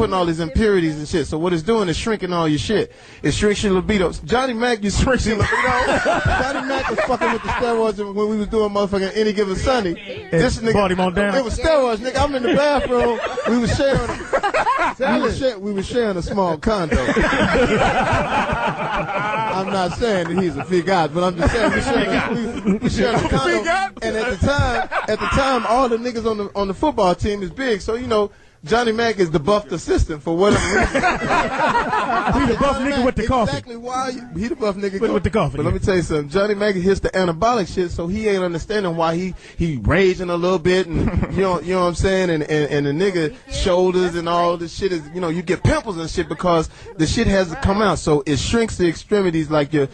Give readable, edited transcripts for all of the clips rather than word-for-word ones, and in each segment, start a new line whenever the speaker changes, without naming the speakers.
putting all these impurities and shit. So what it's doing is shrinking all your shit. It shrinks your libido. Johnny Mac used to shrink your libido. Johnny Mac was fucking with the steroids when we was doing motherfucking Any Given Sunday. This nigga,
brought him on down.
It was steroids, nigga. I'm in the bathroom. We was sharing a small condo. I'm not saying that he's a big guy, but I'm just saying we sharing a condo. And at the time, all the niggas on the football team is big. So, you know, Johnny Mac is the buffed assistant for whatever reason.
He the buff nigga with the coffee.
Exactly why he the buff nigga
with the coffee.
But let me tell you something. Johnny Mac hits the anabolic shit, so he ain't understanding why he raging a little bit, and you know what I'm saying. And the nigga shoulders and all this shit is, you know, you get pimples and shit because the shit has to come out. So it shrinks the extremities like your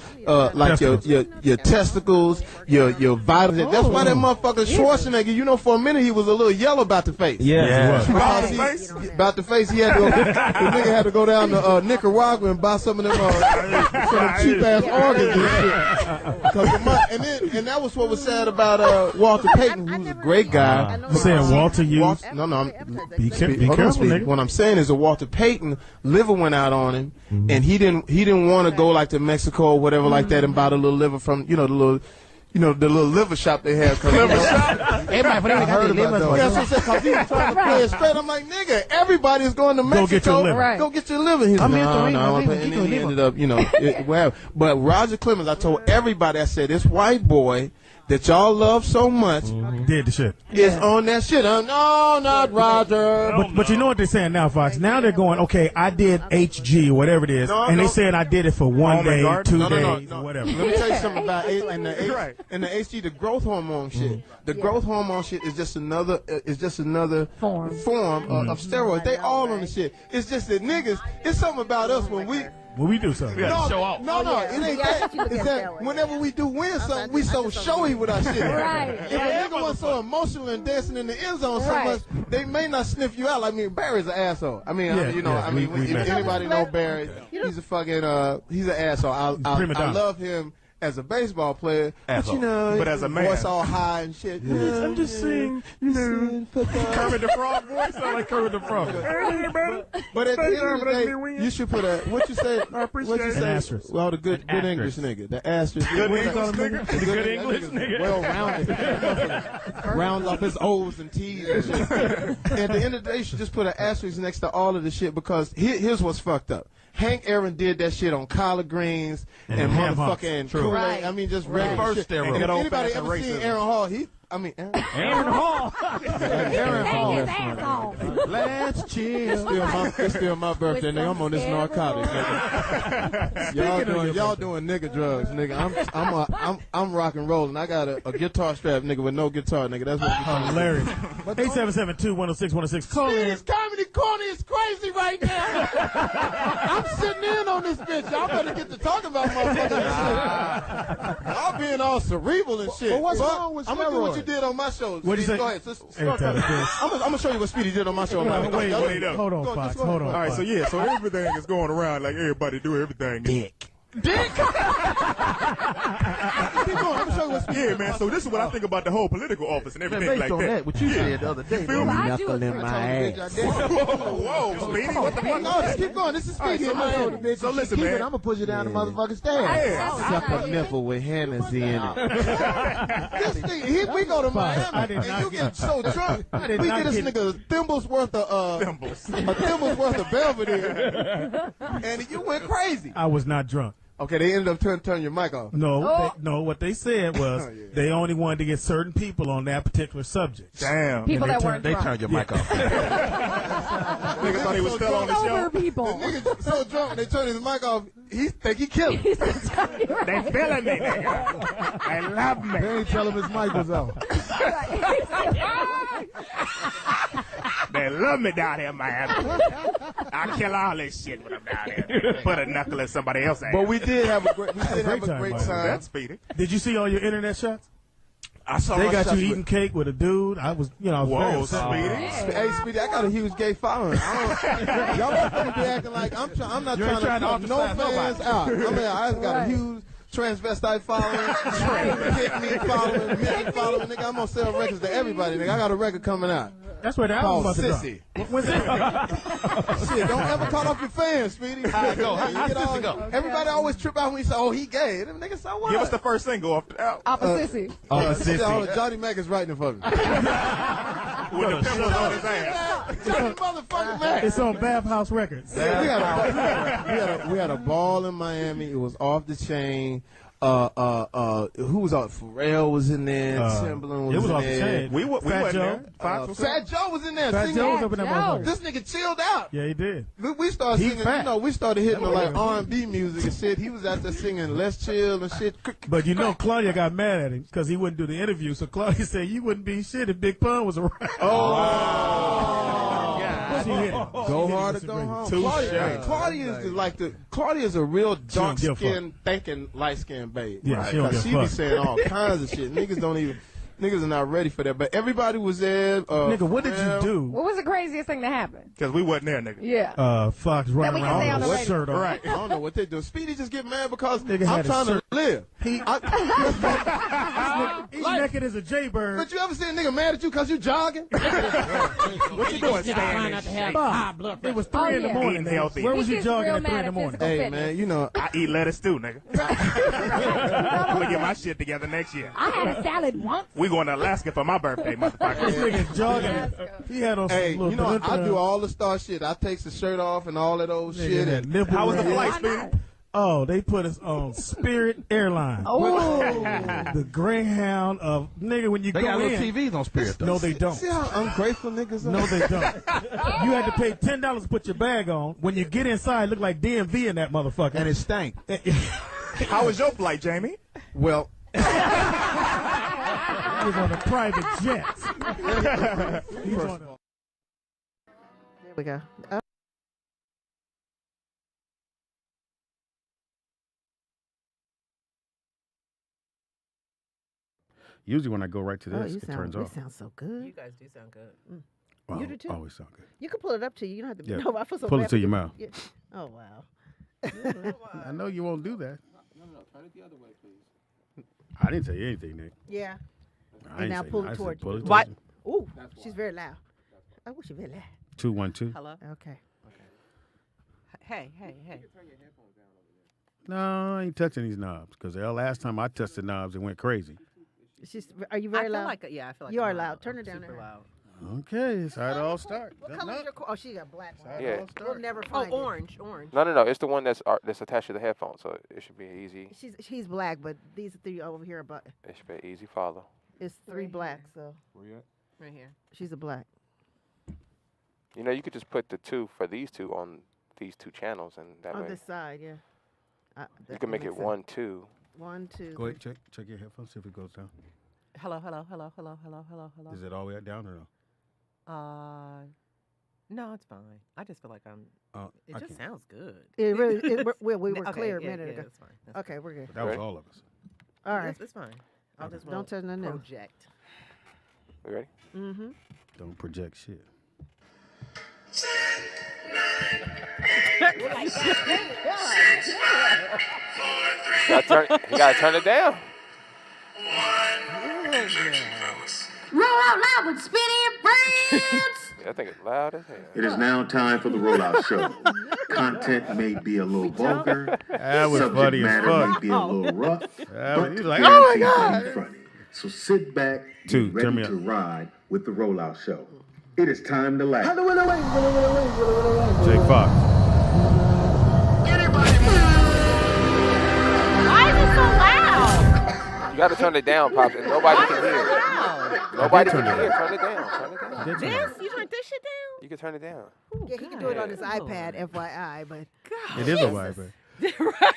testicles, your vitals. That's why that motherfucker Schwarzenegger, you know, for a minute he was a little yellow about the face.
Yeah.
About the face, he had to. The nigga had to go down to Nicaragua and buy some of them cheap ass organs and shit. And that was what was said about Walter Payton, who's a great guy.
You saying Walter used?
No.
Be careful, nigga.
What I'm saying is that Walter Payton liver went out on him, and he didn't want to go like to Mexico or whatever like that and buy the little liver from the little liver shop they have.
Liver shop? Everybody
I heard about those. Yeah, so because he was trying to play it straight. I'm like, nigga, everybody is going to Mexico.
Go get your liver.
Right.
Go get your liver. He's like, no, and then he ended up, whatever. But Roger Clemens, I told everybody, I said, this white boy that y'all love so much
did the shit.
Is on that shit. No, not Roger.
But you know what they're saying now, Fox? Now they're going, okay, I did HG, whatever it is, they said I did it for 1 day, 2 days, or whatever.
Let me tell you something about the HG, the growth hormone shit. The growth hormone shit is just another form of steroids. They all on the shit. It's just that niggas, it's something about us when we
do something.
It ain't that. It's that whenever we do win something, we so showy with our shit.
Right.
If a nigga was so emotional and dancing in the end zone so much, they may not sniff you out. I mean, Barry's an asshole. I mean, if anybody know Barry, he's a fucking, he's an asshole. I love him as a baseball player, but as a man, voice all high and shit.
I'm just saying, Kermit
the Frog voice sound like Kermit the Frog.
But at the end of the day, you should put what you say?
An asterisk.
Well, the good English nigga, the asterisk.
Good English nigga.
Well rounded, rounds off his O's and T's and shit. At the end of the day, you should just put an asterisk next to all of the shit because here's what's fucked up. Hank Aaron did that shit on collard greens and motherfucking Kool-Aid. I mean, just regular shit. And if anybody ever seen Aaron Hall, Aaron Hall. Aaron Hall. Let's chill. It's still my birthday, nigga. I'm on this narcotic, nigga. Y'all doing nigga drugs, nigga. I'm rock and rolling. I got a guitar strap, nigga, with no guitar, nigga. That's what we're talking about.
Hilarious. 877-2-106-106.
This comedy corner is crazy right now. I'm sitting in on this bitch. Y'all better get to talking about motherfuckers and shit. Y'all being all cerebral and shit.
But what's wrong with
I'm gonna do what you did on my show.
What'd you say?
Go ahead. I'm gonna show you what Speedy did on my show.
Wait up. Hold on, Fox. Hold on.
All right, so everything is going around like everybody do everything.
Dick.
Keep going. Let me show you what's man. So this is what I think about the whole political office and everything like that.
What you said the other day.
Feel me?
Knuckle in my ass.
Whoa, Speedy. What the fuck?
No, just keep going. This is Speedy.
So listen, man.
I'm gonna put you down the motherfucking stairs.
Suck a nipple with Hennessy in it. We go to Miami and you get so drunk. We get this nigga a thimbles worth of Belvedere, and you went crazy.
I was not drunk.
Okay, they ended up turning your mic off.
No, what they said was they only wanted to get certain people on that particular subject.
Damn.
People that weren't drunk.
They turned your mic off. Nigga thought he was still on the show.
People.
The nigga so drunk, they turned his mic off. He think he killed him.
They feeling me, nigga. They love me.
They ain't tell him his mic was on.
They love me down here in Miami. I kill all this shit when I'm down here. Put a knuckle in somebody else's ass.
But we did have a great time.
That's Speedy.
Did you see all your internet shots?
I saw
they got you eating cake with a dude. I was very upset.
Speedy.
Hey, Speedy, I got a huge gay following. Y'all motherfuckers be acting like I'm not trying to knock no fans out. I mean, I got a huge transvestite following, picnic following, midget following. Nigga, I'm gonna sell records to everybody. Nigga, I got a record coming out.
That's where the album
called
about to drop.
Sissy.
When's it?
Shit, don't ever call off your fans, Speedy.
How it go? How
You get
Sissy
all-
go?
Everybody always trip out when you say, "Oh, he gay." Them niggas say what?
Give us the first single off the album.
Off of Sissy.
Sissy. Johnny Mac is writing it for me.
With the pimples on his ass.
Johnny motherfucking Mac.
It's on Bathhouse Records.
Yeah, we had a ball in Miami. It was off the chain. Who was out? Pharrell was in there. Timbaland was
It was
in
off
there.
the chain.
We
Fat
went
Joe.
there. Fox was there.
Fat Joe was in there
Fat
singing.
Joe was up in that motherfucker.
This nigga chilled out.
Yeah, he did.
We started
He
singing,
fat.
you know, we started hitting the, like R&B music and shit. He was out there singing Let's Chill and shit.
But you know, Claudia got mad at him because he wouldn't do the interview. So Claudia said, "You wouldn't be shit if Big Pun was around." She hit him.
Go hard or go home. Claudia is a real dark skinned, thinking, light skinned babe.
Yeah,
right?
she don't
'Cause
give
she
a
be
fuck.
saying all kinds of shit. Niggas are not ready for that. But everybody was there.
Nigga, what did you do?
What was the craziest thing that happened?
Because we wasn't there, nigga.
Yeah.
Fox
That
running
we can say
around
on the
with
radio.
shirt on.
Right. I don't know what they do. Speedy just get mad because
Nigga
I'm
had a
trying to
shirt.
live.
He's naked as a jaybird.
But you ever see a nigga mad at you because you jogging?
What you doing,
Trying not to have high blood pressure.
It was 3 in the
yeah.
morning.
Eating
nigga.
healthy.
Where was
He
you
gets
jogging
real
at 3 in
mad
the
at
morning?
physical
Hey,
fitness.
man, you know,
I eat lettuce too, nigga. I'm gonna get my shit together next year.
I had a salad once.
We going to Alaska for my birthday, motherfucker.
This nigga's jogging. He had on some
hey,
little
you know, I
banana-
do all the star shit. I takes the shirt off and all that old
Nigga
shit.
had
And
nipple
How was the
rings.
flight,
Why
Speedy?
not?
Oh, they put us on Spirit Airlines.
Oh.
The Greyhound of nigga when you
They
go
got little
in.
TVs on Spirit, though.
No, they don't.
see how ungrateful niggas are?
No, they don't. You had to pay $10 to put your bag on. When you get inside, it look like DMV in that motherfucker.
And it stank.
How was your flight, Jamie?
Well,
He was on a private jet. He was on a-
There we go.
Usually when I go right to
Oh,
this,
you
it turns
sound,
off.
sound so good.
You guys do sound good.
Well,
you do too.
Always sound good.
You can pull it up to you. You don't have to.
Yeah.
No, I feel so
Pull
bad
it to
for
your
you.
mouth.
Yeah. Oh wow.
I know you won't do that. No, turn it the other way, please. I didn't tell you anything, Nick.
Yeah.
I
And
ain't
now
say
pull
nothing.
it
I said
towards
pull
you.
it
What?
towards
Ooh, she's very loud. I wish you very loud.
212.
Hello?
Okay.
Hey, hey, hey.
No, I ain't touching these knobs because the last time I touched the knobs, it went crazy.
She's. Are you
I
very
feel
loud?
like, I feel like
You
I'm
are loud. Turn
I'm
it down
super
there.
loud.
Okay, that's how it all starts.
What color is your? Oh, she got black. One.
Yeah.
We'll never
Oh,
find it.
orange.
No. It's the one that's attached to the headphone, so it should be easy.
She's black, but these three over here are black.
It should be an easy follow.
It's three black, so
Right here.
she's a black.
You know, you could just put the two for these two on these two channels, and that
On
way
this side, yeah.
you can make it 1, 2.
1, 2.
Go ahead, check your headphones, see if it goes down.
Hello.
Is it all the way down or no?
No, it's fine. I just feel like I'm. It
I
just
can't.
sounds good.
It really. we were
Okay,
clear a
yeah,
minute
yeah,
ago.
That's fine. That's
Okay, we're good.
That was
Ready?
all of us.
All right.
It's fine. I'll just
Don't
won't
touch nothing else.
project.
You ready?
Mm-hmm.
Don't project shit.
You gotta turn it down.
Roll out loud with Speedy and Friends.
Yeah, I think it's loud as hell.
It is now time for the Rollout Show. Content may be a little vulgar.
That was
Subject
funny as
matter
fuck.
may be a little rough.
That was-
but
he was like, "Oh my
guaranteed to be funny." So sit back,
Two,
get
turn me
ready to
up.
ride with the Rollout Show. It is time to laugh.
Jake Fox.
Why is it so loud?
You gotta turn it down, Pops, and nobody can hear.
Wow.
Nobody
turn
can
it
hear.
down.
Turn it down. Turn it down.
This? You turned this shit down?
You can turn it down.
Yeah, he can do it on his
Good
iPad, FYI, but
God.
It is a vibe.
Right?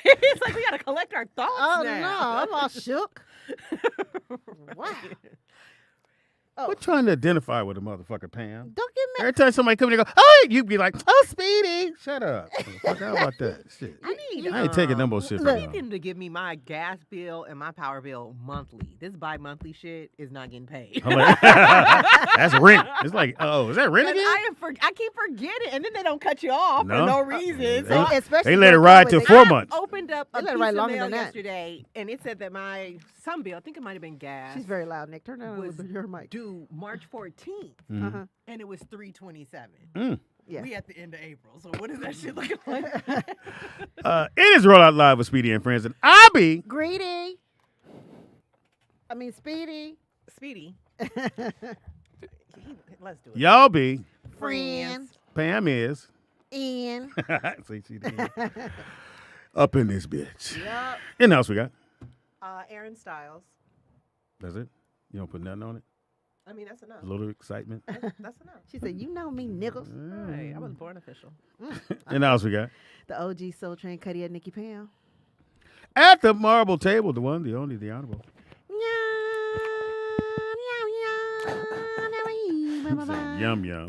It's like we gotta collect our thoughts
oh
now.
no, I'm all shook. Wow. Oh,
We're trying to identify with a motherfucker, Pam.
don't get mad.
Every time somebody come in and go, oh, you be like, oh, Speedy. Shut up. Fuck out about that shit.
I need.
I ain't taking no more shit
I
from
need
y'all.
them to give me my gas bill and my power bill monthly. This bi-monthly shit is not getting paid.
I'm like, that's rent. It's like, oh, is that rent
'Cause
again?
I keep forgetting, and then they don't cut you off
No.
for no reason. So
They-
I
Especially
They let it
during
ride
COVID,
till
they-
4 months.
opened up a
They let it
piece
ride
of
longer
mail
than that.
yesterday, and it said that some bill, I think it might have been gas,
She's very loud, Nick. Turn down a
was
little bit your mic.
due March 14th.
Mhm.
Uh-huh.
And it was 3/27.
Yeah.
We at the end of April. So what is that shit looking like?
It is Roll Out Live with Speedy and Friends, and I be
Greedy. I mean, Speedy.
Speedy. Let's do it.
y'all be
Friends.
Pam is.
Ian.
See, she did. Up in this bitch.
Yep.
And else we got?
Aaron Styles.
That's it? You don't put nothing on it?
I mean, that's enough.
A little excitement?
That's enough.
She said, "You know me, niggas."
Right. I was born official.
And else we got?
The OG Soul Train Cuddy and Nikki Pam.
At the marble table, the one, the only, the honorable. Yum yum.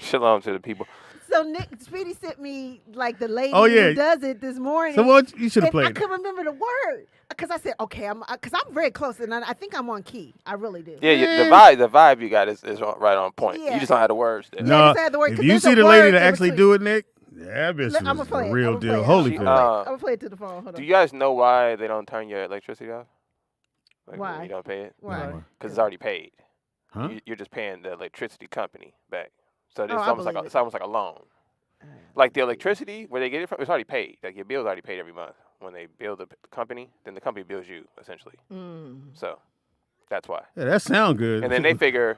Shalom to the people.
So Speedy sent me like the lady
Oh, yeah.
who does it this morning.
So what you should have
and
played
I
it.
couldn't remember the word because I said, "Okay, because I'm very close and I think I'm on key. I really do."
Yeah, the vibe you got is right on point.
Yeah.
You just don't have the words there.
No,
just had the word,
if
'cause
you
there's
see
a
the lady
word
that
in
actually
between.
do it, Nick, that bitch
I'ma
was
play
the
it.
real
I'ma play
deal.
it.
Holy
She-
shit.
I'm gonna play it to the phone. Hold on.
Do you guys know why they don't turn your electricity off? Like,
Why?
when you don't pay it?
Why?
Because it's already paid.
Huh?
You're just paying the electricity company back. So it's
I
almost like
believe
it's almost like a loan. Like the electricity, where they get it from, it's already paid. Like your bill's already paid every month. When they bill the company, then the company bills you essentially. So that's why.
Yeah, that sound good.
And then they figure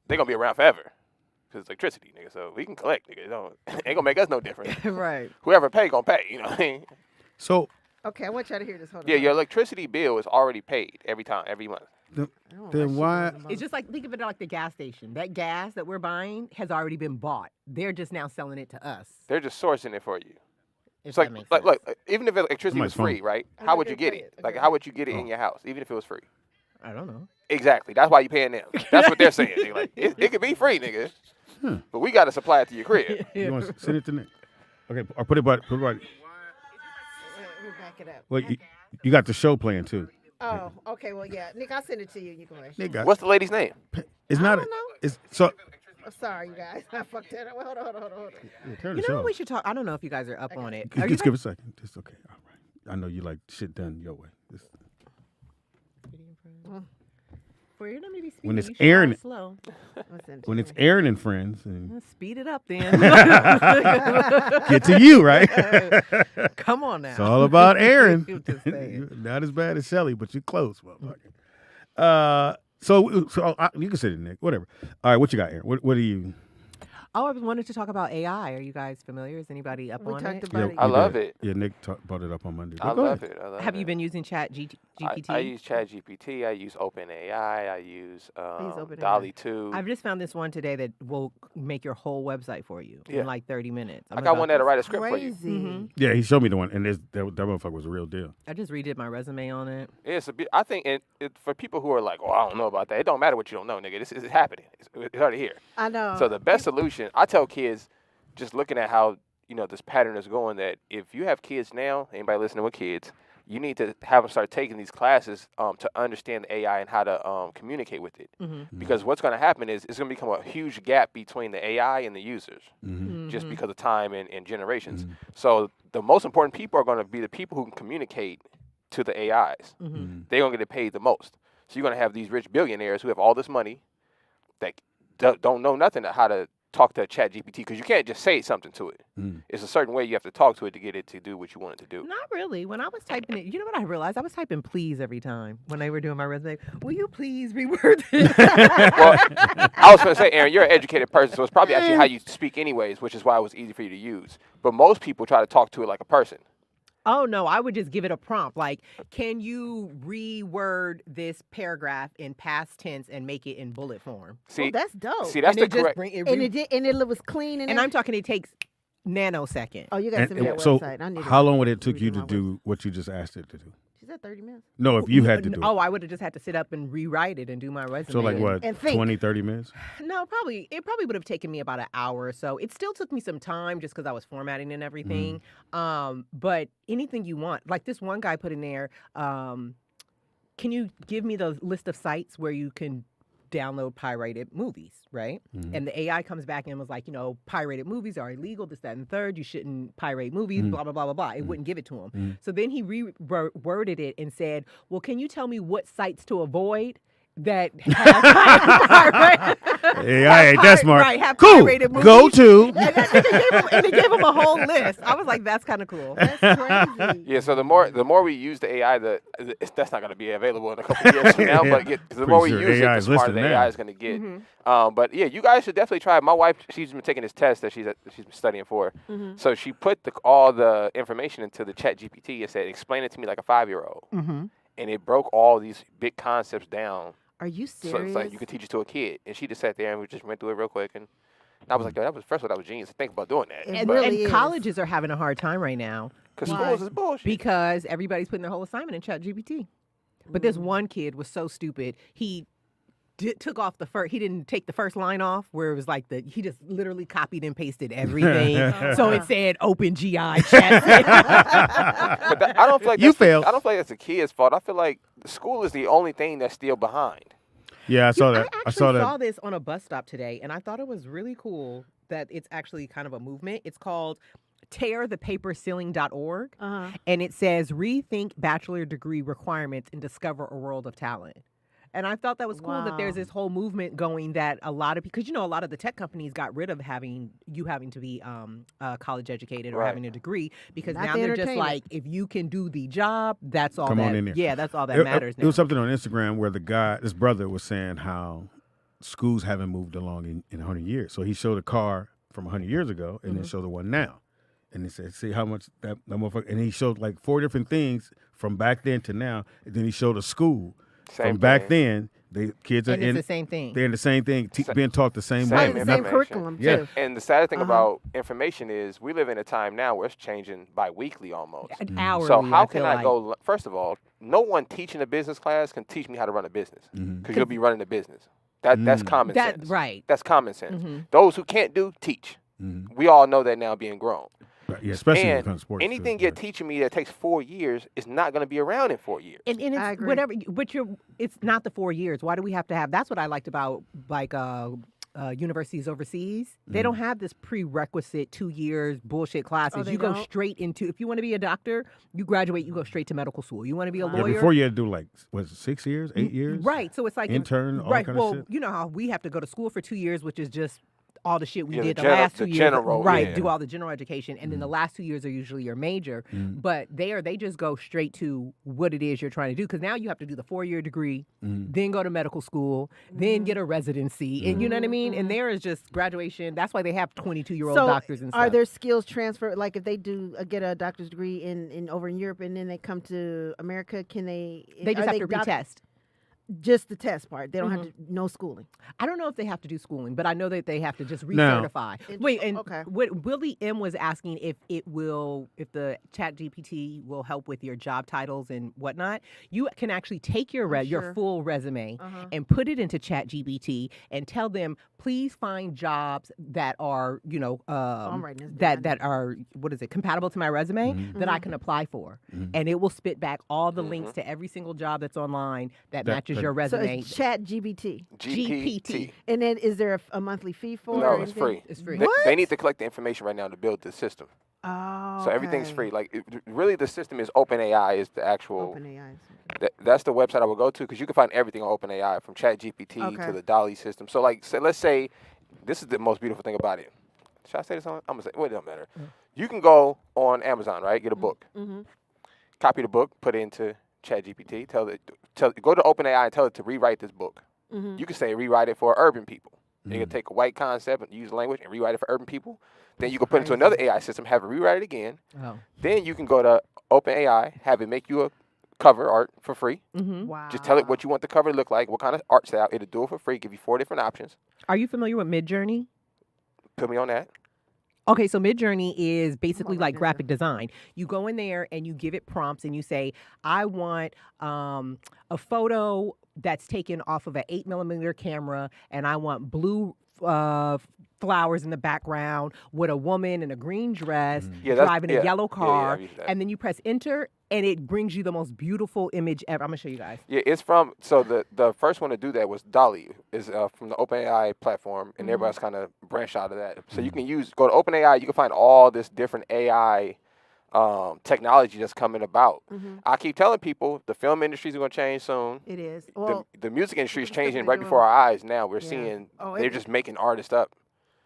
they're gonna be around forever because it's electricity, nigga. So we can collect, nigga. It ain't gonna make us no different.
Right.
Whoever pay gonna pay. You know what I mean?
So
Okay, I want y'all to hear this. Hold on.
Yeah, your electricity bill is already paid every month.
then why?
It's just like, think of it like the gas station. That gas that we're buying has already been bought. They're just now selling it to us.
They're just sourcing it for you.
If
It's like,
that makes
like,
sense.
look, even if electricity
Somebody's
was free,
phone.
right?
I'm
How
not
would you
gonna
get
play
it?
it.
Like,
Okay.
how would you get it in your house, even if it was free?
I don't know.
Exactly. That's why you're paying them. That's what they're saying. They're like, it could be free, nigga, but we got to supply it to your crib.
You want to send it to Nick? Okay, or put it by.
Let me back it up.
Well, you got the show playing too.
Oh, okay. Well, yeah, Nick, I'll send it to you. You can wait.
Nick got.
What's the lady's name?
It's not.
don't know.
It's so.
I'm sorry, you guys. I fucked that up. Hold on.
Yeah, turn
You
the
know
show.
what we should talk? I don't know if you guys are up on it. Are you
Just give it a second. It's okay. All right. I know you like shit done your way.
For your name to be speedy,
When it's
you should
airing-
go slow.
When it's Aaron and friends, and
Let's speed it up then.
get to you, right?
Come on now.
It's all about Aaron.
Just saying.
You're not as bad as Shelly, but you're close, motherfucker. So you can say it, Nick. Whatever. All right, what you got, Aaron? What do you?
Oh, I wanted to talk about AI. Are you guys familiar? Is anybody up
We
on
talked
it?
about it.
I love it.
Yeah, Nick brought it up on Monday.
I
Go
love
ahead.
it. I love
Have
it.
you been using Chat GPT?
I use ChatGPT. I use OpenAI. I use
OpenAI.
Dolly 2.
I've just found this one today that will make your whole website for you
Yeah.
in like 30 minutes.
I got one that'll write a script for you.
Crazy.
Yeah, he showed me the one, and that motherfucker was a real deal.
I just redid my resume on it.
It's a bit, I think for people who are like, oh, I don't know about that. It don't matter what you don't know, nigga. This is happening. It's already here.
I know.
So the best solution, I tell kids, just looking at how this pattern is going, that if you have kids now, anybody listening with kids, you need to have them start taking these classes to understand the AI and how to communicate with it. Because what's going to happen is it's going to become a huge gap between the AI and the users, just because of time and generations. So the most important people are going to be the people who can communicate to the AIs. They're going to get paid the most. So you're going to have these rich billionaires who have all this money that don't know nothing how to talk to ChatGPT, because you can't just say something to it. It's a certain way you have to talk to it to get it to do what you want it to do.
Not really. When I was typing it, you know what I realized? I was typing please every time when they were doing my resume. Will you please reword this?
Well, I was going to say, Aaron, you're an educated person, so it's probably actually how you speak anyways, which is why it was easy for you to use. But most people try to talk to it like a person.
Oh, no, I would just give it a prompt. Like, can you reword this paragraph in past tense and make it in bullet form?
See,
that's dope.
See, that's
and
the correct.
And it was clean.
And I'm talking, it takes nanosecond.
Oh, you got to send me that
so
website. I need
how
it.
long would it took you
Redo
to
my
do what you just asked it to do?
She said 30 minutes.
No, if you had to do it.
Oh, I would have just had to sit up and rewrite it and do my resume.
So like what,
And think.
20, 30 minutes?
No, it probably would have taken me about an hour or so. It still took me some time just because I was formatting and everything. But anything you want, like this one guy put in there, can you give me the list of sites where you can download pirated movies, right? And the AI comes back and was like, pirated movies are illegal, this, that, and the third. You shouldn't pirate movies, blah, blah, blah, blah, blah. It wouldn't give it to him. So then he reworded it and said, well, can you tell me what sites to avoid? that have
AI ain't that smart.
Right, have
Cool.
pirated movies.
Go to.
And it gave him a whole list. I was like, that's kind of cool.
That's crazy.
Yeah, so the more we use the AI, that's not going to be available in a couple of years from now. But the more we
sure
use
AI
it,
is
the smarter
listening
the
now.
AI is going to get. But yeah, you guys should definitely try it. My wife, she's been taking this test that she's been studying for. So she put all the information into the Chat GPT and said, "Explain it to me like a 5-year-old." And it broke all these big concepts down.
Are you
So
serious?
it's like you could teach it to a kid. And she just sat there and we just went through it real quick. And I was like, yo, that was genius to think about doing that.
It
And,
really
and
is.
colleges are having a hard time right now
Because schools is bullshit.
because everybody's putting their whole assignment in ChatGPT. But this one kid was so stupid. He took off the first. He didn't take the first line off, where it was like he just literally copied and pasted everything. So it said Open GI chat.
But I don't feel like
You
that's
failed.
I don't feel like that's the kid's fault. I feel like the school is the only thing that's still behind.
Yeah, I saw that.
I
I
actually
saw that.
saw this on a bus stop today, and I thought it was really cool that it's actually kind of a movement. It's called tearthepaperceiling.org, and it says rethink bachelor degree requirements and discover a world of talent. And I thought that was cool that there's this whole movement going that a lot of, because a lot of the tech companies got rid of having to be college educated or
Right.
having a degree, because
Not
now
the
they're just
entertainment.
like, if you can do the job, that's all
Come
that.
on in there.
Yeah, that's all that matters
It
now.
was something on Instagram where this brother was saying how schools haven't moved along in 100 years. So he showed a car from 100 years ago and then showed the one now. And he said, see how much that motherfucker, and he showed like 4 different things from back then to now. And then he showed a school
Same
from back
thing.
then. The kids are
And
in
it's the same thing.
They're in the same thing, being taught the same
Same
way.
Right, the
information.
same curriculum
Yeah.
too.
And the sad thing about information is we live in a time now where it's changing bi-weekly almost.
Hourly,
So how
feel
can I
like.
go? First of all, no one teaching a business class can teach me how to run a business because you'll be running a business. That's common sense.
Right.
That's common sense. Those who can't do, teach. We all know that now being grown.
Right, yeah, especially when it
And
comes to sports.
anything
too.
you're teaching me that takes 4 years is not going to be around in 4 years.
And
I
it's
agree.
whatever, but it's not the 4 years. Why do we have to have? That's what I liked about like universities overseas. They don't have this prerequisite 2 years bullshit classes.
they
You go
don't?
straight into, if you want to be a doctor, you graduate, you go straight to medical school. You want to be a
Yeah,
lawyer.
before you had to do like, was it 6 years, 8 years?
Right. So it's like
Intern, all
right.
kind of
Well,
shit?
you know how we have to go to school for 2 years, which is just all the shit we
Yeah, the
did the
general-
last
the
2 years.
general,
Right.
yeah.
Do all the general education. And then the last 2 years are usually your major. But they just go straight to what it is you're trying to do. Because now you have to do the 4-year degree, then go to medical school, then get a residency. And you know what I mean? And there is just graduation. That's why they have 22-year-old
So
doctors and stuff.
are there skills transfer? Like if they do get a doctor's degree in over in Europe and then they come to America, can they?
They just
are
have to retest.
Just the test part. They don't have to no schooling.
I don't know if they have to do schooling, but I know that they have to just
Now-
recertify. Wait, and
Okay.
what Willie M was asking if the Chat GPT will help with your job titles and whatnot. You can actually take your your
sure.
full resume and put it into Chat GPT and tell them, please find jobs that are
I'm writing this
that
down.
are compatible to my resume that I can apply for, and it will spit back all the links to every single job that's online that matches your
So
resume.
it's Chat GPT.
GPT.
And then is there a monthly fee for it?
No,
or
it's
anything?
free.
It's free.
They need to collect the information right now to build the system.
Oh,
So everything's
okay.
free. Like really, the system is OpenAI is the actual.
OpenAI.
That's the website I would go to because you can find everything on OpenAI from ChatGPT
Okay.
to the DALL-E system. So like, let's say this is the most beautiful thing about it. Should I say this on? I'm gonna say. Well, it don't matter. You can go on Amazon, right? Get a book. Copy the book, put it into ChatGPT. Go to OpenAI and tell it to rewrite this book. You can say rewrite it for urban people. You can take a white concept and use language and rewrite it for urban people. Then you can put it into another AI system, have it rewrite it again.
Oh.
Then you can go to OpenAI, have it make you a cover art for free.
Wow.
Just tell it what you want the cover to look like, what kind of art style. It'll do it for free, give you 4 different options.
Are you familiar with Midjourney?
Put me on that.
Okay, so Midjourney is basically
right
like
now.
graphic design. You go in there and you give it prompts and you say, I want a photo that's taken off of an 8mm camera and I want blue flowers in the background with a woman in a green dress
Yeah, that's-
driving
yeah.
a yellow
Yeah, yeah,
car.
I've used that.
And then you press enter and it brings you the most beautiful image ever. I'm going to show you guys.
Yeah, it's from, so the first one to do that was DALL-E, is from the OpenAI platform, and everybody's kind of branched out of that. So you can go to OpenAI, you can find all this different AI technology that's coming about.
Mm-hmm.
I keep telling people the film industry is going to change soon.
It is. Well,
the music industry is
look at the stuff
changing
they're
right before
doing.
our eyes now. We're
Yeah.
seeing
Oh,
they're just making artists up.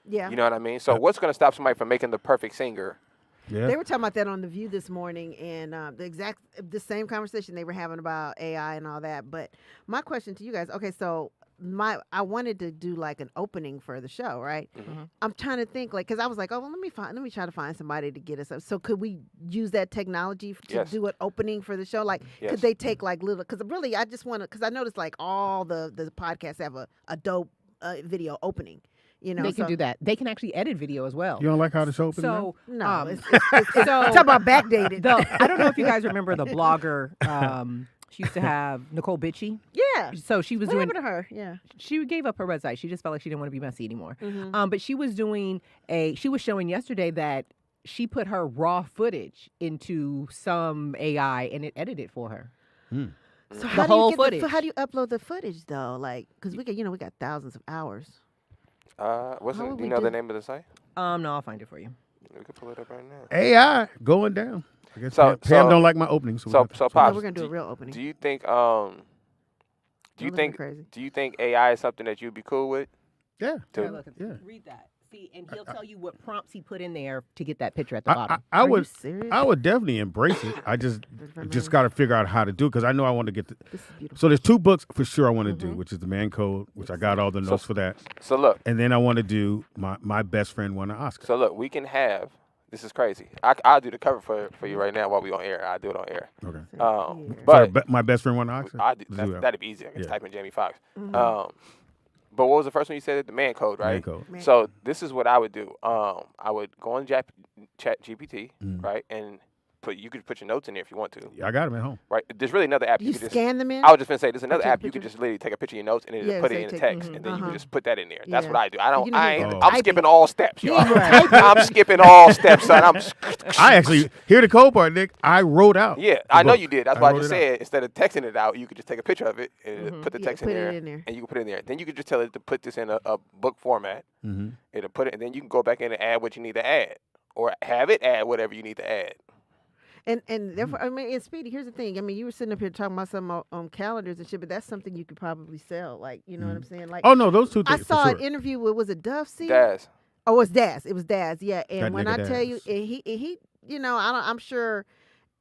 Yeah.
You know what I mean? So what's going to stop somebody from making the perfect singer?
Yeah.
They were talking about that on The View this morning, and the same conversation they were having about AI and all that. But my question to you guys, okay, so I wanted to do like an opening for the show, right?
Mm-hmm.
I'm trying to think like, because I was like, oh, well, let me try to find somebody to get us up. So could we use that technology to
Yes.
do an opening for the show? Like,
Yes.
could they take like little? Because really, I just want to. Because I noticed like all the podcasts have a dope video opening. You know,
They can do that. They can actually edit video as well.
You don't like how the show opened?
So
No, it's
so
talk about backdated.
I don't know if you guys remember the blogger. She used to have Nicole Bitchie.
Yeah.
So she was
What
doing.
happened to her? Yeah.
She gave up her website. She just felt like she didn't want to be messy anymore.
Mhm.
But she was doing she was showing yesterday that she put her raw footage into some AI and it edited for her.
So how
whole
do you
footage.
how do you upload the footage though? Like, because we got thousands of hours.
What's
How
it?
would
Do
we
you know the
do-
name of the site?
No, I'll find it for you.
We can pull it up right now.
AI going down. I guess
So-
Pam
so-
don't like my opening. So, we
So,
have to-
so
No,
Pops,
we're gonna do a real opening.
do you think
Don't look at me crazy.
do you think AI is something that you'd be cool with?
yeah.
To-
Read that. See, and he'll tell you what prompts he put in there to get that picture at the
I,
bottom.
I
Are you
would
serious?
I would definitely embrace it. I just got to figure out how to do it because I know I want to get the.
This is beautiful.
So there's 2 books for sure I want to do, which is the Man Code, which I got all the notes for that,
So look,
and then I want to do my best friend won an Oscar.
so look, we can have. This is crazy. I'll do the cover for you right now while we on air. I'll do it on air.
Okay.
But
Sorry, my best friend won an Oscar.
I do,
Let's do that.
that'd be easier. I can
Yeah.
type in Jamie Foxx. But what was the first one you said? The Man Code, right?
Man Code.
So this is what I would do. I would go on Chat GPT, right, and you could put your notes in there if you want to.
I got him at home.
Right. There's really another app
You
could just
scan them in?
I was just gonna say there's another
take a
app you could
picture?
just literally take a picture of your notes and then
Yeah,
put
say
it in
take-
text, and then you can just put that in there. That's
Yeah.
what I do. I don't.
You don't
I
even
ain't.
have to
I'm
type
skipping
it.
all steps, y'all.
Yeah.
I'm skipping all steps, son.
I actually hear the code part, Nick. I wrote out.
Yeah,
the
I know
book.
you did. That's why I
wrote
just
it out.
said instead of texting it out, you could just take a picture of it and put the
Yeah,
text
put
in,
it
there,
in there.
and you can put it in there. Then you could just tell it to put this in a book format.
Mm-hmm.
It'll put it, and then you can go back in and add what you need to add, or have it add whatever you need to add.
And therefore, I mean, and Speedy, here's the thing. I mean, you were sitting up here talking about some on calendars and shit, but that's something you could probably sell. Like, you know what I'm saying? Like,
Oh no, those 2
I
things.
saw
for
an
sure.
interview with, was it Duff C?
Daz.
Oh, it was Daz. It was Daz. Yeah. And
That
when I
nigga
tell you,
Daz.
and he, you know, I'm sure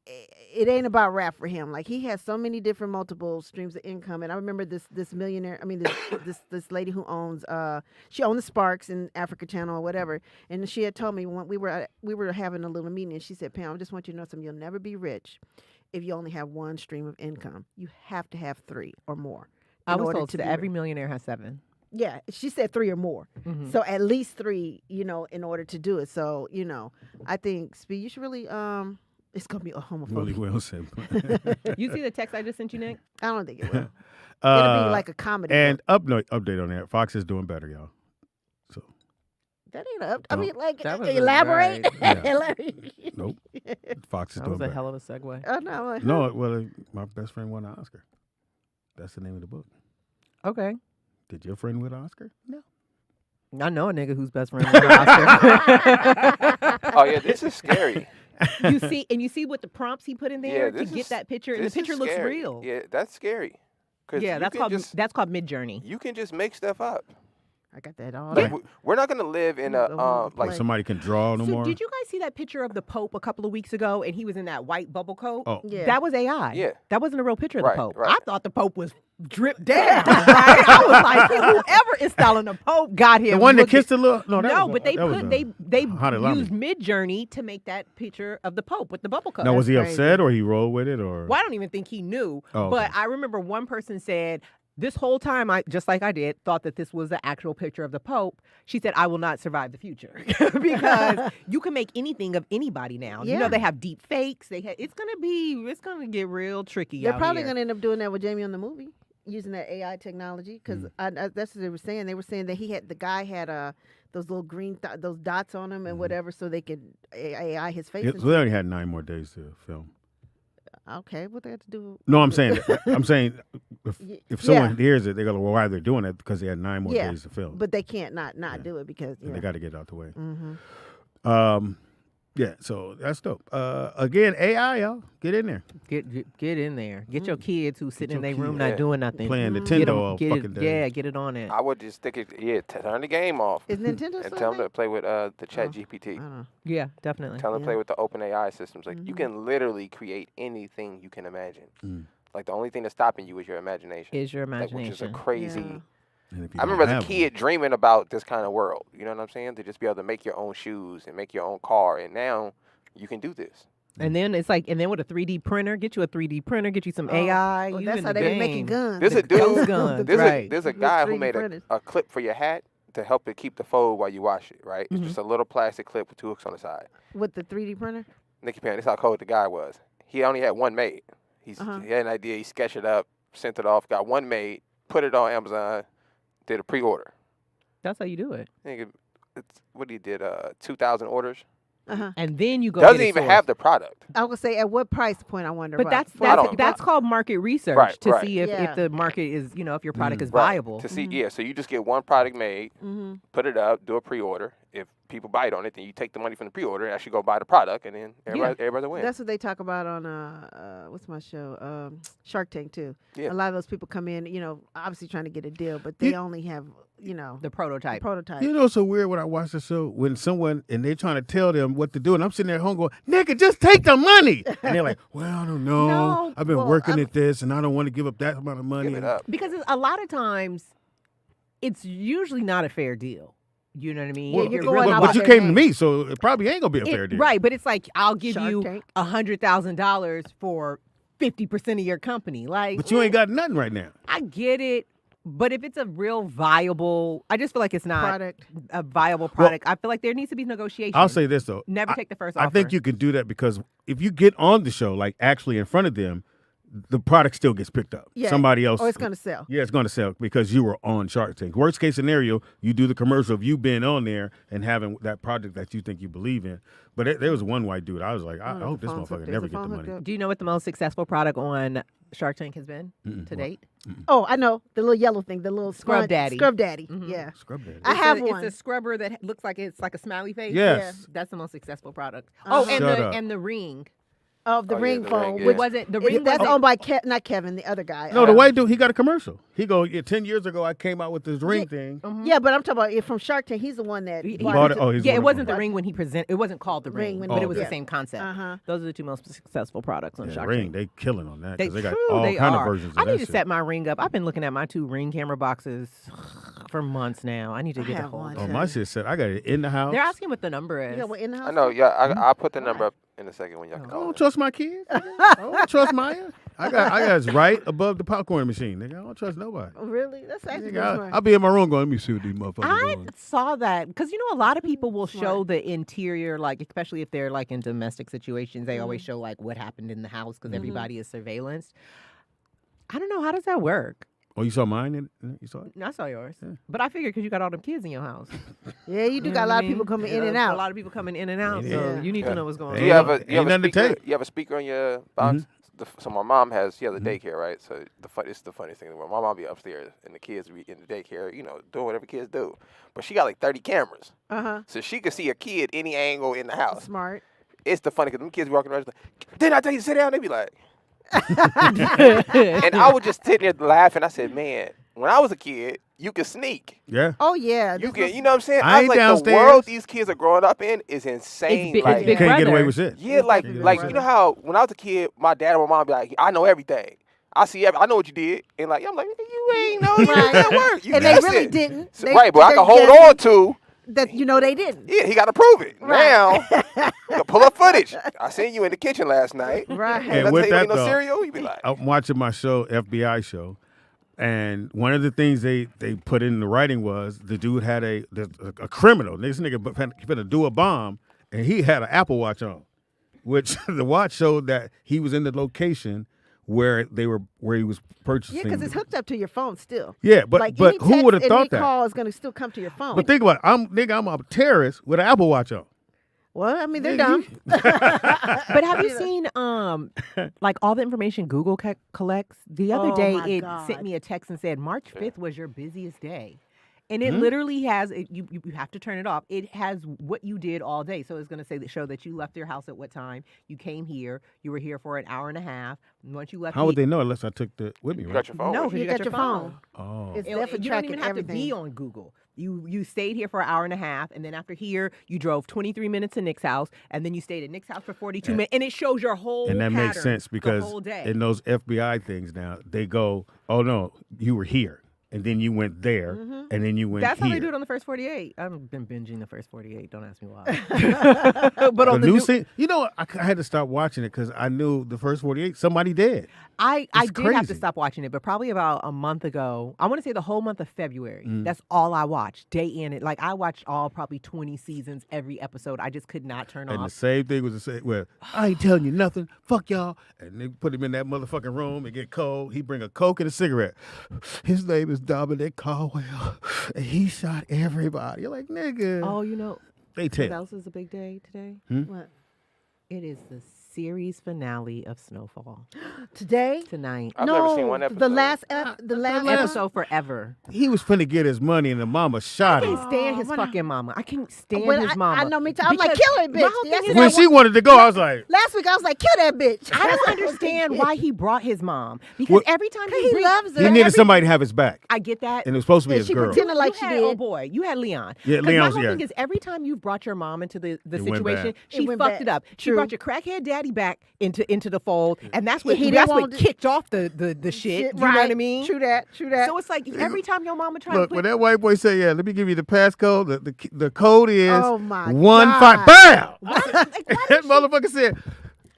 it ain't about rap for him. Like, he has so many different multiple streams of income. And I remember this millionaire. I mean, this lady who owns she owned the Sparks in Africa Channel or whatever. And she had told me when we were having a little meeting, and she said, "Pam, I just want you to know something. You'll never be rich if you only have one stream of income. You have to have 3 or more."
I
in
was
order
told
to
that
be
every
rich.
millionaire has 7.
Yeah, she said 3 or more. So at least 3, you know, in order to do it. So, you know, I think, Speed, you should really, it's going to be a homophobic.
Really well said.
You see the text I just sent you, Nick?
I don't think it will. It'll be like a comedy.
And
book.
update on that. Fox is doing better, y'all. So
That ain't up. I
No.
mean, like,
That was a
elaborate.
very-
Elaborate.
nope. Fox is
That
doing
was a
better.
hell of a segue.
Oh, no. Like,
No, well, my best friend won an Oscar. That's the name of the book.
Okay.
Did your friend win an Oscar? No.
I know a nigga whose best friend won an Oscar.
Oh yeah, this is scary.
You see what the prompts he put in there to
this
get
is-
that picture, and the
this is
picture looks
scary.
real.
Yeah, that's scary. 'Cause
Yeah,
you
that's
can
called
just,
Mid Journey.
you can just make stuff up.
I got that all.
Like, we're not gonna live in a like
Like-
Somebody can draw no
So
more.
did you guys see that picture of the Pope a couple of weeks ago, and he was in that white bubble coat?
Oh.
Yeah.
That was AI.
Yeah.
That wasn't a real picture of
Right,
the Pope.
right.
I thought the Pope was dripped down. Right? I was like, whoever is styling the Pope got him.
The one that
looking-
kissed the little
No, but they
that was,
they
Haunted Lamy.
used Mid Journey to make that picture of the Pope with the bubble coat.
Now was he
crazy.
upset or he rolled with it or?
Well, I don't even think he knew.
Oh,
But
okay.
I remember one person said, this whole time, I just like I did, thought that this was the actual picture of the Pope. She said, I will not survive the future. Because you can make anything of anybody now. You
Yeah.
know, they have deep fakes. It's gonna get real tricky.
They're
out
probably
here.
going to end up doing that with Jamie on the movie, using that AI technology. Because that's what they were saying. They were saying that the guy had those little green those dots on him and whatever, so they could AI his face.
Yeah,
and
so they only had 9 more days to film.
Okay, what they have to do?
No, I'm saying if someone
Yeah.
hears it, they go, well, why they're doing it because they had 9 more
Yeah,
days to film.
but they can't not do it because
And they got to get out the way.
Mm-hmm.
Yeah, so that's dope. Again, AI, y'all, get in there.
Get in there. Get your kids who sit in their room
kids.
not doing nothing.
Playing
Get
Nintendo
'em-
all
get
fucking
it,
day.
Yeah, get it on it.
I would just stick it. Yeah, turn the game off.
Is Nintendo
and
still
tell them
there?
to play with the Chat GPT.
Yeah, definitely.
Tell them to play with the open AI systems. Like you can literally create anything you can imagine. Like the only thing that's stopping you is your imagination.
Is your
Like, which is a
imagination.
crazy.
And if you
I remember
don't
as a
have
kid dreaming about this kind of world. You know what I'm saying? To just be able to make your own shoes and make your own car, and now you can do this.
And then it's like, and then with a 3D printer, get you a 3D printer, get you some AI.
Well,
you
that's
in
how
the
they were
game.
making guns.
There's a
Ghost
dude.
guns,
There's
right.
there's a
With
guy who
3D
made
printed.
a clip for your hat to help it keep the fold while you wash it. Right? It's just a little plastic clip with 2 hooks on the side.
With the 3D printer?
Nicky Pan, this is how cold the guy was. He only had one made. He had an idea. He sketched it up, sent it off, got one made, put it on Amazon, did a pre-order.
That's how you do it.
I think it's what he did, 2,000 orders.
And then you go.
Doesn't
get it
even
sourced.
have the product.
I would say at what price point I wonder.
But
about.
that's called market research
Right,
to
right.
see if the market is, if your product is
Right.
viable.
To see, yeah. So you just get one product made, put it up, do a pre-order. If people bite on it, then you take the money from the pre-order and actually go buy the product, and then everybody wins.
That's what they talk about on what's my show? Shark Tank too.
Yeah.
A lot of those people come in, obviously trying to get a deal, but they only have,
the prototype.
You know, it's so weird when I watch the show when someone and they're trying to tell them what to do, and I'm sitting there at home going, "Nigga, just take the money." And they're like, "Well, I don't know.
No,
I've been working at this, and I don't want to give up that amount of money."
Give it up.
Because a lot of times, it's usually not a fair deal. You know what I mean?
Well,
If you're
well,
really
but you
buying-
came to me, so it probably ain't gonna be a fair deal.
Right, but it's like, I'll give
Shark
you
Tank.
$100,000 for 50% of your company. Like,
But you ain't got nothing right now.
I get it. But if it's a real viable, I just feel like it's not
Product.
a viable product. I feel like there needs to be negotiation.
I'll say this though.
Never take the first
I
offer.
think you can do that because if you get on the show, like actually in front of them, the product still gets picked up.
Yeah.
Somebody else.
Or it's gonna sell.
Yeah, it's going to sell because you were on Shark Tank. Worst case scenario, you do the commercial of you being on there and having that project that you think you believe in. But there was one white dude. I was like, I hope this motherfucker never get the money.
Do you know what the most successful product on Shark Tank has been to date?
Oh, I know the little yellow thing, the little
Scrub Daddy.
Scrub Daddy. Yeah.
Scrub Daddy.
I have one.
It's a scrubber that looks like it's like a smiley face.
Yes.
Yeah, that's the most successful product.
Uh-huh.
Oh, and
Shut
the
up.
and the ring.
Of the ring
the
phone.
ring, yeah.
Which
Wasn't the ring?
that's
wasn't-
owned by not Kevin, the other guy.
No, the white dude, he got a commercial. He go, 10 years ago, I came out with this ring thing.
Yeah, but I'm talking about it from Shark Tank. He's the one that
He
bought it. Oh, he's
yeah,
one
it
of
wasn't
them.
the ring when he presented. It wasn't called the ring,
when
but
he-
it was
yeah.
the same concept.
Uh-huh.
Those are the two most successful products on
Yeah,
Shark
ring,
Tank.
they killing on that
They,
because they got
true,
all
they
kind
are.
of versions of
I
that
need to
shit.
set my ring up. I've been looking at my 2 ring camera boxes for months now. I need to get a
have
hold
one.
of
Oh,
it.
my shit said I got it in the house.
They're asking what the number is.
Yeah, we're in the house.
I know. Yeah, I'll put the number up in a second when y'all can
I
call
don't
it.
trust my kids. I don't trust Maya. I got it's right above the popcorn machine. Nigga, I don't trust nobody.
Oh, really? That's actually
Nigga,
smart.
I'll be in my room going, let me see what these motherfuckers
I
doing.
saw that because a lot of people will
Smart.
show the interior, like especially if they're like in domestic situations, they always show like what happened in the house because everybody is surveillanced. I don't know, how does that work?
Oh, you saw mine? You saw it?
I saw yours, but I figured because you got all them kids in your house.
Yeah, you do got a lot of people coming in and
A
out.
lot of people coming in and out, so
Yeah.
you need to know what's going
Do
on.
you have a
Ain't nothing to
speaker?
take.
You have a speaker on your box? So my mom has. She has a daycare, right? So it's the funniest thing in the world. My mom be upstairs and the kids be in the daycare, doing whatever kids do. But she got like 30 cameras,
Uh-huh.
so she can see a kid any angle in the house.
Smart.
It's the funny because them kids walking around like, didn't I tell you to sit down? They be like, and I would just sit there laughing. I said, man, when I was a kid, you could sneak.
Yeah.
Oh yeah.
You
this
can,
was-
you know what I'm saying?
I ain't
was like,
downstairs.
the world these kids are growing up in is insane.
It's
like,
Big
Can't get
Brother.
away with shit.
yeah, like
Can't get
like
away
you
with
know how when I was a kid, my dad and my mom be like, I know everything. I see, I know what you did, and like I'm like, you ain't know you
Right.
did that work. You
And they
guessed
really
it.
didn't.
So-
They-
right, but I
they're
can hold
guessing.
on to.
that they didn't.
Yeah, he got to prove it.
Right.
Now, you can pull up footage. I seen you in the kitchen last night.
Right.
And
I
with
tell you
that,
no
though,
cereal, you be like,
I'm watching my show, FBI show, and one of the things they put in the writing was the dude had a criminal. This nigga finna do a bomb, and he had an Apple Watch on, which the watch showed that he was in the location where he was purchasing.
Yeah, because it's hooked up to your phone still.
Yeah, but
like
but
any
who would have
text,
thought
any
that?
call is going to still come to your phone.
But think about it. I'm a terrorist with an Apple Watch on.
well, I mean, they're
Nigga,
dumb.
But have you seen like all the information Google collects? The other
Oh,
day
my
it
God.
sent me a text and said March 5th was your busiest day. And it literally has, you have to turn it off. It has what you did all day. So it's going to show that you left your house at what time. You came here. You were here for an hour and a half. And once you left.
How would they know unless I took the with me?
You
Right?
got your phone.
No,
with
because you got your phone.
Oh.
It's there for
You don't
tracking
even have
everything.
to be on Google. You stayed here for an hour and a half, and then after here, you drove 23 minutes to Nick's house, and then you stayed at Nick's house for 42 minutes, and it shows your whole
And that makes
pattern
sense because
the whole day.
in those FBI things now, they go, oh no, you were here. And then you went there, and then you went
That's
here.
how they do it on the first 48. I've been binging the first 48. Don't ask me why. But on
the
the
new
new
scene, you know, I had to stop watching it because I knew the first 48, somebody dead.
I
It's
did have to
crazy.
stop watching it, but probably about a month ago. I want to say the whole month of February. That's all I watched, day in. Like I watched all probably 20 seasons, every episode. I just could not turn
And the
off.
same thing was the same. Well, I ain't telling you nothing. Fuck y'all. And they put him in that motherfucking room and get cold. He bring a Coke and a cigarette. His name is Dominic Caldwell, and he shot everybody. You're like, nigga.
Oh, you know,
They
what
tell.
else is a big day today?
What?
It is the series finale of Snowfall
Today?
tonight.
I've
no,
never seen one episode.
the last
Episode forever.
He was finna get his money, and the mama
I
shot
can't
him.
stand his fucking mama. I can't stand
When
his mama.
I know me too. I'm like,
Because
kill her,
my
bitch.
whole thing
Yes,
is
When she wanted to go, I was like,
last week I was like, kill that bitch.
I don't understand why he brought his mom. Because every time he brings,
loves her.
he needed somebody to have his back,
I get that.
and it was supposed to be
And
his
she
girl.
pretended like
You
she
had,
did.
Oh boy, you had Leon.
Yeah,
'Cause
Leon's,
my whole
yeah.
thing is every time you've brought your mom into the
It went
situation,
bad.
she
went
fucked
bad.
it up. She
True.
brought your crackhead daddy back into the fold, and that's what
He didn't
that's what
want to-
kicked off the shit. You know what I mean?
True that.
So it's like every time your mama tries
Look,
to
when
put
that white boy said, "Yeah, let me give you the passcode," the code is
Oh, my
15.
God.
Bam! That motherfucker said,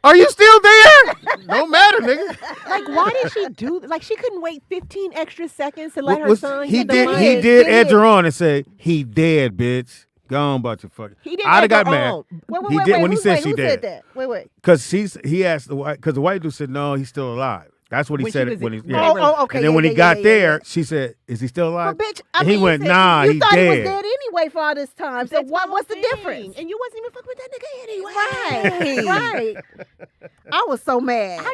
"Are you still there?" No matter, nigga.
like, why did she do? Like, she couldn't wait 15 extra seconds to let her
Was-
son
he
get the
did.
money.
He did edge her on and say, "He dead, bitch. Go on about your fucking."
He didn't
I'd have
edge
got
her
mad.
on.
He did when he said she
who
dead.
said that? Wait.
Because he asked the white, because the white dude said, "No, he's still alive." That's what he
When she
said
was
when he.
in-
Yeah.
Oh, okay.
And then
yeah,
when he
yeah,
got
yeah,
there,
yeah.
she said, "Is he still
Well,
alive?"
bitch,
And he went,
said,
"Nah,
you
he
thought he was
dead."
dead anyway for all this time. So
That's my
what's the
whole
difference?
thing. And you wasn't even fucking with that nigga anyway.
Right. I was so mad.
I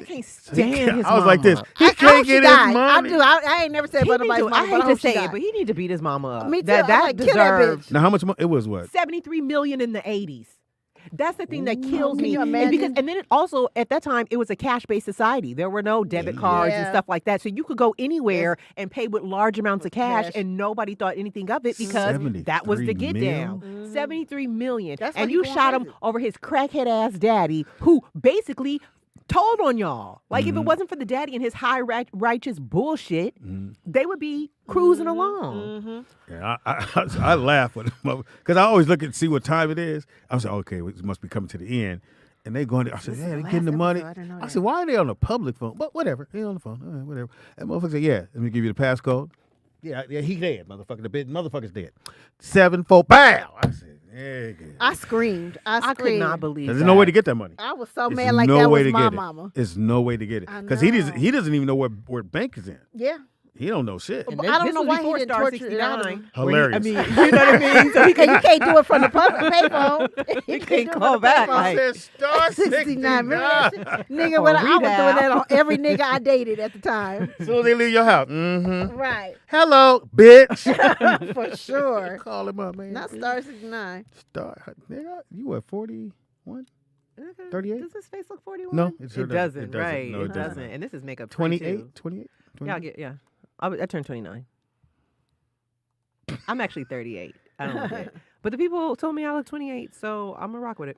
can't stand his
I was like
mama.
this. He
I hope
can't
she
get
died.
his money.
I do. I ain't never said
He
about
need
nobody's
to-
mama.
I
but
hate
hope
to
she
say it,
died.
but he need to beat his mama up.
Me too.
That
I'm like, kill that
deserves
bitch.
Now, how much money? It was what?
73 million in the 80s. That's the thing that kills
Can
me.
you
And
imagine?
then it also, at that time, it was a cash-based society. There were no debit cards and
Yeah.
stuff like that. So you could go anywhere and pay with large amounts of cash,
cash.
and nobody thought anything of it because that was the
73
get
mil?
down. 73 million.
That's why
and
he
you
going
shot him
crazy.
over his crackhead ass daddy, who basically told on y'all. Like, if it wasn't for the daddy and his high righteous bullshit, they would be cruising along.
Yeah, I laugh with them because I always look and see what time it is. I was like, okay, it must be coming to the end. And they going there. I said, yeah, they getting the money.
episode. I didn't know
I
that.
said, why are they on the public phone? But whatever, he on the phone. All right, whatever. And motherfucker said, yeah, let me give you the passcode. Yeah, he dead, motherfucker. The bit motherfucker's dead. 7-4, pow. I said, yeah.
I screamed.
I could not believe
There's
that.
no way to get that money.
I was so
There's
mad like
no
that
way
was
to
my
get it.
mama.
There's no way to get it
I
because he
know.
doesn't even know where bank is in.
Yeah.
He don't know shit.
And
But
this-
I don't
this
know
was
why he
before
didn't
Star
torture it out of
69.
him.
Hilarious.
I mean, you know what I mean? So he
And you can't do it from the public payphone.
He
can't
can't
do it
call
from the
back.
payphone.
Like,
said star
69. Remember that shit? Nigga,
Or
when I was doing
redial.
that on every nigga I dated at the time.
As soon as they leave your house. Mm-hmm.
Right.
Hello, bitch.
For sure.
Call him up, man.
Not Star 69.
Star. Nigga, you what, 41? 38?
Does his face look 41?
No, it sure
it
doesn't.
doesn't.
It doesn't.
Right.
No, it
it
doesn't.
doesn't. And this is makeup
28?
22.
28?
Yeah, I turned 29. I'm actually 38. I don't look it. But the people told me I look 28, so I'm going to rock with it.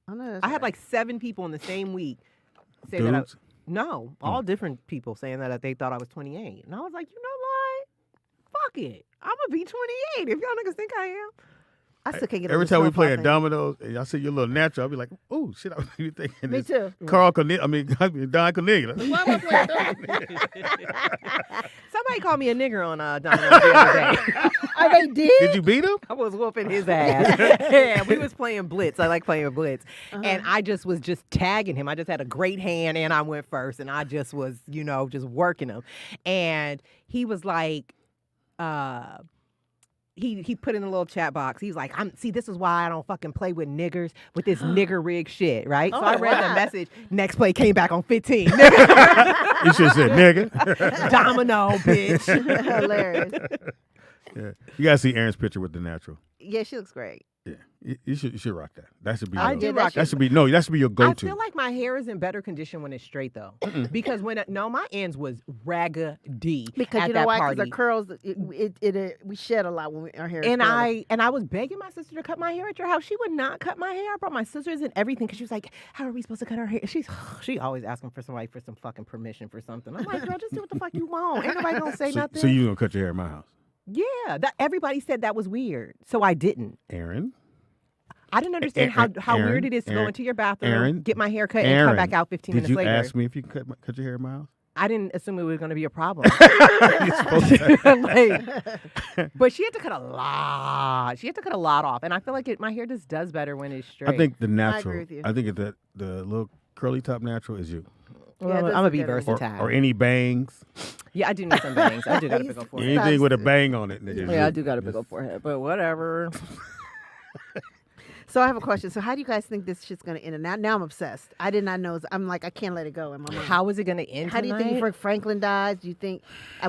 I know that's
I had
right.
like 7 people in the same week say that I,
Dudes?
no, all different people saying that they thought I was 28. And I was like, you know what? Fuck it. I'm going to be 28 if y'all niggas think I am.
I still can't get
Every
over the
time we
Snowfall
play
thing.
Dominoes, and I see you a little natural, I'll be like, oh, shit, I was even thinking
Me
this.
too.
Carl Cornelius, Don Cornelius. Why am I playing Dominoes?
Somebody called me a nigger on Domino's the other day.
Oh, they did?
Did you beat him?
I was whooping his ass. Yeah, we was playing Blitz. I like playing Blitz. And I was just tagging him. I just had a great hand and I went first. And I just was, just working him. And he was like, he put in a little chat box. He's like, this is why I don't fucking play with niggers with this nigger rig shit, right? So I read the message. Next play came back on 15.
You should have said, nigga.
Domino, bitch.
Hilarious.
Yeah. You gotta see Erin's picture with the natural.
Yeah, she looks great.
Yeah, you should rock that. That should be.
I do rock
that
it.
should be that should be your go-to.
I feel like my hair is in better condition when it's straight though, because when my ends was raggedy
Because
at
you know
that
why?
party.
Because the curls, we shed a lot when our hair. Is
And
curly.
I was begging my sister to cut my hair at your house. She would not cut my hair. I brought my sisters and everything because she was like, "How are we supposed to cut our hair?" She always asking for somebody for some fucking permission for something. I'm like, "Girl, just do what the fuck you want. Ain't nobody gonna say nothing."
So you gonna cut your hair at my house?
Yeah, everybody said that was weird, so I didn't.
Erin.
I didn't understand how weird it is to go into your bathroom, get my hair cut, and come back out 15 minutes later.
Did you ask me if you could cut your hair at my house?
I didn't assume it was going to be a problem. But she had to cut a lot. She had to cut a lot off, and I feel like my hair just does better when it's straight.
I think the natural.
I agree with you.
I think the little curly top natural is you.
Well, I'm gonna be versatile.
Or any bangs.
Yeah, I do need some bangs. I do got a big old forehead.
Anything with a bang on it, nigga.
Yeah, I do got a big old forehead, but whatever.
So I have a question. So how do you guys think this shit's gonna end? And now I'm obsessed. I did not know. I'm like, I can't let it go in my mind.
How is it gonna end?
How do you
tonight?
think Franklin dies? Do you think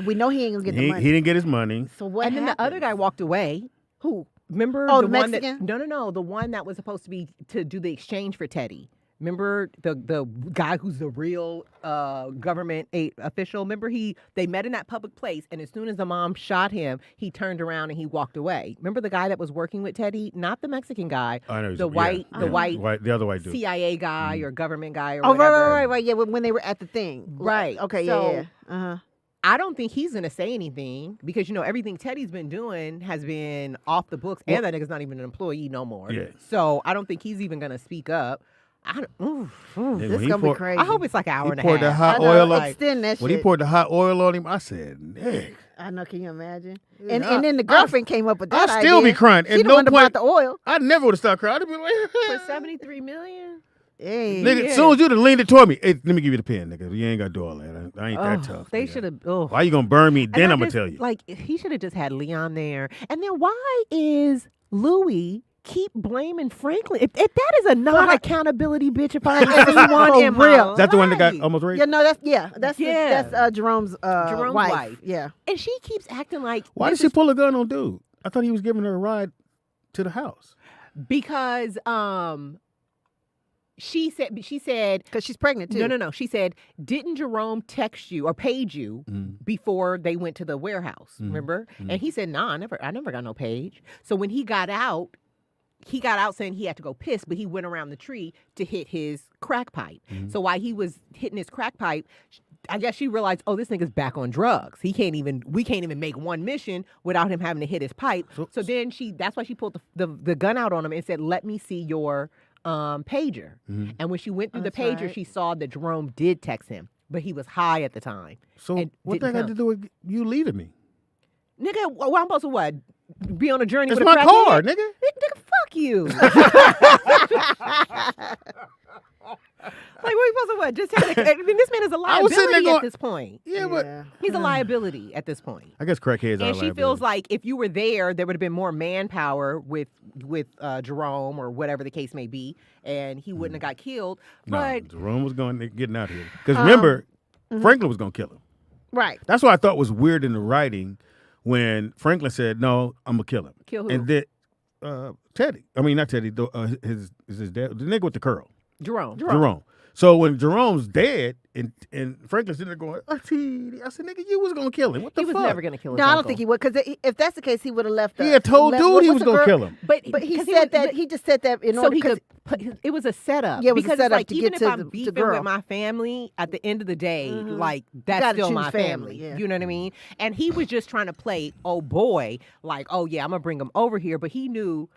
we know he ain't gonna get the money?
He didn't get his money.
So what?
And then the other guy walked away.
Who?
Remember
Oh,
the
the
one
Mexican?
that? No. The one that was supposed to be to do the exchange for Teddy. Remember the guy who's the real government official? Remember they met in that public place, and as soon as the mom shot him, he turned around and he walked away. Remember the guy that was working with Teddy? Not the Mexican guy.
I know
the white
the other white dude.
CIA guy or government guy or
Oh,
whatever.
right. Yeah, when they were at the thing.
Right.
Okay.
So,
Yeah. Uh-huh.
I don't think he's going to say anything because, everything Teddy's been doing has been off the books, and that nigga's not even an employee no more.
Yeah.
So I don't think he's even going to speak up.
This is going to be crazy.
I hope it's like an hour and a half.
He poured the hot oil on
Extend that shit.
When he poured the hot oil on him, I said, Nick.
I know, can you imagine? And then the girlfriend came up with that
I'd still
idea.
be crying.
She the one that bought the oil.
I never would have stopped crying. I'd be like,
For $73 million?
Hey,
nigga, as soon as you'd have leaned it toward me, hey, let me give you the pen, nigga. You ain't got to do all that. I ain't that tough.
They
nigga.
should have.
Why you going to burn me? Then I'm going to tell you.
Like, he should have just had Leon there. And then why is Louis keep blaming Franklin? If that is a non-accountability bitch, if I ever see one in my
real.
Is that the one that got almost raped?
Yeah, no, that's Jerome's wife. Yeah.
And she keeps acting like.
Why did she pull a gun on dude? I thought he was giving her a ride to the house.
Because she said
because she's pregnant too.
No. She said, didn't Jerome text you or paid you before they went to the warehouse? Remember? And he said, nah, I never got no page. So when he got out saying he had to go piss, but he went around the tree to hit his crack pipe. So while he was hitting his crack pipe, I guess she realized, oh, this nigga's back on drugs. We can't even make one mission without him having to hit his pipe. So then that's why she pulled the gun out on him and said, let me see your pager. And when she went through the pager, she saw that Jerome did text him, but he was high at the time.
So what that got to do with you leaving me?
Nigga, well, I'm supposed to what? Be on a journey
it's
with a
my car,
crackhead?
nigga.
Nigga, fuck you. Like, what are we supposed to what? Just take I mean, this man is a liability at this point.
Yeah, but
he's a liability at this point.
I guess crackheads are
And she feels like if you were there would have been more manpower with Jerome or whatever the case may be, and he wouldn't have got killed. But
Jerome was getting out here because remember, Franklin was going to kill him.
Right.
That's what I thought was weird in the writing when Franklin said, "No, I'm gonna kill him."
Kill who?
And then Teddy. I mean, not Teddy. His dad, the nigga with the curl.
Jerome.
So when Jerome's dead and Franklin's sitting there going, I said, nigga, you was going to kill him. What the fuck?
He was never going to kill him.
No, I don't think he would. Because if that's the case, he would have left.
He had told dude he was going to kill him.
But he said that. He just said that in order
he could. It was a setup.
Yeah, it was
because
a setup
like,
to
even
get
if
to
I'm
the
beefing
girl.
with my family, at the end of the day, like
You
that's
gotta
still
choose
my family.
yeah.
You know what I mean? And he was just trying to play, oh boy, like, oh yeah, I'm gonna bring him over here, but he knew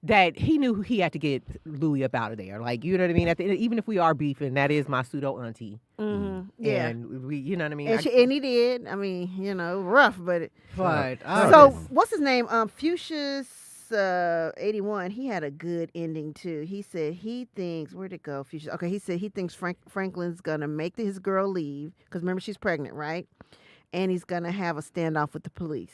he had to get Louis up out of there. Like, you know what I mean? Even if we are beefing, that is my pseudo auntie.
Yeah.
And we, you know what I mean?
And he did. I mean, rough, but.
So
what's his name? Fuchsia's 81. He had a good ending too. He said he thinks where'd it go? Fuchsia. Okay, he said he thinks Franklin's gonna make his girl leave because remember she's pregnant, right? And he's gonna have a standoff with the police.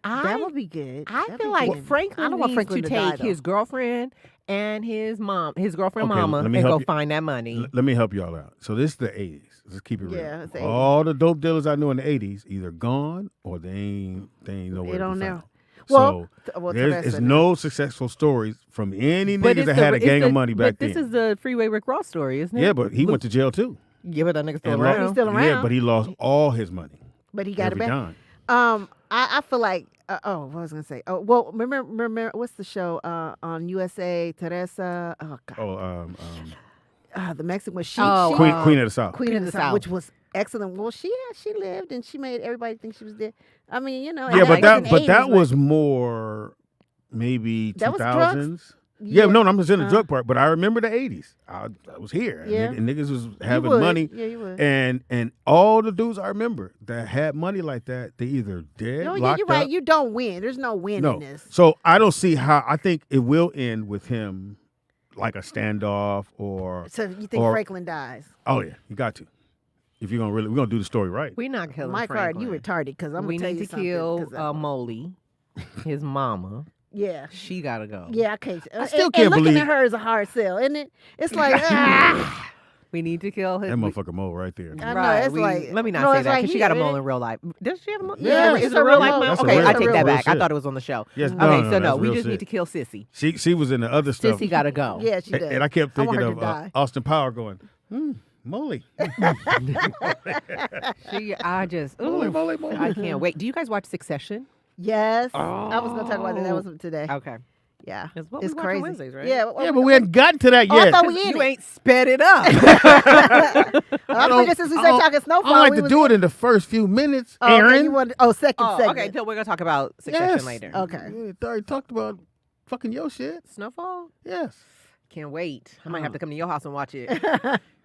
That would be good.
I
That'd
feel
be
like
good. I
Franklin
don't want
needs
Franklin
to
to die,
take
though.
his girlfriend and his girlfriend
Okay,
mama,
let
and
me
go
help you.
find that money.
Let me help y'all out. So this is the 80s. Let's keep it real.
Yeah, it's the 80s.
All the dope dealers I knew in the 80s either gone or they ain't nowhere
They
to
don't
be
know.
found.
Well,
So there's no successful stories from any
But
niggas
it's
that
the-
had a
it's
gang
the-
of money back
But this
then.
is the Freeway Rick Ross story, isn't it?
Yeah, but he went to jail too.
Yeah, but that nigga's still
And
around.
He's still
Yeah,
around.
but he lost all his money.
But he got
every
it back.
dime.
I feel like what was I gonna say? Oh, well, remember what's the show on USA? Teresa. Oh God. The Mexican was she
Queen of the South.
Queen of the South, which was excellent. Well, she lived and she made everybody think she was dead. I mean, you know.
Yeah,
and
but
that was in the
that
80s,
was more maybe
That was
2000s.
drugs?
Yeah,
Yeah.
no, I'm just in the drug part, but I remember the 80s. I was here.
Yeah.
And niggas was having
would.
money.
Yeah, you would.
And all the dudes I remember that had money like that, they either dead,
No, yeah,
locked
you're right.
up.
You don't win. There's no win
No.
in this.
So I don't see how. I think it will end with him like a standoff or.
So you think Franklin dies?
Oh yeah, you got to. If you're gonna we're gonna do the story right.
We're not killing
Mike Hard, you
Franklin.
retarded because I'm
We
gonna tell
need
you
to kill
something. 'cause
Molly, his mama.
Yeah.
She gotta go.
Yeah, I can't.
I still
and
can't
looking
believe-
at her is a hard sell, isn't it? It's like,
We need to kill his.
That motherfucker Mo right there.
I know,
Right,
it's like-
let me not
no,
say
it's
that
like
because she got a
here,
mole
it-
in real life. Does she have a mole?
Yeah,
is
it's
it a
a
real
real
life
mole.
mole?
That's a
Okay,
real-
I
that's
take
a
that
real
back. I
shit.
thought it was on the show.
Yes,
Okay,
no,
so
that's
no, we
real
just need
shit.
to kill Sissy.
She was in the other stuff.
Sissy gotta go.
Yeah, she does.
And I kept
I want
thinking
her to
of
die.
Austin Power going, Molly.
I just,
Molly,
ooh,
Molly, Molly.
I can't wait. Do you guys watch Succession?
Yes, I was gonna talk about that. That was today.
Okay.
Yeah,
It's what
it's
we watch on
crazy.
Wednesdays, right?
Yeah,
Yeah, but we hadn't gotten to that
Oh, I
yet.
thought we in
You
it.
ain't sped it up.
I figured since we started talking Snowfall,
I like
we
to
was
do
in-
it in the first few minutes,
Oh, okay,
Aaron.
you want? Oh, second
Oh,
segment.
okay, so we're gonna talk about Succession
Yes.
later.
Okay.
Yeah, they already talked about fucking your shit.
Snowfall?
Yes.
Can't wait. I might have to come to your house and watch it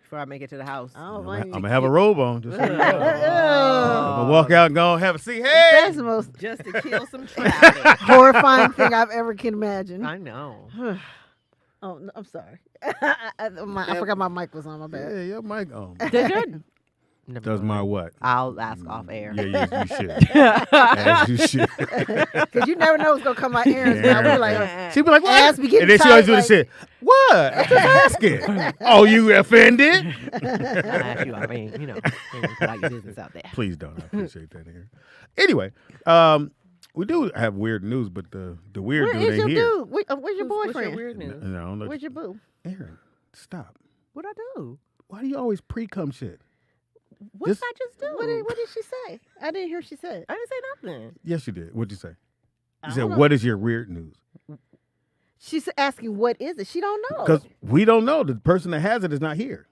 before I make it to the house.
Oh,
I'm going to have a robe on. Just so you know. I'm
Ugh.
going to walk out and go and have a seat. Hey!
That's the most
Just to kill some traffic.
horrifying thing I've ever can imagine.
I know.
Oh, no, I'm sorry. I forgot my mic was on. My bad.
Yeah, your mic on.
Does your
Does my what?
I'll ask off air.
Yeah, you should. As you should.
Because you never know what's gonna come out Aaron's mouth. We're like,
She'd be like, what?
ass be getting
And then she always do
tight,
this shit. What? I'm just asking. Oh, you offended?
I ask you, I mean, you know, put out your business out there.
Please don't. I appreciate that here. Anyway, we do have weird news, but the weird
where
dude
is
ain't
your
here.
dude? Where's your
What's
boyfriend?
your weird news?
No, I don't know.
Where's your boo?
Aaron, stop.
What'd I do?
Why do you always pre-cum shit?
What
Just-
did I just do?
What did she say? I didn't hear she said.
I didn't say nothing.
Yes, you did. What'd you say?
I
You
don't
said,
know.
what is your weird news?
She's asking what is it? She don't know.
Because we don't know. The person that has it is not here.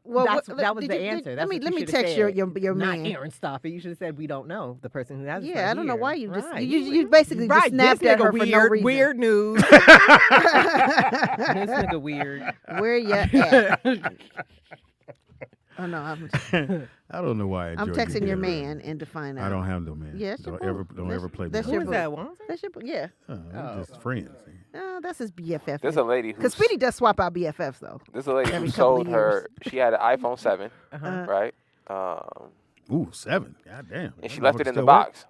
well,
that was
did
the
you-
answer.
Let
That's
me
what
let
you
me
should've
text
said.
your
Not
man.
Aaron, stop it. You should have said we don't know the person who has it.
Yeah, I don't know why you just
Right.
you basically just
Right,
snapped
this
at
nigga
her
weird,
for no reason.
Weird news. This nigga weird.
Where you at? Oh no,
I don't know why I
I'm
enjoy
texting your
being
man and to find out.
I don't have no man.
Yes,
don't ever play me.
That's
like
your
Who is
boo.
that one?
That's your yeah.
We're just friends.
That's his BFF.
There's a lady
Because
who's
Speedy does swap out BFFs though.
there's a lady who
every couple
sold
of
her. She had an iPhone 7,
Uh-huh.
right?
Ooh, 7. God damn.
And she
That
left it
motherfucker
in the
still
box,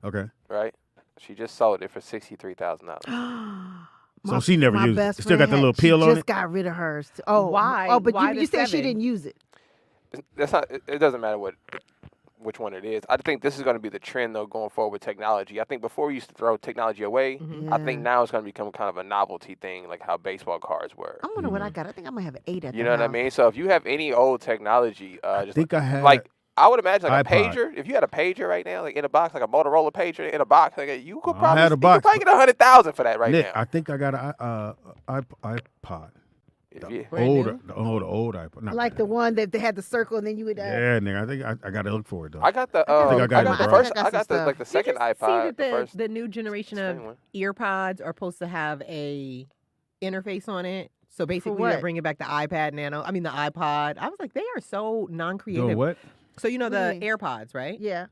work? Okay.
right? She just sold it for $63,000.
So she never
My
used it.
best
It still got
friend
the little
she
peel on
just
it?
got rid of hers. Oh,
Why?
Oh, but
Why
you
the
said she
7?
didn't use it.
That's not. It doesn't matter which one it is. I think this is going to be the trend though going forward with technology. I think before we used to throw technology away.
Mm-hmm.
I think now it's going to become kind of a novelty thing, like how baseball cards were.
I wonder what I got. I think I might have an 8 at
You
the
know what I
house.
mean? So if you have any old technology, just
think I had
like I would imagine like
iPod.
a pager. If you had a pager right now, like in a box, like a Motorola pager in a box, like you could
I
probably
had a
you could
box,
probably get $100,000 for that right
Nick,
now.
I think I got an iPod.
If you-
The old iPod. Not
Like the one that they had the circle and then you would.
Yeah, nigga. I think I got to look for it though.
I got the.
I think I got it in the box.
I got the like the second
See
iPod.
that
The first.
the new generation of
second one.
earpods are supposed to have a interface on it. So basically, they're
what?
bringing back the iPad Nano. I mean, the iPod. I was like, they are so non-creative.
Doing what?
So you know
What do
the
you mean?
AirPods, right?
Yeah.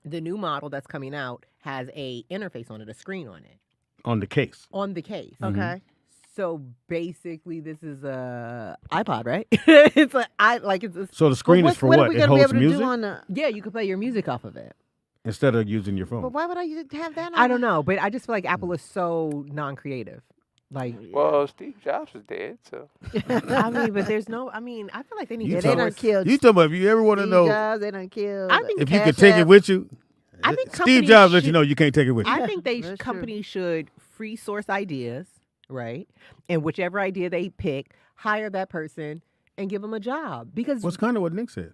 The new model that's coming out has a interface on it, a screen on it,
On the case.
on the case.
Okay.
So basically, this is a iPod, right? It's like it's
So the screen is for
what
what?
are we
It
gonna be
holds
able to
music?
do on the?
yeah. You can play your music off of it.
instead of using your phone.
But why would I have that on?
I don't know, but I just feel like Apple is so non-creative. Like,
Well, Steve Jobs is dead, so.
I mean, but there's no. I mean, I feel like they need to.
They done killed.
You talking about if you ever want to
Steve
know
Jobs, they done killed.
I think
if you could take it with you?
I think
Steve Jobs let you know you can't take it with you.
I think companies should free source ideas, right? And whichever idea they pick, hire that person and give them a job. Because
What's kind of what Nick said.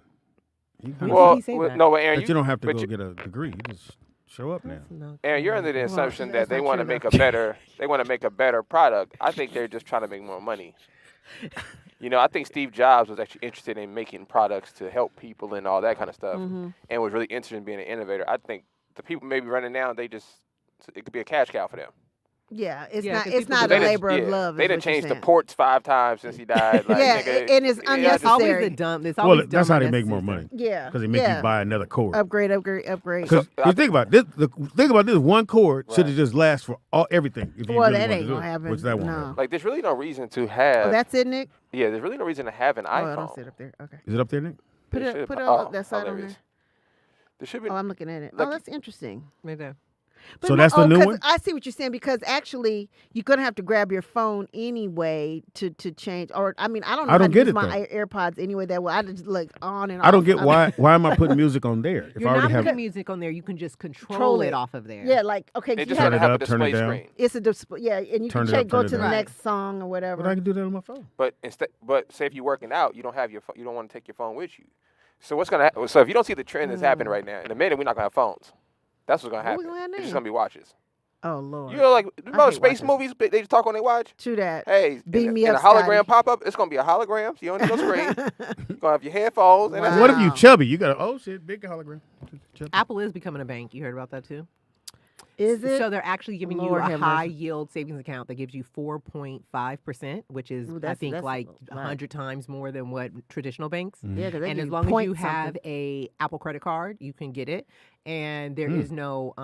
Well, no, Aaron,
but you don't have to go get a degree. You just show up now.
Aaron, you're under the assumption that they want to make a better product. I think they're just trying to make more money. You know, I think Steve Jobs was actually interested in making products to help people and all that kind of stuff, and was really interested in being an innovator. I think the people maybe running now, it could be a cash cow for them.
Yeah, it's not a labor of love.
They done changed the ports 5 times since he died. Like,
and it's unnecessary.
It's always the dumb. It's always
that's how they make more money.
Yeah,
because they make you buy another cord.
Upgrade.
Because think about this. Think about this. One cord should have just last for everything. If you really
that ain't
to do
gonna
it,
happen.
which that won't
No.
happen.
Like, there's really no reason to have.
Oh, that's it, Nick.
Yeah, there's really no reason to have an iPhone.
I don't sit up there. Okay.
Is it up there, Nick?
Put it on that side on there.
There should be.
Oh, I'm looking at it. Oh, that's interesting.
Maybe.
But
so that's the new one?
I see what you're saying, because actually you're going to have to grab your phone anyway to change. Or, I mean, I don't know how to use my AirPods anyway that way. I just like on and off.
I don't get why am I putting music on there? If
You're
I
not
already have
putting music on there. You can just control it off of there.
Yeah, like, okay.
They just
turn it
have
up,
a
turn it
display
down.
screen.
It's a display. Yeah, and you
Turn
can
it up,
go
turn
to
it
the
down.
next song or whatever.
But I can do that on my phone.
But say if you're working out, you don't have you don't want to take your phone with you. So what's gonna happen? So if you don't see the trend that's happening right now, in a minute we're not gonna have phones. That's what's gonna happen.
we gonna have
It's just
now?
gonna be watches.
Oh, Lord.
You know, like most
hate
space movies, they just talk on their watch.
True that.
Hey,
Beam me
in
up,
a hologram
Scotty.
pop up, it's gonna be a hologram. So you don't need no screen. You're gonna have your headphones. And that's
What
it.
if you chubby? You got big hologram. Chubby.
Apple is becoming a bank. You heard about that too?
Is it?
So they're actually giving
Lord
you a
have
high
mercy.
yield savings account that gives you 4.5%, which is
Ooh,
I think
that's
like
right.
100 times more than what traditional banks.
Yeah, 'cause they
And
give
as
you
long as
point
you have
something.
a Apple credit card, you can get it, and there is no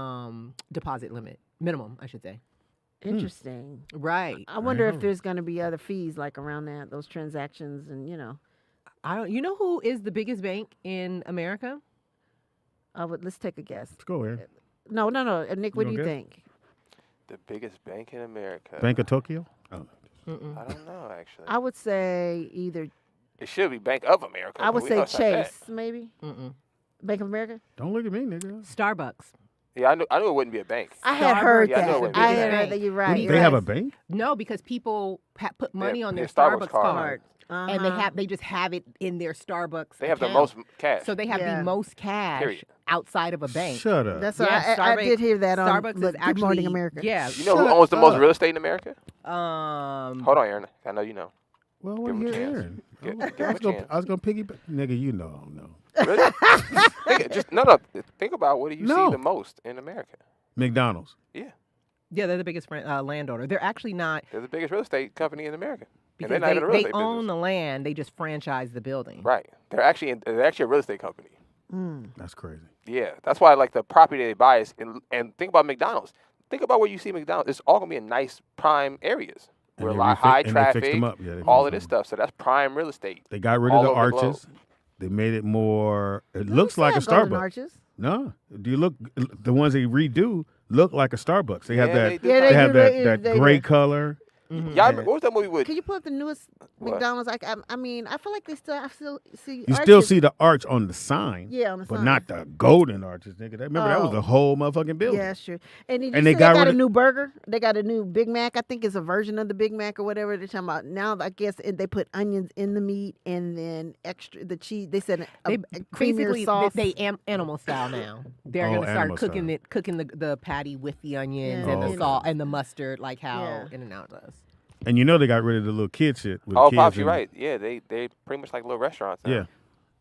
deposit limit, minimum, I should say.
Interesting.
Right.
I wonder if there's going to be other fees like around those transactions, and
I don't. You know who is the biggest bank in America?
let's take a guess.
Let's go here.
No. Nick, what do you
guess?
think?
The biggest bank in America.
Bank of Tokyo? Oh.
I don't know actually.
I would say either.
It should be Bank of America.
I would
but we
say
know it's not that.
Chase, maybe.
Mm-mm.
Bank of America.
Don't look at me, nigga.
Starbucks.
Yeah, I knew it wouldn't be a bank.
I had heard
Yeah, I know it
that.
wouldn't be
I
a
had
bank.
heard that. You're right.
They have a bank?
No, because people put money on their
Starbucks
Starbucks
card.
card, and they just have it in their Starbucks.
They have the
account.
most cash.
So they have the most cash
Period.
outside of a bank.
Shut up.
That's
Yeah,
I did hear that on
Starbucks is
Good
actually
Morning America.
Yeah.
You know who owns the most real estate in America?
Um.
Hold on, Aaron. I know you know.
Well,
Give
what
him a
you
chance.
Aaron?
Give him
I
a
was gonna
chance.
piggyback. Nigga, you know.
Really? Think about what do you see the most in America?
McDonald's.
Yeah.
Yeah, they're the biggest landowner. They're actually not.
They're the biggest real estate company in America. And
Because
they're not in the real
they
estate
own
business.
the land. They just franchise the building.
Right. They're actually a real estate company.
That's crazy.
Yeah. That's why like the property they buy is and think about McDonald's. Think about where you see McDonald's. It's all gonna be in nice prime areas.
And
Where
they
a lot high
and they fixed
traffic,
them up. Yeah, they
all of
fixed
this
them up.
stuff. So that's prime real estate.
They got rid
all
of the
over
arches.
globe.
They made it more. It looks like a
Golden
Starbucks.
Arches.
No, do you look? The ones they redo look like a Starbucks. They have
Yeah,
that.
they do.
Yeah,
They have
they
that
do.
gray color.
Y'all remember, what was that movie with?
Can you pull up the newest
What?
McDonald's? I mean, I feel like I still see.
You still
arches.
see the arch on the sign.
Yeah, on the
but
sign.
not the golden arches, nigga. Remember that was
Oh.
the whole motherfucking building.
Yeah, sure. And, did you
And
see
they got
they got
rid
a
of-
new burger. They got a new Big Mac. I think it's a version of the Big Mac or whatever they're talking about. Now, I guess they put onions in the meat and then the cheese. They said a creamier
Basically,
sauce.
they animal style now. They're
Oh,
going to start
animal
cooking
style.
cooking the patty with the onions
Yeah.
and
Oh,
the
okay.
salt and the mustard, like how
Yeah.
In-N-Out does.
And you know they got rid of the little kid shit. With
Oh,
kids
Pops, you're
in it.
right. Yeah, they pretty much like little restaurants now.
Yeah,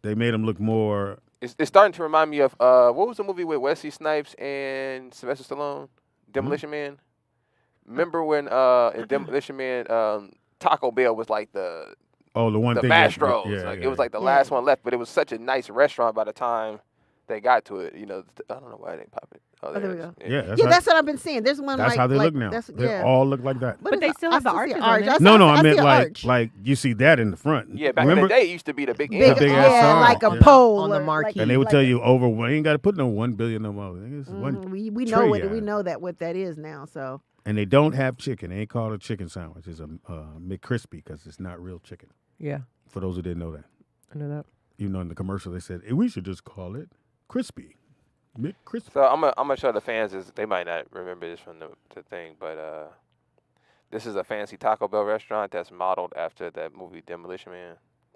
they made them look more.
It's starting to remind me of what was the movie with Wesley Snipes and Sylvester Stallone, Demolition Man. Remember when in Demolition Man, Taco Bell was like the
Oh, the one thing.
Mastros.
Yeah,
Like,
yeah,
it was like the last one left, but it was such a nice restaurant by the time they got to it. You know, I don't know why they pop it. Oh,
there we go.
Yeah,
That's what I've been seeing. There's one
that's
like
how they
like,
look now.
That's,
They all look like that.
But they still have the arches on
arch.
it.
No, I
see
meant
an arch.
like you see that in the front.
Yeah, back
Remember?
in the day, it used to be the big
Big,
big
end.
ass sign.
like a
Yeah.
pole
On the
or
marquee.
And they would
like
tell
a-
you over. Well, you ain't got to put no 1 billion no more. It's one
we know
trillion.
we know that what that is now. So
And they don't have chicken. They ain't called a chicken sandwich. It's a McCrispy because it's not real chicken.
Yeah,
For those who didn't know that.
I know that.
You know, in the commercial they said we should just call it crispy, McCrispy.
So I'm gonna show the fans this. They might not remember this from the thing, but this is a fancy Taco Bell restaurant that's modeled after that movie Demolition Man.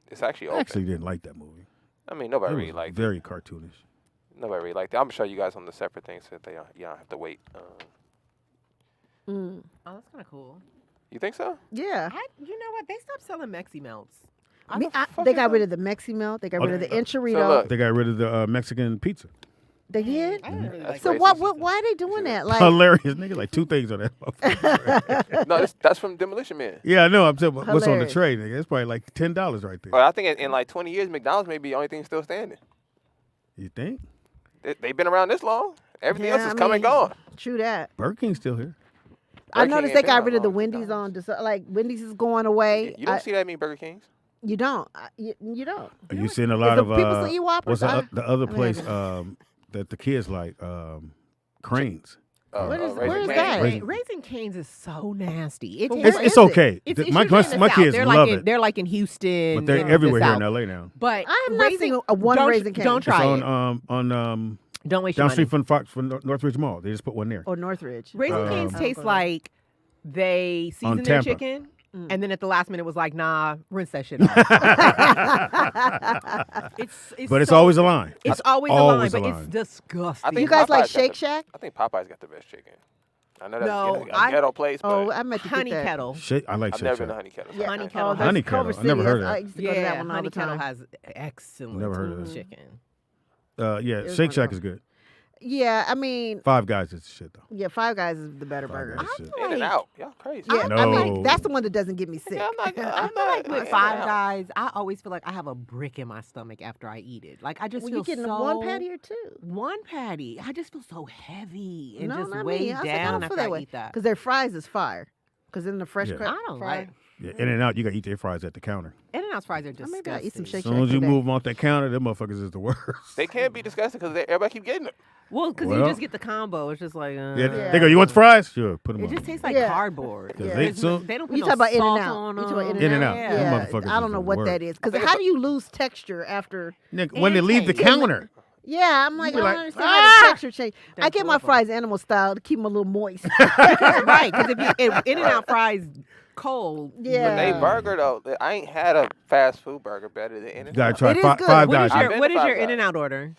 It's actually
I
open.
actually didn't like that movie.
I mean, nobody
It
really
was
liked
very cartoonish.
it. Nobody really liked it. I'm gonna show you guys on the separate things so that you don't have to wait.
Oh, that's kind of cool.
You think so?
yeah.
You know what? They stopped selling Mexi Melts.
They got rid of the Mexi Melt. They got rid of the Enchilada.
So look,
They got rid of the Mexican pizza.
They did.
I didn't really like
So
racist.
why are they doing that? Like,
Hilarious, nigga. Like 2 things on that motherfucker.
no, that's from Demolition Man.
Yeah, I know. I'm saying what's on the
Hilarious.
tray, nigga. It's probably like $10 right there.
Well, I think in like 20 years, McDonald's may be the only thing still standing.
You think?
They've been around this long. Everything
Yeah,
else is
I
come and
mean,
gone.
True that.
Burger King's still here.
I
Burger King
noticed
ain't
they
been
got
that
rid of the
long.
Wendy's on. Like Wendy's is going away.
You don't see that many Burger Kings.
You don't. You don't.
Are you seeing a lot
the
of
people still eat Whoppers?
what's the other
mean,
place that the kids like? Cranes.
Where is
Raising
that?
Cane's.
Raising Cane's is so nasty.
It's okay. My
usually in the South.
kids
They're
love
like
it.
They're like in Houston,
But they're
in
everywhere
the
here
South.
in LA now.
But
I have not seen a one
don't,
Raising Cane.
Don't
It's
try it.
on
Don't waste your
down
money.
street from Fox from Northridge Mall. They just put one there.
Or Northridge.
Raising Cane's taste
Okay.
like they season their
Tampa.
chicken, and then at the last minute was like, nah, rinse that shit off.
But it's always a line.
It's always a line, but it's disgusting.
I think
You guys like
Popeye's got
Shake
the-
Shack?
I think Popeye's got the best chicken. I know that's
No,
a ghetto place, but
Oh, I meant to
Honey
get that.
Kettle.
I like
I've
Shake
never
Shack.
been to Honey Kettle.
Yeah.
Honey
Oh,
Kettle.
that's
Honey Kettle.
Culver
I never
City.
heard of
I
that.
used to go to that one all
Honey
the time.
Kettle has excellent
Never heard of that.
chicken.
Yeah,
was
Shake Shack
wonderful.
is good.
Yeah, I mean,
Five Guys is shit though.
yeah, Five Guys is the better
Five
burger.
Guys is shit.
In and out. Y'all crazy.
Yeah, I
No.
mean, that's the one that doesn't get me sick.
Yeah, I'm
I
not
feel like with
in
Five
and out.
Guys, I always feel like I have a brick in my stomach after I eat it. Like I just
Well,
feel
you getting
so
one patty or two?
One patty. I just feel so heavy and
No,
just
not
weighed
me. I was like, I
down
don't
after
feel that
I
way.
eat that.
Because their fries is fire. Because in the fresh
Yeah.
cut
I don't
fry.
like
Yeah, In and Out, you gotta eat their fries at the counter.
In-N-Out's fries are
I
disgusting.
maybe I'll eat some Shake
As
Shack
soon as you
today.
move them off that counter, them motherfuckers is the worst.
They can't be disgusting because everybody keep getting them.
Well, because you
Well.
just get the combo. It's just like
Yeah, they go, you want the fries? Sure, put them
It
on.
just tastes like
Yeah.
cardboard.
Yeah.
There's
So-
they don't put
You
no
talk about
salt
In-N-Out.
on
You talk about
them.
In-N-Out.
Yeah.
Them
Yeah,
motherfuckers
I
is
don't know
the
what
worst.
that is. Because
I think
how do you lose texture after?
Nigga, when they leave the
taste.
counter.
Yeah, I'm like, I
be
don't
like,
understand how the texture change. I
That's
get my
awful.
fries animal style to keep them a little moist.
Right, because if In-N-Out fries cold.
Yeah.
But they burger though, I ain't had a fast food burger better than
You
In-N-Out.
gotta try
It is good.
Five
What
Guys.
is your,
I've been
what
to
is
Five
your
Guys.
In-N-Out order?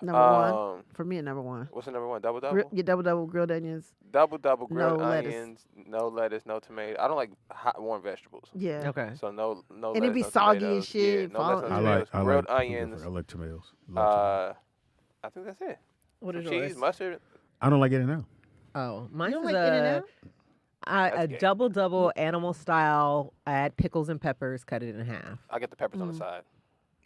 Number one. For me, number one.
What's the number one? Double double.
Your double grilled onions.
Double grilled
No lettuce.
onions, no lettuce, no tomato. I don't like hot warm vegetables.
Yeah.
Okay.
So no
And it
lettuce,
be
no
soggy
tomatoes.
and shit,
Yeah, no
fall-
lettuce, no
I
tomatoes.
like
Grilled onions.
I like tomatoes. Love tomatoes.
I think that's it.
What is
Cheese,
yours?
mustard.
I don't like In-N-Out.
Oh, mine
You don't
is
like In-N-Out?
a
That's gay.
double animal style. Add pickles and peppers. Cut it in half.
I get the peppers on the side.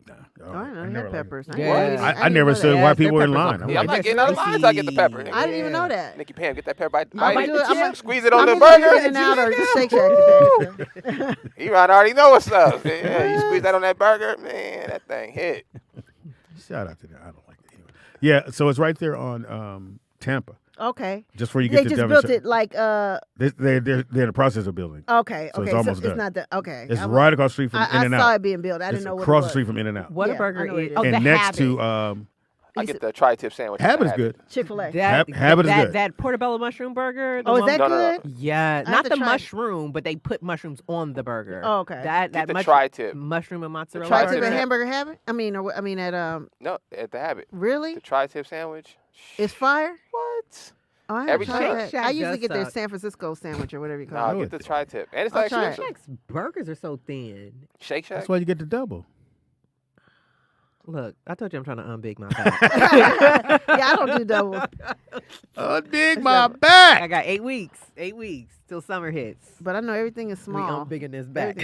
Nah,
Oh, I know.
never
You
liked
had
it.
peppers.
Yeah.
I never said
that.
why
Yes, their
people were in
peppers are
line. I'm
cool.
Yeah, I'm
like,
not getting out of line, so I get the pepper.
I didn't even know that.
Nikki Pam, get that pepper bite.
bite
do it. I'm
chip.
Squeeze it on
I'm
the
either
burger.
In-N-Out or Shake Shack today.
You might already know what's up. Yeah, you squeeze that on that burger, man, that thing hit.
Shout out to them. I don't like it anyway. Yeah, so it's right there on Tampa.
Okay.
Just before you
They
get to
just
Devon.
built it like
They're in the process of building.
okay.
So
Okay.
it's almost
it's
done.
not the okay.
It's
I'm-
right across the street from
I
In-N-Out.
saw it being built. I
It's
didn't know what
across
it
the
was.
street from In-N-Out.
What
Yeah,
a
I
burger
know what
is.
it is.
Oh, the
And next
Habit.
to
I get the tri-tip sandwich.
Habit is
Habit.
good.
Chick-fil-A.
Habit is good.
That portobello mushroom burger. the
Oh, is
one-
that
No, no, no.
good?
Yeah,
I have
not
to
the
try it.
mushroom, but they put mushrooms on the burger.
Oh, okay.
That
Get the
mush-
tri-tip.
mushroom and mozzarella.
Tri-tip
Tri-tip
at
sa-
Hamburger Habit? I mean at
No, at the Habit.
really?
The tri-tip sandwich.
It's fire?
What?
Oh, I
Every
haven't tried
time.
that.
Shack
I usually
does
get their
suck.
San Francisco sandwich or whatever you call
Nah,
it.
get the tri-tip. And it's
I'll
like
try it.
expensive.
Shack's burgers are so thin.
Shake Shack.
That's why you get the double.
Look, I told you I'm trying to unbig my back.
Yeah, I don't do double.
Dig my back.
I got 8 weeks. 8 weeks till summer hits.
But I know everything is
We
small.
unbigging this back.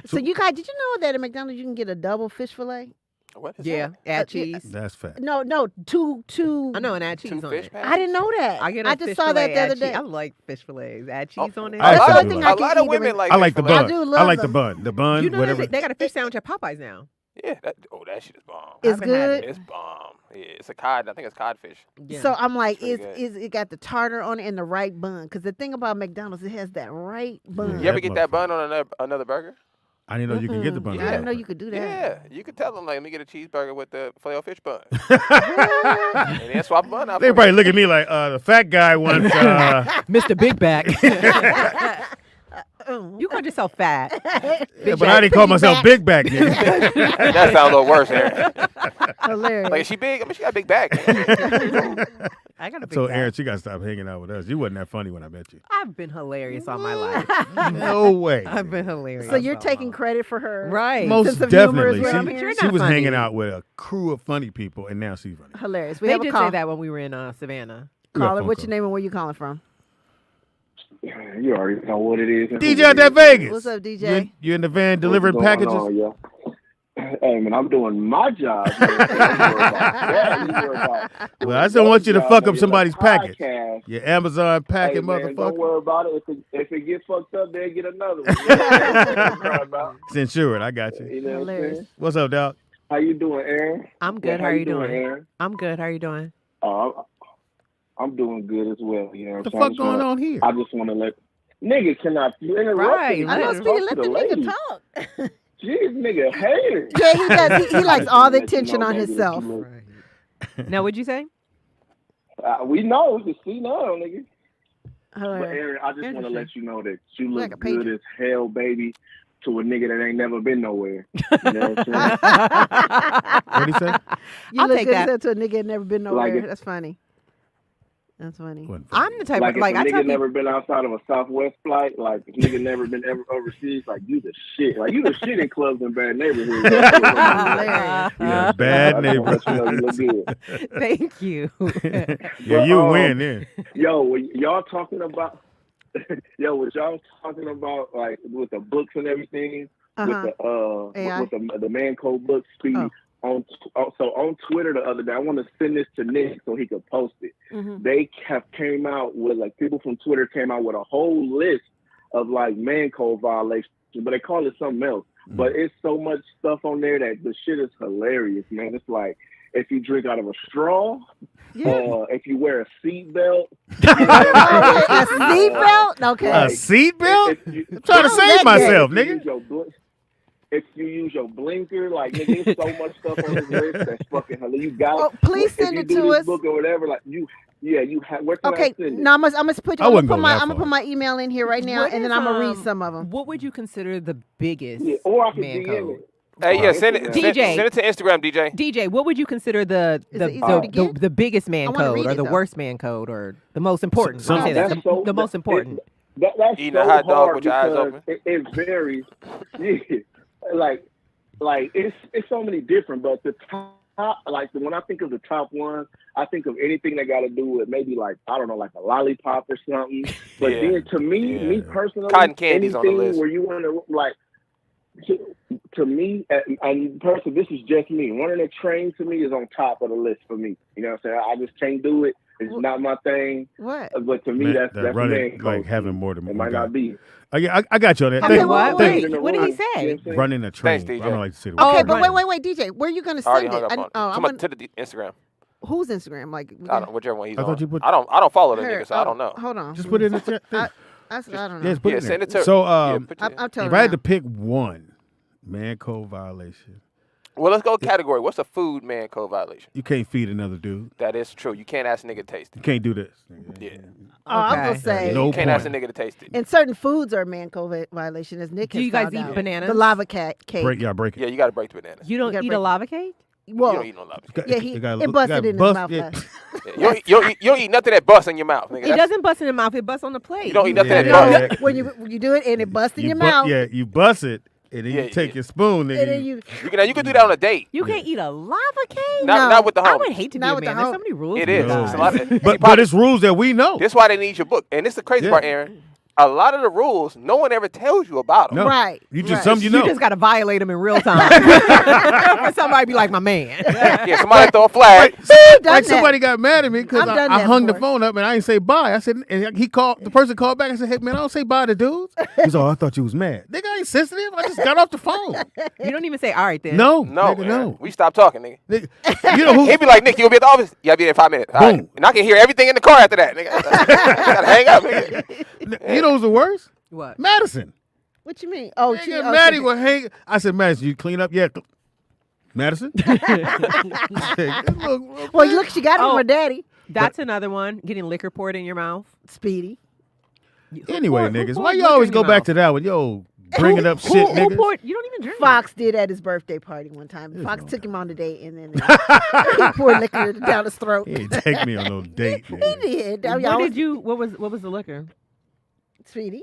So you guys, did you know that at McDonald's you can get a double fish fillet?
What is
Yeah,
that?
add cheese.
That's fat.
No, two.
I know, and add cheese
Two
on
fish
it.
patties?
I didn't know that.
I
just saw that the other day.
I like fish fillets. Add cheese on it.
I
That's the
actually
only
do
thing
like
I
A
can
lot of
eat.
women like
I like the
fish fillet.
bun.
do love
I like the
them.
bun. The bun,
You know
whatever.
they got a fish sandwich at Popeyes now.
Yeah, that shit is bomb.
It's
haven't had
good.
It's bomb. Yeah, it's a cod. I think it's codfish.
Yeah.
So I'm like,
It's
is
pretty
is it got the tartar on it and the right bun? Because the thing about McDonald's, it has that right bun.
You ever
That
get that
motherfucker.
bun on another burger?
I didn't know you can get the bun.
I didn't know you could do that.
Yeah, you could tell them like, let me get a cheeseburger with the filet-o-fish bun, and then swap bun out.
They
for
probably
you.
look at me like, the fat guy wants.
Mr. Big Back. You called yourself fat.
Yeah, but I didn't call myself big back. Nigga.
That sounds a little worse, Aaron.
Hilarious.
Like, is she big? I mean, she got a big back.
I got a big
So
back.
Aaron, she got to stop hanging out with us. You wasn't that funny when I met you.
I've been hilarious all my life.
No way.
I've been hilarious.
So you're
all
taking
my
credit for her.
Right.
Most
sense of humor is
definitely.
what I'm
But you're
hearing.
She
not
was
funny.
hanging out with a crew of funny people, and now she's funny.
Hilarious. We
They
have a
did
call.
say that when we were in Savannah.
Caller, what's your name and where you calling from?
You already know what it is.
DJ out at Vegas.
What's up, DJ?
You in the van delivering
What's going
packages?
on, yo? Hey, man, I'm doing my job. Man.
Well, I just don't want you to fuck up somebody's package.
Podcast.
Your Amazon
Hey,
packet,
man, don't
motherfucker.
worry about it. If it gets fucked up, they'll get another one. You know what I'm about?
It's insured. I got you.
You know what I'm saying?
What's up, dog?
How you doing, Aaron?
I'm good.
Yeah,
How are you doing?
Aaron?
I'm good. How are you doing?
I'm doing good as well. You know
What the
what I'm
fuck going on here?
I just want to let nigga cannot interrupt.
Right.
me.
I know,
Talk
Speedy,
to
let the
lady.
nigga talk.
Jeez, nigga, hater.
Yeah, he does. He likes all the
Let you
attention
know,
on
baby, that
himself.
you look-
Now, what'd you say?
We know. We can see now, nigga. But
Hilarious.
Aaron, I just want to let you know that you look
Like a
good
pager.
as hell, baby, to a nigga that ain't never been nowhere. You know what I'm saying?
What'd he say?
You
I'll
look
take
good
that.
as hell to a nigga that never been nowhere.
Like it-
That's funny. That's funny.
I'm the type
Like
of
if
like
a
I tell
nigga
people.
never been outside of a Southwest flight, like if nigga never been ever overseas, like you the shit. Like you the shit in clubs and bad neighborhoods.
Yeah, bad
I
neighbor.
just wanna let you know you look good.
Thank you.
Yeah, you win then.
Yo, when y'all talking about what y'all talking about, like with the books and everything,
Uh-huh. AI?
with the Man Code books, Speedy. On Twitter the other day, I want to send this to Nick so he could post it.
Mhm.
They came out with, like, people from Twitter came out with a whole list of like man code violations, but they call it something else. But it's so much stuff on there that the shit is hilarious, man. It's like if you drink out of a straw, if you wear a seatbelt.
A seatbelt? Okay.
A seatbelt?
I'm
trying to save myself, nigga.
If you use your blinker, like, nigga, there's so much stuff on this list that's fucking hilarious. You got
please
if
send
you
it
do
to
this
us.
book or whatever, like you have. Where can I
Okay,
send it?
no, I'm gonna put
I wouldn't go that
I'm gonna
far.
put my email in here right now,
What
and then
is,
I'm gonna read some of them.
What would you consider the biggest
Yeah, or I can
man
DM
code?
it.
Hey, yeah, send it.
DJ.
Send it to Instagram, DJ.
DJ, what would you consider the
Is it easier to get?
the biggest man
I wanna
code
read
or
it,
the
though.
worst man code or the most important? Let me say that.
That's
The most important.
That's
Eating
so
a hot dog
hard
with your eyes
because
open.
It varies. Yeah. Like it's so many different, but the top, like when I think of the top ones, I think of anything that got to do with maybe like, I don't know, like a lollipop or something. But
Yeah.
then to me personally,
Cotton candy's on the
anything
list.
where you want to like. To me, and personally, this is just me. Running a train to me is on top of the list for me. You know what I'm saying? I just can't do it. It's not my thing.
What?
But to me,
Man,
that's
that
man
running,
code.
like having more than
It
one
might
guy.
not be.
Yeah, I got you on that.
Okay,
Thank-
wait,
thank-
What did he say?
Running a train.
Thanks, DJ.
I don't like to say the
Okay,
word.
but wait, DJ, where are you gonna
I already
send it?
hung up on
I'm
Come on, to the Instagram.
who's Instagram? Like,
I don't, whichever one he's
I
on.
thought you put-
I don't follow the
Her-
nigga, so I don't know.
Hold on.
Just put it in the chat thing.
I don't know.
Yeah, just put
Yeah,
it in
send
there.
it to-
So,
put it in.
I'll tell
if
her
I had
now.
to pick one man code violation,
Well, let's go category. What's a food man code violation?
you can't feed another dude.
That is true. You can't ask a nigga to taste
You
it.
can't do this.
Yeah.
I was
Okay.
gonna say,
No
You can't ask a
point.
nigga to taste it.
and certain foods are man code violation, as Nick
Do
has
you guys
found
eat
out.
bananas?
The lava cake.
Break it.
Yeah, you got to break the banana.
You don't
gotta
eat
break
a lava cake?
Well,
You don't eat no lava cake.
yeah, it busted in his mouth. last.
Yeah, you don't eat nothing that busts in your mouth, nigga.
It doesn't bust in the mouth. It busts on the plate.
You don't eat nothing that
Yeah.
busts.
when you do it and it busts in your mouth,
Yeah, you bust it, and then
Yeah,
you take
yeah.
your spoon,
and then
nigga.
you
You can do that on a date.
You can't eat a lava cake?
Not with the
I would
homies.
hate to be
Not
a
with the
man. There's so
hom-
many rules.
It
with
is.
that.
It's a lot of-
But it's rules that we know.
That's why they need your book. And this is the crazy
Yeah.
part, Aaron. a lot of the rules, no one ever tells you about them.
No.
Right.
You just
right.
some you know.
You just got to violate them in real time. For somebody to be like, my man.
Yeah, somebody throw a flag.
Like somebody got mad at me because
I've done
I
that
hung the
before.
phone up and I didn't say bye. I said, and the person called back. I said, hey man, I don't say bye to dudes. He's like, oh, I thought you was mad. Nigga, I ain't sensitive. I just got off the phone.
You don't even say, all right then.
No,
No,
nigga,
man.
no.
We stopped talking, nigga.
You know who?
He'd be like, Nick, you'll be at the office? Yeah, I'll be there in 5 minutes. All right.
Boom.
And I can hear everything in the car after that, nigga. Gotta hang up, nigga.
You know who's the worst?
What?
Madison.
What you mean? Oh,
Nigga, Maddie would hang. I said, Madison, you clean up? Yeah. Madison?
Well, look, she got it from her daddy.
That's another one. Getting liquor poured in your mouth.
Speedy.
Anyway,
Who
niggas,
poured
why you
liquor
always
in
go
your
back
mouth?
to that one? Yo, bringing up shit,
Who
niggas.
poured? You don't even drink.
Fox did at his birthday party one time. Fox took him on a date, and then he poured liquor down his throat.
He didn't take me on no date,
He
nigga.
did.
What did you? What was the liquor?
Speedy?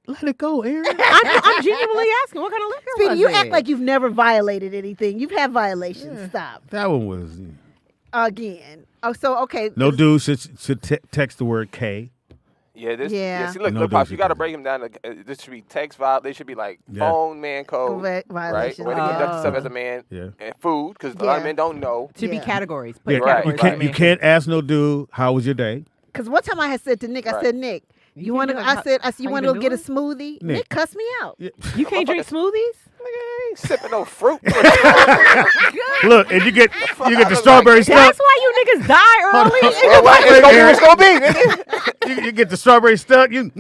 Let it go, Aaron.
I'm genuinely asking. What kind of liquor
Speedy,
was
you
it?
act like you've never violated anything. You've had violations. Stop.
That one was
Again. Oh, so, okay.
no dude should text the word K.
Yeah, this.
Yeah.
Yeah, see, look,
No
look, Pops,
dudes
you got to
should
break them down. This should be text violation. They should be like
Yeah.
phone man code, right?
Violation.
Where they conduct themselves as a man,
Yeah.
and food, because a lot of men don't know.
To be
Yeah.
categories. Put
Yeah,
Right.
you
categories.
can't. You can't ask no dude how was your day.
Because one time I had said to Nick, I
Right.
said, Nick, you want to?
can be
I
like,
said, you
how you
want to
been
go get a
doing?
smoothie?
Nick.
Nick cussed me out.
You can't drink smoothies?
Nigga, I ain't sipping no fruit.
Look, and you get the
was
strawberry
like,
stuff.
That's why you niggas die early.
Well, what it's gonna be, it's gonna be, nigga.
You get the strawberry stuck. You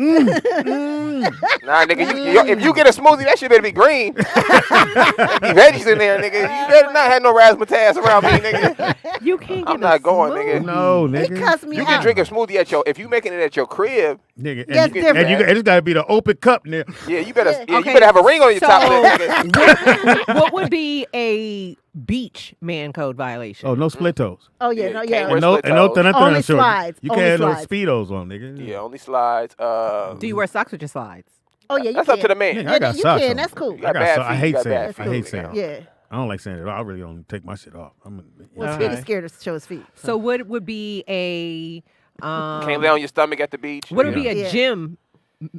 Nah, nigga, if you get a smoothie, that shit better be green. There be veggies in there, nigga. You better not have no razzmatazz around me, nigga.
You can't get
I'm not going, nigga.
no,
He
nigga.
cussed me
You
out.
can drink a smoothie if you making it at your crib.
Nigga,
That's
and
different.
it's got to be the open cup, nigga.
Yeah, you better you
Okay,
better have a ring on your top
so-
lip, nigga.
What would be a beach man code violation?
Oh, no split toes.
Oh, yeah,
Yeah,
no,
you
yeah.
can't wear
And no,
split
and no,
toes.
nothing
Only
on short.
slides.
You
Only
can't have no
slides.
speedos on, nigga.
Yeah, only slides.
Do you wear socks with your slides?
Oh, yeah, you
That's
can.
up to the man.
Nigga,
Yeah,
I got
you
socks
can.
on.
That's cool.
You got
I
bad
I
feet,
hate
you got
saying
bad
it. I
feet,
hate
nigga.
saying it.
Yeah.
I don't like saying it. I really don't take my shit off.
Well,
Okay.
Speedy's scared to show his feet.
So what would be a
Can't lay on your stomach at the beach.
what would be a
Yeah.
gym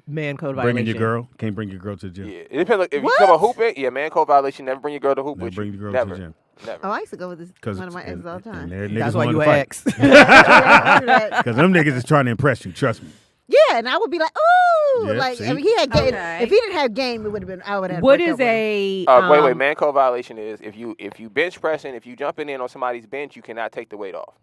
man code violation?
Bringing your girl. Can't bring your girl to the gym.
Yeah, it depends. If you come a hooping, yeah, man code violation. Never bring your girl to hoop
Never
with
bring
you.
your girl
Never.
to the gym.
Never.
Oh, I used to go with this,
Cause
one of my exes all the time.
That's why you were ex.
Because them niggas is trying to impress you. Trust me.
Yeah, and I would be like, ooh,
Yeah,
like
see?
I mean, he had game.
Okay.
If he didn't have game, it would have been. I would have.
What is a
Wait. Man code violation is if you bench pressing, if you jumping in on somebody's bench, you cannot take the weight off.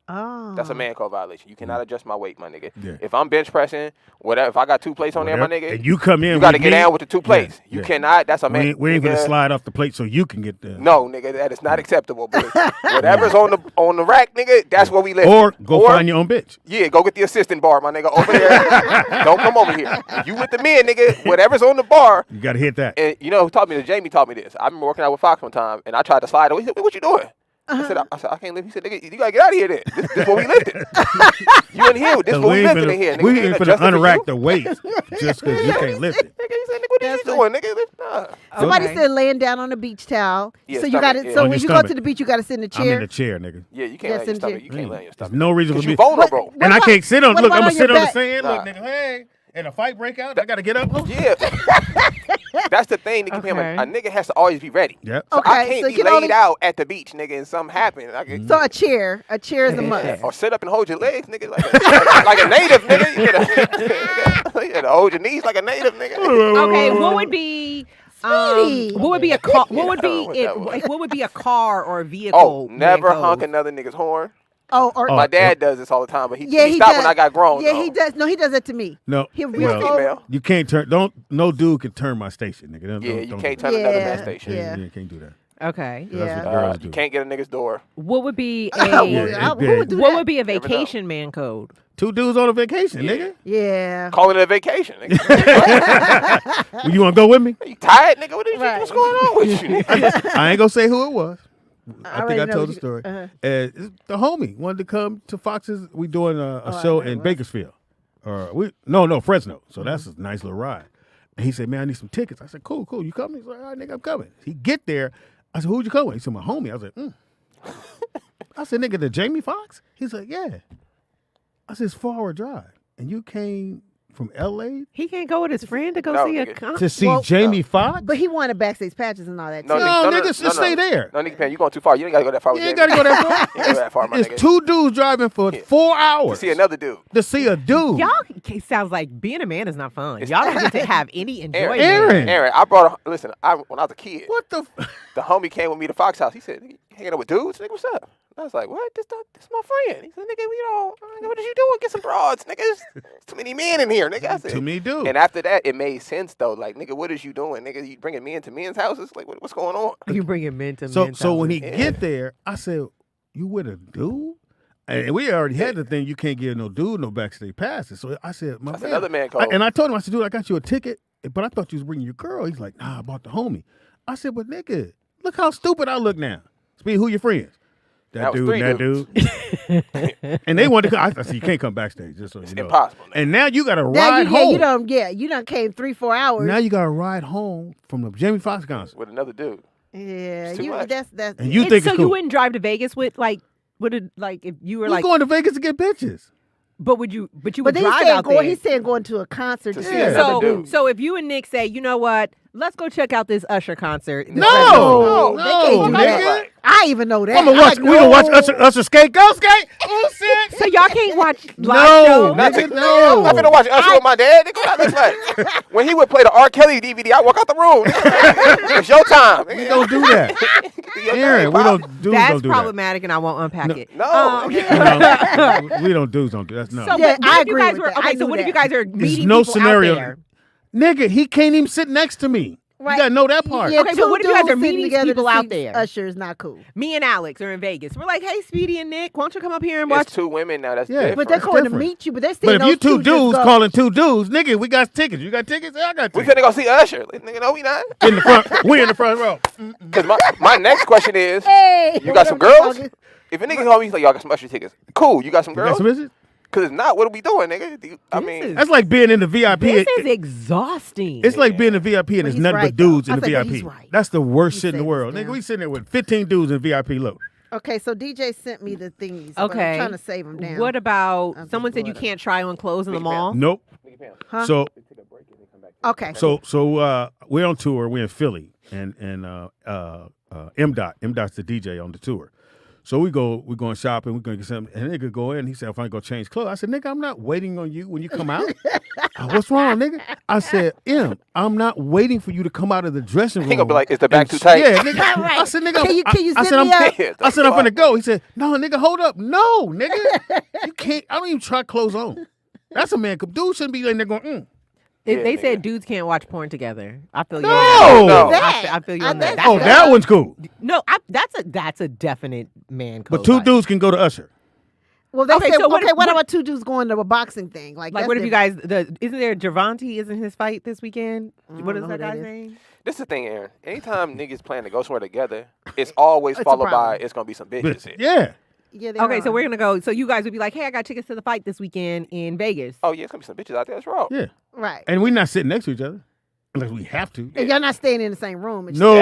Oh,
That's a man code violation. You cannot adjust my weight, my nigga.
Yeah.
If I'm bench pressing, whatever. If I got 2 plates on there, my nigga,
And you come in.
you got to
with
get
me,
down with the 2 plates.
yeah,
You
yeah.
cannot. That's a man.
We ain't gonna
nigga.
slide off the plate so you can get the.
No, nigga, that is not acceptable. But whatever's on the rack, nigga, that's what we live.
Or go find your own bitch.
Yeah, go get the assistant bar, my nigga, over there. Don't come over here. You with the men, nigga. Whatever's on the bar.
You gotta hit that.
And you know who taught me this? Jamie taught me this. I've been working out with Fox one time, and I tried to slide away. He said, "What you doing?" I said, I can't lift. He said, "Nigga, you gotta get out of here. Then this what we lifted. You in here? This what we lifted in here. Nigga,
We
you
ain't
adjusting
finna
for
unrack
you?
the weight just because you can't lift it.
Nigga, he said, "Nigga, what are you doing, nigga? Nah."
Somebody
Okay.
said laying down on a beach towel.
Yeah,
so you got
stomach,
to.
yeah.
So
On
when
your
you go to
stomach.
the beach, you got to sit in a
I'm
chair.
in the chair, nigga.
Yeah, you can't
Yes,
lay on your
in
stomach.
jail.
You can't lay on your
There's
stomach.
no reason for
Cause
me.
you vulnerable.
And I can't sit on.
what
Look, I'm
about
gonna
on
sit
your
on the
back?
sand.
Nah.
Look, nigga, hey, and a fight break out. I gotta get up.
Yeah. That's the thing, nigga.
Okay.
A nigga has to always be ready.
Yep.
So I
Okay,
can't
so
be
you can
laid
only-
out at the beach, nigga, and something happen. I can,
So a chair is a must.
or sit up and hold your legs, nigga, like a native, nigga. You gotta hold your knees like a native, nigga.
Okay, what would be
Speedy.
what would be a car? What would
I don't know
be
what that was.
like? What would be a car or a vehicle?
Oh, never
man
honk
code?
another nigga's horn.
Oh, or
My dad does this all the time, but he
yeah, he
stopped
does.
when I got grown.
Yeah,
though.
he does. No, he does that to me.
No.
He'll
He's
reach
a
over.
female.
You can't turn. No dude can turn my station, nigga. Don't,
Yeah,
don't,
you
don't
can't
do
turn
that.
another
Yeah,
man station.
yeah.
You can't do that.
Okay.
That's
Yeah.
what girls do.
You can't get a nigga's door.
What would be
Oh,
a
well,
Yeah,
who would do
what
that?
would be a
Never know.
vacation man code?
2 dudes on a vacation, nigga.
Yeah.
Call it a vacation, nigga.
Well, you wanna go with me?
You tired, nigga?
Right.
What's going on with you? Nigga?
I ain't gonna say who it was. I
already
think I
know
told
what
the story.
you-
The homie wanted to come to Fox's. We doing a
I
show
know
in
what.
Bakersfield, or no Fresno. So that's a nice little ride. And he said, "Man, I need some tickets." I said, "Cool. You coming?" He's like, "All right, nigga, I'm coming." He get there. I said, "Who'd you come with?" He said, "My homie." I was like, I said, "Nigga, the Jamie Foxx?" He's like, "Yeah." I said, "It's 4-hour drive, and you came from L.A.
He can't go with his friend to go
No,
see a
nigga.
concert.
to see Jamie Foxx?
But he wanted backstage patches and all that.
No,
too.
No, nigga, just stay there.
No, nigga, Pan, you going too far. You ain't gotta go that far.
You
with
ain't
Jamie.
gotta go that far.
You ain't go that far, my
It's
nigga.
two dudes driving for 4 hours
To see another dude.
to see a dude.
Y'all sounds like being a man is not fun. Y'all don't get to have any enjoyment.
Aaron.
I brought a, listen, when I was a kid,
What the?
the homie came with me to Fox House. He said, "Nigga, you hanging out with dudes? Nigga, what's up?" I was like, "What? This my friend." He said, "Nigga, what did you do? Get some broads, nigga. There's too many men in here, nigga." I said,
Too many dudes.
And after that, it made sense though. Like, nigga, what is you doing, nigga? You bringing men to men's houses? Like, what's going on?
You bringing men to
So
men's
so when
houses.
he get there, I said, "You with a dude?" And we already had the thing. You can't give no dude no backstage passes. So I said, "My
That's
man."
another man code.
And I told him, I said, "Dude, I got you a ticket, but I thought you was bringing your girl." He's like, "Nah, I bought the homie." I said, "But nigga, look how stupid I look now." Speedy, who your friends? That
was
dude,
three
and that dude. And they wanted to come. I said, "You can't come backstage, just so you know."
Impossible. Nigga.
And now you got to
Now
ride home.
you done came 3-4 hours.
Now you got to ride home from the Jamie Foxx concert.
With another dude.
Yeah,
It's too much.
that's
And you think
so
it's cool.
you wouldn't drive to Vegas with if you were
We're
like,
going to Vegas to get bitches.
but you
But
would
then
drive
he said
out there.
he's saying going to a concert
To
to
see
see
another
another
dude.
dude.
So if you and Nick say, you know what, let's go check out this Usher concert.
No,
they can't do that.
nigga.
I even know that.
I'm gonna watch.
I
We gonna watch
know.
Usher skate. Go skate. Oh shit.
So y'all can't watch live
No,
shows?
nigga,
I'm
no.
not finna watch Usher with my dad. Nigga, what that looks like? When he would play the R. Kelly DVD, I walk out the room. It's your time.
We don't do that, Aaron. We don't. Dudes
That's
don't do
problematic, and I won't unpack it.
No.
that. No, we don't. Dudes don't do that. No.
So
Yeah,
what
I
if you
agree
guys
with
were
that.
okay?
I
So
knew
what if you
that.
guys are meeting
no
people
scenario.
out there?
Nigga, he can't even sit next to me.
Right.
You gotta know that part.
Yeah,
Okay, but
two
what if you guys
dudes
are
sitting
meeting
together
people
to
out
see
there?
Usher is not cool.
Me and Alex are in Vegas. We're like, hey, Speedy and Nick, why don't you come up here and
It's
watch?
two women now. That's
Yeah.
different.
But they're going to
different.
meet you. But they're
But
saying
if you two
just
dudes
go.
calling two dudes, nigga, we got tickets. You got tickets? Yeah, I got
We
tickets.
finna go see Usher. Like, nigga, no, we not.
In the front. We in the front row.
Because my next question is,
Hey,
you got some
whatever
girls?
talking.
If a nigga call me, he's like, y'all got some Usher tickets. Cool, you got some
You got
girls?
some bitches?
Because if not, what are we doing, nigga? I
This
mean,
is-
That's like being in the VIP.
This is exhausting.
It's like being in VIP and there's
he's
nothing
right,
but dudes
though.
in the
I said, but
VIP.
he's right.
That's the worst
He
shit in the
said
world.
this
Nigga,
down.
we sitting there with 15 dudes in VIP look.
Okay, so DJ sent me the thingies. but
Okay.
I'm trying to save them down.
What about
I'm
someone
just
said you
bored.
can't try on clothes in the mall?
Nope.
Huh?
So
Okay.
so we're on tour. We're in Philly and M.Dot's the DJ on the tour. So we're going shopping. We're going to get something. And nigga go in. He said, if I go change clothes. I said, nigga, I'm not waiting on you when you come out. What's wrong, nigga? I said, I'm not waiting for you to come out of the dressing room.
he gonna be like, is the back too tight?
Yeah, nigga.
Right.
I said, nigga,
Can you
I
sit
said,
me up?
Yeah,
I said, I'm
fuck.
finna go. He said, no, nigga, hold up. No, nigga. You can't. I don't even try clothes on. That's a man. Dude shouldn't be like there going,
They
Yeah,
said
nigga.
dudes can't watch porn together. I feel you.
No!
on that.
No.
I feel you on that.
That's
Oh, that one's cool.
No, that's a definite man code.
But two
like.
dudes can go to Usher.
Well, they
Okay,
said,
so what
okay,
if-
what
what-
about two dudes going to a boxing thing? Like
Like,
that's
what if you
different.
guys? Isn't there Javante? Isn't his fight this weekend?
don't
What is
know
that
who that
guy's
is.
name?
This is the thing, Aaron. Anytime niggas plan to go somewhere together, it's always
It's a
followed by
problem.
it's gonna be some bitches here.
Yeah.
Yeah, they
Okay,
are.
so we're gonna go. So you guys would be like, "Hey, I got tickets to the fight this weekend in Vegas."
Oh yeah, it's gonna be some bitches out there. That's wrong.
Yeah.
right.
And we're not sitting next to each other. Unless we have to.
And y'all not staying in the same room. It's
No.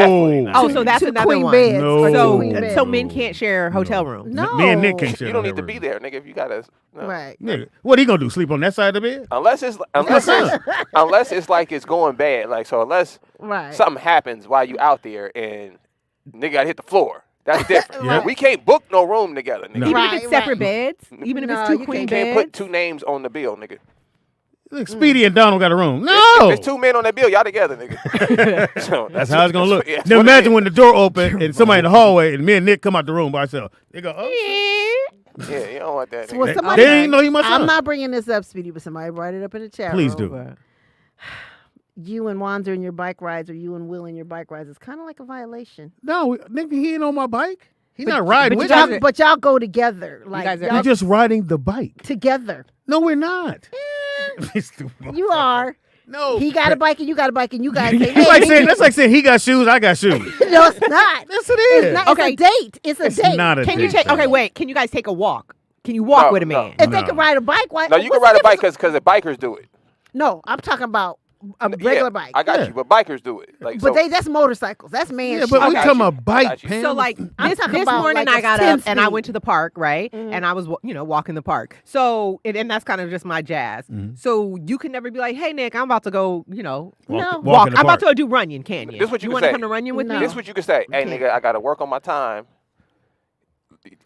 Oh, so that's
two
another
queen
one.
beds.
No.
or two
So,
queen beds.
so men can't share hotel rooms.
No.
Me and Nick can't share
You don't
that
need to
room.
be there, nigga. If you gotta, no.
Right.
Nigga, what he gonna do? Sleep on that side of the bed?
Unless it's like it's going bad. Like so, unless
Right.
something happens while you out there and nigga gotta hit the floor. That's different.
Right.
We can't book no room together, nigga.
No.
Even
Right,
if it's separate
right.
beds, even if
No,
it's two
you
queen
You
beds.
can't put two names on the bill, nigga.
Look, Speedy and Donald got a room.
If
No.
there's two men on that bill, y'all together, nigga. So,
That's how it's gonna look.
Yeah, that's
Now
what it
imagine
is.
when the door open and somebody in the hallway and me and Nick come out the room by ourselves. They go, oh.
Yeah, you don't want that.
Well,
Nigga.
somebody-
They didn't know he must
I'm
have.
not bringing this up, Speedy, but somebody brought it up in the chat
Please
room.
do.
You and Wanzer in your bike rides, or you and Will in your bike rides, it's kind of like a violation.
No, nigga, he ain't on my bike. He's not riding
but
with
you guys
me.
are-
But y'all go together, like
guys are-
y'all
We're just riding the bike.
together.
No, we're not.
You are.
No.
He got a bike and you got a bike, and you guys. Say,
It's like saying, that's like saying he got shoes, I got shoes.
no, it's not.
Yes, it
It's
is.
not.
Okay.
It's a date. It's a
It's
date.
not a
Can you
date,
take?
though.
Okay, wait. Can you guys take a walk? Can you walk
No,
with a
no.
man?
If they
No.
can ride a bike, why?
No, you can
what's
ride
the
a bike
difference?
because the bikers do it.
No, I'm talking about a regular bike.
I got you, but bikers do it. Like,
but that's motorcycles. That's man shit.
but we talking about bike, Pam.
So like this morning I got up and I went to the park, right? And I was walking the park. So and that's kind of just my jazz. So you can never be like, hey Nick, I'm about to go, walk. I'm about to go do Runyon Canyon.
This is what you
want
can
to
say.
come to Runyon with me?
This is what you can say. Hey nigga, I got to work on my time.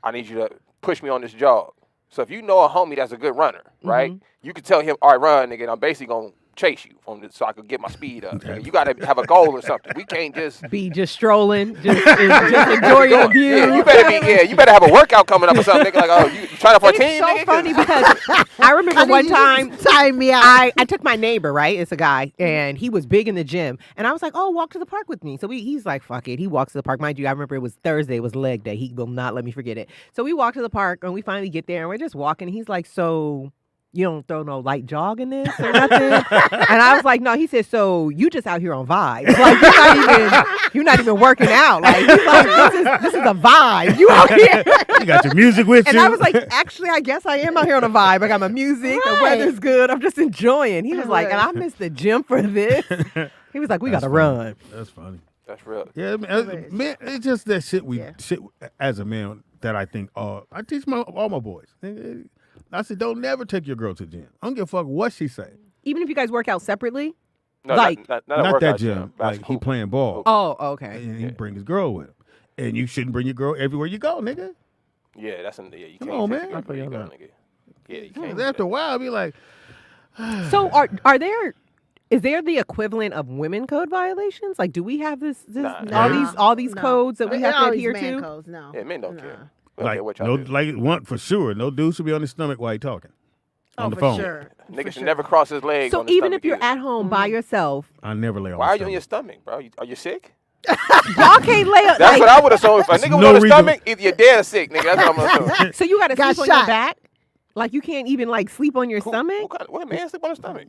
I need you to push me on this jog. So if you know a homie that's a good runner, right? You can tell him, all right, run, nigga, and I'm basically going to chase you so I could get my speed up. You got to have a goal or something. We can't just
be strolling, just enjoy your view.
Yeah, you better have a workout coming up or something. Nigga, like, oh, you trying out for a team?
It's so
nigga?
funny because I remember one time
time me out.
I took my neighbor, right? It's a guy, and he was big in the gym, and I was like, oh, walk to the park with me. So he's like, fuck it. He walks to the park. Mind you, I remember it was Thursday. It was leg day. He will not let me forget it. So we walk to the park, and we finally get there, and we're just walking. He's like, so you don't throw no light jog in this or nothing? And I was like, no. He said, so you just out here on vibes. Like you're not even working out. Like, he's like this is a vibe. You out here.
You got your music with
and
you.
I was like, actually, I guess I am out here on a vibe. I got my music. The weather's good. I'm just enjoying. He was like, and I missed the gym for this. He was like, we got to run.
That's funny.
That's real.
Yeah, man, it's just that shit shit as a man that I think I teach all my boys. I said, don't never take your girl to the gym. I don't give a fuck what she say.
Even if you guys work out separately?
No,
like
not
that gym. Like he playing ball.
Oh, okay.
And he bring his girl with him. And you shouldn't bring your girl everywhere you go, nigga.
Yeah, that's you
Come
can't
on,
take
man.
your girl everywhere you go, nigga. Yeah, you can't.
After a while, I'll be like,
so is there the equivalent of women code violations? Like, do we have all these codes that we have to adhere to?
Codes, no.
Yeah, men don't care.
Like,
what y'all do.
like one for sure. No dude should be on his stomach while he talking. On the
for
phone.
Sure.
Nigga should never cross his legs.
So
on the
even
stomach
if you're
either.
at home by yourself,
I never lay on.
Why are you on your stomach, bro? Are you sick?
y'all can't lay up.
That's what I would assume. If a nigga was on the stomach, either you're dead or sick, nigga. That's what I'm assuming.
So you got to sleep on your back? Like you can't even like sleep on your stomach?
What man sleep on the stomach?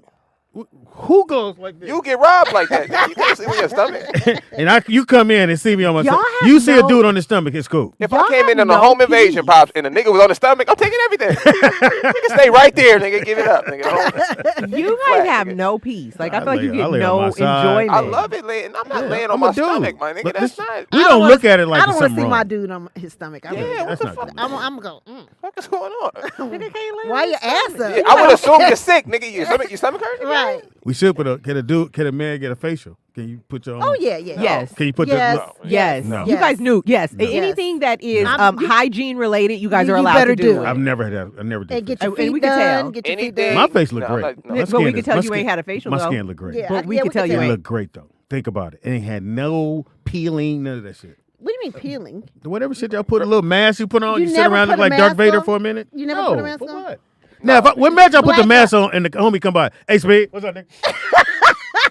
Who goes like this?
You get robbed like that. You can't sleep on your stomach.
And you come in and see me on my stomach.
have
You see a dude on his stomach, it's cool.
If I came in on a home invasion, pops, and the nigga was on the stomach, I'm taking everything. Nigga, stay right there, nigga. Give it up, nigga.
You guys have no peace. Like I feel like you get no enjoyment.
I love it, laying. I'm not laying on my stomach, my nigga.
But
That's not.
We don't look at it like
I don't
want
to see my dude on his stomach.
What the fuck?
I'm going to go,
What is going on?
Nigga can't lay
why your ass up?
Yeah, I would assume you're sick, nigga. Your stomach hurt?
Right.
We should can a man get a facial? Can you put your own?
Oh, yeah.
Yes.
Can you put
Yes.
No.
You guys knew. Yes. Anything that is hygiene related, you guys are allowed
better
to do.
I've never had that. I never did.
And get
facial.
your feet
we can
done.
tell.
Get your feet
Anything.
done.
My face look great.
But we can tell you ain't had a facial,
My
though.
skin look great.
Yeah,
But we can tell you
It
ain't.
looked great though. Think about it. It ain't had no peeling, none of that shit.
What do you mean peeling?
Whatever shit y'all put a little mask you put on, you sit
never
around
put
look
a
like Darth
mask
Vader
on?
for a minute.
You never
no,
put a mask
for
on?
what? Now, what imagine I put the mask on and the homie come by. Hey, Speed, what's up, nigga?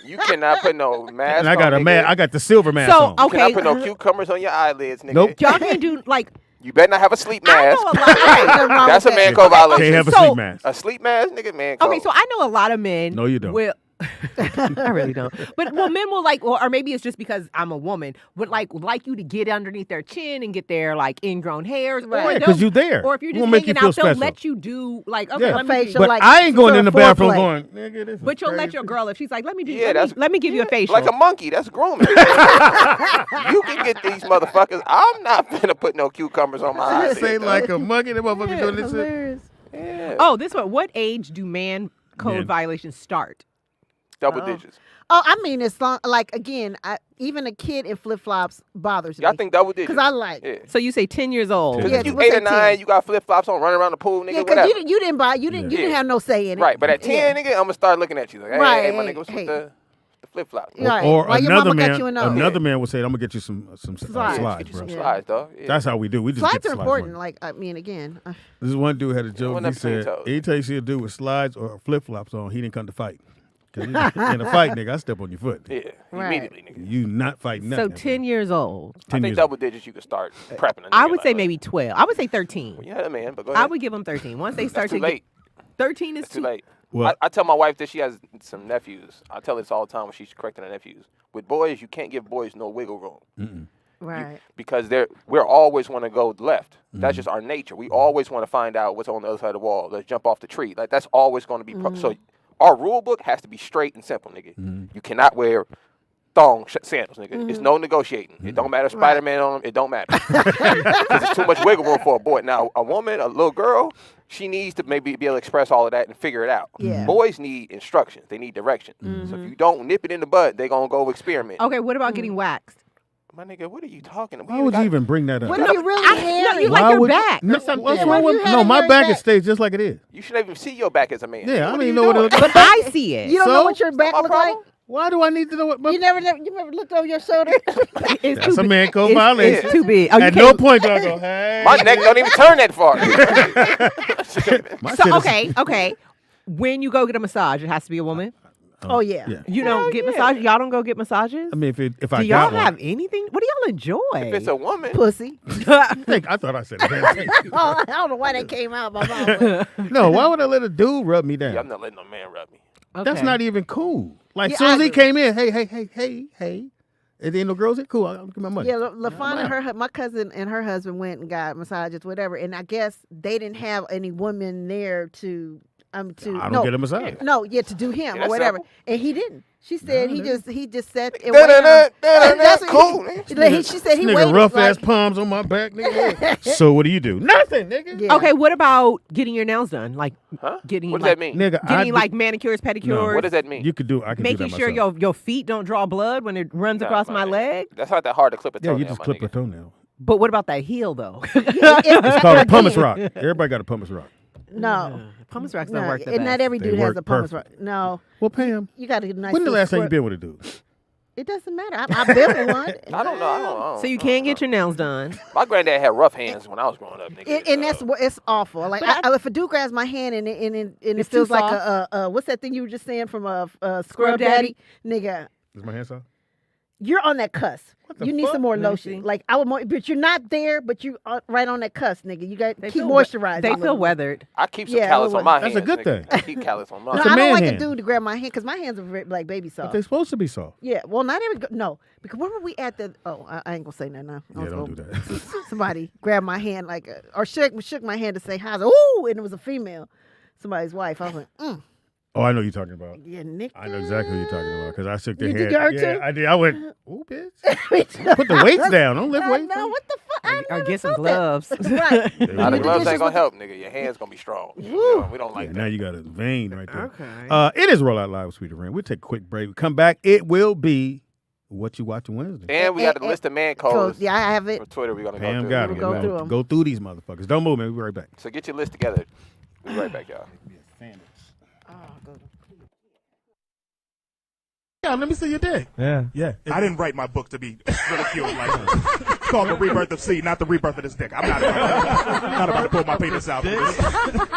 You cannot put no mask
And I got
on,
a mask. I got the silver mask
So,
on.
You
okay.
cannot put no cucumbers on your eyelids, nigga.
Nope.
Y'all can't do like.
You better not have a sleep
I
mask.
know a lot.
That's a man code
Can't
violation.
have a
So-
sleep mask.
A sleep mask, nigga, man code.
Okay, so I know a lot of men.
No, you don't.
Will, I really don't. But men will like, or maybe it's just because I'm a woman, would like you to get underneath their chin and get their like ingrown hairs.
Right.
Or
Because you there.
Or if you're
We
just
gonna make you
hanging
feel
out, they'll
special.
let you do like okay,
Yeah.
let me
Facial,
But
like,
I ain't going
for
in the
a
bathroom
foreplay.
going, nigga, this is
But you'll let
crazy.
your girl if she's like, let me do,
Yeah,
let me give you a facial.
Like a monkey, that's grooming. You can get these motherfuckers. I'm not finna put no cucumbers on my eyes.
This ain't like a monkey. That motherfucker doing this shit.
Hilarious.
Yeah.
Oh, this one. What age do man code violations start?
Double digits.
Oh, I mean, it's like, again, even a kid in flip-flops bothers me.
Y'all think double digits?
Because I like.
Yeah.
So you say 10 years old.
Cause
Yeah,
if you
we'll
8
say
or 9,
10.
you got flip flops on, running around the pool, nigga,
Yeah,
whatever.
because you didn't buy, you didn't have no say in it.
Right, but at 10,
Yeah.
nigga, I'm gonna start looking at you like, hey,
Right,
hey, my
hey,
nigga, what's
hey.
with the flip flops?
Right.
Or
Why your
another
mama got you a
man,
nose?
another man would say, "I'm gonna get you some
Slides.
slides,
Get you
bro."
some slides, dog. Yeah.
That's how we do. We just
Slides
get the
are
slides
important.
one.
Like, I mean, again.
This one dude had a joke.
One
He
up between
said,
toes.
anytime you see a dude with slides or flip flops on, he didn't come to fight. Because in a fight, nigga, I step on your foot.
Yeah,
Right.
immediately, nigga.
You not fighting
So
nothing.
10 years old.
10
I think
years
double digits you can start prepping. a
I
nigga
would
like
say
that.
maybe 12. I would say 13.
Well, you had a man, but go ahead.
I would give them 13. Once they start
That's too
to
late.
13 is
It's too late.
Well-
I tell my wife that she has some nephews. I tell her this all the time when she's correcting her nephews. With boys, you can't give boys no wiggle room.
Right.
Because we're always want to go left. That's just our nature. We always want to find out what's on the other side of the wall. Let's jump off the tree. Like that's always going to be so our rule book has to be straight and simple, nigga. You cannot wear thong sandals, nigga. It's no negotiating. It don't matter Spider-Man on them. It don't matter. Because it's too much wiggle room for a boy. Now, a woman, a little girl, she needs to maybe be able to express all of that and figure it out.
Yeah.
Boys need instructions. They need direction. So if you don't nip it in the bud, they're going to go experiment.
Okay, what about getting waxed?
My nigga, what are you talking about?
Why would you even bring that up?
What if you really
No, you like your back
No,
or something.
what's wrong with no? My back is stays just like it is.
You should even see your back as a man.
Yeah, I
What
don't
are
even
you
know what it
doing?
looks like.
But I see it.
You don't know what your back
my
looks like?
problem?
Why do I need to know what?
You never looked over your shoulder?
It's
That's
too
a
big.
man code violation.
It's too big. Oh, you
At no
can't-
point do I go, hey.
My neck don't even turn that far.
My shit
So
is-
okay. When you go get a massage, it has to be a woman.
Oh yeah.
You don't get massages. Y'all don't go get massages.
I mean, if I
Do y'all
got one,
have anything? What do y'all enjoy?
If it's a woman,
Pussy.
I thought I said that.
Oh, I don't know why that came out my mouth.
No, why would I let a dude rub me down?
yeah, I'm not letting no man rub me.
That's not even cool. Like,
Yeah,
as soon as
I
he
agree.
came in, hey, and then no girls, cool, I'll give my money.
Yeah, LaFawn and my cousin and her husband went and got massages, whatever. And I guess they didn't have any women there to
I don't get a massage.
No, to do him
Yeah,
or
that's
whatever.
simple.
And he didn't. She said he just sat and
Da-da-da,
waited.
da-da-da,
That's what
cool,
he said he
Nigga,
waited.
rough
like,
ass palms on my back, nigga. So what do? Nothing, nigga.
Yeah.
Okay, what about getting your nails done? Like
Huh?
getting
What does
like,
that mean?
Nigga,
getting
I
like manicures, pedicures.
What does that mean?
You could do. I can do
Making
that
sure
myself.
your feet don't draw blood when it runs
Nah,
across my
man.
leg.
That's not that hard to clip a
Yeah,
toenail.
you just
my
clip a
nigga.
toenail.
But what about that heel though?
It's called a pumice rock. Everybody got a pumice rock.
No.
Pumice rocks don't
No,
work the
and
best.
not every
They
dude has
work
a pumice
perfect.
rock. No,
Well, Pam,
you got to get a nice.
when the
little
last time you
squirt.
been with a dude?
It doesn't matter. I've been with one.
I don't know.
So you can't get your nails done.
My granddad had rough hands when I was growing up, nigga.
And that's what it's awful. Like if a dude grabs my hand and it
It's
feels
too
like
soft?
a what's that thing you were just saying from a
Scrub
scrub
daddy?
daddy, nigga.
Is my hand soft?
You're on that cusp.
the
You need
fuck?
some more
Let me
lotion.
see.
Like but you're not there. But you right on that cusp, nigga. You got
They
keep
feel
moisturizing.
They
a
feel
little bit.
weared.
I keep some
Yeah,
callus
well,
on my
that's
hands.
a good
nigga.
thing.
I keep callus on my
No,
It's
I
a
don't
man
like
hand.
a dude to grab my hand because my hands are like baby
But
soft.
they're supposed to be soft.
Yeah, well, not every no, because where were we at? I ain't gonna say nothing now. I
Yeah,
was
don't do
gonna-
that.
Somebody grabbed my hand or shook my hand to say hi. I was like, ooh, and it was a female, somebody's wife. I was like,
Oh, I know what you're talking about.
yeah, Nick.
I know exactly what you're talking about because I shook their
You
hand.
did her
Yeah,
too?
I did. I went, ooh, bitch. Put the weights down. Don't lift
I
weights.
know what the fuck. I
Or
never
get some
felt that.
gloves.
Right.
Nah, the
You
gloves
did
ain't
this
gonna
with-
help, nigga. Your hands gonna be strong. You know, we don't like
Yeah,
that.
now you got a vein right there.
Okay.
It is Roll Out Live with Speedy Rand. We'll take a quick break. We come back. It will be What You Watching Wednesday.
And we got a list of man codes.
Yeah, I have it.
For Twitter, we're gonna
Pam
go
got
through.
it.
We'll go
We're
through
gonna
'em.
Go through these motherfuckers. Don't move, man. We'll be right back.
So get your list together. We'll be right back, y'all.
Yeah, let me see your dick.
Yeah.
I didn't write my book to be ridiculed like this. It's called The Rebirth of Seed, not The Rebirth of This Dick. I'm not about to pull my penis out for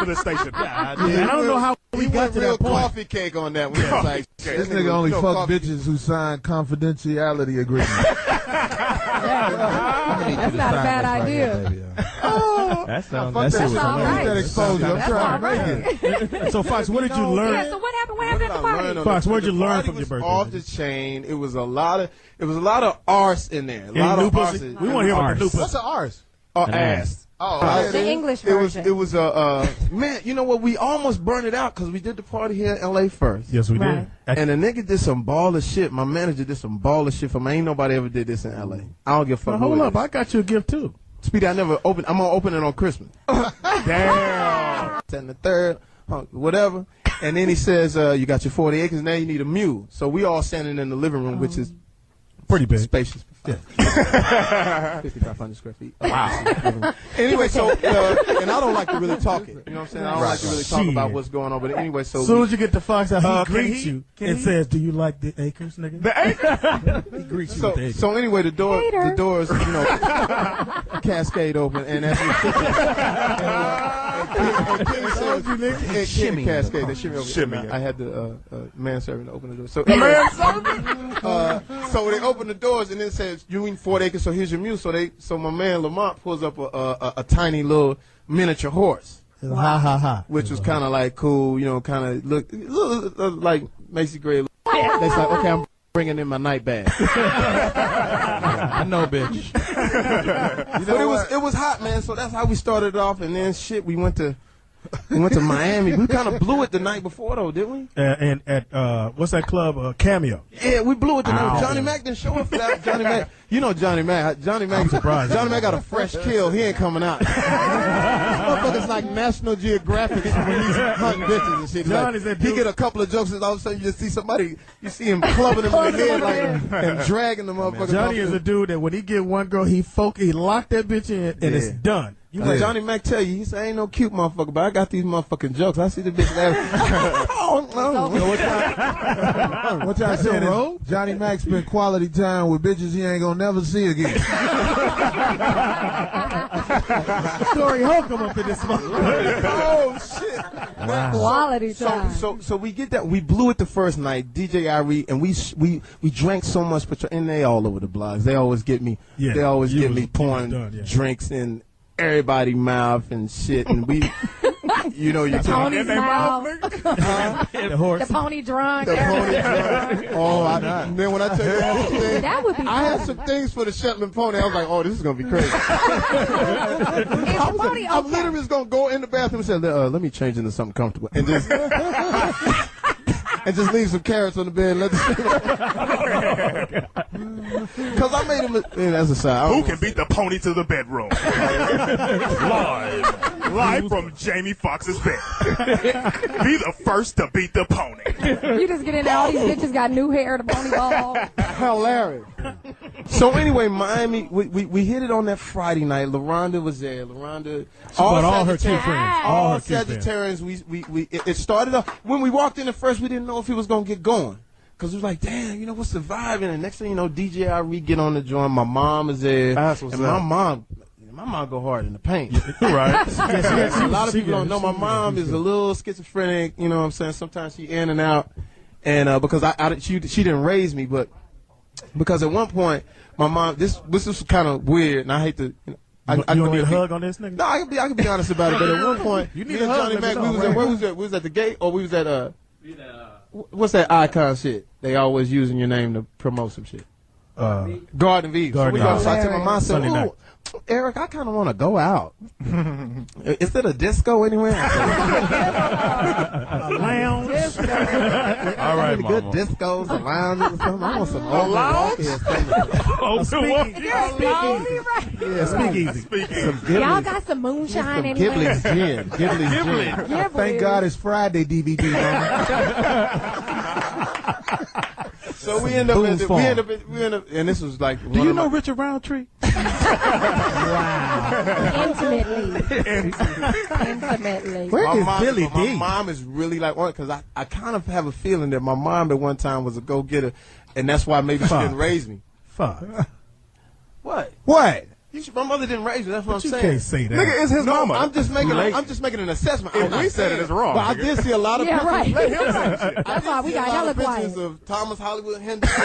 this station.
Yeah,
I don't know how we got
went
to
real
that point.
coffee cake on that one. It's like,
This nigga only fuck bitches who sign confidentiality agreements.
That's not a bad idea.
That's
Fuck
that's
that
it.
shit.
all
I'm
right.
that exposure. I'm
That's
trying
all
to make it.
So, Fox, what did you learn?
Yeah, so what happened? What happened at the party?
Fox, what'd you
The
learn
party
from your
was
birthday?
Off the chain. It was a lot of arse in there. A
Any
lot
new
of
pussy?
arse.
We want to hear about the new
What's
pussy.
an arse?
Ass.
Oh,
The English
It was.
version.
It was man. You know what? We almost burned it out because we did the party here in L.A. first.
Yes, we
Right.
did.
And the nigga did some baller shit. My manager did some baller shit for me. Ain't nobody ever did this in L.A. I don't give a fuck.
Well,
who
hold
it
up.
is.
I got you a gift, too.
Speedy, I never open. I'm gonna open it on Christmas.
Damn.
And the third, whatever. And then he says, "You got your 40 acres. Now you need a mule." So we all standing in the living room, which is
Pretty big.
spacious.
Yeah.
5,500 square feet. Wow. Anyway, so and I don't like to really talk it. You know what I'm saying? I don't like to really talk about
Shit.
what's going on. But anyway, so
As soon as you get to Fox, he
can
greets
he-
you
can
and
he-
says, "Do you like the acres, nigga?"
The acres?
He greets you with the acres.
So anyway, the doors, cascade open, and as we shimmy cascade, they shimmy over.
Shimmy,
And
yeah.
I had the manservant to open the door. So
Man,
so they open the doors, and it says you need 40 acres. So here's your mule. So my man Lamont pulls up a tiny little miniature horse,
Ha ha ha.
which was kind of like cool, kind of look like Macy Gray. They like, okay, I'm bringing in my night bag.
I know, bitch.
But it was hot, man. So that's how we started off, and then shit, we went to We went to Miami. We kind of blew it the night before, though, didn't we?
And at what's that club? Cameo.
Yeah, we blew it the night. Johnny Mac didn't show up for that. Johnny Mac, you know Johnny Mac. Johnny Mac got a fresh kill. He ain't coming out. Motherfuckers like National Geographic when he's hunting bitches and shit. Like, he get a couple of jokes, and all of a sudden you just see somebody, you see him clubbing him in the head like, and dragging the motherfucker.
Johnny is a dude that when he get one girl, he lock that bitch in, and it's done.
Johnny Mac tell you, he said, I ain't no cute motherfucker, but I got these motherfucking jokes. I see the bitch laughing.
What y'all saying is Johnny Mac spent quality time with bitches he ain't gonna never see again.
Story Holcomb up in this motherfucker.
Oh, shit.
Wow. Quality time.
So we get that. We blew it the first night, DJ Irie, and we drank so much Patron, and they all over the blogs. They always get me. Yeah, they always get me pouring drinks in everybody's mouth and shit, and we, you know, you're
talking.
The horse.
The pony drunk.
The pony drunk. Oh, then when I tell you all the things,
that would be
I had some things for the Shetland pony. I was like, oh, this is gonna be crazy. I'm literally just gonna go in the bathroom and say, let me change into something comfortable, and just. And just leave some carrots on the bed and let the because I made him. That's a side.
Who can beat the pony to the bedroom? Live from Jamie Foxx's bed. Be the first to beat the pony.
You just get in there, all these bitches got new hair, the pony ball.
Hilarious. So anyway, Miami, we hit it on that Friday night. LaRonda was there. LaRonda,
all her two friends,
all Sagittarians. It started off when we walked in at first. We didn't know if he was gonna get going. Cause it was like, damn, you know, what's the vibe? And the next thing you know, DJ Irie get on the joint. My mom is there, and my mom go hard in the paint.
Right.
A lot of people don't know my mom is a little schizophrenic. You know what I'm saying? Sometimes she in and out, and because she didn't raise me, but because at one point my mom this was kind of weird, and I hate to. You know,
you don't need a hug on this nigga?
No, I can be honest about it. But at one point,
you need a hug.
Johnny Mac, we was at the gate, or we was at what's that icon shit? They always using your name to promote some shit. Garden View. So we go outside to my mom. Said, "Ooh, Eric, I kind of want to go out. Is there a disco anywhere?
A lounge?
All right, good discos, a lounge, or something. I want some
speakeasy. Y'all got some moonshine anywhere?
Ghibli's gin. Ghibli's gin.
Thank God it's Friday DVD.
So we end up, and this was like.
Do you know Richard Roundtree?
Wow. Intimately.
Where is Billy D? My mom is really like, because I kind of have a feeling that my mom at one time was a go-getter, and that's why maybe she didn't raise me.
Fuck.
What?
What?
My mother didn't raise me. That's what I'm saying.
You can't say that.
Nigga, it's his mama.
I'm just making an assessment.
If we said it, it's wrong.
But I did see a lot of pictures.
Right.
Let him say shit.
That's why we got hella quiet.
Pictures of Thomas Hollywood Henderson.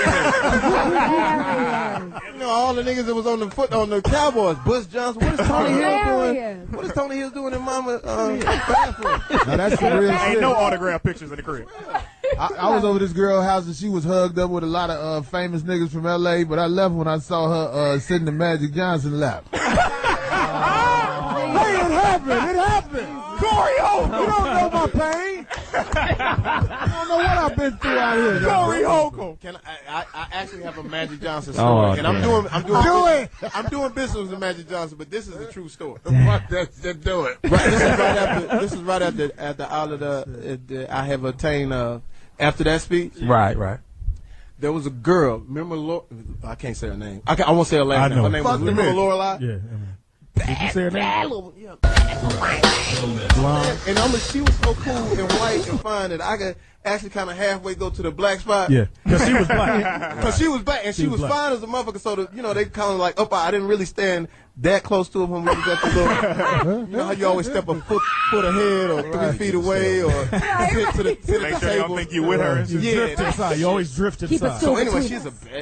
You know, all the niggas that was on the Cowboys. Bush Johnson. What is Tony Hill doing? What is Tony Hill doing in Mama's bathroom?
Now that's the real shit.
Ain't no autograph pictures in the crib.
I was over this girl's house and she was hugged up with a lot of famous niggas from L.A., but I left when I saw her sitting in Magic Johnson lap. Hey, it happened.
Corey Holcomb.
You don't know my pain. I don't know what I've been through out here.
Corey Holcomb.
I actually have a Magic Johnson story, and I'm doing business with Magic Johnson, but this is a true story.
Let's do it.
Right, this is right after all of I have attained after that speech.
Right.
There was a girl. Remember, I can't say her name. I won't say her last name. Her name was Lorelai.
Yeah. Did you say her name?
Blonde. And she was so cool and white and fine that I could actually kind of halfway go to the black spot.
Yeah, because she was black.
Because she was black, and she was fine as a motherfucker. So they kind of like I didn't really stand that close to her when we was at the little. You know how you always step a foot ahead or 3 feet away or sit to the table.
Make sure y'all think you with her.
Drift to the side. You always drift to the side.
So anyway,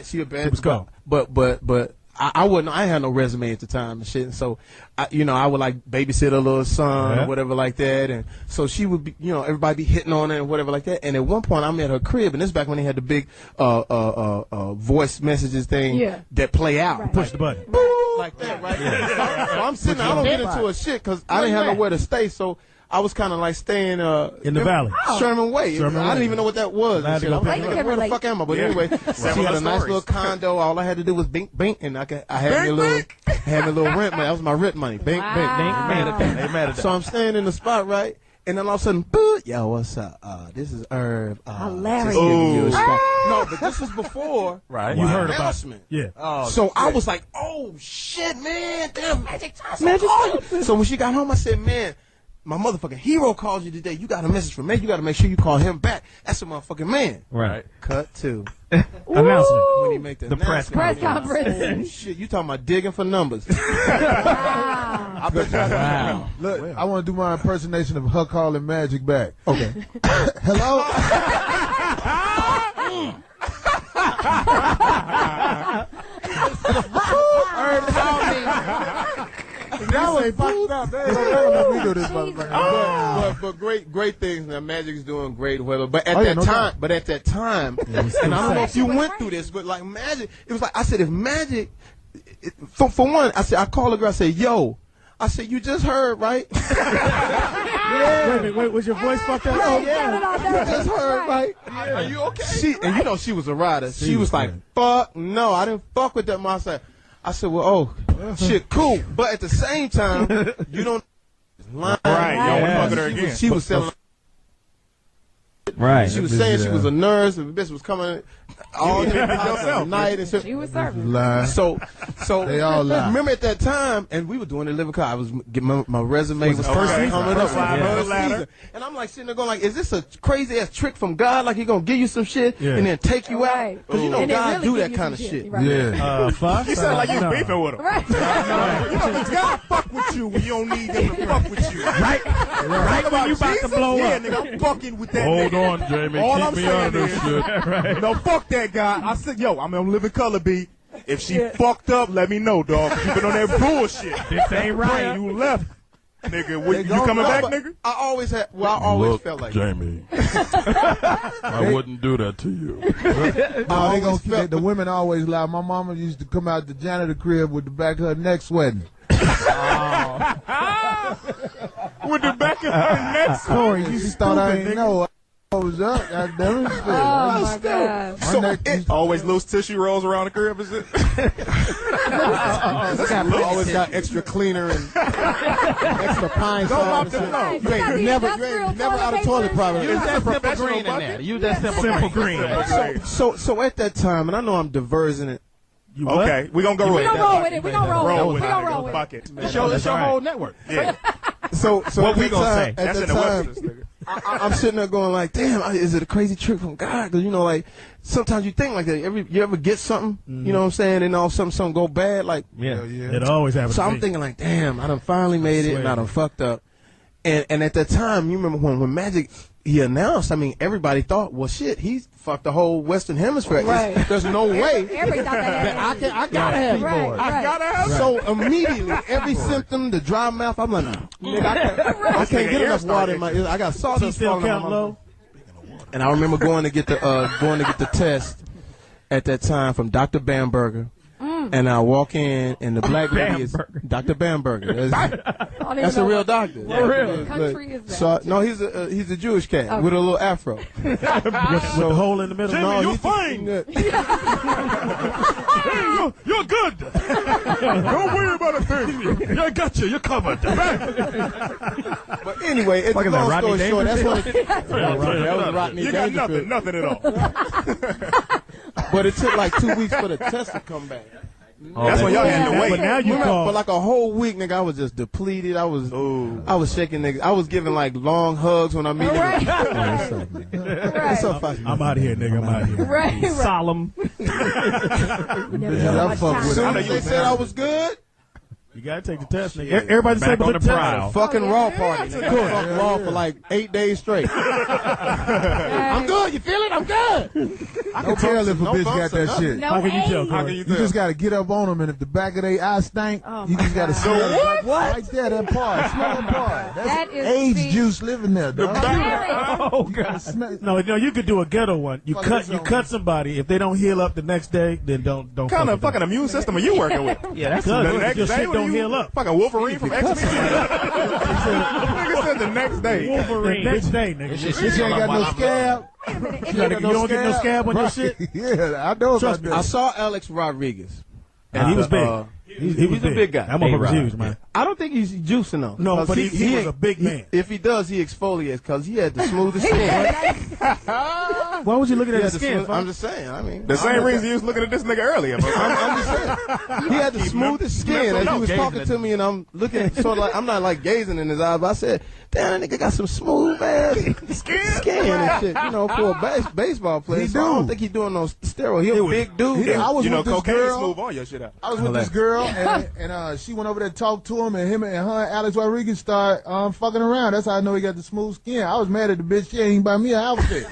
she a bad girl. But I had no resume at the time and shit. And so, I would like babysit a little son or whatever like that. And so she would be, everybody be hitting on her and whatever like that. And at one point I'm at her crib, and this is back when they had the big, voice messages thing that play out.
Right. Push the button.
Like that, right? So I'm sitting there, I don't get into a shit because I didn't have nowhere to stay. So I was kind of like staying
in the valley.
Sherman Way. I didn't even know what that was. I was like, where the fuck am I? But anyway, she had a nice little condo. All I had to do was bink, and I had me a little rent money. That was my rent money. Bink. They mad at that. So I'm staying in the spot, right? And then all of a sudden, yo, what's up? This is Herb.
Hilarious.
No, but this was before.
Right.
You heard about
announcement.
Yeah.
Oh, so I was like, oh, shit, man. Damn, Magic Johnson. So when she got home, I said, man, my motherfucking hero called you today. You got a message from me. You got to make sure you call him back. That's a motherfucking man.
Right.
Cut to
announcement.
When he make the
press conference.
Oh, shit, you talking about digging for numbers.
I bet you
Wow.
Look, I want to do my impersonation of her calling Magic back. Okay. Hello? That was fucked up. They don't let me do this, motherfucker.
But great things. Now Magic's doing great, whatever. But at that time, and I don't know if you went through this, but like Magic, it was like I said, if Magic, for one, I said I called the girl, I said, yo, I said, you just heard, right?
Wait, was your voice fucked up?
Oh, yeah. You just heard, right? Are you okay? And you know she was a rider. She was like, fuck, no, I didn't fuck with that mom. I said, well, shit, cool. But at the same time, you don't lie.
Right, y'all want to fuck with her again.
She was selling.
Right.
She was saying she was a nurse, and the bitch was coming all night and shit.
She was serving.
So
they all lie.
Remember at that time, and we were doing the living car. I was getting my resume was first coming up, season. And I'm like sitting there going like, is this a crazy ass trick from God? Like he gonna give you some shit and then take you out? Because you know God do that kind of shit.
Yeah.
Fuck.
You sound like you beefing with him.
Right.
You know, God fuck with you when you don't need him to fuck with you.
Right when you about to blow
Yeah,
up.
nigga, I'm fucking with that
Hold
nigga.
on, Jamie.
All
Keep
I'm
me
saying
out of this
is,
shit.
Right.
no, fuck that guy. I said, yo, I'm on Living Color B. If she fucked up, let me know, dog. You been on that bullshit.
This ain't right.
You left, nigga. You coming back, nigga?
I always felt like
Jamie, I wouldn't do that to you.
The women always lie. My mama used to come out the janitor crib with the back of her neck sweating.
With the back of her neck.
Sorry, you thought I didn't know. I was up. I never
Oh my God.
so.
Always loose tissue rolls around the crib, is it?
Always got extra cleaner and extra pine salt. You ain't never out of toilet probably.
Use that simple green in there. Use that simple green.
So at that time, and I know I'm diversing it.
Okay, we gonna go with it.
We gonna roll with it. We gonna roll with it.
Fuck it.
It's your whole network.
Yeah.
So
What we gonna say?
At
That's
the
in the
time,
Webster's, nigga.
I'm sitting there going like, damn, is it a crazy trick from God? Because, you know, like, sometimes you think like that. You ever get something, you know what I'm saying, and all something go bad? Like,
yeah. It always happens.
So I'm thinking like, damn, I done finally made it, and I done fucked up. And at that time, you remember when Magic, he announced, I mean, everybody thought, well, shit, he's fucked the whole Western Hemisphere.
Right.
There's no way.
Everybody thought that
I gotta have
right.
I gotta have it.
So immediately, every symptom, the dry mouth, I'm like, nigga, I can't get enough water in my ear. I got sawdust falling on my
low.
And I remember going to get the test at that time from Dr. Bamberger. And I walk in, and the black lady is Dr. Bamberger. That's a real doctor.
For real. Country is that?
So no, he's a Jewish cat with a little afro.
With the hole in the middle.
Jamie, you're fine. You're good. Don't worry about a thing. I got you. You're covered.
But anyway, it's a long story short. That's what that was Rodney
You got
Dangerfield.
nothing at all.
But it took like 2 weeks for the test to come back.
That's when y'all had to wait.
But now you call.
For like a whole week, nigga, I was just depleted. I was shaking, nigga. I was giving like long hugs when I meet niggas. What's up, Foxy?
I'm out of here, nigga. I'm out of here.
Right.
Solemn.
Soon as they said I was good,
You gotta take the test, nigga. Everybody say
on the prowl.
fucking raw party. Nigga. I fucked raw for like 8 days straight. I'm good. You feel it? I'm good.
I can tell if a bitch got that shit.
No
How can you
AIDS.
tell?
How can you
You
tell?
just got to get up on them, and if the back of their eye stank, you just got to smell it. Right there, that part. Smell that part. That's
That is
AIDS
big.
juice living there, dog.
Oh God! No, you could do a ghetto one. You cut somebody. If they don't heal up the next day, then don't.
What kind of fucking immune system are you working with?
Yeah, that's
The
good.
next
Your
day
shit
when
gonna heal up.
Fucking Wolverine from X-Men. Nigga said the next day.
Wolverine. The next day, nigga.
Shit ain't got no scab.
You don't get no scab on your shit?
Yeah, I know about that.
I saw Alex Rodriguez.
And he was big.
He's a big guy.
That motherfucker's huge, man.
I don't think he's juicing though.
No, but he was a big man.
If he does, he exfoliates because he had the smoothest skin.
Why was you looking at his skin?
I'm just saying. I mean,
the same reason you was looking at this nigga earlier.
I'm just saying. He had the smoothest skin. As he was talking to me, and I'm looking sort of like I'm not like gazing in his eyes, but I said, "Damn, that nigga got some smooth ass skin and shit." You know, for a baseball player. So I don't think he's doing no steroid. He a big dude.
I was with this girl.
Smooth all your shit out.
I was with this girl, and she went over there to talk to him, and her and Alex Rodriguez started fucking around. That's how I know he got the smooth skin. I was mad at the bitch. She ain't buy me an outfit.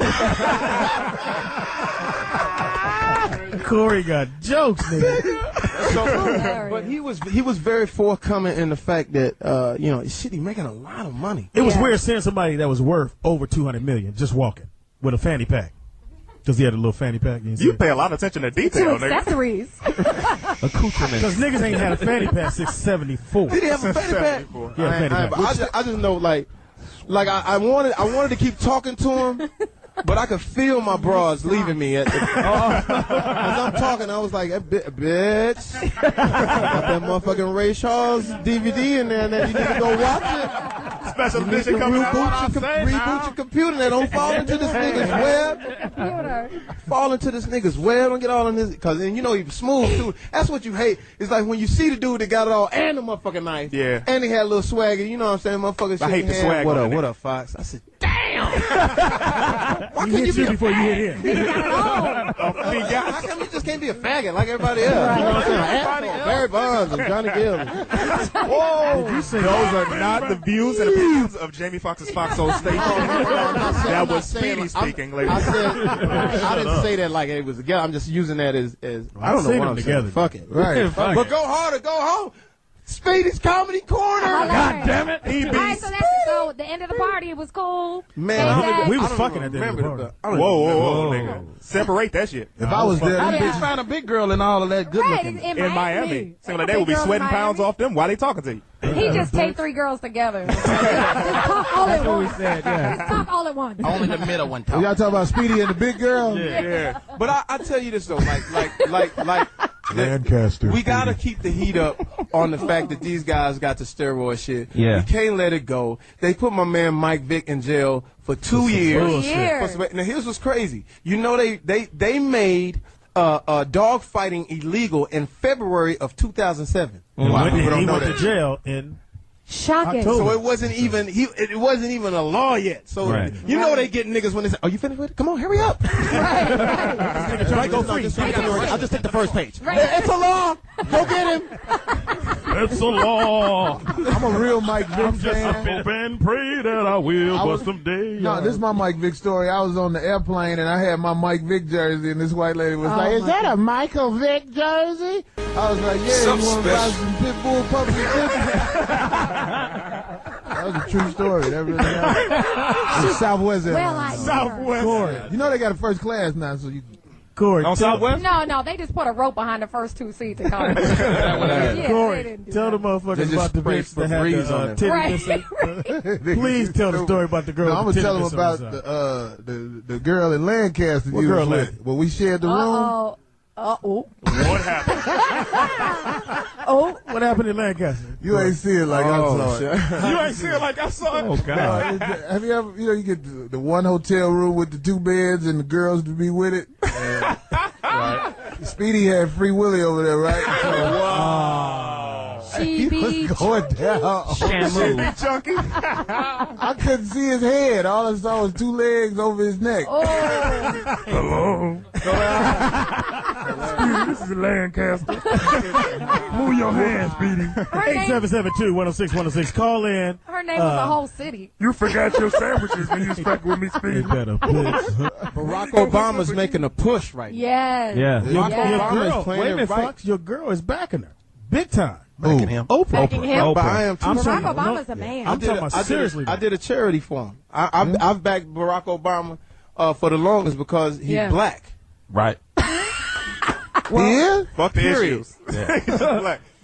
Corey got jokes, nigga.
But he was very forthcoming in the fact that shit, he making a lot of money.
It was weird seeing somebody that was worth over $200 million just walking with a fanny pack. Because he had a little fanny pack.
You pay a lot of attention to detail, nigga.
Accessories.
Accoutrements. Because niggas ain't had a fanny pack since 74.
Did he have a fanny pack?
Yeah, fanny pack.
I just know like I wanted to keep talking to him. But I could feel my bras leaving me as I'm talking. I was like, bitch, got that motherfucking Ray Charles DVD in there, and then you need to go watch it.
Special edition coming out.
Reboot your computer. That don't fall into this nigga's web. Fall into this nigga's web. Don't get all in this, because then you know he's smooth too. That's what you hate. It's like when you see the dude that got it all and the motherfucking knife.
Yeah.
And he had a little swagger. You know what I'm saying, motherfucker?
I hate the swag.
What up, Fox? I said, damn.
Why he hit you before you hit him?
How come you just can't be a faggot like everybody else? Right. You know what I'm saying? Barry Bonds and Johnny Gill. Whoa!
Did you say
those are not the views and opinions of Jamie Foxx's Foxhole Station. That was Speedy speaking, ladies.
I didn't say that like it was together. I'm just using that as I don't know what I'm
together.
Saying. Fuck it. Right. But go harder, go home. Speedy's Comedy Corner.
God damn it.
All right, so the end of the party, it was cool.
Man,
we was fucking at the end of the party.
Whoa, nigga. Separate that shit.
If I was there,
I didn't find a big girl and all of that good looking.
In
Miami. Seems like they would be sweating pounds off them while they talking to you.
He just taped 3 girls together. Just talk all at once.
Said, yeah.
Just talk all at once.
Only the middle one talk.
Y'all talking about Speedy and the big girl?
Yeah. But I tell you this though, like
Lancaster.
we gotta keep the heat up on the fact that these guys got the steroid shit.
Yeah.
We can't let it go. They put my man Mike Vick in jail for 2 years. Now here's what's crazy. You know they made dog fighting illegal in February of 2007.
Wow. He went to jail in
Shocking.
So it wasn't even it wasn't even a law yet. So you know they get niggas when they say, "Are you finished with it? Come on, hurry up."
Right, go free. I'll just take the first page.
It's a law. Go get him.
It's a law.
I'm a real Mike Vick fan.
Hope and pray that I will, but someday.
No, this is my Mike Vick story. I was on the airplane and I had my Mike Vick jersey, and this white lady was like, "Is that a Michael Vick jersey?" I was like, "Yeah, you want to buy some pit bull puppy?" That was a true story. That really happened. It's Southwest Airlines.
Southwest.
Corey. You know they got a first class now, so you.
Corey,
on Southwest?
No, they just put a rope behind the first 2 seats and called it.
Corey, tell the motherfuckers about the bitch that had the titty missing. Please tell the story about the girl.
No, I'm gonna tell them about the girl in Lancaster.
What girl?
When we shared the room.
Uh-oh.
What happened?
What happened in Lancaster?
You ain't see it like I saw it.
You ain't see it like I saw it?
Oh, God.
Have you ever, you get the one hotel room with the 2 beds and the girls to be with it? Right. Speedy had Free Willy over there, right?
She
was going down.
Shamu. Chunky.
I couldn't see his head. All I saw was 2 legs over his neck.
Hello. Speedy, this is Lancaster. Move your hands, Speedy.
877-2-106-106. Call in.
Her name was the whole city.
You forgot your sandwiches when you stuck with me, Speedy.
Barack Obama's making a push right now.
Yes.
Yeah.
Barack Obama is playing
wait a minute,
right.
Fox. Your girl is backing her. Big time.
Backing him.
Backing him.
But I am too.
Barack Obama's a man.
I'm talking about seriously.
I did a charity for him. I've backed Barack Obama for the longest because he's black.
Right.
Yeah?
Fuck the issues.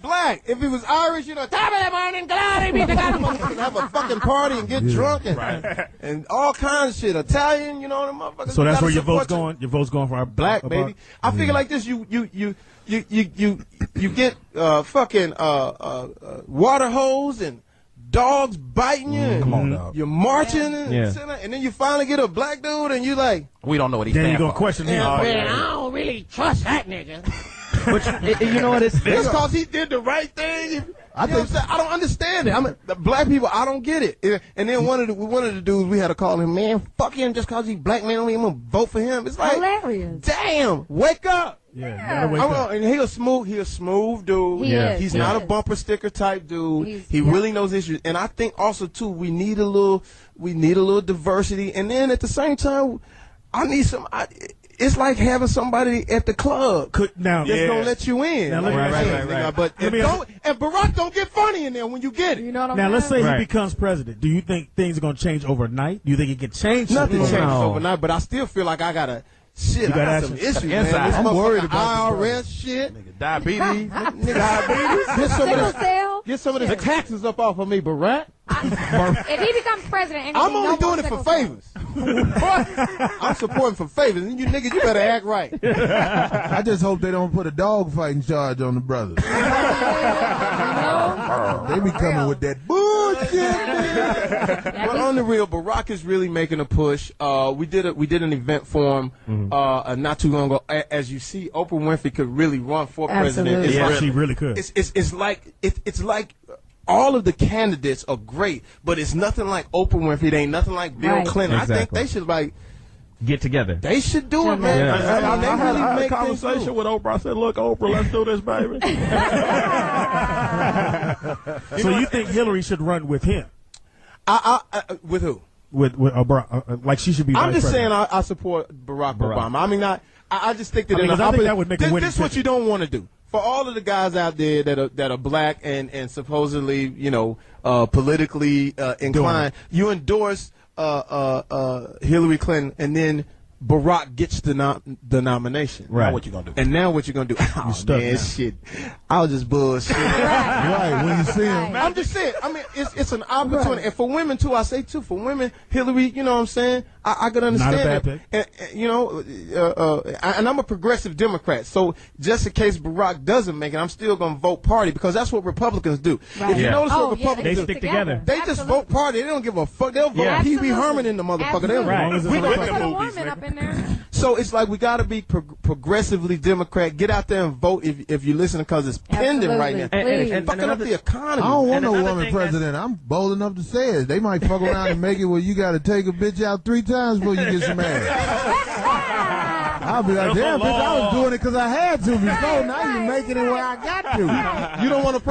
Black. If he was Irish, top of the morning, have a fucking party and get drunk and all kinds of shit. Italian, the motherfuckers.
So that's where your vote's going. Your vote's going for our
black, baby. I figure like this: you get fucking water hose and dogs biting you.
Come on, dog.
You're marching and then you finally get a black dude and you like.
We don't know what he's.
Then you gonna question him.
Man, I don't really trust that nigga.
But you know what? It's
because he did the right thing. I don't understand it. I mean, the black people, I don't get it. And then one of the dudes, we had to call him, man, fuck him just because he's black, man. I'm gonna vote for him. It's like,
hilarious.
Damn, wake up.
Yeah, wake up.
And he a smooth dude. He's not a bumper sticker type dude. He really knows issues. And I think also too, we need a little diversity. And then at the same time, I need it's like having somebody at the club that's gonna let you in.
Now,
right. But and Barack don't get funny in there when you get it.
You know what I'm
Now
saying?
let's say he becomes president. Do you think things are gonna change overnight? Do you think it can change?
Nothing changes overnight, but I still feel like I gotta. Shit, I got some issues, man.
I'm worried about
IRS shit.
diabetes.
Get some of this taxes up off of me, Barack.
If he becomes president,
I'm only doing it for favors. I'm supporting for favors, and you niggas, you better act right.
I just hope they don't put a dog fighting charge on the brothers. They be coming with that bullshit.
But on the real, Barack is really making a push. We did an event for him not too long ago. As you see, Oprah Winfrey could really run for president.
She really could.
It's like all of the candidates are great, but it's nothing like Oprah Winfrey. It ain't nothing like Bill Clinton.
Exactly.
I think they should
get together.
They should do it, man.
I had a conversation with Oprah. I said, look, Oprah, let's do this, baby.
So you think Hillary should run with him?
With who?
With Barack, like she should be.
I'm just
president.
saying I support Barack Obama. I mean, I just think that
I think that would make a winning
this is what you don't want to do. For all of the guys out there that are black and supposedly, politically inclined, you endorse Hillary Clinton, and then Barack gets the nomination.
Right.
Now what you gonna do?
And now what you gonna do? Oh, man, shit. I was just bullshit.
Right, when you see him.
I'm just saying, I mean, it's an opportunity. And for women, too, I say, too, for women, Hillary, you know what I'm saying? I could understand
Not a bad
it. And I'm a progressive Democrat. So just in case Barack doesn't make it, I'm still going to vote party because that's what Republicans do.
Right.
If you notice what Republicans
they stick together.
They just vote party. They don't give a fuck. They'll vote Pee Wee Herman in the motherfucker. They'll So it's like we got to be progressively Democrat. Get out there and vote if you listen because it's pending right now. And fucking up the economy.
I don't want no woman president. I'm bold enough to say it. They might fuck around and make it where you got to take a bitch out 3 times before you get some ass. I'll be like, damn, bitch, I was doing it because I had to before. Now you making it where I got to.
You don't want a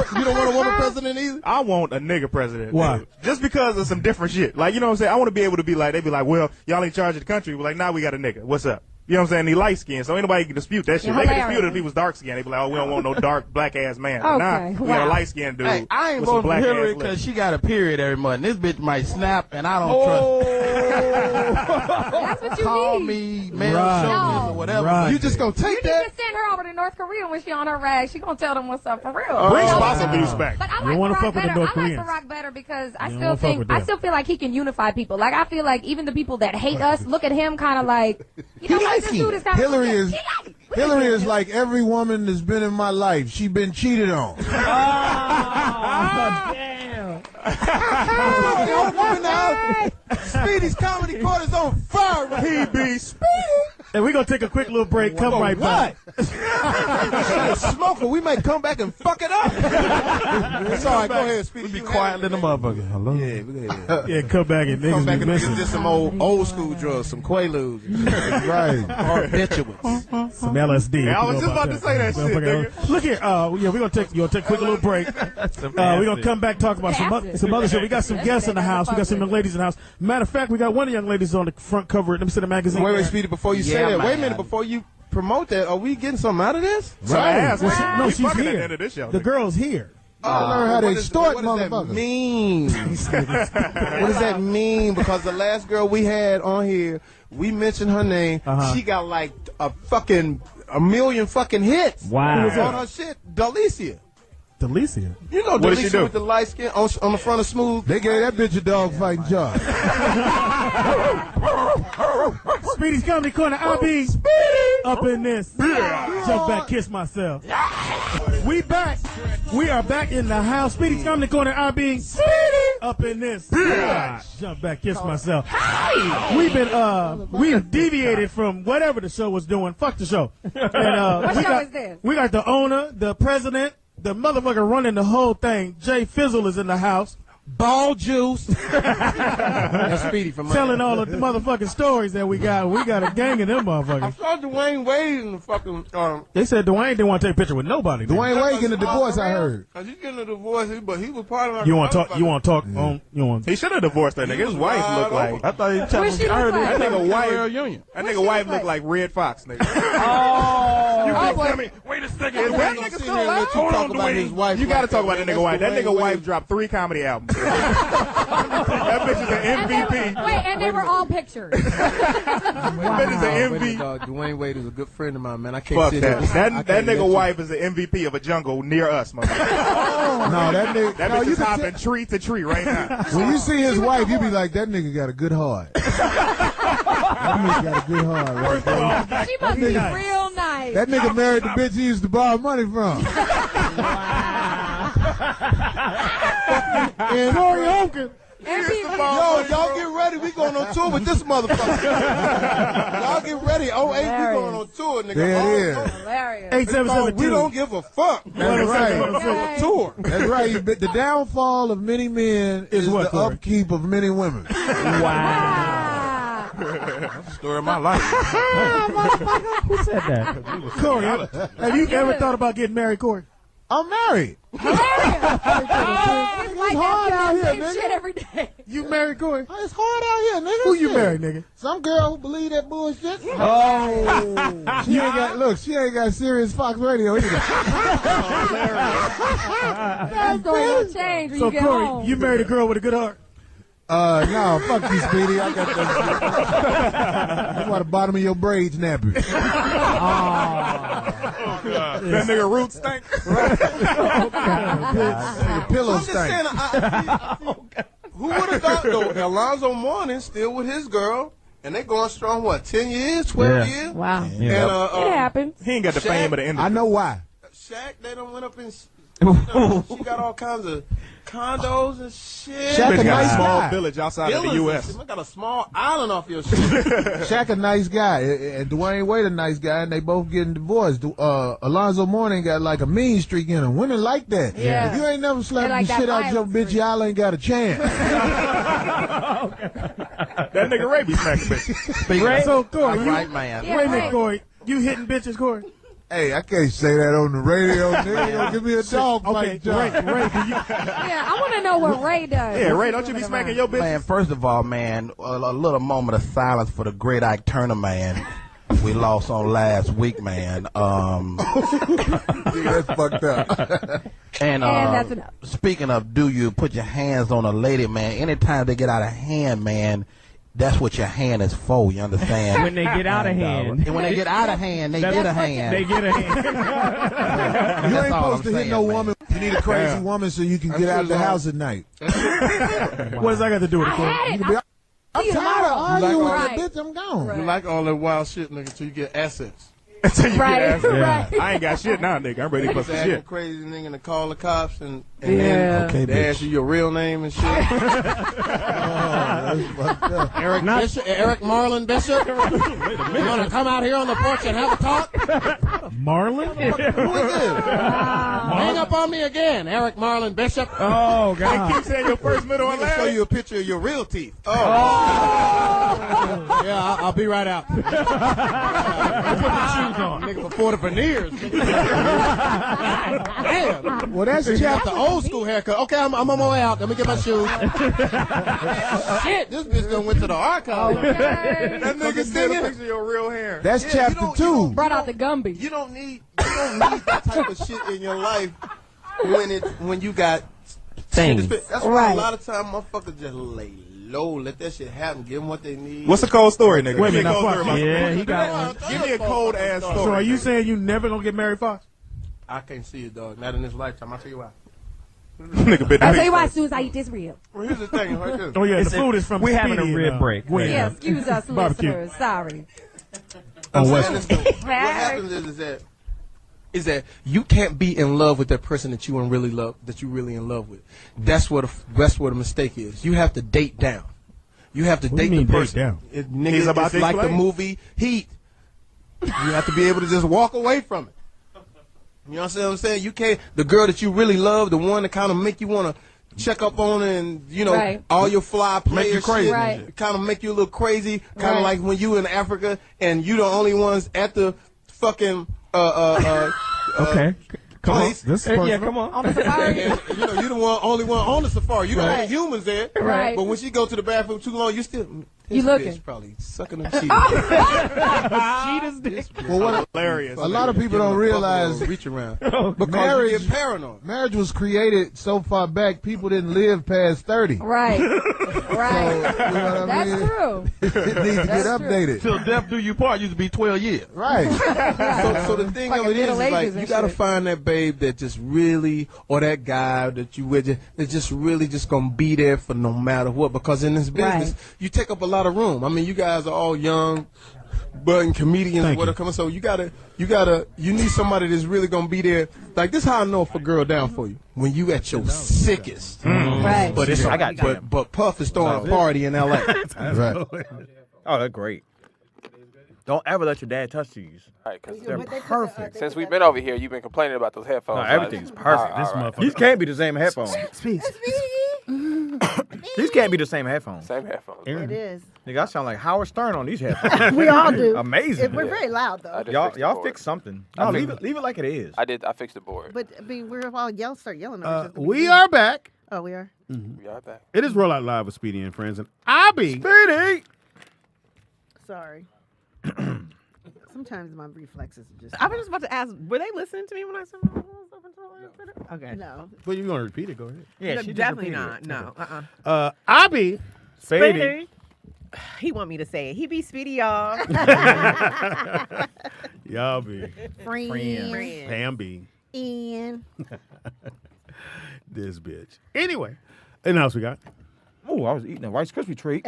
woman president either?
I want a nigga president.
Why?
Dude. Just because of some different shit. Like, you know what I'm saying? I want to be able to be like, they be like, well, y'all in charge of the country. We're like, nah, we got a nigga. What's up? You know what I'm saying? He light skinned, so ain't nobody can dispute that shit. They can dispute it if he was dark skinned. They be like, oh, we don't want no dark black ass man. But nah, we got a light skinned dude.
Hey, I ain't
with some
voting for
black
Hillary
ass lips.
because she got a period every month. This bitch might snap, and I don't trust.
That's what you
Call
need.
me male chauvinist or whatever.
Right.
You just gonna take
You
that?
need to send her over to North Korea when she on her rag. She gonna tell them what's up for real.
Bring spots abuse back.
But I
You wanna
like
fuck with the
Barack better.
North
I like
Koreans.
Barack better because I
You
still
don't fuck
think
with
I
them.
still feel like he can unify people. Like I feel like even the people that hate us look at him kind of like, you know, what, this dude is kind of
Hillary is like every woman that's been in my life. She been cheated on.
Damn.
Speedy's comedy court is on fire. He be Speedy.
And we're going to take a quick little break. Come right back.
Smoker, we might come back and fuck it up. It's all right. Go ahead, Speedy.
We be quiet in the motherfucker. Hello.
Yeah, we go ahead.
Yeah, come back and
Come
niggas
back
be
and
missing.
get some old school drugs, some Quaaludes,
Right.
barbiturates.
Some LSD.
Yeah, I was just about to say that shit, nigga.
Look here. We're going to take a quick little break. We're going to come back talk about some other shit. We got some guests in the house. We got some young ladies in the house. Matter of fact, we got one of the young ladies on the front cover. Let me see the magazine.
Wait, Speedy, before you say that,
man.
wait a minute, before you promote that, are we getting something out of this?
Right. No,
We
she's
fucking at the
here.
end of this show,
The
nigga.
girl's here.
I learned how to extort
what does that
motherfuckers.
mean? What does that mean? Because the last girl we had on here, we mentioned her name. She got like a fucking a million fucking hits.
Wow.
On her shit, Delicia.
Delicia?
You know
What did she
Delicia
do?
with the light skin on the front of Smooth?
They gave that bitch a dog fighting job.
Speedy's Comedy Corner. I'll be up in this. Jump back, kiss myself. We back. We are back in the house. Speedy's Comedy Corner. I'll be up in this. Jump back, kiss myself. We've been we have deviated from whatever the show was doing. Fuck the show. And,
What show is this?
We got the owner, the president, the motherfucker running the whole thing. Jay Fizzle is in the house.
Ball juice. That's Speedy from
Telling all the motherfucking stories that we got. We got a gang of them
I
motherfuckers.
saw Dwayne Wade in the fucking
They said Dwayne didn't want to take a picture with nobody.
Dwayne Wade getting a divorce, I heard.
Cause he's getting a divorce, but he was part of our
You want to talk? You want to talk? You want?
He should have divorced that nigga. His wife looked like.
I thought he
What
was
she look like?
That nigga wife.
Union.
That nigga wife looked like Red Fox, nigga.
You
Oh,
can't
boy.
tell me. Wait a second.
Is that nigga still alive?
Hold on, about his wife.
You got to
like
talk about
man.
that nigga wife. That
That's
nigga
Dwayne
wife
Wade.
dropped 3 comedy albums. That bitch is an MVP.
Wait, and they were all pictures.
That bitch is an
Wait a minute,
MVP.
dog. Dwayne Wade is a good friend of mine, man. I can't
Fuck
sit
that.
here. I
That
can't let
nigga
you-
wife is the MVP of a jungle near us, motherfucker.
No, that nigga.
That
no,
bitch
you
is
can
hopping tree to tree right now.
when you see his wife, you be like, that nigga got a good heart. That nigga got a good heart, right there.
She must be real nice.
That nigga married the bitch he used to borrow money from.
And Corey Hogan.
And people,
Yo, y'all get ready. We going on tour with this motherfucker. Y'all get ready. 08, we going on tour, nigga.
There it is.
hilarious.
8772.
We don't give a fuck.
That's right.
Okay.
Tour.
That's right. The downfall of many men is
what,
the
Corey?
upkeep of many women.
Wow.
That's the story of my life.
Who said that? Corey, have you ever thought about getting married, Corey?
I'm married.
It's like
hard out here,
same
nigga.
shit every day.
You married, Corey?
It's hard out here, nigga.
Who you
Shit.
married, nigga?
Some girl who believe that bullshit. Oh, she ain't got. Look, she ain't got serious Fox Radio either.
That story will change when
So,
you get
Corey,
home.
you married a girl with a good heart?
No, fuck you, Speedy. I got that shit. That's why the bottom of your braids nappy.
That nigga roots stink.
The pillow
I'm just saying,
stank.
who would have thought, though, Alonzo Mourning still with his girl, and they going strong, what, 10 years, 12 years?
Wow.
And,
It happens.
He ain't got the fame of the industry.
I know why.
Shaq, they done went up in, she got all kinds of condos and shit.
Shaq
Bitch
a
got a
nice
small
guy.
village outside of the U.S.
I got a small island off your shit.
Shaq a nice guy, and Dwayne Wade a nice guy, and they both getting divorced. Alonzo Mourning got like a mean streak in him. Women like that.
Yeah.
If you ain't never slapped
They like
the
that
shit out your
violence
bitch, y'all ain't got a chance.
That nigga Ray be smacking bitches.
Ray? So, Corey,
Right, man.
Yeah,
wait a minute,
Ray.
Corey. You hitting bitches, Corey?
Hey, I can't say that on the radio, nigga. You gonna give me a dog
Okay,
fight job.
Ray, do you?
Yeah, I want to know what Ray does.
Yeah, Ray, don't you be smacking your bitches?
Man, first of all, man, a little moment of silence for the great Ike Turner, man. We lost on last week, man.
That's fucked up.
And
that's enough.
speaking of, do you put your hands on a lady, man? Anytime they get out of hand, man, that's what your hand is for. You understand?
When they get out of hand.
And when they get out of hand, they get a hand.
They get a hand.
You ain't
all
supposed to
I'm
hit
saying,
no
man.
woman. You need a crazy woman so you can get out the house at night.
What does that got to do with it, Corey?
You can be, I'm
See you
tired of
tomorrow.
arguing with
Right.
that bitch. I'm gone.
You like all that wild shit, nigga, until you get assets.
Until you
Right,
get asked.
right.
I ain't got shit now, nigga. I'm ready to
Niggas
bust some
acting
shit.
crazy, nigga, to call the cops and
Yeah.
then
Okay,
they
bitch.
ask you your real name and shit.
That's fucked up.
Eric Bishop, Eric Marlon Bishop. You want to come out here on the porch and have a talk?
Marlon?
Who is this?
Hang up on me again, Eric Marlon Bishop.
Oh,
They
God.
keep saying your first, middle, and
Nigga show
last.
you a picture of your real teeth.
Yeah, I'll be right out. Put the shoes on. Nigga, before the veneers. Damn.
Well, that's
Got
chapter.
the old school haircut. Okay, I'm on my way out. Let me get my shoes. Shit, this bitch done went to the archive.
That nigga still a picture of your real hair.
That's
Yeah,
chapter
you
2.
Brought out the Gumby.
You don't need that type of shit in your life when you got
Things.
That's why
Right.
a lot of times motherfuckers just lay
low. Let that shit happen. Give them what they need.
What's a cold story, nigga?
Wait a
Give me
minute,
a cold
now,
story.
yeah, he got one.
Give me a cold ass story.
So are you saying you never gonna get married, Fox?
I can't see it, dog. Not in this lifetime. I'll tell you why.
I'll tell you why as soon as I eat this rib.
Well, here's the thing. Right here.
Oh yeah, the food is from.
We're having a
Speedy
rib
and,
break.
Gwen.
Yeah, excuse us,
Barbecue.
listeners. Sorry.
I'm saying
West.
this, though. What happens is that you can't be in love with that person that you really in love with. That's where the mistake is. You have to date down. You have to
What do
date
you mean
the
date
person.
down?
Nigga,
He's about
it's
to
like the
explain.
movie Heat. You have to be able to just walk away from it. You know what I'm saying? You can't. The girl that you really love, the one that kind of make you want to check up on her and, you know,
Right.
all your fly players.
Make you crazy.
Right.
Kind of make you a little crazy. Kind of
Right.
like when you in Africa and you the only ones at the fucking
Okay. Come on.
place.
This is yeah, personal. come on.
On the safari.
And, you know, you the only one on the safari. You the
Right.
only humans there.
Right.
But when she go to the bathroom too long, you still.
You
This
looking.
bitch probably sucking them cheeks.
Cheetah's dick.
Well, what
Hilarious.
a lot of people don't realize
reach around
because
because you get paranoid.
marriage was created so far back, people didn't live past 30.
Right. Right.
You know what I
That's
mean?
true.
It needs to get
That's true.
updated.
Till death do you part used to be 12 years.
Right.
So the thing
Like
of
a
it is
Middle
like
Ages
you
and
gotta
shit.
find that babe that just really, or that guy that you with, that's just really just gonna be there for no matter what. Because in this business,
Right.
you take up a lot of room. I mean, you guys are all young, budding comedians,
Thank
what
you.
are coming. So you need somebody that's really gonna be there. Like this, how I know if a girl down for you when you at your sickest.
Right.
But it's
I got you.
but Puff is throwing a party in L.A.
Right.
Oh, that's great. Don't ever let your dad touch these.
All right, 'cause
They're perfect.
since we've been over here, you've been complaining about those headphones.
No, everything's perfect.
This
motherfucker. These can't be the same headphones. These can't be the same headphones.
Same headphones.
It is.
Nigga, I sound like Howard Stern on these headphones.
We all do.
Amazing.
We're very loud though.
I just
Y'all,
fixed the
y'all
board.
fix something.
I
No,
fixed
leave it like it is.
I fixed the board.
But I mean, we're all start yelling. Over each other.
We are back.
Oh, we are.
We are back.
It is Roll Out Live with Speedy and Friends, and I be
Speedy.
Sorry. Sometimes my reflexes are just.
I was just about to ask, were they listening to me when I said my stuff on Twitter? Okay.
No.
Well, you're gonna repeat it. Go ahead.
Yeah,
she just
definitely
repeated
not.
it.
No.
I be
Speedy.
He want me to say it. He be Speedy, y'all.
y'all be
Friend.
Pam B.
Ian.
This bitch. Anyway, and else we got.
Oh, I was eating a Rice Krispie treat.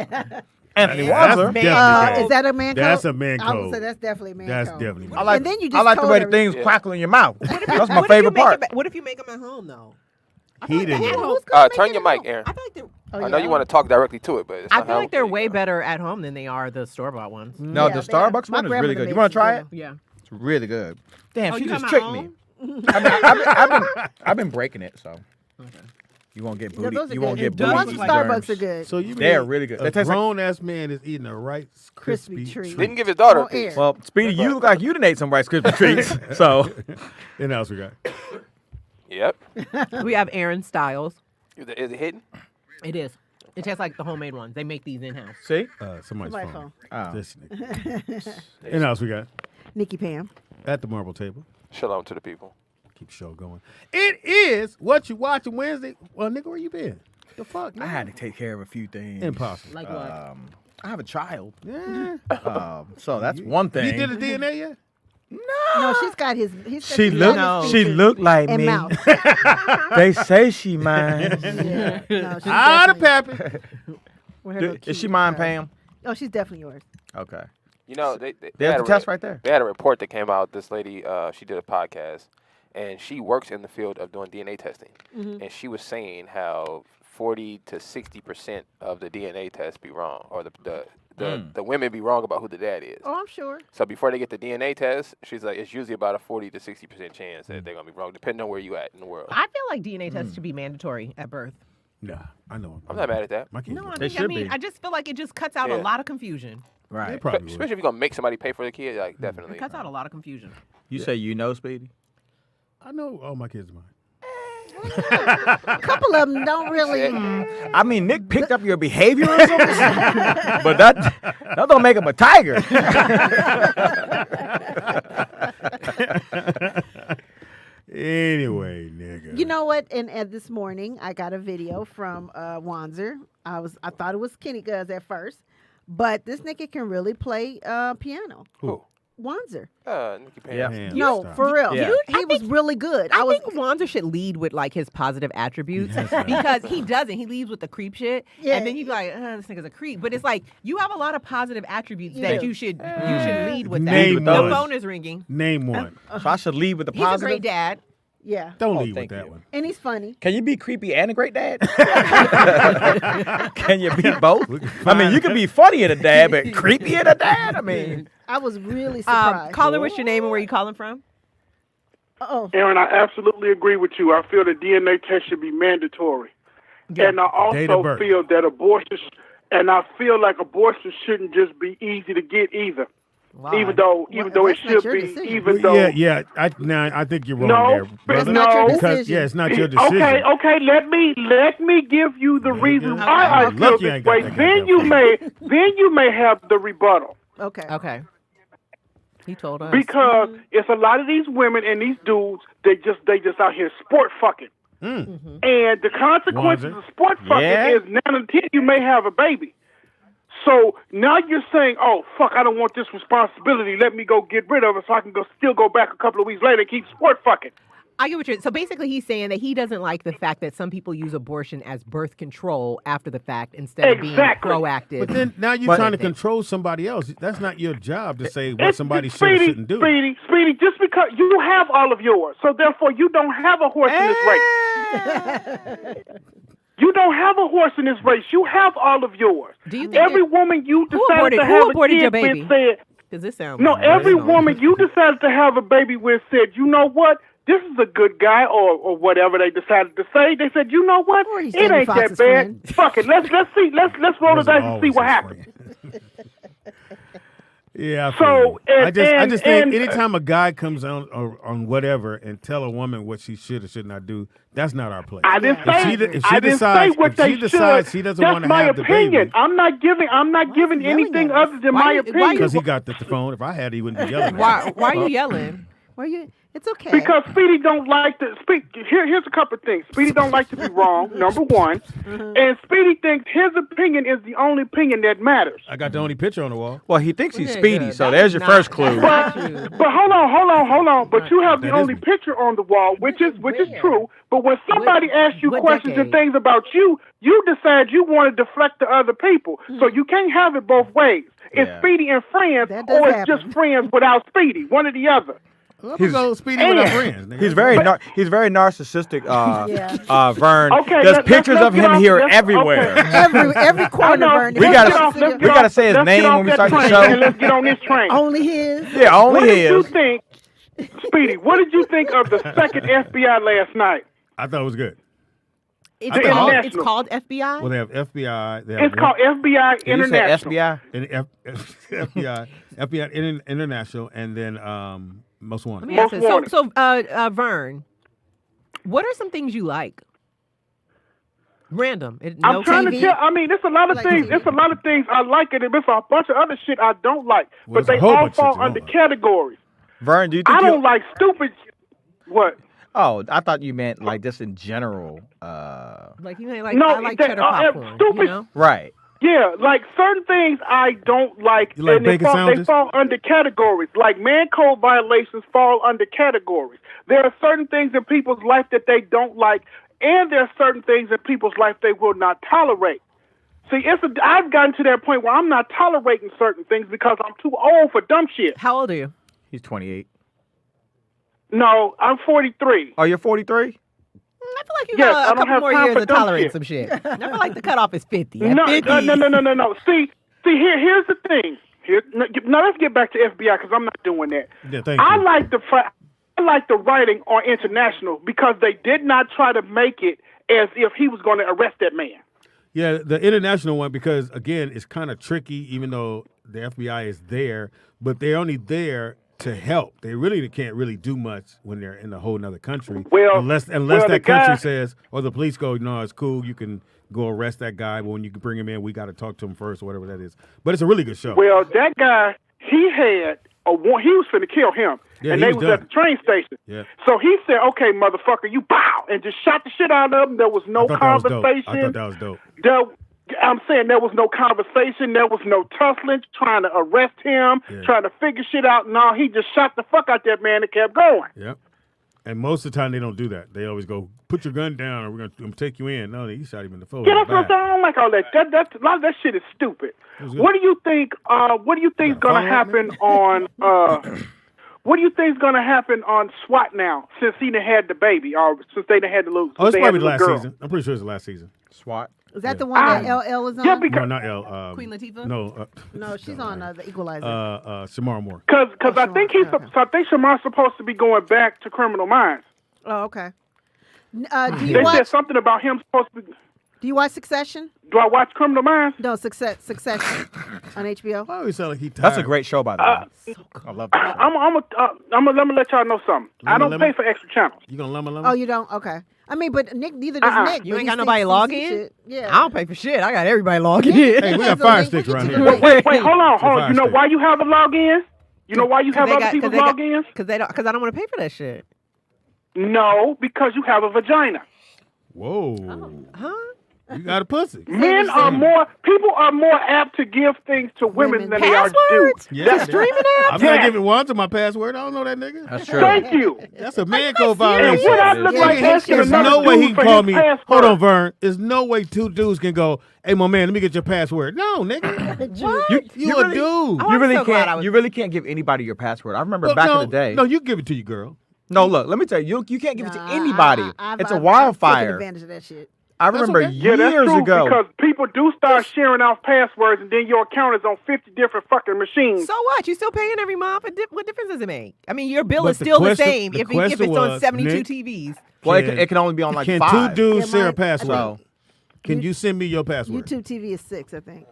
Anthony
That's
Wanzer.
definitely
Is that a man code?
That's a man
I would
code.
say that's definitely a man
That's
code.
definitely.
I like,
And then you
I
just
like the
told
way the
everybody-
things crackle in your mouth. That's my
What if you
favorite
make
part.
them- What if you make them at home though?
He didn't.
Turn your mic, Aaron.
I feel like they're.
I know you want to talk directly to it, but it's
I
not
feel
how
like they're way better at home than they are the store bought ones.
No,
Yeah,
the
they are.
Starbucks
My
one is really
grandmother
good. You
makes
want to try
it
it?
Yeah.
It's really good. Damn,
Oh,
she
you
just
got 'em
tricked
at
me. I mean, I've been breaking it, so you won't get
Yeah,
booty.
those are
You won't
good.
get
The ones
booty.
from
germs.
Starbucks are good.
So you
They're
mean
really good.
A
They taste like-
grown ass man is eating a Rice
Krispie
Krispie
treat.
Didn't give his daughter a
On air.
piece.
Well, Speedy, you look like you done ate some Rice Krispie treats. So,
And else we got.
Yep.
We have Aaron Styles.
Is it hidden?
It is. It tastes like the homemade ones. They make these in house.
see?
Somebody's
Somebody's
phone.
Oh.
This nigga. And else we got
Nikki Pam.
at the marble table.
Shalom to the people.
Keep the show going. It is what you watching Wednesday. Well, nigga, where you been? The fuck?
I
Man?
had to take care of a few things.
Impossible.
Like what?
I have a child.
Yeah.
So that's one thing.
You did a DNA yet?
No, she's got his. He's got
She
his
looked.
features
She looked like
and
me.
mouth.
They say she mine.
Yeah. No, she's
Ah, the
definitely-
pappy.
with her little
Is she
cute
mine,
hair.
Pam?
Oh, she's definitely yours.
Okay.
You know, they
There's
had
the
a
test right there.
They had a report that came out. This lady, she did a podcast, and she works in the field of doing DNA testing. And she was saying how 40 to 60% of the DNA tests be wrong, or the women be wrong about who the dad is.
Oh, I'm sure.
So before they get the DNA test, she's like, it's usually about a 40 to 60% chance that they're gonna be wrong, depending on where you at in the world.
I feel like DNA tests should be mandatory at birth.
Nah, I know.
I'm not mad at that.
My kids.
No,
They should be.
I just feel like it just cuts out
Yeah.
a lot of confusion.
Right.
They probably would.
Especially if you're gonna make somebody pay for the kid, like definitely.
It cuts out a lot of confusion.
You say you know, Speedy?
I know all my kids are mine.
A couple of them don't really.
I mean, Nick picked up your behaviorism, but that don't make him a tiger.
Anyway, nigga.
You know what? And this morning I got a video from Wanzer. I thought it was Kenny Guz at first, but this nigga can really play piano.
Who?
Wanzer.
Nikki Payne.
Yeah.
No, for real.
Yeah.
He was really good.
I think Wanzer should lead with like his positive attributes because he doesn't. He leads with the creep shit, and then you be like, this nigga's a creep. But it's like you have a lot of positive attributes that you should lead with.
Name
that.
one.
The phone is ringing.
Name one.
So I should lead with the
He's
positive.
a great dad.
Yeah.
Don't lead with that one.
And he's funny.
Can you be creepy and a great dad? Can you be both? I mean, you can be funny and a dad, but creepy and a dad? I mean.
I was really surprised.
Caller, what's your name and where you calling from?
Aaron, I absolutely agree with you. I feel the DNA test should be mandatory.
Yeah.
And I also feel that abortion shouldn't just be easy to get either.
Wow.
Even though it should be,
I think you're wrong there, brother.
It's not your
because
decision.
it's not your decision.
Okay. Let me give you the reason why I feel this way. Then you may have the rebuttal.
Okay.
He told us
because it's a lot of these women and these dudes. They just out here sport fucking, and the consequences of sport fucking is 9 and 10 you may have a baby. So now you're saying, oh, fuck, I don't want this responsibility. Let me go get rid of it so I can still go back a couple of weeks later and keep sport fucking.
I get what you're. So basically, he's saying that he doesn't like the fact that some people use abortion as birth control after the fact instead of being proactive.
But then now you're trying to control somebody else. That's not your job to say what somebody should or shouldn't do.
Speedy, just because you have all of yours, so therefore you don't have a horse in this race. You don't have a horse in this race. You have all of yours.
Do you think
every woman you decided to have a kid with said?
Does this sound?
No, every woman you decided to have a baby with said, you know what? This is a good guy, or whatever they decided to say. They said, you know what? It ain't that bad. Fuck it. Let's see. Let's roll the dice and see what happens.
Yeah.
So
I just think anytime a guy comes on whatever and tell a woman what she should or should not do, that's not our place.
I didn't say
if she decides she doesn't want to have the baby,
I'm not giving anything other than my opinion.
Because he got the phone. If I had it, he wouldn't be yelling.
Why are you yelling?
It's okay.
Because Speedy don't like to speak. Here's a couple of things. Speedy don't like to be wrong, number one. And Speedy thinks his opinion is the only opinion that matters.
I got the only picture on the wall.
Well, he thinks he's Speedy, so there's your first clue.
But hold on. But you have the only picture on the wall, which is true. But when somebody asks you questions and things about you, you decide you want to deflect to other people. So you can't have it both ways. It's Speedy and friends, or it's just friends without Speedy. One or the other.
He's Speedy with our friends.
He's very narcissistic. Vern.
Okay,
there's pictures of him here everywhere.
Every corner. Vern.
We gotta say his name when we start the show.
And let's get on this train.
Only his.
Yeah, only
what
his.
What did you think, Speedy? What did you think of the second FBI last night?
I thought it was good.
It's called FBI.
Well, they have FBI.
It's called FBI International.
FBI?
FBI International, and then Most Wanted.
Let me ask you. So, Vern, what are some things you like? Random.
I'm trying to tell. I mean, there's a lot of things. There's a lot of things I like, and there's a bunch of other shit I don't like. But they all fall under categories.
Vern, do you think
I don't like stupid? What?
Oh, I thought you meant like just in general.
Like you know, like I like cheddar popcorn.
Stupid.
You know?
Right.
Yeah, like certain things I don't like,
you like
and they fall under categories. Like man code violations fall under categories. There are certain things in people's life that they don't like, and there are certain things in people's life they will not tolerate. See, I've gotten to that point where I'm not tolerating certain things because I'm too old for dumb shit.
How old are you?
He's 28.
No, I'm 43.
Oh, you're 43?
I feel like you got a couple more years to tolerate some shit. I feel like the cutoff is 50.
No. See, here's the thing. Now let's get back to FBI because I'm not doing that.
Yeah,
I like the writing on International because they did not try to make it as if he was going to arrest that man.
Yeah, the international one, because again, it's kind of tricky, even though the FBI is there, but they're only there to help. They really can't really do much when they're in a whole nother country. Unless that country says, or the police go, no, it's cool, you can go arrest that guy, but when you bring him in, we got to talk to him first, or whatever that is. But it's a really good show.
Well, that guy, he had he was finna kill him.
Yeah,
and
he
they
was
was at
done.
the train station.
Yeah.
So he said, okay, motherfucker, you bow, and just shot the shit out of him. There was no
I thought
conversation.
that was dope.
I'm saying there was no conversation. There was no tussling, trying to arrest him, trying to figure shit out. No, he just shot the fuck out that man and kept going.
Yep. And most of the time they don't do that. They always go, put your gun down, or we're gonna take you in. No, he shot him in the foot.
Yeah, that's what I'm saying. I don't like all that. A lot of that shit is stupid. What do you think? What do you think is gonna happen on? What do you think is gonna happen on SWAT now? Since he done had the baby, or since they done had the little.
Oh, it's probably the last
girl.
season. I'm pretty sure it's the last season.
SWAT.
Is that the one that LL is on?
Yeah, because
no, not L.
Queen Latifah?
No.
No, she's on the Equalizer.
Shamar Moore.
Because I think I think Shamar's supposed to be going back to Criminal Minds.
Oh, okay. Do
They
you watch?
said something about him supposed to be.
Do you watch Succession?
Do I watch Criminal Minds?
No, Succession on HBO.
I always sound like he tired.
That's a great show, by the way. I love that show.
I'm gonna let y'all know something. I don't pay for extra channels.
You gonna llama?
Oh, you don't? Okay. I mean, but Nick, neither does Nick.
You
but
ain't
he
got
sees-
nobody
he
log
sees
in?
shit. Yeah.
I don't pay for shit. I got everybody logging in.
Hey, we got fire sticks around here.
Wait, hold on. You know why you have a login? You know why you have other people's logins?
Because I don't want to pay for that shit.
No, because you have a vagina.
Whoa.
Huh?
You got a pussy.
People are more apt to give things to women than they are to dudes.
Yeah.
Streaming
I'm not giving one to my password. I don't know that nigga.
That's true.
Thank you.
That's a man code violation.
And what I look like asking
There's
another
no way he
dude
can
for
call
his
me.
password.
Hold on, Vern. There's no way two dudes can go, hey, my man, let me get your password. No, nigga. You a
really,
dude.
You really can't give anybody your password. I remember back in the day.
No, you give it to your girl.
No, look, let me tell you, you can't give it to anybody. It's a
I've taken
wildfire.
advantage of that shit.
I remember
Yeah, that's
years
true,
ago.
because people do start sharing out passwords, and then your account is on 50 different fucking machines.
So what? You still paying every month? What difference does it make? I mean, your bill
But
is
the
still the
question-
same
the
if
question
it's on
was,
72
Nick,
TVs.
Well, it can only be on like
Can
5.
two dudes share a
mine-
password?
So,
Can you send me your password?
YouTube TV is 6, I think.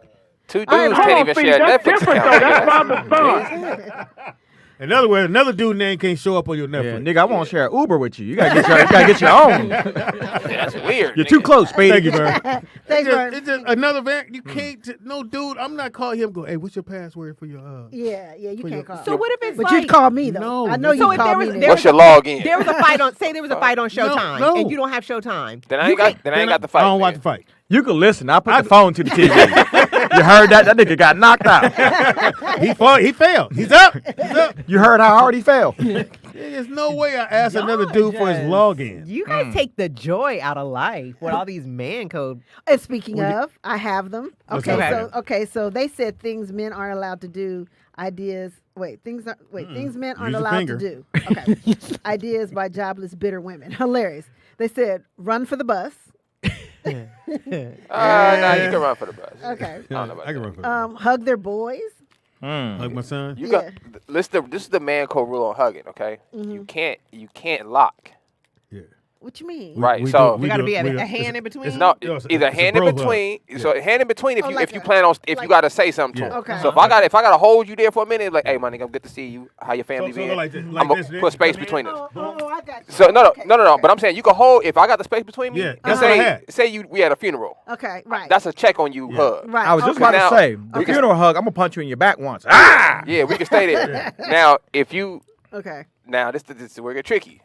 Two
All right,
dudes
hold
can't
on,
even
Speedy,
share a
that's
Netflix
different, though. That's
account.
father's son.
In other words, another dude name can't show up on your
yeah,
Netflix.
nigga, I won't share Uber with you. You gotta get your own.
That's weird.
You're too close, Speedy.
Thank you, Vern.
Thanks, Vern.
It's just another van. You can't. No, dude. I'm not calling him. Go. Hey, what's your password for your?
Yeah, you can't call.
So what if it's
But
like...
you'd call me, though.
No,
I know
this-
you
So if
call
there
me.
was-
then.
there
What's your login?
There was a fight on... Say there was a fight on Showtime,
no.
and you don't have Showtime.
Then I ain't got the fight.
I don't watch
man.
the fight.
You can listen. I put the phone to the TV. You heard that? That nigga got knocked out.
He fought. He failed. He's up. He's up.
You heard how hard he fell.
There's no way I asked another dude for his login.
You guys take the joy out of life with all these man code.
And speaking of, I have them.
What's
Okay,
that?
so they said things men aren't allowed to do. Things men aren't
Use a
allowed
finger.
to do. Okay. Ideas by jobless, bitter women. Hilarious. They said run for the bus.
Nah, you can run for the bus.
Okay.
I don't know about
I can
that.
run for
Hug their boys.
Like my son.
You got this is the man code rule on hugging. Okay, you can't lock.
What you mean?
Right,
We
so
There got to be a hand in between.
it's not
it's
either
a
hand in
bro hug.
between.
Yeah.
So hand in between if
Oh,
you
like
you plan on if you got to say something to him.
Okay.
So if I got to hold you there for a minute, like, hey, my nigga, I'm good to see you. How your family
So
been?
like this,
I'm
like
gonna
this,
put space
Nick.
between us.
Oh, I got you.
So no. But I'm saying you can hold if I got the space between me.
Yeah,
and
that's what I
say
had.
say we had a funeral.
Okay, right.
That's a check on you hug.
right.
I was just
okay.
about to
Now,
say,
we
the
can-
funeral hug, I'm going to punch you in your back once. Ah!
Yeah, we can stay there. Now if you
Okay.
now this is where it get tricky.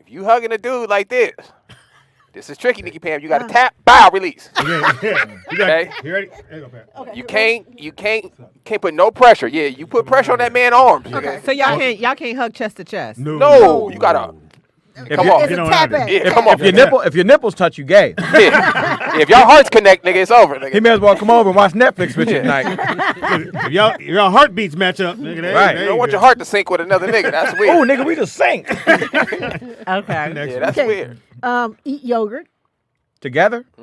If you hugging a dude like this. This is tricky, Nikki Pam. You got to tap, bow, release.
Yeah. You got,
Okay.
You ready? There you go, Pam.
You can't put no pressure. Yeah, you put pressure on that man's arms.
Okay.
So y'all can't hug chest to chest.
No, you gotta. Come on.
It's a tap at.
Yeah, come on.
If your nipples touch, you gay.
Yeah. If y'all hearts connect, nigga, it's over. Nigga.
He may as well come over and watch Netflix with you tonight.
If y'all heartbeats match up, nigga.
Right.
You don't want your heart to sync with another nigga. That's weird.
Oh, nigga, we just sank.
Okay.
Yeah, that's
Okay.
weird.
Eat yogurt.
Together?
I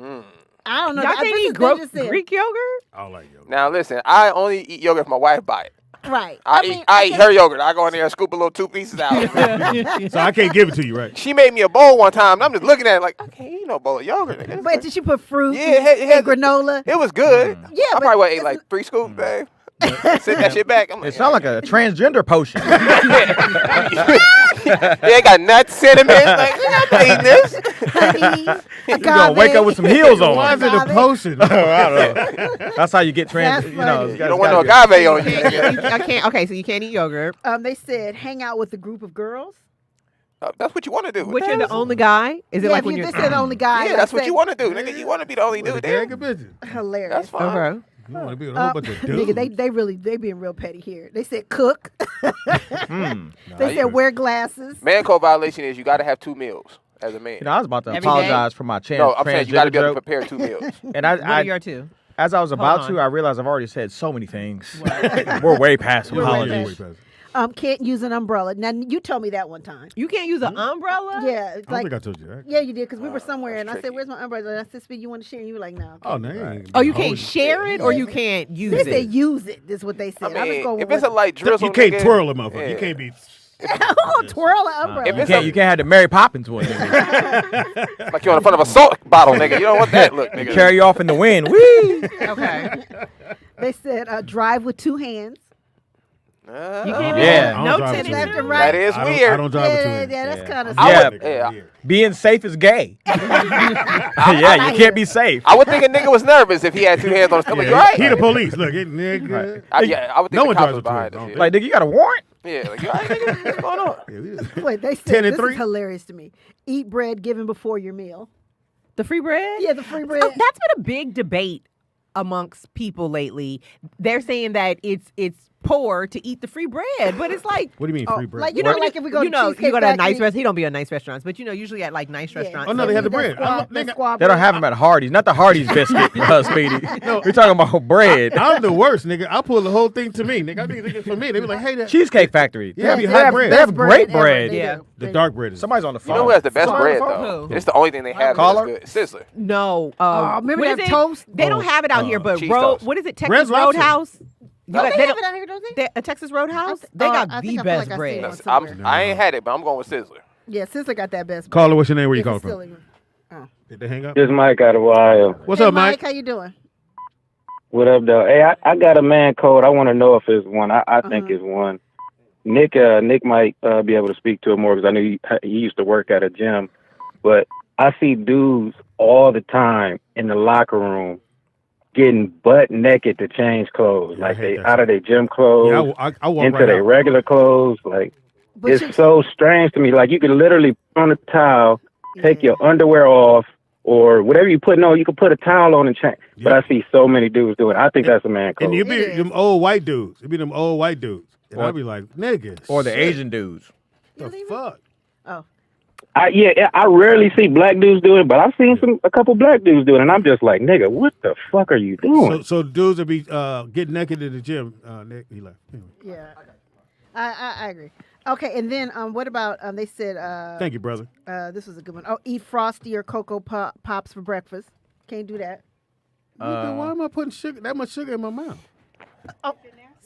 don't know.
Y'all
I
can't
think
eat
they just said-
Greek yogurt?
I don't like yogurt.
Now listen, I only eat yogurt if my wife buy it.
Right.
I eat her yogurt. I go in there and scoop a little 2 pieces out.
So I can't give it to you, right?
She made me a bowl one time, and I'm just looking at it like, I can't eat no bowl of yogurt. Nigga.
But did you put fruit?
Yeah, it had
granola.
It was good.
Yeah,
I
but
probably would ate like 3 scoops, babe. Sit that shit back. I'm like,
It sounds like a transgender potion.
They got nuts, cinnamon. Like, I'm not eating this.
Honey,
You gonna wake up with some heels on.
Why is it a potion?
I don't know. That's how you get trans.
That's
You know,
funny.
You don't want no agave on you.
I can't. Okay, so you can't eat yogurt.
They said hang out with a group of girls.
That's what you want to do.
But you're the only guy. Is it
Yeah,
like
if
when
you
you're
just the only guy.
Yeah, that's what you want to do, nigga. You want to be the only dude there.
Hilarious.
That's fine.
Okay.
You want to be with a whole bunch of dudes.
Nigga, they being real petty here. They said cook. They said wear glasses.
Man code violation is you got to have 2 meals as a man.
You know, I was about to
Every
apologize
day?
for my
No, I'm saying you got to be able to
joke.
prepare 2 meals.
And
What are your two?
as I was about
Hold
to,
on.
I realized I've already said so many things. We're way past
We're way
apologies.
past. Can't use an umbrella. Now you told me that one time.
You can't use an umbrella?
Yeah, it's
I don't
like
think I told you that.
yeah, you did because we were somewhere and I said, "Where's my umbrella?" And I said, "Speedy, you want to share?" And you were like, "No."
Oh, no. You ain't
Oh, you can't share it or you can't use
They
it?
said use it. Is what they said.
I
I was
mean,
going
if
with
it's a light drizzle,
You can't
nigga,
twirl a motherfucker.
yeah.
You can't be.
twirl an umbrella.
If
You
it's
can't have the Mary Poppins one.
like you're on the front of a salt bottle, nigga. You don't want that look, nigga.
Carry you off in the wind. Whee!
Okay.
They said drive with 2 hands.
You can't
Yeah.
no
drive
tennis.
with
Left
two
and
hands.
right.
That is
I
weird.
don't drive with 2
Yeah,
hands.
that's kind of.
Yeah. Being safe is gay. Yeah, you can't be safe.
I would think a nigga was nervous if he had 2 hands on his stomach. You right?
He the police. Look, nigga.
I would think
No
the
one
cops
drives
was
with 2
behind
hands.
this.
Like, nigga, you got a warrant?
Yeah, like, you all right, nigga? What's going on?
Wait, they
10
said
and
this
3?
is hilarious to me. Eat bread given before your meal.
The free bread?
Yeah, the free bread.
Oh, that's been a big debate amongst people lately. They're saying that it's poor to eat the free bread, but it's like,
What do you mean free bread?
Like you know, like if we go
you know,
to
you go to a nice
Factory,
restaurant. He don't be a nice restaurants, but you know, usually at like nice restaurants.
Oh, no, they have the
that
bread.
squab-
Nigga,
that squab
They don't
bread.
have them at Hardee's. Not the Hardee's biscuit, Speedy.
No.
We're talking about bread.
I'm the worst, nigga. I pull the whole thing to me, nigga. I think it's for me. They be like, hey, that
Cheesecake Factory.
Yeah,
they
be hot
have,
bread.
they have
Best
great
bread
bread.
ever. They
Yeah.
do.
the dark bread is.
Somebody's on the
You
phone.
know who has the best
Sorry,
bread,
for
though?
who?
It's the only thing they have
Caller?
that's good. Sizzler.
No.
remember
what
that
is it?
toast?
They don't have it out here, but
cheese
road.
toast.
What is it?
Red
Texas
Lobster.
Roadhouse.
Oh, they
they
have
don't-
it out here, don't they?
A Texas Roadhouse.
I
They got
think
the
I feel
best
like I
bread.
seen one.
I'm,
somewhere.
I ain't had it, but I'm going with Sizzler.
Yeah, Sizzler got that best.
Caller, what's your name? Where you
If
calling
it's still
from?
in-
Did they hang up?
This Mike out of Ohio.
What's
Hey,
up, Mike?
How you doing?
What up, though? Hey, I got a man code. I want to know if it's one. I think it's one. Nick might be able to speak to it more because I know he used to work at a gym. But I see dudes all the time in the locker room getting butt naked to change clothes,
Yeah, I
like
hate
they
that
out of
shit.
their gym clothes
Yeah, I walk
into
right
their
out.
regular clothes. Like
But
it's
you-
so strange to me. Like you can literally put on a towel, take your underwear off, or whatever you putting on. You can put a towel on and change. But
Yeah.
I see so many dudes doing it. I think that's a man code.
And you
It
be
is.
them old white dudes. It be them old white dudes. And
Or-
I be like, niggas.
Or the Asian dudes.
The fuck?
Oh,
I rarely see black dudes do it, but I've seen a couple black dudes do it, and I'm just like, nigga, what the fuck are you doing?
So dudes that be getting naked in the gym. Nick, he left. Anyway.
yeah. I agree. Okay, and then what about they said
Thank you, brother.
this was a good one. Oh, eat Frosty or Cocoa Pops for breakfast. Can't do that.
Nigga, why am I putting that much sugar in my mouth?
Oh,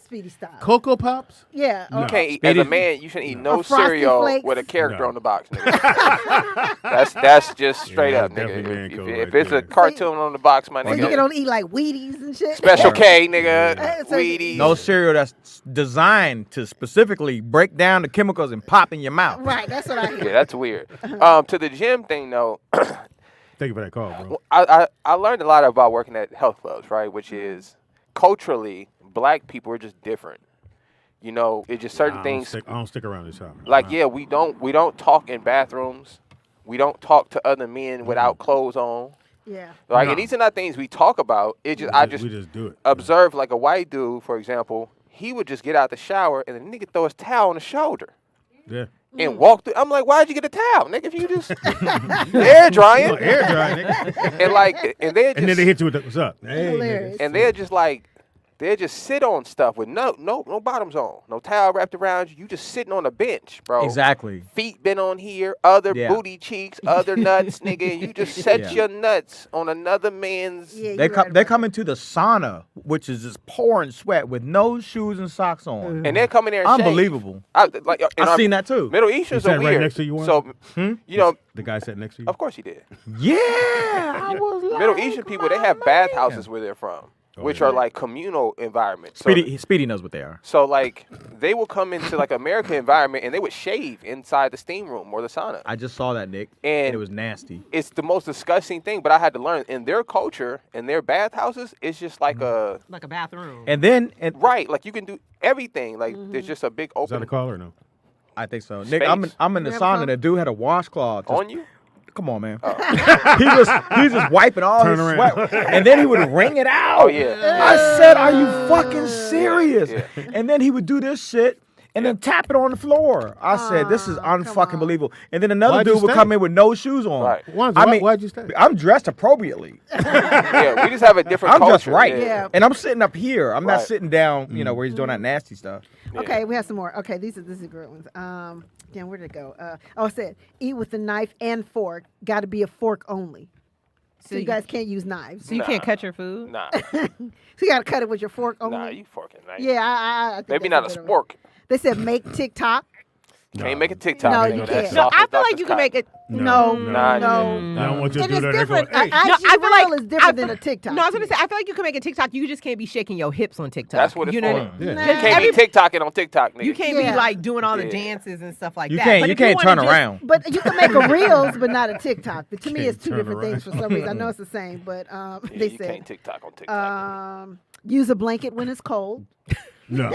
Speedy style.
Cocoa Pops?
Yeah.
You can't eat, as a man, you shouldn't eat no
A Frosted
cereal
Flakes?
with a character
No.
on the box, nigga. that's just straight
Yeah,
up,
definitely
nigga.
man
If,
code
if
right
it's a
there.
cartoon on the box, my
So you can
nigga.
only eat like Wheaties and shit.
Special K, nigga.
So-
Wheaties.
No cereal that's designed to specifically break down the chemicals and pop in your mouth.
Right, that's what I hear.
Yeah, that's weird. To the gym thing, though,
Thank you for that call, bro.
I learned a lot about working at health clubs, right? Which is culturally, black people are just different. You know, it's just certain things.
I don't stick around this house.
Like, yeah, we don't talk in bathrooms. We don't talk to other men without clothes on.
Yeah.
Like,
No.
and these are not things we talk about. It just
We just do it.
observe like a white dude, for example. He would just get out the shower and the nigga throw his towel on the shoulder
Yeah.
and walk through. I'm like, why'd you get a towel, nigga? If you just air drying,
Air dry, nigga.
and like, and they
And then they hit you with the, what's up? Hey,
Hilarious.
nigga.
and they're just like, they just sit on stuff with no bottoms on, no towel wrapped around you. You just sitting on a bench, bro.
Exactly.
Feet been on here, other
Yeah.
booty cheeks, other nuts, nigga. And you just set
Yeah.
your nuts on another man's.
Yeah,
They
you're
come.
right
They
about
come into the sauna, which is just pouring sweat with no shoes and socks on.
And they're coming there and shave.
Unbelievable.
I've
seen that too.
Middle Easterns
He
are
sat right
weird.
next to you, Warren?
So, you know,
The guy sat next to you.
of course he did.
Yeah, I was like,
Middle Eastern people, they have bathhouses where they're from. which are like communal environments.
Speedy knows what they are.
So like they will come into like American environment and they would shave inside the steam room or the sauna.
I just saw that, Nick, and it was nasty.
It's the most disgusting thing, but I had to learn in their culture, in their bathhouses, it's just like a
bathroom.
And then
right, like you can do everything. Like there's just a big open.
Is that a call or no?
I think so. Nick, I'm in the sauna. The dude had a washcloth
on you.
Come on, man. he was just wiping all his sweat, and then he would wring it out.
Oh yeah.
I said, "Are you fucking serious?"
Yeah.
And then he would do this shit and then tap it on the floor. I said, "This is unfucking believable." And then another dude would come in with no shoes on.
Right.
Why'd you stay?
I'm dressed appropriately.
Yeah, we just have a different.
I'm
culture.
just right,
Yeah.
and I'm sitting up here. I'm not sitting down. You know where he's doing that nasty stuff.
Okay, we have some more. Okay, these are great ones. Damn, where did it go? It said, eat with a knife and fork. Got to be a fork only. So you guys can't use knives.
So you can't cut your food?
Nah.
So you got to cut it with your fork only?
Nah, you forking, right?
Yeah, I think
Maybe
that's
not a
bit of
spork.
They said make TikTok.
Can't make a TikTok.
No,
nigga.
you
That's
can't.
No,
soft
I
as
feel like
Dr.
you can
Scott.
make it.
No.
I don't want you to
And
do
it's
that.
different.
They're going,
IG
I feel like
is different than a TikTok.
No, I was gonna say I feel like you can make a TikTok. You just can't be shaking your hips on TikTok.
That's what it's
you know
for.
what I mean?
You can't be TikToking on TikTok, nigga.
You can't
Yeah.
be like doing all the
Yeah.
dances and stuff like
You
that.
can't.
But
You
if
can't
wanna
turn
just-
around.
But you can make a Reels, but not a TikTok. But to me, it's two
Can't
different
turn
things for some reason. I know it's the same, but
Yeah,
they
you
said
can't TikTok on TikTok.
use a blanket when it's cold.
No.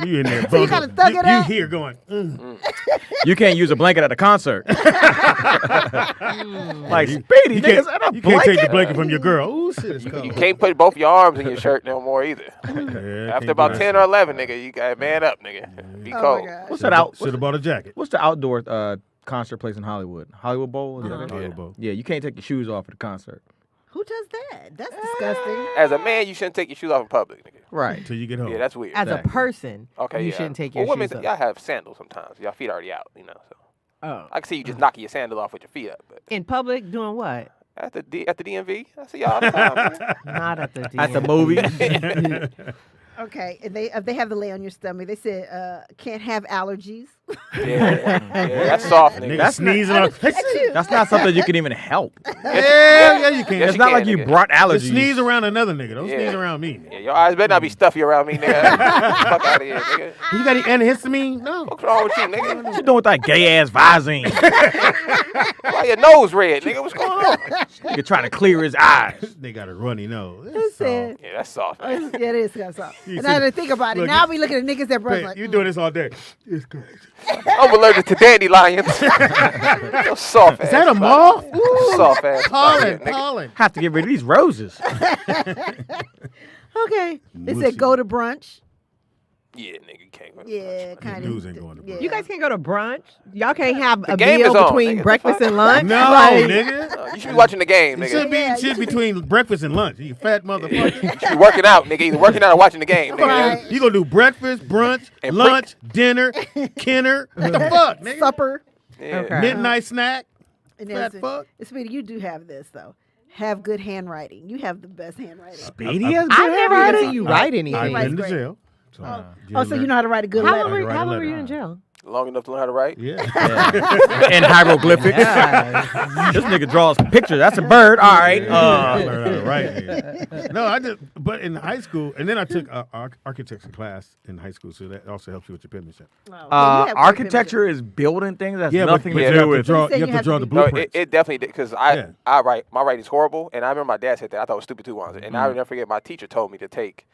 You in there,
So you gotta thug it out?
You here going,
You can't use a blanket at a concert. Like Speedy,
you
niggas,
can't,
at a
you can't take the
blanket?
blanket from your girl. Ooh, shit, it's
You
cold.
can't put both your arms in your shirt no more either.
Yeah, can't
After about
do
10
that.
or 11, nigga, you got man up, nigga. Be cold.
What's that out?
Should have bought a jacket.
What's the outdoor concert place in Hollywood? Hollywood Bowl? Is that it?
Hollywood Bowl.
Yeah, you can't take your shoes off at the concert.
Who does that? That's disgusting.
As a man, you shouldn't take your shoes off in public, nigga.
Right.
Until you get home.
Yeah, that's weird.
As a person,
Okay,
you
yeah.
shouldn't take
well,
your
women,
shoes off.
y'all have sandals sometimes. Y'all feet already out, you know. So
Oh.
I can see you just knocking your sandal off with your feet up. But
In public, doing what?
at the DMV, I see y'all all the time. Man.
Not at the
At the
DMV.
movie.
Okay, and they have the lay on your stomach. They said can't have allergies.
Yeah, that's soft, nigga.
Niggas sneezing on.
That's not something you can even help.
Yeah, you can.
Yes,
It's
you
not
can,
like you
nigga.
brought
Just
allergies.
sneeze around another nigga. Don't
Yeah.
sneeze around me.
Yeah, your eyes better not be stuffy around me, nigga. Fuck out of here, nigga.
You got any antihistamine? No.
What's wrong with you, nigga?
What you doing with that gay ass Visine?
Why your nose red, nigga? What's going on?
Nigga trying to clear his eyes.
They got a runny nose.
They said,
Yeah, that's soft. Man.
yeah, it is kind of soft.
You
And now
see-
to think about it,
look,
now we looking at niggas that brush
Hey,
like,
you doing this all day. It's crazy.
I'm allergic to dandelions. Your soft ass.
Is that a moth?
Soft ass.
Pollen,
nigga.
pollen.
Have to get rid of these roses.
okay. They
Mushy.
said go to brunch.
Yeah, nigga, you can't go to
Yeah,
These
kind
dudes ain't going to
yeah.
brunch.
You guys can't go to brunch. Y'all can't have a
game
meal
is on,
between
nigga.
breakfast and lunch.
No,
Like,
nigga.
You should be watching the game,
It
nigga.
should be
Yeah,
shit between breakfast and lunch. You fat motherfucker.
You should be working out, nigga. Either working out or watching the game, nigga.
Right.
You gonna do breakfast, brunch,
And
lunch, dinner, kinner. What the fuck, nigga?
Supper.
Yeah.
Okay.
Midnight snack.
And
Fat
then
fuck.
Speedy, you do have this though. Have good handwriting. You have the best handwriting.
Speedy has good
I've never even
handwriting?
seen you write
I've
anything.
Right.
been to
great.
jail. So,
Oh, so you know how to write a good
How
letter.
long were,
write a
how long were
letter.
you in jail?
Long enough to learn how to write?
Yeah.
And hieroglyphics. This nigga draws pictures. That's a bird. All right.
I learned how to write. nigga. No, I did. But in high school, and then I took architecture class in high school, so that also helps you with your penmanship.
Architecture is building things. That's
Yeah,
nothing
but
to
you
do
have to
with.
draw.
You
You
said
have to draw the
No,
blueprints.
it definitely did because I
Yeah.
write my writing's horrible, and I remember my dad said that I thought it was stupid too once, and I will never forget my teacher told me to take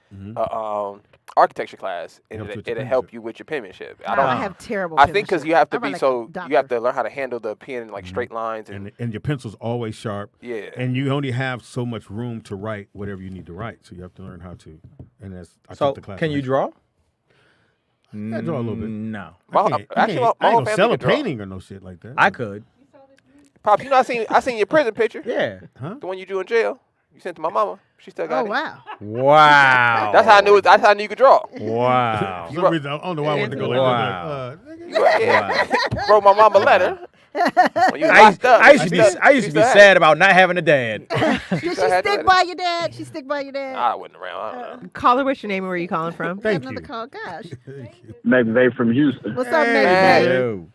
architecture class, and
Helps with
it'll
your
help you with your penmanship.
I have terrible.
I think because you have to
penmanship. I
be
write
so
like a
you have
doctor.
to learn how to handle the pen in like straight lines
and your pencil's always sharp.
Yeah.
And you only have so much room to write whatever you need to write, so you have to learn how to. And that's I
So,
took the class.
can you draw?
I draw a little bit.
No.
My-
I
actually, my
ain't
whole
gonna
family
sell a
can draw.
painting or no shit like that.
I could.
Pops, you know I seen your prison picture.
Yeah.
The one you drew in jail. You sent to my mama. She still got
Oh
it.
wow.
Wow.
That's how I knew. That's how I knew you could draw.
Wow.
For some reason, I don't know why I wanted to go like
Wow.
that.
You wrote my mama a letter. When you was
I
locked up.
used to be sad about not having a dad.
Did she stick by your dad? She stick by your dad?
I wasn't around. I don't know.
Caller, what's your name and where are you calling from?
Got another call. Gosh.
McVeigh from Houston.
What's up, Nate?
Yo.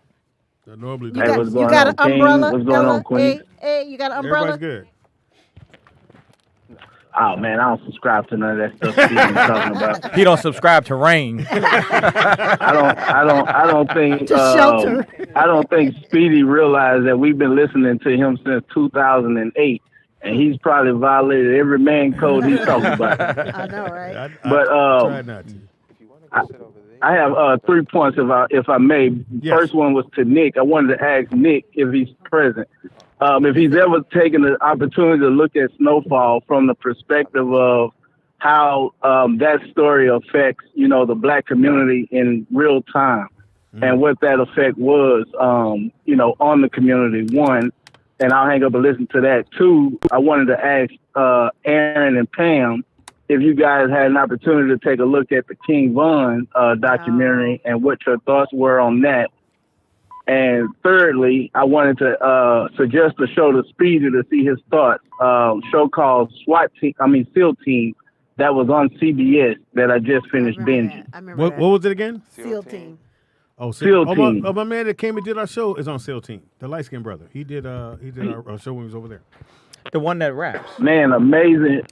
I normally
You
do.
Hey,
got,
what's
you
going
got
on,
an
King?
umbrella?
What's going on,
Ella?
Queen?
Hey, you got an umbrella?
Everybody's good.
Oh man, I don't subscribe to none of that stuff Speedy's talking about.
He don't subscribe to Rain.
I don't think
shelter.
I don't think Speedy realized that we've been listening to him since 2008, and he's probably violated every man code he's talking about.
I know, right?
But try not to.
I have 3 points if I may.
Yes.
First one was to Nick. I wanted to ask Nick if he's present. If he's ever taken the opportunity to look at Snowfall from the perspective of how that story affects, the black community in real time, and what that effect was, on the community. One, and I'll hang up and listen to that. Two, I wanted to ask Aaron and Pam if you guys had an opportunity to take a look at the King Von documentary and what your thoughts were on that. And thirdly, I wanted to suggest a show to Speedy to see his thoughts. Show called SEAL Team that was on CBS that I just finished binging.
What was it again?
SEAL Team.
Oh,
SEAL Team.
My man that came and did our show is on SEAL Team. The light skinned brother. He did our show when he was over there.
The one that raps.
Man, amazing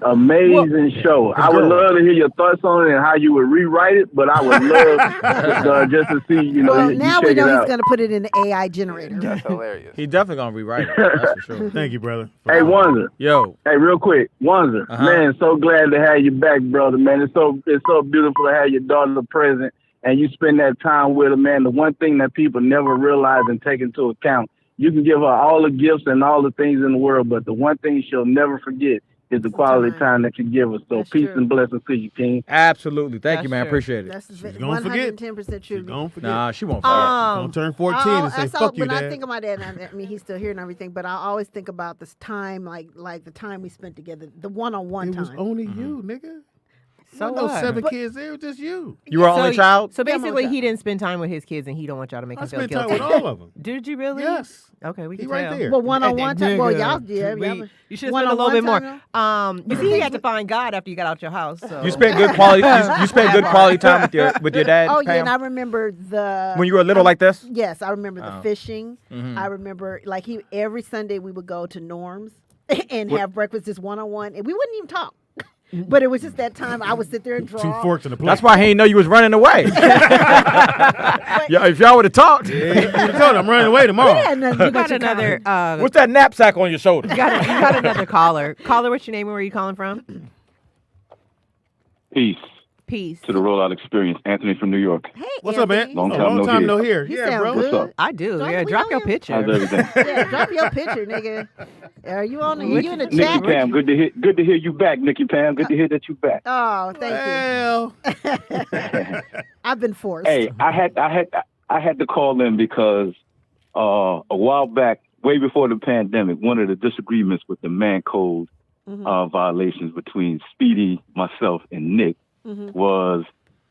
show. I would love to hear your thoughts on it and how you would rewrite it, but I would love just to see,
Well,
you
now we
check it
know
out.
he's going to put it in the AI generator.
That's hilarious.
He definitely gonna rewrite it. That's for sure.
Thank you, brother.
Hey, Wanzer.
Yo.
Hey, real quick, Wanzer. Man, so glad to have you back, brother, man. It's so beautiful to have your daughter present and you spend that time with her, man. The one thing that people never realize and take into account, you can give her all the gifts and all the things in the world, but the one thing she'll never forget is the quality time that you give her. So
That's
peace
true.
and blessings to you, King.
Absolutely. Thank
That's
you, man.
true.
Appreciate it.
That's
gonna forget.
110% true.
Don't forget.
Nah, she won't forget.
Don't turn 14 and say,
that's
fuck you,
when I
Dad.
think of my dad, I mean, he's still here and everything, but I always think about this time, like the time we spent together, the one-on-one
It
time.
was only you, nigga.
So
no
what?
7 kids there, it was just you.
You were only child?
So
Yeah, I'm
basically,
only
he didn't spend time with his kids, and he don't want y'all to make
I
him feel
spent
guilty.
time with all of them.
Did you really?
Yes.
Okay, we
He
can
right
tell.
there.
Well, one-on-one time. Well,
Nigga.
y'all did.
You should have spent a little bit more. You see, you had to find God after you got out your house. So.
You spent good quality. You spent good quality time with your dad.
Oh yeah,
Pam?
and I remember the
When you were little like this.
Yes, I remember the
Oh.
fishing.
Mhm.
I remember every Sunday we would go to Norm's and
What-
have breakfast just one-on-one, and we wouldn't even talk. But it was just that time I would sit there and draw.
2 forks in the plate.
That's why he didn't know you was running away. Yeah, if y'all would have talked.
You told him I'm running away tomorrow.
You got another.
What's that knapsack on your shoulder?
You got another caller. Caller, what's your name and where are you calling from?
Peace
Peace.
to the rollout experience. Anthony from New York.
Hey,
What's up, man?
Long time no
here.
You
Yeah,
sound
bro.
good.
What's up?
I do.
Don't
Yeah,
we
drop
know
your
you?
picture.
How's everything?
Yeah, drop your picture, nigga. Are you on? You in the
Nikki
chat?
Pam, good to hear you back, Nikki Pam. Good to hear that you back.
Oh, thank you. I've been forced.
Hey, I had to call in because a while back, way before the pandemic, one of the disagreements with the man code violations between Speedy, myself, and Nick was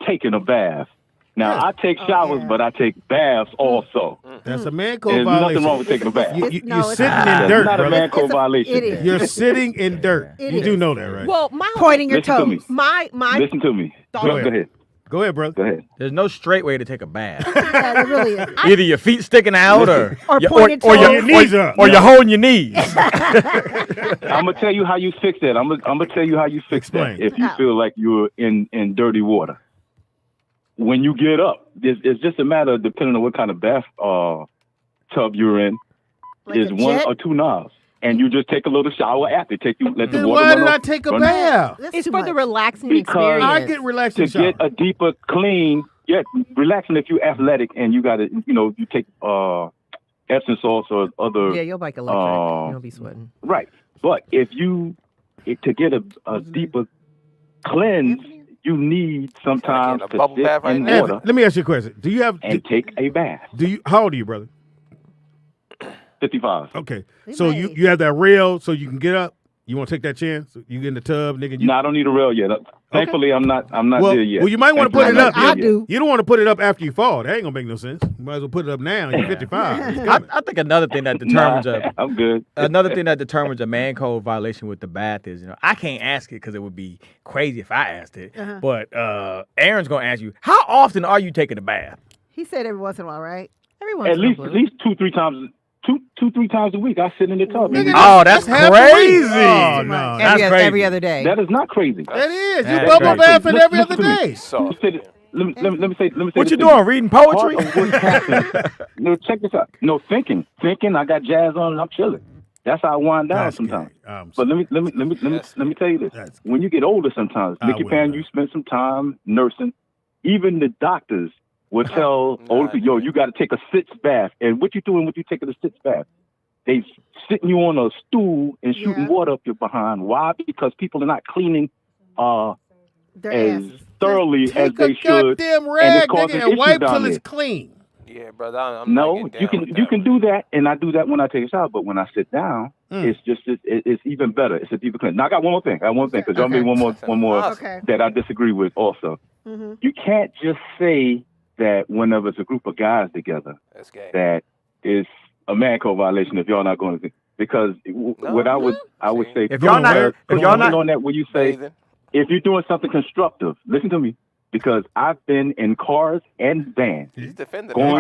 taking a bath. Now, I take showers, but I take baths also.
That's a man code
There's
violation.
nothing wrong with taking a bath.
You're
it's
sitting
not.
in dirt,
It's not a
brother.
man code violation.
It is.
You're sitting in dirt.
It
You do
is.
know that, right?
Well, my
Pointing your
Listen to me.
toes.
my
Listen to me. Go ahead.
Go ahead, brother.
Go ahead.
There's no straight way to take a bath.
Yeah, it really is.
Either your feet sticking out or
pointed
or
toes.
your knees up. Or you're holding your knees.
I'm gonna tell you how you fix that. I'm gonna tell you how you fix that if you feel like you're in dirty water. When you get up, it's just a matter of depending on what kind of bath tub you're in.
Like
There's
a
one
jet?
or two knobs, and you just take a little shower after. Let the
Then
water
why
run
did I
off-
take a
run-
bath?
It's for the relaxing
Because
experience.
I get relaxed
To
in shower.
get a deeper clean, relaxing if you're athletic and you got to, you take Epsom salts or other.
Yeah, you'll like electric. You'll be sweating.
Right. But to get a deeper cleanse, you need sometimes
Again, a
to
bubble
sit
bath right
in
now?
water
Let me ask you a question. Do you have
and take a bath.
how old are you, brother?
55.
Okay. So you have that rail so you can get up? You want to take that chance? You get in the tub, nigga.
No, I don't need a rail yet. Thankfully, I'm not
well,
there yet.
Well, you might want to put it
Thankfully,
up.
I'm not there yet.
You don't want to put it up after you fall. That ain't gonna make no sense. You might as well put it up now. You're 55.
I think another thing that determines
I'm good.
Another thing that determines a man code violation with the bath is, I can't ask it because it would be crazy if I asked it.
Uh-huh.
But Aaron's gonna ask you, how often are you taking a bath?
He said every once in a while, right?
Every once
At
in a
least
blue.
2-3 times 3 times a week. I sit in the tub.
Oh, that's crazy.
Oh, no, that's crazy.
Every other day.
That is not crazy.
That is. You bubble bathing every other day.
So let me say.
What you doing? Reading poetry?
No, check this out. No, thinking. I got jazz on and I'm chilling. That's how I wind down sometimes. But let me tell you this. When you get older, sometimes, Nicky Pan, you spend some time nursing. Even the doctors will tell older people, yo, you got to take a sitz bath. And what you doing when you taking a sitz bath? They sitting you on a stool and shooting water up your behind. Why? Because people are not cleaning as thoroughly as they should.
Goddamn rag, nigga, and wipe till it's clean.
Yeah, brother. I'm
no,
not
you can do that, and I do that when I take a shower. But when I sit down, it's even better. It's a deeper clean. Now I got one more thing. Because y'all made one more that I disagree with. Also, you can't just say that whenever it's a group of guys together, that is a man code violation if y'all not going to. Because what I would say,
if y'all not
on that, where you say if you're doing something constructive, listen to me. Because I've been in cars and vans going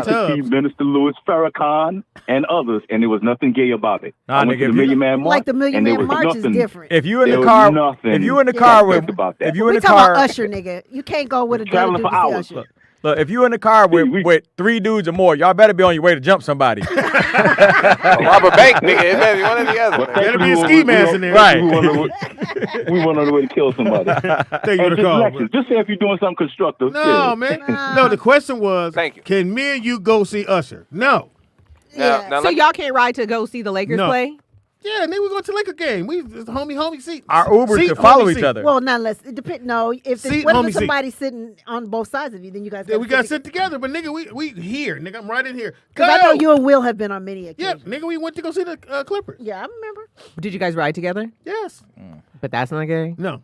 to see Minister Louis Farrakhan and others, and there was nothing gay about it.
Nah, nigga,
the Million Man March,
like the Million Man March is different.
If you in the car, with
Usher, nigga, you can't go with a
traveling for hours.
Look, if you in the car with 3 dudes or more, y'all better be on your way to jump somebody.
Rob a bank, nigga. It better be one or the other.
Better be a ski mask in there.
Right.
We went on the way to kill somebody. Just say if you're doing something constructive.
No, man. No, the question was, can me and you go see Usher? No.
Now, so y'all can't ride to go see the Lakers play?
Yeah, and then we go to Laker game. We homie seat.
Our Ubers can follow each other.
Well, not unless it depends. No, if somebody's sitting on both sides of you, then you guys.
Yeah, we gotta sit together. But nigga, we here, nigga. I'm right in here.
Because I know you and Will have been on many occasions.
Yeah, nigga, we went to go see the Clippers.
Yeah, I remember.
Did you guys ride together?
Yes.
But that's not gay.
No.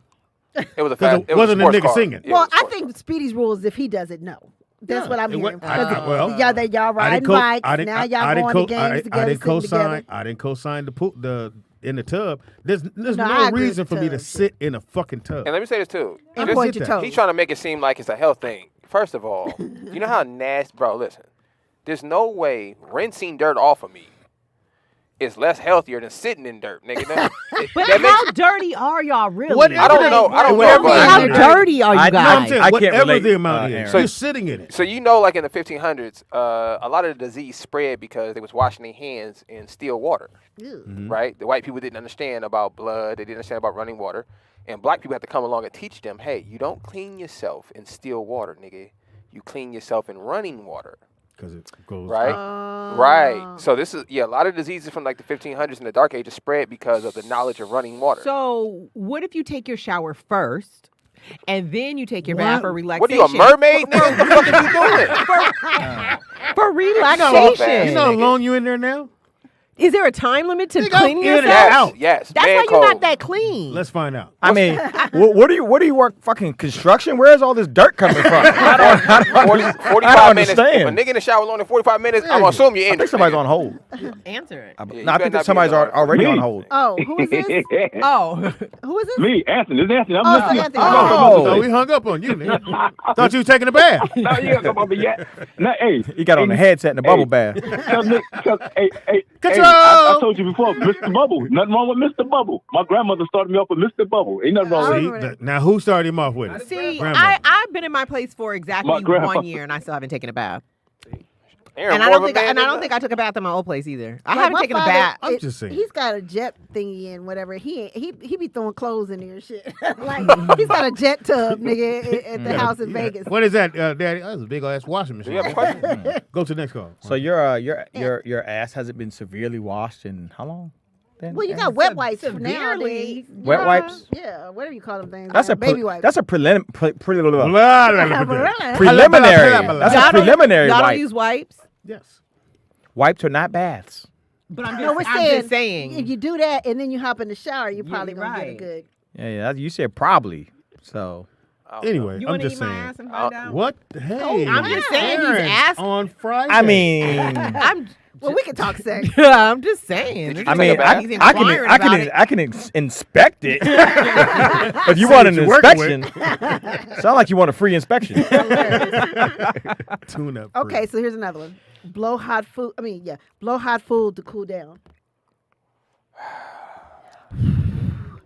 It was a
wasn't a nigga singing.
Well, I think Speedy's rule is if he does it, no. That's what I'm hearing. Y'all riding bikes. Now y'all going to games together.
I didn't co-sign the in the tub. There's no reason for me to sit in a fucking tub.
And let me say this too.
And point your toes.
He's trying to make it seem like it's a health thing. First of all, you know how nasty, bro, listen. There's no way rinsing dirt off of me is less healthier than sitting in dirt, nigga.
But how dirty are y'all really?
I don't know.
How dirty are you guys?
I can't relate. The amount is. So you're sitting in it.
So you know, like in the 1500s, a lot of the disease spread because they was washing their hands in still water, right? The white people didn't understand about blood. They didn't understand about running water. And black people had to come along and teach them, hey, you don't clean yourself in still water, nigga. You clean yourself in running water.
Because it goes
right. So this is a lot of diseases from like the 1500s and the Dark Ages spread because of the knowledge of running water.
So what if you take your shower first, and then you take your bath for relaxation?
What are you, a mermaid? Nigga? What the fuck are you doing?
For relaxation.
You know how long you in there now?
Is there a time limit to cleaning yourself?
Yes.
That's why you're not that clean.
Let's find out.
I mean, what do you work? Fucking construction? Where's all this dirt coming from? I don't
45 minutes. If a nigga in the shower longer than 45 minutes, I'm gonna assume you're in.
I think somebody's on hold.
Answer it.
I think that somebody's already on hold.
Oh, who is this? Who is this?
Me, Anthony. This is Anthony.
I'm Anthony.
Oh, we hung up on you, man. Thought you was taking a bath.
No, you ain't come over yet. No, hey,
he got on the headset and the bubble bath.
Control.
I told you before, Mr. Bubble. Nothing wrong with Mr. Bubble. My grandmother started me off with Mr. Bubble. Ain't nothing wrong with it.
Now, who started him off with it?
See, I've been in my place for exactly 1 year, and I still haven't taken a bath. And I don't think I took a bath in my old place either. I haven't taken a bath.
I'm just saying.
He's got a jet thingy and whatever. He be throwing clothes in there and shit. Like he's got a jet tub, nigga, at the house in Vegas.
What is that, Daddy? That's a big ass washing machine. Go to the next call.
So your ass hasn't been severely washed in how long?
Well, you got wet wipes nowadays.
Wet wipes?
Yeah, whatever you call them things.
That's a
baby wipes.
That's a preliminary.
Y'all
That's a preliminary
Y'all
wipe.
don't use wipes?
Yes.
Wipes are not baths.
But I'm
just
saying.
If you do that and then you hop in the shower, you're probably gonna get it good.
Yeah. You said probably. So.
Anyway,
you
I'm just saying.
Ass and find out?
What? Hey,
I'm just saying he's asking
on Friday.
I mean,
Well, we can talk sex.
I'm just saying.
I mean, I can inspect it. If you want an inspection, sound like you want a free inspection.
Tune up.
Okay, so here's another one. Blow hot food. Blow hot food to cool down.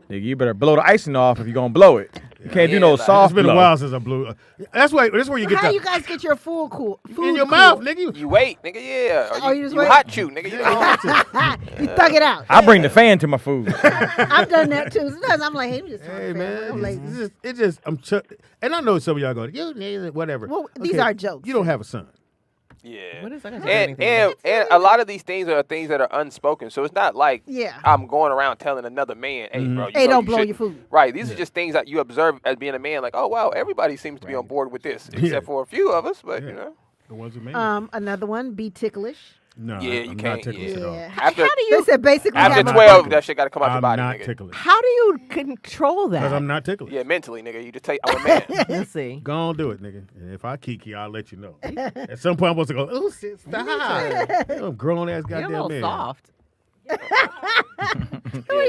Nigga, you better blow the icing off if you're gonna blow it. You can't do no soft.
It's been
blow.
a while since I blew. That's where you get.
How you guys get your food cool? Food
in your
cool?
mouth, nigga.
You wait, nigga. Yeah.
Oh, you just wait?
hot chew, nigga.
You thug it out.
I bring the fan to my food.
I've done that too. Sometimes I'm like, hey, I'm just
Hey man, it's just and I know some of y'all going, you niggas, whatever.
Well, these are jokes.
You don't have a son.
Yeah.
What is that?
And a lot of these things are things that are unspoken. So it's not like
Yeah.
I'm going around telling another man, hey, bro,
Hey, don't blow
shouldn't."
your food.
Right. These are just things that you observe as being a man. Like, oh, wow, everybody seems to be on board with this, except for a few of us. But, you know.
The ones who made
Another one, be ticklish.
No,
Yeah, you
I'm
can't.
not ticklish at all.
After,
How do you? They said basically
after
have a-
12, that shit got to come out your
I'm
body,
not
nigga.
ticklish.
How do you control
Because
that?
I'm not ticklish.
Yeah, mentally, nigga. You just take, I'm a man.
Let's see.
Go on, do it, nigga. And if I kiki, I'll let you know. At some point, I'm supposed to go, oh, shit, stop. I'm grown ass
You're a
goddamn
little
man.
soft.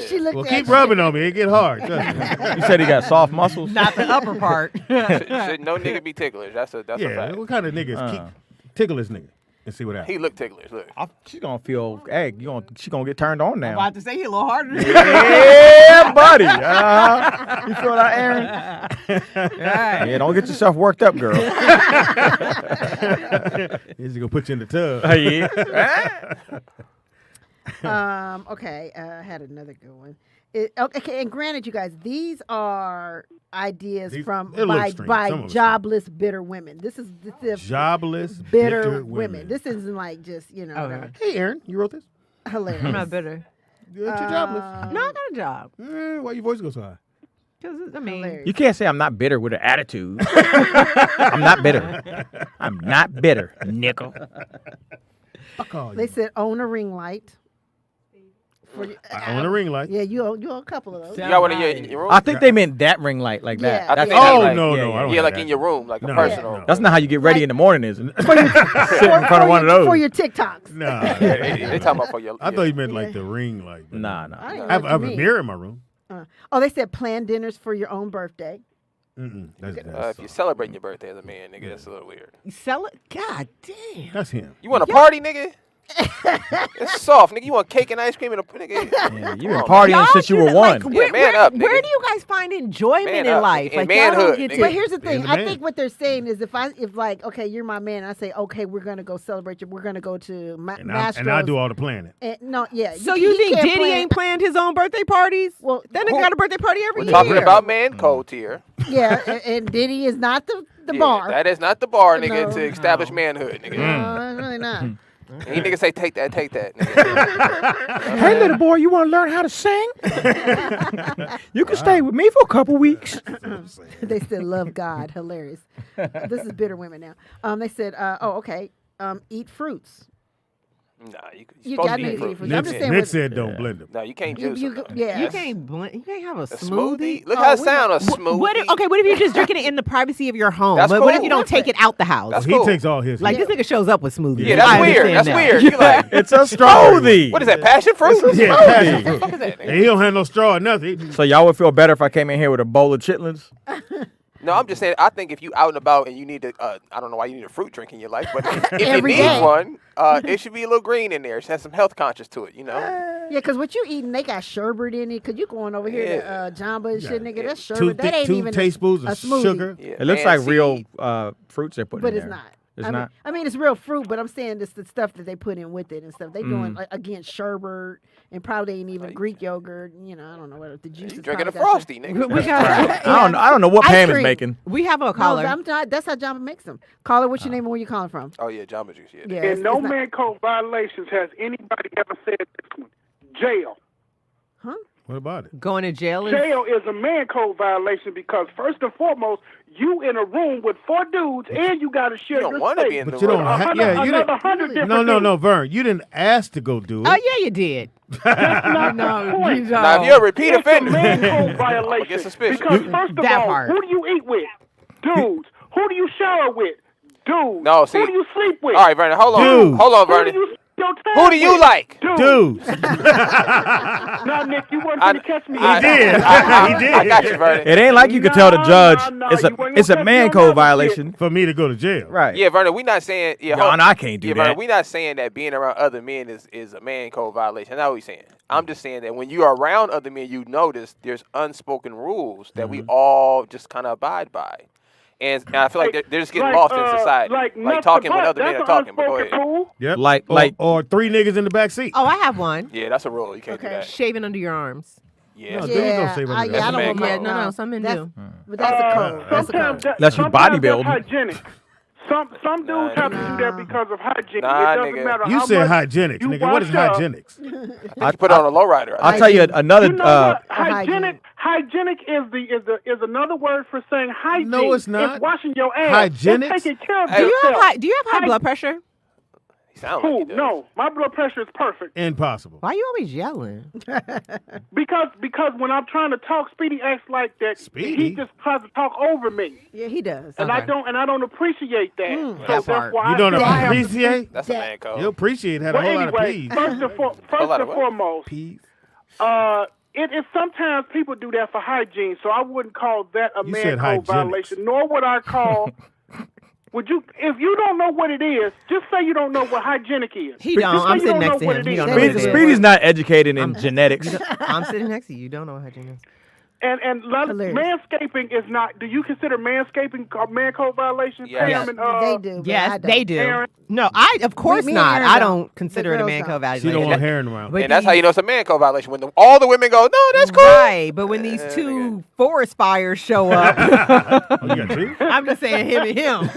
She looked
Well,
at
keep
you.
rubbing on me. It get hard. Trust me.
You said he got soft muscles.
Not the upper part.
Should no nigga be ticklish. That's a
Yeah,
fact.
what kind of niggas? Tickle this nigga and see what happens.
He look ticklish. Look.
She's gonna feel, hey, she gonna get turned on now.
About to say he a little harder.
Yeah, buddy. You feel that, Aaron? Yeah, don't get yourself worked up, girl.
He's gonna put you in the tub.
Okay, I had another good one. Okay, and granted, you guys, these are ideas from by jobless, bitter women. This is
Jobless,
bitter women. This isn't like just whatever.
Hey, Aaron, you wrote this?
Hilarious.
I'm not bitter.
You're jobless.
No, I got a job.
Why your voice go so high?
Because, I mean,
You can't say I'm not bitter with an attitude. I'm not bitter. I'm not bitter, nickel.
Fuck all
They
you.
said own a ring light.
I own a ring light.
Yeah, you own a couple of those.
You got one in your room?
I think they meant that ring light like that.
Yeah.
That's
Oh,
like,
no,
yeah,
no, I don't
Yeah,
have
like
that.
in your room, like
No,
a personal.
no.
That's not how you get ready in the morning, is it? Sitting in front of one of those.
For your TikToks.
Nah.
They talking about for your.
I thought you meant like the ring light.
Nah.
I didn't know
I have
what you
a
mean.
mirror in my room.
They said plan dinners for your own birthday.
That's
If you're celebrating your birthday as a man, nigga, that's a little weird.
sell it. God damn.
That's him.
You want a party, nigga? It's soft, nigga. You want cake and ice cream and a nigga?
Yeah, you been partying since you were one.
Yeah, man up, nigga.
Where do you guys find enjoyment
Man
in
up,
life?
nigga.
Like,
In
y'all don't
manhood,
get
nigga.
to.
But here's the thing.
the
I
man.
think what they're saying is if like, okay, you're my man, and I say, okay, we're gonna go celebrate you. We're gonna go to
And I do all the planning.
No, yeah.
So you
he
think
can't
Diddy
plan-
ain't planned his own birthday parties?
Well,
that nigga got a birthday party every
We're
year.
talking about man code here.
Yeah, and Diddy is not the
Yeah,
bar.
That is not the bar, nigga,
No.
to establish manhood, nigga.
No, it's really not.
Any nigga say take that, nigga.
Hey, little boy, you want to learn how to sing? You can stay with me for a couple weeks.
They still love God. Hilarious. This is bitter women now. They said, eat fruits.
Nah, you
You
supposed
got
to
to
eat
eat
fruit.
fruits. I'm just saying.
Nick
with-
said don't blend them.
No, you can't juice them.
Yeah.
You can't blend. You can't have a
smoothie?
smoothie.
Look how it sounds, a smoothie.
What if you're just drinking it in the privacy of your home?
That's
But what if
cool.
you don't take it out the house?
That's
He
cool.
takes all his.
Like this nigga shows up with smoothies.
Yeah, that's
I
weird.
understand
That's
that.
weird. You like,
It's a smoothie.
what is that, passion fruit?
Yeah,
What
passion
the
fruit.
fuck is that,
And
nigga?
he don't have no straw or nothing.
So y'all would feel better if I came in here with a bowl of chitlins?
No, I'm just saying, I think if you out and about and you need to, I don't know why you need a fruit drink in your life, but if you
Every
need
day.
one, it should be a little green in there. It should have some health conscious to it, you know?
Yeah, because what you eating, they got sherbet in it. Because you going over here to Jamba and shit, nigga. That's sherbet. That ain't
two
even
tablespoons
a
of
smoothie.
sugar.
Yeah,
It looks
man
like real
seed.
fruits they're putting
But
in
it's
there.
not.
It's
I
not.
mean, it's real fruit, but I'm saying it's the stuff that they put in with it and stuff. They doing again sherbet and probably ain't even Greek yogurt. You know, I don't know what the juice.
You drinking a Frosty, nigga.
We got.
I don't know what
Ice
Pam is
cream.
making.
We have a
No,
caller.
that's how Jamba makes them. Caller, what's your name and where you calling from?
Oh, yeah, Jamba Juice, yeah.
Yeah,
In no
it's not-
man code violations has anybody ever said this one. Jail.
Huh?
What about it?
Going to jail is.
Jail is a man code violation because first and foremost, you in a room with 4 dudes and you got to share
You don't
your
want to
space.
be in the
But you
room.
don't have. Yeah, you
Another
didn't.
100 different
No,
dudes.
Vern. You didn't ask to go do it.
Oh yeah, you did.
Not
No,
the point.
you don't.
Now, if you're a repeat
It's a
offender,
man code
I'ma
violation.
get suspicious.
Because first of
That
all,
part.
who do you eat with? Dudes. Who do you shower with? Dudes.
No, see-
Who do you sleep with?
All right, Vernon, hold on.
Dude.
Hold on,
Who do
Vernon.
you your time.
Who do you like?
Dudes. No, Nick, you weren't going to catch me.
He did. He did.
I got you, Vernon.
It ain't like you could tell the judge it's a man code violation
for me to go to jail.
Right.
Yeah, Vernon, we not saying. Yeah,
I can't do that.
Vernon, we not saying that being around other men is a man code violation. That's not what we're saying. I'm just saying that when you are around other men, you notice there's unspoken rules that we all just kind of abide by. And I feel like they're just getting lost in society. Like talking when other men are talking. But go ahead.
Yep.
Like
or 3 niggas in the back seat.
Oh, I have one.
Yeah, that's a rule. You can't do that.
Shaving under your arms.
Yeah.
No, dudes don't shave under their arms.
No, some men do.
But that's a code. That's a code.
Unless you bodybuild.
Hygienic. Some dudes have to do that because of hygiene.
Nah,
it doesn't
nigga.
matter
You
how
said
much
hygienics,
you
nigga. What is
wash up.
hygienics?
I put it on a lowrider.
I'll tell you another.
You know what? Hygienic is another word for saying hygiene.
No, it's not.
It's washing your ass.
Hygienics?
It's taking care of
Do
yourself.
you have high blood pressure?
Sound like he does.
No, my blood pressure is perfect.
Impossible.
Why are you always yelling?
Because when I'm trying to talk, Speedy acts like that.
Speedy?
He just tries to talk over me.
Yeah, he does.
And I don't appreciate that. So
That part.
therefore
You don't
I feel I have to-
appreciate?
That's a man code.
You appreciate had a
Well,
whole lot of
anyway,
peas.
first and foremost, it is sometimes people do that for hygiene, so I wouldn't call that a
You
man
said
code
hygienics.
violation, nor would I call. If you don't know what it is, just say you don't know what hygienic is.
He don't.
Just say
I'm
you
sitting
don't
next
know
to
what
him.
it
He
is.
don't know what it is.
Speedy's not educated in genetics.
I'm sitting next to you. You don't know what hygiene is.
And manscaping is not. Do you consider manscaping a man code violation?
Yes.
Pam and,
They do. but
Yes,
I don't.
they do.
Aaron?
No, of course
Me and
not.
Aaron
I
don't.
don't consider it a
girls
man
don't.
code
She
violation.
don't want hair in the mouth.
But
And that's how you know it's a man code violation. When all the women go, no, that's cool.
Right, but when these two forest fires show up,
Oh, you got 2?
I'm just saying him and him.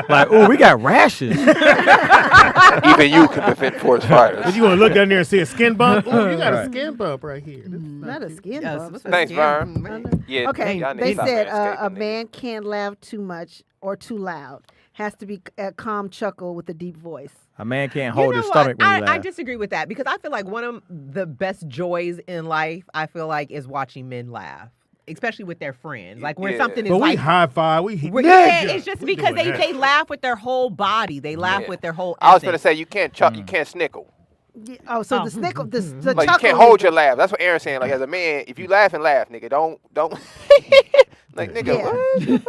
Like, oh, we got rashes.
Even you can prevent forest fires.
But you want to look down there and see a skin bump? Oh, you got a skin bump right here.
Not a skin
Yes,
bump.
what's a
Thanks,
skin
Vern.
bump?
Yeah,
Okay,
y'all need
they
to stop
said
manscaping,
a
nigga.
man can't laugh too much or too loud. Has to be a calm chuckle with a deep voice.
A man can't
You
hold
know
his
what?
stomach when he
I
laughs.
disagree with that because I feel like one of the best joys in life, I feel like, is watching men laugh. Especially with their friends. Like when something is
But we
like
high five,
yeah, it's just because they laugh with their whole body. They laugh with their whole
I was
essence.
gonna say you can't snickle.
Yeah, the snickle, the
Like
chuckle.
you can't hold your laugh. That's what Aaron's saying. Like as a man, if you laugh and laugh, nigga, don't like nigga.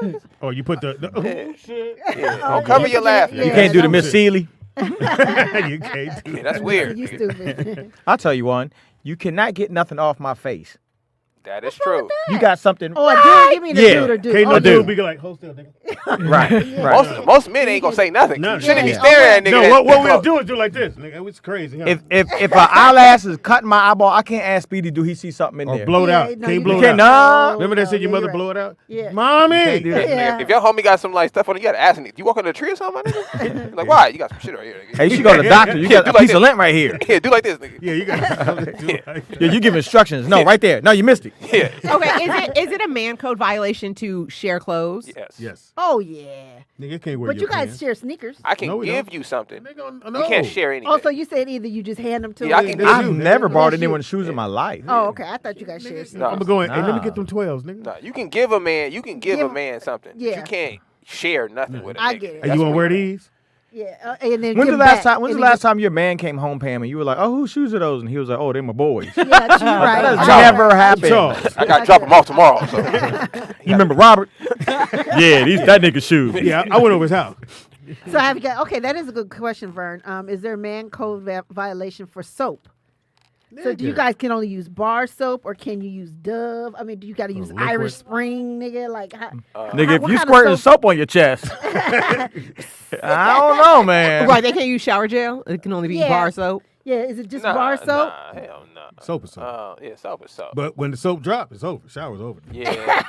What?
Oh, you put the oh shit.
Yeah. Don't cover your laugh.
You can't do the Miss Seeley.
You can't do
Yeah, that's weird.
You stupid.
I'll tell you one. You cannot get nothing off my face.
That is true.
You got something.
Oh, a dude, give me the dude or dude.
Can't
Oh,
no
dude.
dude be like, hold still, nigga.
Right.
Most men ain't gonna say nothing.
No,
You shouldn't be
yeah.
staring at nigga.
No,
that
what we'll
close.
do is do like this, nigga. It's crazy. Huh?
If an eyelash is cutting my eyeball, I can't ask Speedy, do he see something in
or
there?
blow it out.
no,
Can't
you
blow it
can't.
out.
No.
Remember that shit? Your mother
you're
blow it out.
Yeah.
Mommy.
do that.
Yeah.
If your homie got some like stuff on it, you gotta ask him. Do you walk under a tree or something, my nigga? Like why? You got some shit right here. Nigga.
Hey, you should go to the doctor. You
Yeah,
got
do
a
like
piece of
this.
lint right here.
Yeah, do like this, nigga.
Yeah, you got.
Yeah, you give instructions. No, right there. No, you missed it.
Yeah.
Okay, is it a man code violation to share clothes?
Yes.
Yes.
Oh yeah.
Nigga can't wear
But
your
you guys
pants.
share sneakers.
I can
No, we
give
don't.
you something.
Nigga,
You can't share anything.
Oh, so you said either you just hand them to
Yeah, I
him.
can
They
give
I've
do,
never
nigga.
bought
Yes,
anyone
you-
shoes in my life.
Oh, okay. I thought you guys shared
No.
I'm
sneakers.
going. Hey, let me
Nah.
get them 12s, nigga.
No, you can give a man. You can give a
Give-
man something.
yeah.
You can't share nothing with a
I
nigga.
get it.
Hey, you want to wear these?
Yeah, and then
When's
give
the last
back,
time? When's
and
the
then
last time your man came home, Pam, and you were like, "Oh, whose shoes are those?" And he was like, "Oh, they're my boys."
Yeah, you're right.
That's
I-
never happened.
Charles.
I gotta drop him off tomorrow. So.
You remember Robert? Yeah, these that nigga shoes.
Yeah, I went over his house.
So have you got? Okay, that is a good question, Vern. Is there a man code violation for soap? So do you guys can only use bar soap or can you use Dove? I mean, do you got to use
liquid.
Irish Spring, nigga? Like,
Nigga, if
what
you
kind of
squirting soap on your chest, I don't know, man.
Right, they can't use shower gel. It can only be
Yeah.
bar soap.
Yeah, is it just
Nah,
bar soap?
Nah, hell no.
Soap is soap.
Yeah, soap is soap.
But when the soap drop, it's over. Shower's over.
Yeah,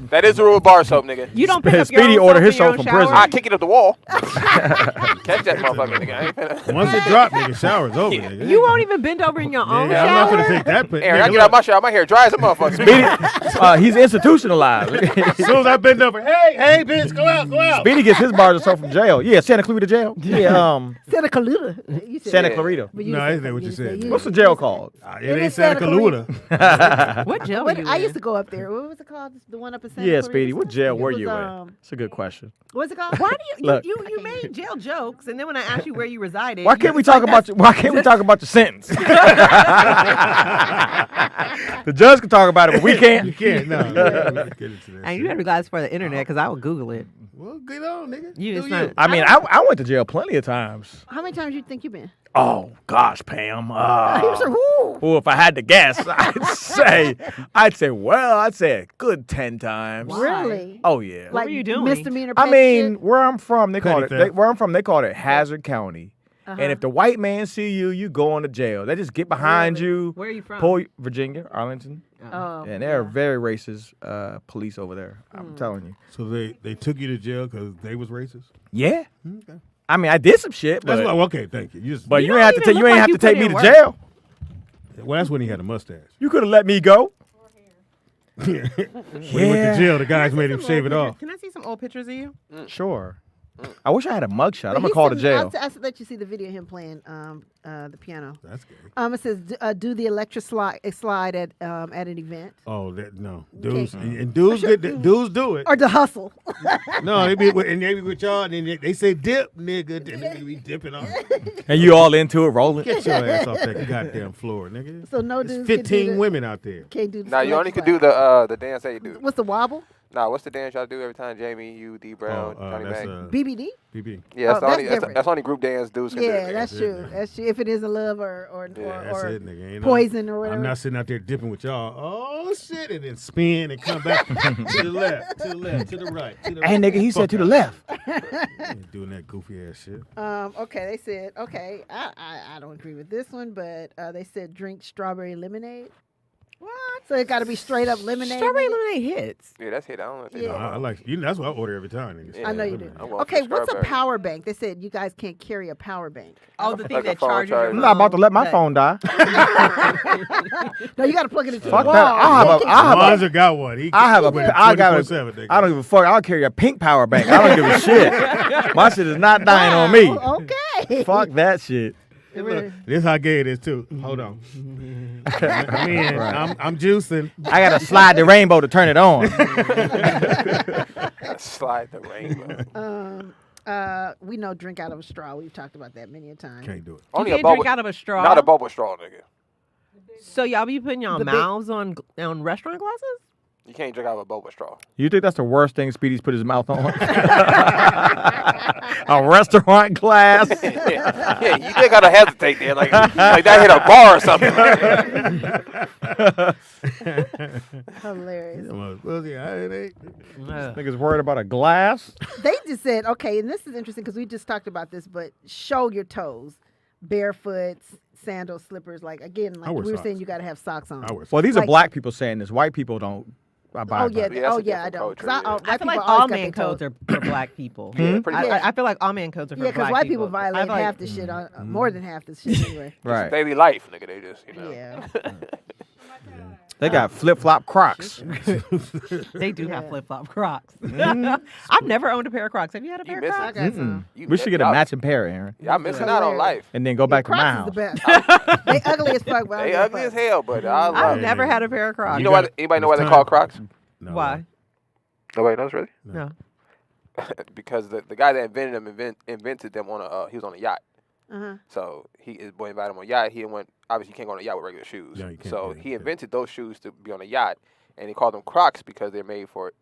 that is the rule of bar soap, nigga.
You don't pick up your
Speedy
own
order
soap
his
in your
soap
own
from
shower?
prison.
I kick it up the wall. Catch that motherfucker, nigga. I ain't finna.
Once it drop, nigga, shower's over, nigga.
You won't even bend over in your own
Nigga, I'm not
shower?
gonna take that.
Aaron, I get out my shower, my hair dry as a motherfucker.
Speedy, he's institutionalized.
As soon as I bend over, hey, bitch, go out, go out.
Speedy gets his bars of soap from jail. Yeah, Santa Clarita jail. Yeah,
Santa Clarita. You said
Santa
Yeah.
Clarita.
No, I didn't say what you said.
What's the jail called?
It ain't Santa Caluna.
What jail? I used to go up there. What was it called? The one up in Santa
Yeah,
Clarita?
Speedy. What jail were you in? It's a good question.
What's it called?
Why do
Look.
you made jail jokes, and then when I asked you where you resided,
Why can't we talk about your, Why can't we talk about your sentence? The judge can talk about it, but we can't.
You can't. No.
And you gotta be glad it's for the internet, because I would Google it.
Well, get on, nigga.
I mean, I went to jail plenty of times.
How many times you think you've been?
Oh gosh, Pam.
Woo.
Well, if I had to guess, I'd say a good 10 times.
Really?
Oh yeah.
Like
what were you doing?
Misdemeanor.
I
petty
mean,
shit?
where I'm from, they call
Petty
it Hazard County.
Uh-huh.
And if the white man see you, you go on to jail. They just get behind you.
Where are you from?
Pull you, Virginia, Arlington.
Oh,
And they're very racist police over there. I'm telling you.
So they took you to jail because they was racist?
Yeah.
Okay.
I mean, I did some shit, but
That's okay, thank you.
but
You
you ain't have to
don't
take
even look like you
take
put
me
in
to
work.
jail.
Well, that's when he had a mustache.
You could have let me go.
When he went to jail, the guys made him shave it off.
Can I see some old pictures of you?
Sure. I wish I had a mugshot.
But
I'm gonna
he
call the
said-
jail.
I'll let you see the video of him playing the piano.
That's good.
It says do the electric slide at an event.
Oh, no. Dudes,
Okay.
and dudes, dudes do it.
Or the hustle.
No, they be with y'all, and then they say dip, nigga, and they be dipping off.
And you all into it, rolling.
Get your ass off that goddamn floor, nigga.
So no
There's
dudes can do
15
the-
women out there.
Can't do the
Now you only
electric
could do the dance that you do.
What's the wobble?
Nah, what's the dance y'all do every time? Jamie, you, D Brown, Johnny
that's,
Mac.
BBD?
BB.
Yeah, that's
Oh,
the only
that's
that's,
different.
that's the only group dance dudes can do.
Yeah, that's true. That's true. If it isn't love or
That's it, nigga. Ain't
poison
no,
or whatever.
I'm not sitting out there dipping with y'all. Oh, shit. And then spin and come back to the left, to the left, to the right. To the
Hey,
right.
nigga, he said to the left.
Ain't doing that goofy ass shit.
Okay, they said, I don't agree with this one, but they said drink strawberry lemonade. What? So it got to be straight up lemonade.
Strawberry lemonade hits.
Yeah, that's hit. I don't know if they
Yeah.
know.
I like, that's what I order every time, nigga.
Yeah.
I know you do.
I'm going
Okay,
for
what's a
strawberry.
power bank? They said you guys can't carry a power bank.
Oh, the thing
Like a
that
phone
charges
charger.
your
I'm not about to let my
that-
phone die.
No, you got to plug it into
Fuck
the wall.
that.
Monza got one. He
I don't give a fuck. I'll carry a pink power bank. I don't give a shit. My shit is not dying on me.
Okay.
Fuck that shit.
Look, this how gay it is too. Hold on. I'm in. I'm juicing.
I gotta slide the rainbow to turn it on.
Slide the rainbow.
We know drink out of a straw. We've talked about that many a time.
Can't do it.
Only
You
a
can't
bubble,
drink out of a straw.
Not a bubble straw, nigga.
So y'all be putting y'all
The big-
mouths on restaurant glasses?
You can't drink out of a bubble straw.
You think that's the worst thing Speedy's put his mouth on? A restaurant glass.
Yeah, you just gotta hesitate there, like that hit a bar or something.
Hilarious.
Niggas worried about a glass.
They just said, okay, and this is interesting because we just talked about this, but show your toes, barefoot, sandals, slippers. Like again, like
wear
we were
socks.
saying, you got to have socks on.
Well, these are
Like-
black people saying this. White people don't.
Oh yeah, I don't. 'Cause
I
white
feel
people
like
always
all
got
man
their
codes
toes.
are for black people.
Yeah, pretty much.
I feel like all man codes are for
Yeah,
black
because white
people.
people violate
I feel like-
half the shit, on, more than half the shit anyway.
Right.
Daily life, nigga. They just, you know.
Yeah.
They got flip flop Crocs.
They do have flip flop Crocs. I've never owned a pair of Crocs. Have you had a pair of
missing-
Crocs?
I got some. You
We should get a
y'all-
matching pair, Aaron.
Y'all missing out on life.
And then go back to my
Crocs
house.
is the best. They ugly as fuck, but I
They
don't give a
ugly as
fuck.
hell, but I love
I've
it.
never had a pair of Crocs.
You know why? Anybody know why they call Crocs?
Why?
Nobody knows really.
No.
Because the guy that invented them invented them on a he was on a yacht.
Uh-huh.
So his boy invited him on a yacht. He went obviously you can't go on a yacht with regular shoes.
Yeah, you can't,
So
yeah,
he invented those shoes to be on a yacht, and he called them Crocs because they're made for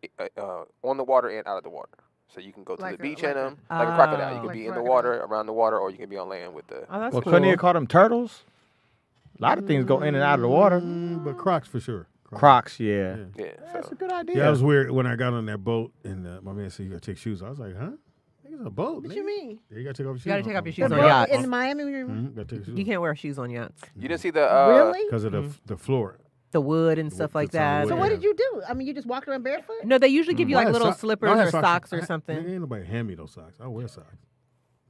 on the water and out of the water. So you can go to
Like
the
a-
beach
like
in
a-
them like a crocodile. You can
Like
be in the
crocodile.
water, around the water, or you can be on land with the.
Oh, that's
Well,
cool.
couldn't you call them turtles? A lot of things go in and out of the water.
But Crocs for sure.
Crocs, yeah.
Yeah,
That's a good idea.
Yeah, it was weird when I got on that boat and my man said you gotta take shoes. I was like, huh? It's a boat.
What you mean?
Yeah, you gotta take off your shoes.
You gotta take off your
The
shoes on
boat
yachts.
in Miami, we were-
Gotta take your shoes
You can't wear shoes on yachts.
You didn't see the
Really?
because of the floor.
The wood and stuff like that.
So what did you do? I mean, you just walked around barefoot?
No, they usually give you like little slippers
I had
or socks or
Nigga,
something.
ain't nobody hand me those socks. I wear socks.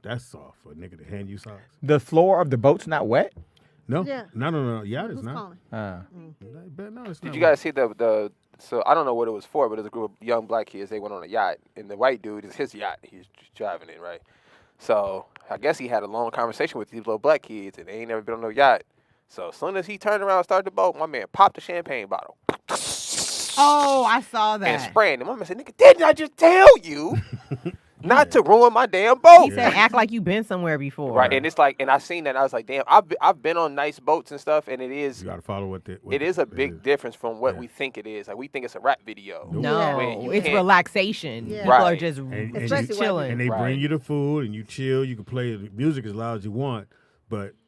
That's soft for a nigga to hand you socks.
The floor of the boat's not wet?
No,
Yeah.
no. Yeah, it's
Who's
not.
calling?
No, it's
Did
not
you guys see the? So I don't know what it was for, but there's a group of young black kids. They went on a yacht, and the white dude is his yacht. He's just driving it, right? So I guess he had a long conversation with these little black kids, and they ain't never been on no yacht. So as soon as he turned around and started the boat, my man popped a champagne bottle.
Oh, I saw that.
And spraying him. My man said, nigga, didn't I just tell you not to ruin my damn boat?
He said, act like you've been somewhere before.
Right, and it's like, and I seen that, and I was like, damn, I've been on nice boats and stuff, and it is.
You got to follow what
it is a big difference from what we think it is. Like, we think it's a rap video.
No, it's relaxation.
Yeah.
People are just chilling.
And they bring you the food, and you chill. You can play the music as loud as you want,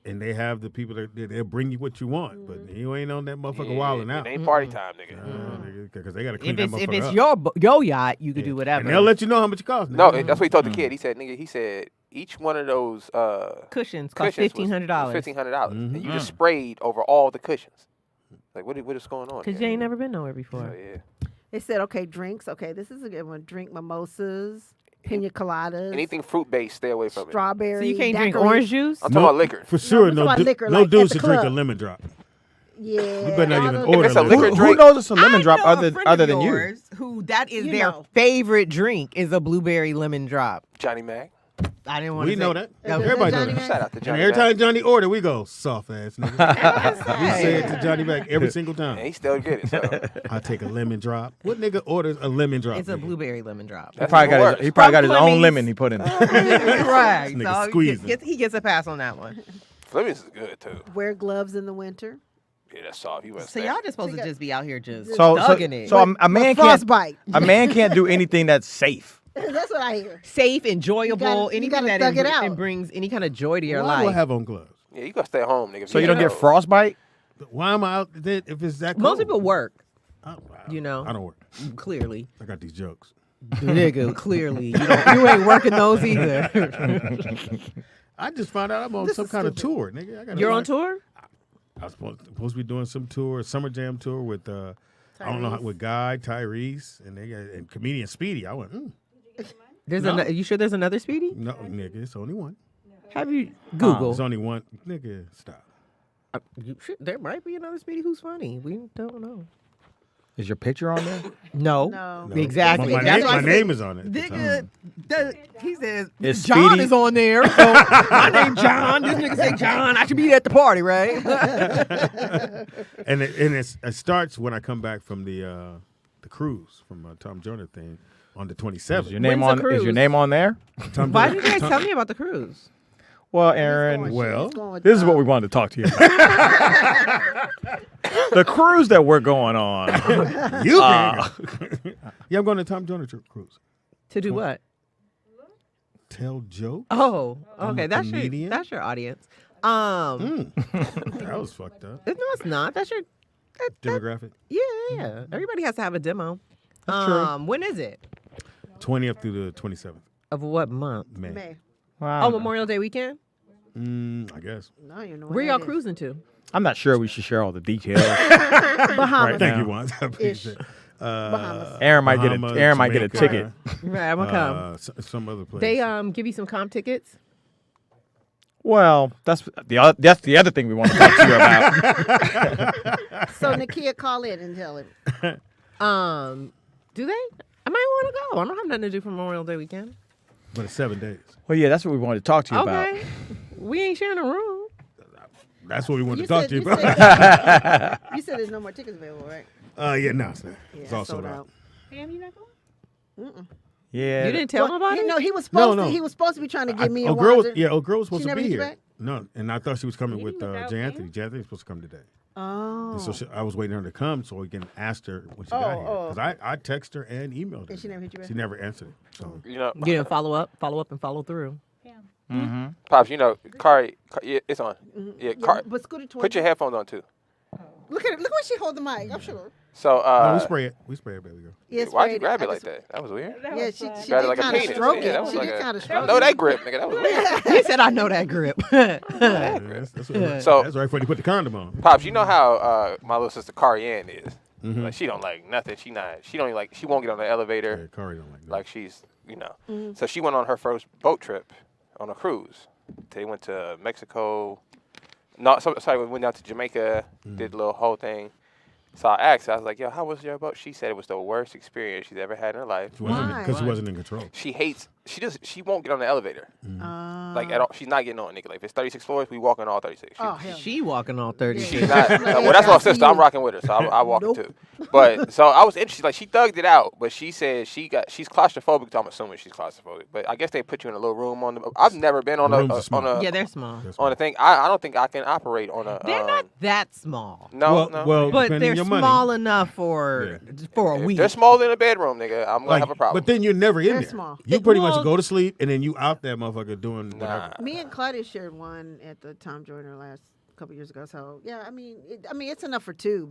and they have the people that they'll bring you what you want, but you ain't on that motherfucker wilding out.
It ain't party time, nigga.
Because they got to clean that motherfucker
If it's
up.
your yacht, you can do whatever.
And they'll let you know how much it costs.
No, that's what he told the kid. He said, nigga, each one of those
cushions cost $1,500.
$1,500, and you just sprayed over all the cushions. Like, what is going on?
Because you ain't never been nowhere before.
Yeah.
They said, okay, drinks. Okay, this is a good one. Drink mimosas, pina coladas.
Anything fruit-based, stay away from it.
Strawberry.
So you can't drink orange juice?
I'm talking about liquor.
For sure,
No
dudes should drink a lemon drop.
Yeah.
You better not even order
a liquor
Who knows it's a lemon drop other than you?
Who that is their favorite drink is a blueberry lemon drop.
Johnny Mac.
I didn't want to
We
say
know that.
No,
Everybody knows
Johnny
that.
Mac?
Shout out to
And
Johnny
every
Mac.
time Johnny order, we go, soft ass nigga. We say it to Johnny Mac every single time.
And he still get it. So.
I take a lemon drop. What nigga orders a lemon drop?
It's a blueberry lemon drop.
He probably got his own lemon he put in there.
Right.
This nigga
So
squeezing.
he gets a pass on that one.
Fleming's is good, too.
Wear gloves in the winter.
Yeah, that's soft. You
So y'all just supposed to just be out here just
So
thugging it.
a man can't
frostbite.
A man can't do anything that's safe.
That's what I hear.
Safe, enjoyable,
You
anything
gotta
that
thug it out.
and brings any kind of joy to your
Why do I
life.
have on gloves?
Yeah, you gotta stay home, nigga.
So you don't get frostbite?
Why am I out there if it's that cold?
Most people work.
I don't work.
Clearly.
I got these jokes.
Nigga, clearly. You ain't working those either.
I just found out I'm on some kind of tour, nigga.
You're on tour?
I was supposed to be doing some tour, summer jam tour with I don't know with Guy, Tyrese, and comedian Speedy. I went.
You sure there's another Speedy?
No, nigga, it's only one.
Have you Google?
There's only one, nigga. Stop.
There might be another Speedy who's funny. We don't know.
Is your picture on there?
No. Exactly.
My name is on it.
Nigga, he says
Is
John
Speedy-
is on there. So my name's John. This nigga say John. I should be at the party, right?
And it starts when I come back from the cruise from Tom Joyner thing on the 27th.
Is your name on? Is your name on there?
Why did you guys tell me about the cruise?
Well, Aaron.
Well,
this is what we wanted to talk to you about. The cruise that we're going on.
Yeah, I'm going to Tom Joyner cruise.
To do what?
Tell jokes.
Oh,
I'm
okay.
a
That's
comedian.
your audience.
That was fucked up.
No, it's not. That's your
Demographic.
Yeah. Everybody has to have a demo.
That's true.
When is it?
20th through the 27th.
Of what month?
May.
Wow.
Oh, Memorial Day weekend?
I guess.
No, you know
Where y'all cruising to?
I'm not sure we should share all the details.
Bahamas.
Right, thank you, Juan.
Bahamas.
Aaron might
Bahamas,
might get a
Jamaica,
ticket.
Right, I'm gonna come.
Some other place.
They give you some comp tickets?
Well, that's the other thing we want to talk to you about.
So Nakia, call in and tell him.
Do they? I might want to go. I don't have nothing to do for Memorial Day weekend.
But it's 7 days.
Well, yeah, that's what we wanted to talk to you about.
Okay. We ain't sharing a room.
That's what we wanted to talk to you about.
You said there's no more tickets available, right?
Yeah, no, it's all sold out.
Pam, you not going?
Yeah.
You didn't tell him about it?
No, he was supposed
No.
to. He was supposed to be trying to give me a
a girl was
She
supposed to
never
be
hit you
here.
back?
No, and I thought she was coming with J. Anthony. J. Anthony was supposed to come today.
Oh.
And so I was waiting on her to come so we can ask her when she got here. Because I texted her and emailed her.
And she never hit you back?
She never answered. So
You
didn't follow up and follow through.
Mm-hmm.
Pops, Kari, yeah, it's on. Yeah, Kari,
but Scooter
put your headphones on too.
Look at it. Look when she hold the mic. I'm sure.
So
no, we spray it, baby girl.
Yes,
why'd you grab it like that? That was weird.
Yeah, she
Grabbed it
did
like a
kind of
penis.
stroke
Yeah, that
it.
was
She
like
did
a-
kind of stroke
No,
it.
that grip, nigga. That was weird.
He said, I know that grip.
So
that's right before you put the condom on.
Pops, you know how my little sister Karianne is. Like she don't like nothing. She don't even like. She won't get on the elevator.
Yeah, Kari don't like that.
Like she's So she went on her first boat trip on a cruise. They went to Mexico. No, sorry, we went down to Jamaica. Did the little whole thing. So I asked her, I was like, yo, how was your boat? She said it was the worst experience she's ever had in her life.
Because she wasn't in control.
She hates she won't get on the elevator. Like at all, she's not getting on, nigga. Like if it's 36 floors, we walking all 36.
She walking all 36.
She's not, well, that's my sister. I'm rocking with her, so I walk it too. But so I was interested. Like she thugged it out, but she said she's claustrophobic. So I'm assuming she's claustrophobic. But I guess they put you in a little room on the. I've never been on a
Yeah, they're small.
On a thing. I don't think I can operate on a.
They're not that small.
No,
well,
but
depending
they're
on your money.
small enough for a week.
They're smaller in a bedroom, nigga. I'm gonna have a problem.
But then you're never in
They're
there.
small.
You pretty much go to sleep and then you out there, motherfucker, doing whatever.
Me and Claudia shared one at the Tom Joyner last couple years ago. So yeah, I mean, it's enough for two,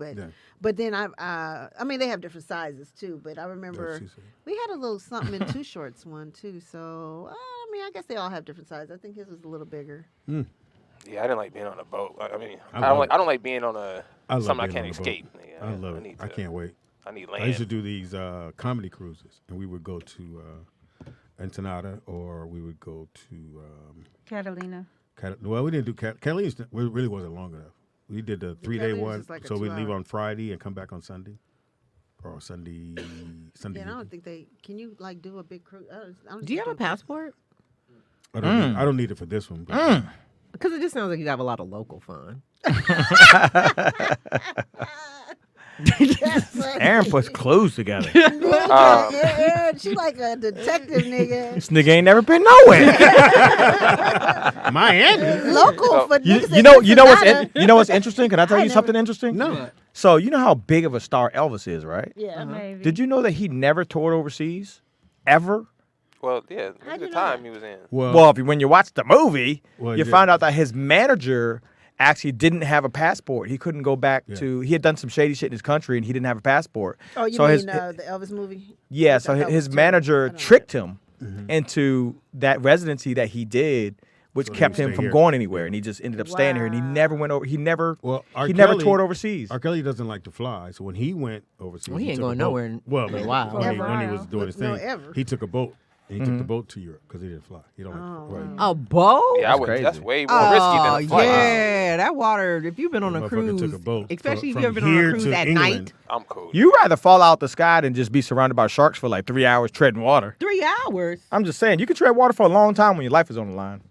but then I mean, they have different sizes too. But I remember we had a little something in Too Shorts one too. So I mean, I guess they all have different sizes. I think his was a little bigger.
Yeah, I didn't like being on a boat. I mean,
I
don't like being on something I can't escape.
I love it. I can't wait.
I need land.
I used to do these comedy cruises, and we would go to Ensenada, or we would go to
Catalina.
Well, we didn't do Catalina. It really wasn't long enough. We did the 3-day one,
like
so we leave on Friday and come back on Sunday, or Sunday.
Yeah, I don't think they can. You like do a big cruise?
Do you have a passport?
I don't need it for this one.
Because it just sounds like you have a lot of local fun.
Aaron puts clues together.
Yeah, she like a detective nigga.
This nigga ain't never been nowhere.
Miami.
Local for
you know what's interesting? Can I tell you something interesting?
No.
So you know how big of a star Elvis is, right?
Yeah.
Maybe.
Did you know that he never toured overseas? Ever?
Well, yeah, at the time he was in.
Well, when you watch the movie,
Well,
you
yeah.
find out that his manager actually didn't have a passport. He couldn't go back to. He had done some shady shit in his country, and he didn't have a passport.
Oh, you
so
mean the Elvis movie?
Yeah, so his manager tricked him into that residency that he did, which
So he
kept
would
him
stay
from
here.
going anywhere, and he just ended up staying here, and he never went over. He never toured overseas.
R. Kelly doesn't like to fly, so when he went overseas,
Well, he ain't
took a
going
boat.
nowhere in
Well,
a while.
when he was doing his
No,
thing,
ever.
he took a boat. And he took the boat to Europe because he didn't fly. He don't like to fly.
A boat?
Yeah, that's way more risky than a flight.
Yeah, that water. If you've been on a
Motherfucker
cruise,
took a boat
especially if
from
you've ever been on
here
a cruise
to
at
England.
night.
I'm cool.
You rather fall out the sky than just be surrounded by sharks for like 3 hours treading water.
3 hours.
I'm just saying, you can tread water for a long time when your life is on the line.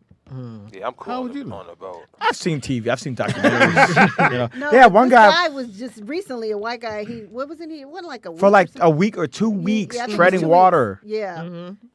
Yeah, I'm cool on the boat.
I've seen TV. I've seen documentaries. You know.
No,
Yeah, one
this
guy
guy was just recently a white guy. He wasn't he? It wasn't like a week
for like
or something?
a week or 2 weeks
Yeah, I think it was
treading
2
water.
weeks. Yeah,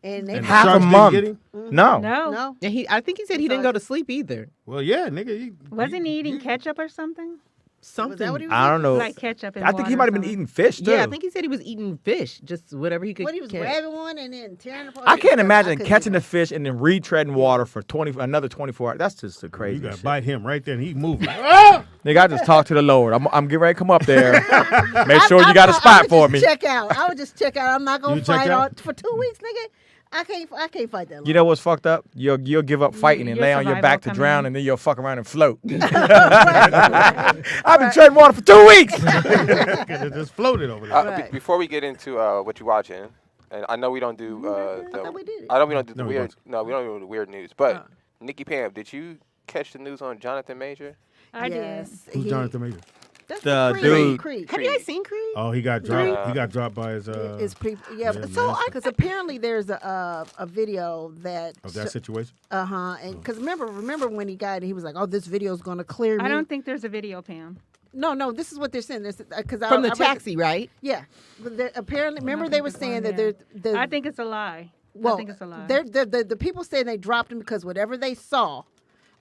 and they
Half a
sharks didn't
month.
get him?
No.
No.
Yeah, I think he said he didn't go to sleep either.
Well, yeah, nigga.
Wasn't he eating ketchup or something?
Something.
what he was
I don't know.
Like ketchup and
I think he
water
might have
or
been
something.
eating fish too.
Yeah, I think he said he was eating fish, just whatever he could.
What he was
catch.
grabbing one and then tearing it apart.
I can't imagine
couldn't
catching
do
the fish and then retreading water for another 24 hours. That's just the crazy
You got to
shit.
bite him right there, and he moving.
Nigga, I just talked to the Lord. I'm getting ready to come up there. Make sure you got a spot for me.
Check out. I would just check out. I'm not gonna
You check
fight
out?
for 2 weeks, nigga. I can't fight that long.
You know what's fucked up? You'll give up fighting and
Your
lay on your
survival
back to
come
drown,
in.
and then you'll fuck around and float. I've been treading water for 2 weeks.
It just floated over there.
Before we get into what you're watching, and I know we don't do I know we don't do the weird. No, we don't do the weird news. But Nikki Pam, did you catch the news on Jonathan Major?
I
Yes.
Who's Jonathan Major?
That's
The
Creed.
dude.
Creed.
Have you guys seen Creed?
Oh, he got dropped. He got dropped by his.
Yeah, so because apparently there's a video that
of that situation.
And because remember when he got it, he was like, "Oh, this video is going to clear me."
I don't think there's a video, Pam.
No, this is what they're saying. Because
From the taxi, right?
Yeah, but apparently, remember they were saying that
I think it's a lie.
Well,
I think it's a lie.
the people saying they dropped him because whatever they saw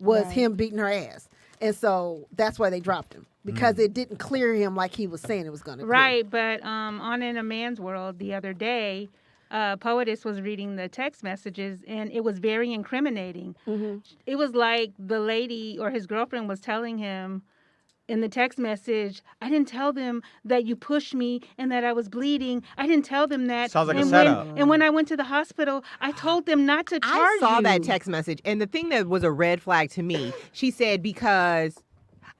was him beating her ass, and so that's why they dropped him because it didn't clear him like he was saying it was going to.
Right, but on In a Man's World the other day, Poetess was reading the text messages, and it was very incriminating. It was like the lady or his girlfriend was telling him in the text message, I didn't tell them that you pushed me and that I was bleeding. I didn't tell them that.
Sounds like a
and
setup.
and when I went to the hospital, I told them not to charge
I saw
you.
that text message, and the thing that was a red flag to me, she said, because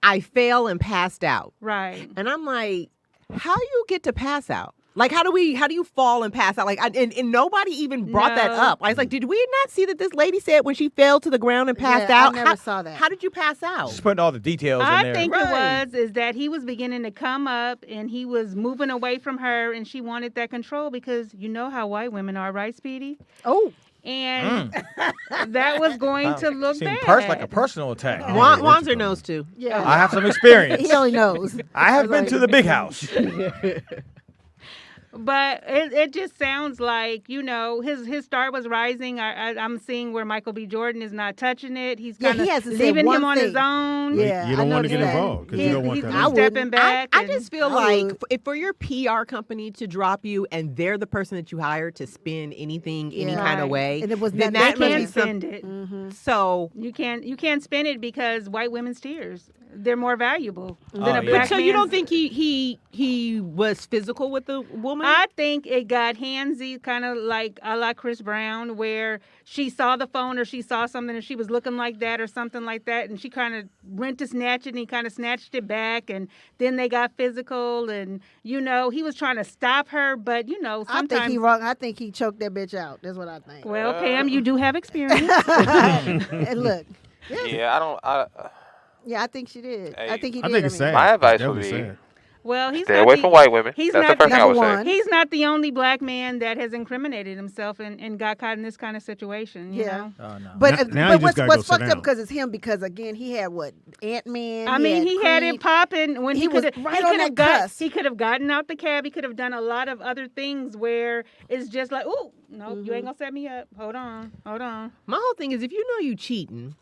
I fell and passed out.
Right.
And I'm like, how you get to pass out? Like, how do you fall and pass out? Like, and nobody even brought that up. I was like, did we not see that this lady said when she fell to the ground and passed out?
I never saw that.
How did you pass out?
Just putting all the details in
I
there.
think it was that he was beginning to come up and he was moving away from her and she wanted that control because you know how white women are, right, Speedy?
Oh.
And that was going to look
Seemed
bad.
like a personal attack.
Wanzer knows too.
Yeah.
I have some experience.
He only knows.
I have been to the big house.
But it just sounds like, you know, his star was rising. I'm seeing where Michael B. Jordan is not touching it. He's kind of leaving him on his own.
Yeah, you don't want to get involved because you don't want that.
He's stepping back.
I just feel like if for your PR company to drop you and they're the person that you hired to spin anything any kind of way,
and it was
then
they
that
can't spend it.
So
you can't spin it because white women's tears, they're more valuable than a black
So
man's.
you don't think he was physical with the woman?
I think it got handsy, kind of like a la Chris Brown, where she saw the phone or she saw something and she was looking like that or something like that, and she kind of went to snatch it and he kind of snatched it back, and then they got physical, and you know he was trying to stop her, but you know sometimes
I think he wrong. I think he choked that bitch out. That's what I think.
Well, Pam, you do have experience.
And look.
Yeah, I don't.
Yeah, I think she did.
Hey,
I think he did.
I think it's sad.
My advice
It's
would be
definitely sad.
Well, he's
stay
not
away
the,
from white women.
He's
That's
not
the first thing I would say.
He's not the only black man that has incriminated himself and got caught in this kind of situation. You know?
Oh, no.
But,
Now you
but
just gotta
what's
go sit
fucked up
down.
because it's him because again he had what Ant-Man.
I mean, he had it popping when he
was
could have
right on that cusp.
he could have gotten out the cab. He could have done a lot of other things where it's just like, ooh, no, you ain't gonna set me up. Hold on.
My whole thing is if you know you cheating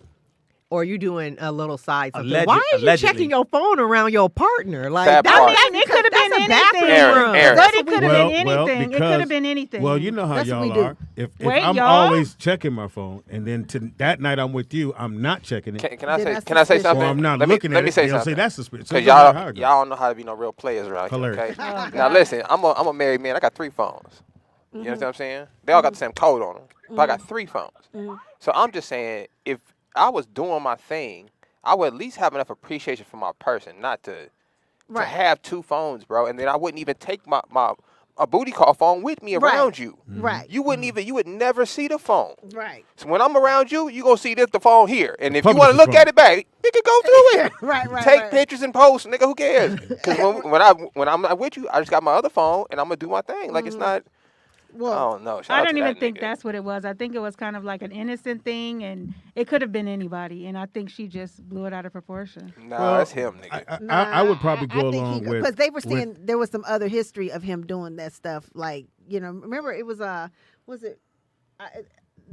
or you doing a little side something,
Alleged-
why are you
allegedly.
checking your phone around your partner? Like
That part.
I mean, it could have been
that's a
anything.
bathroom.
Aaron.
But it could have
Well,
been
well,
anything. It
because-
could have been anything.
Well, you know how
That's what we
y'all
do.
are. If
Wait,
I'm
y'all?
always checking my phone, and then that night I'm with you, I'm not checking it.
Can I
Then
say?
that's
Can I say
suspicious.
something?
Or I'm not
let
looking
me,
at
let me
it.
say
They'll
something.
say that's suspicious.
Because
So it doesn't matter how it
y'all don't know how to be no real players around here.
Hilarious.
Okay. Now listen, I'm a married man. I got 3 phones. You understand what I'm saying? They all got the same code on them, but I got 3 phones. So I'm just saying, if I was doing my thing, I would at least have enough appreciation for my person, not to have 2 phones, bro. And then I wouldn't even take a booty call phone with me around you.
Right.
You wouldn't even. You would never see the phone.
Right.
So when I'm around you, you gonna see the phone here, and if you
Publicist
want to look
phone.
at it back, you can go through it.
Right.
Take pictures and post, nigga. Who cares? Because when I'm not with you, I just got my other phone and I'm gonna do my thing. Like it's not.
Well,
I don't know. Shout
I
out
don't
to
even
that
think
nigga.
that's what it was. I think it was kind of like an innocent thing, and it could have been anybody. And I think she just blew it out of proportion.
Nah,
Well,
that's him, nigga.
I would probably go along with
because they were saying there was some other history of him doing that stuff. Like remember it was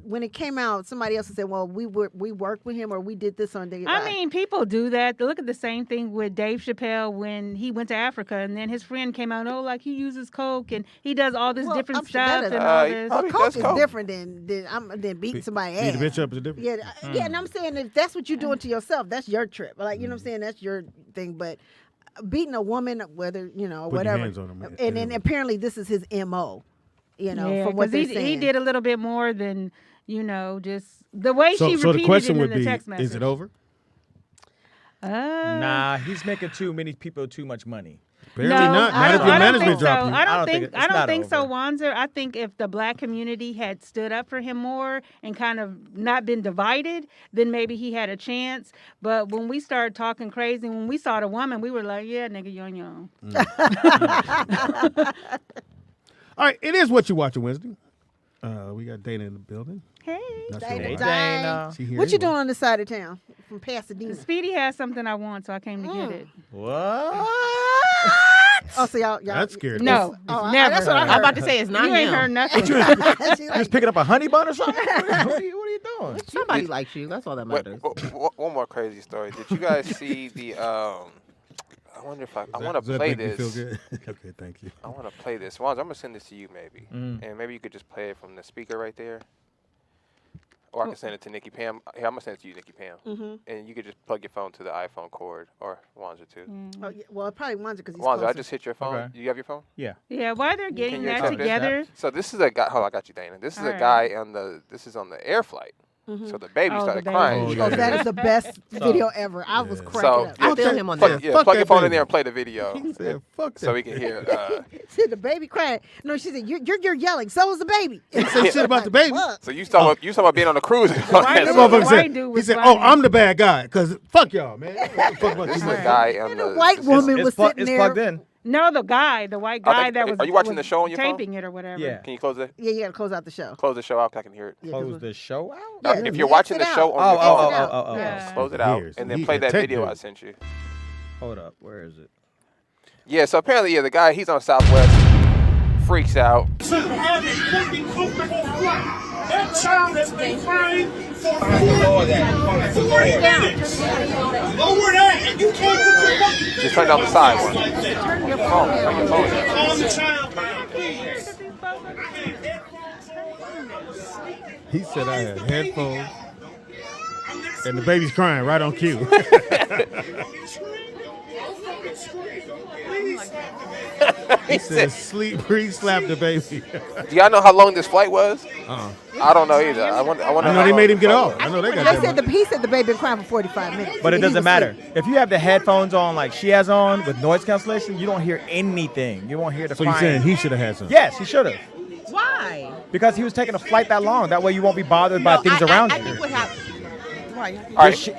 when it came out, somebody else said, "Well, we worked with him, or we did this on the."
I mean, people do that. Look at the same thing with Dave Chappelle when he went to Africa, and then his friend came out, like he uses coke and he does all this different
I'm sure
stuff
that is-
and all this.
Well, coke is different than beating somebody's
beat
ass.
a bitch up is different.
Yeah, and I'm saying if that's what you're doing to yourself, that's your trip. Like you know what I'm saying, that's your thing. But beating a woman, whether whatever,
hands on them,
and then apparently this is his MO.
Yeah,
from what
'cause
they're
he
saying.
did a little bit more than just the way she
So
repeated
the question
it
would
in the
be:
text message.
is it over?
Nah, he's making too many people too much money.
Apparently not. Not if your
I don't
management
think so.
drop you.
I don't think
it's
I don't
not
think so,
over.
Wanzer. I think if the black community had stood up for him more and kind of not been divided, then maybe he had a chance. But when we started talking crazy, when we saw the woman, we were like, "Yeah, nigga, you're on your own."
All right, it is What You Watching Wednesday. We got Dana in the building.
Hey,
Not sure
Dana,
why.
Dana.
She here
What you
anyway.
doing on this side of town from Pasadena?
Speedy has something I want, so I came to get it.
What?
Oh, so y'all
That's scary.
No,
Oh,
never.
that's what I heard.
I'm about to say it's not
You ain't
him.
heard nothing.
She
You
like,
just picking up a honey bun or something? What are you doing?
Somebody likes you. That's all that
Wait,
matters.
one more crazy story. Did you guys see the? I wonder if I want
Does
to
that
play
make you feel
this.
good? Okay, thank you.
I want to play this. Wanz, I'm gonna send this to you maybe, and maybe you could just play it from the speaker right there, or I can send it to Nikki Pam. Here, I'm gonna send it to you, Nikki Pam, and you could just plug your phone to the iPhone cord or Wanzer too.
oh, yeah, well, probably Wanzer because he's
Wanzer, I
closer.
just hit your phone.
Okay.
You have your phone?
Yeah.
Yeah, while they're
Can
getting
you
that
accept it?
together.
So this is a guy. Hold on, I got you, Dana. This is
All
a
right.
guy on the. This is on the air flight. So the baby
Oh, the
started
baby.
crying.
Oh,
Oh,
yeah.
that is the best video ever. I was cracking
So
up.
I'll feel him on
plug,
that.
yeah,
Fuck
plug your
that
phone in
baby.
there and play the video,
He said, fuck
so
that.
we can hear.
Said the baby crying. No, she said you're yelling. So is the baby.
He said shit about the baby.
So you talking about being on a cruise?
White
That
dude-
motherfucker
white
said,
dude
he
was
said,
funny.
oh, I'm the bad guy, because fuck y'all, man. Fuck about
This is
you,
a
man.
guy on
And the
the.
white woman was
It's
sitting
plugged
there.
in.
No, the white guy that was.
Are you watching the show on your phone?
Taping it or whatever.
Yeah.
Can you close it?
Yeah, you gotta close out the show.
Close the show out. I can hear it.
Yeah,
Close the show out?
Yeah,
If you're watching the show on your phone,
Yeah.
close it out and then play that video I sent you.
Hold up, where is it?
Yeah, so apparently, the guy, he's on Southwest, freaks out.
That child has been crying for 4 minutes. Lower that, and you can't put your fucking...
Just turn down the side one.
Turn your
phone down.
Calm the child down, please.
He said I had headphones, and the baby's crying right on cue. He said, "Sleep, breathe, slap the baby."
Do y'all know how long this flight was?
Uh-uh.
I don't know either. I wonder.
I know they made him get off. I know they got that.
He said the baby been crying for 45 minutes.
But it doesn't matter. If you have the headphones on like she has on with noise cancellation, you don't hear anything. You won't hear the
So
crying.
you're saying he should have had some?
Yes, he should have.
Why?
Because he was taking a flight that long. That way you won't be bothered by things around you.
I think what happened.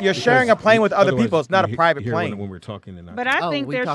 You're sharing a plane with other people. It's not a private plane.
When we're talking and
But I think there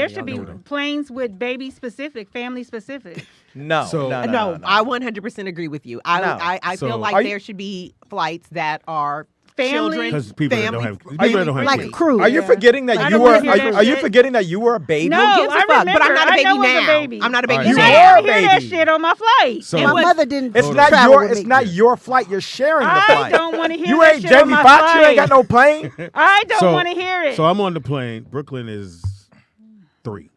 should be planes with baby specific, family specific.
No,
no. I 100% agree with you. I feel like there should be flights that are
family,
because people that don't have
like crew.
Are you forgetting that you were? Are you forgetting that you were a baby?
No,
I remember. But I'm not a baby
I was
now.
a baby.
I'm not a baby
You
now.
are a
I hear that
baby.
shit on my flight.
So
my mother didn't.
It's not
travel
your.
with
It's
me.
not your flight. You're sharing the flight.
I don't want to hear
You
that
ain't
shit on
Jamie
my
Foxx.
flight.
You ain't got no plane.
I don't want to hear it.
So I'm on the plane. Brooklyn is 3.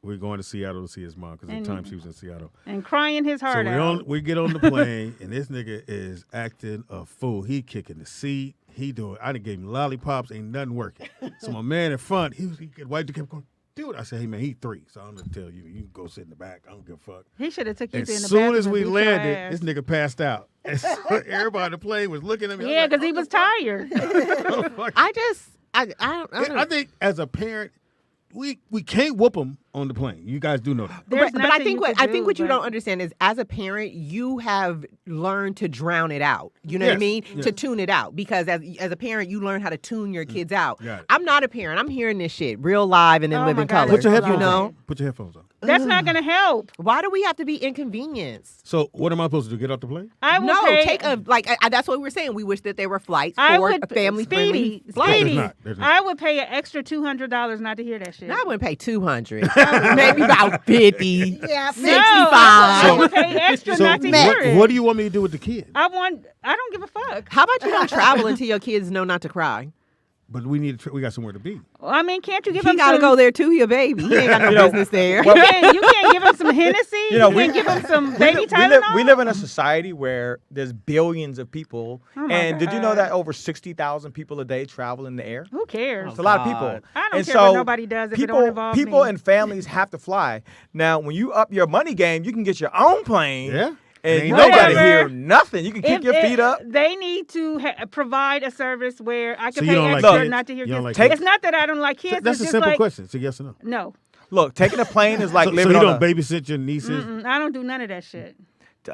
We're going to Seattle to see his mom because at the time she was in Seattle.
And crying his heart out.
We get on the plane and this nigga is acting a fool. He kicking the seat. He doing. I done gave him lollipops. Ain't nothing working. So my man in front, he white kept going. Dude, I said, hey man, he 3. So I'm gonna tell you, you can go sit in the back. I don't give a fuck.
He should have took you in the back.
As soon as we landed, this nigga passed out. And so everybody on the plane was looking at me.
Yeah, because he was tired.
I think as a parent, we can't whoop them on the plane. You guys do know that.
But I think what you don't understand is, as a parent, you have learned to drown it out. You know what I mean?
Yes.
To tune it out, because as a parent, you learn how to tune your kids out.
Got it.
I'm not a parent. I'm hearing this shit real live and in living color.
Put your headphones
you know?
on. Put your headphones on.
That's not going to help.
Why do we have to be inconvenienced?
So what am I supposed to do? Get off the plane?
Take a that's what we're saying. We wish that there were flights for a family-friendly flight.
Speedy, I would pay an extra $200 not to hear that shit.
No, I wouldn't pay $200. Maybe about 50.
Yeah,
65.
I would pay extra not to hear it.
What do you want me to do with the kid?
I don't give a fuck.
How about you don't travel until your kids know not to cry?
But we got somewhere to be.
Well, I mean, can't you give
He
him
got to
some...
go there too, your baby. He ain't got no business there.
You can't give him some Hennessy? You can't give him some baby Tylenol?
We live in a society where there's billions of people. And did you know that over 60,000 people a day travel in the air?
Who cares?
It's a lot of people.
I don't care what nobody does if it don't involve
people
me.
and families have to fly. Now, when you up your money game, you can get your own plane.
Yeah.
And you don't got to hear nothing. You can kick your feet up.
They need to provide a service where I can
So you
pay
don't
extra
like kids?
not to hear
You don't
kids.
like
It's not that I don't like kids.
That's
it's
a
just
simple
like,
question. It's a yes or no.
No.
Look, taking a plane is like
So
living
you
on
don't babysit your nieces?
I don't do none of that shit.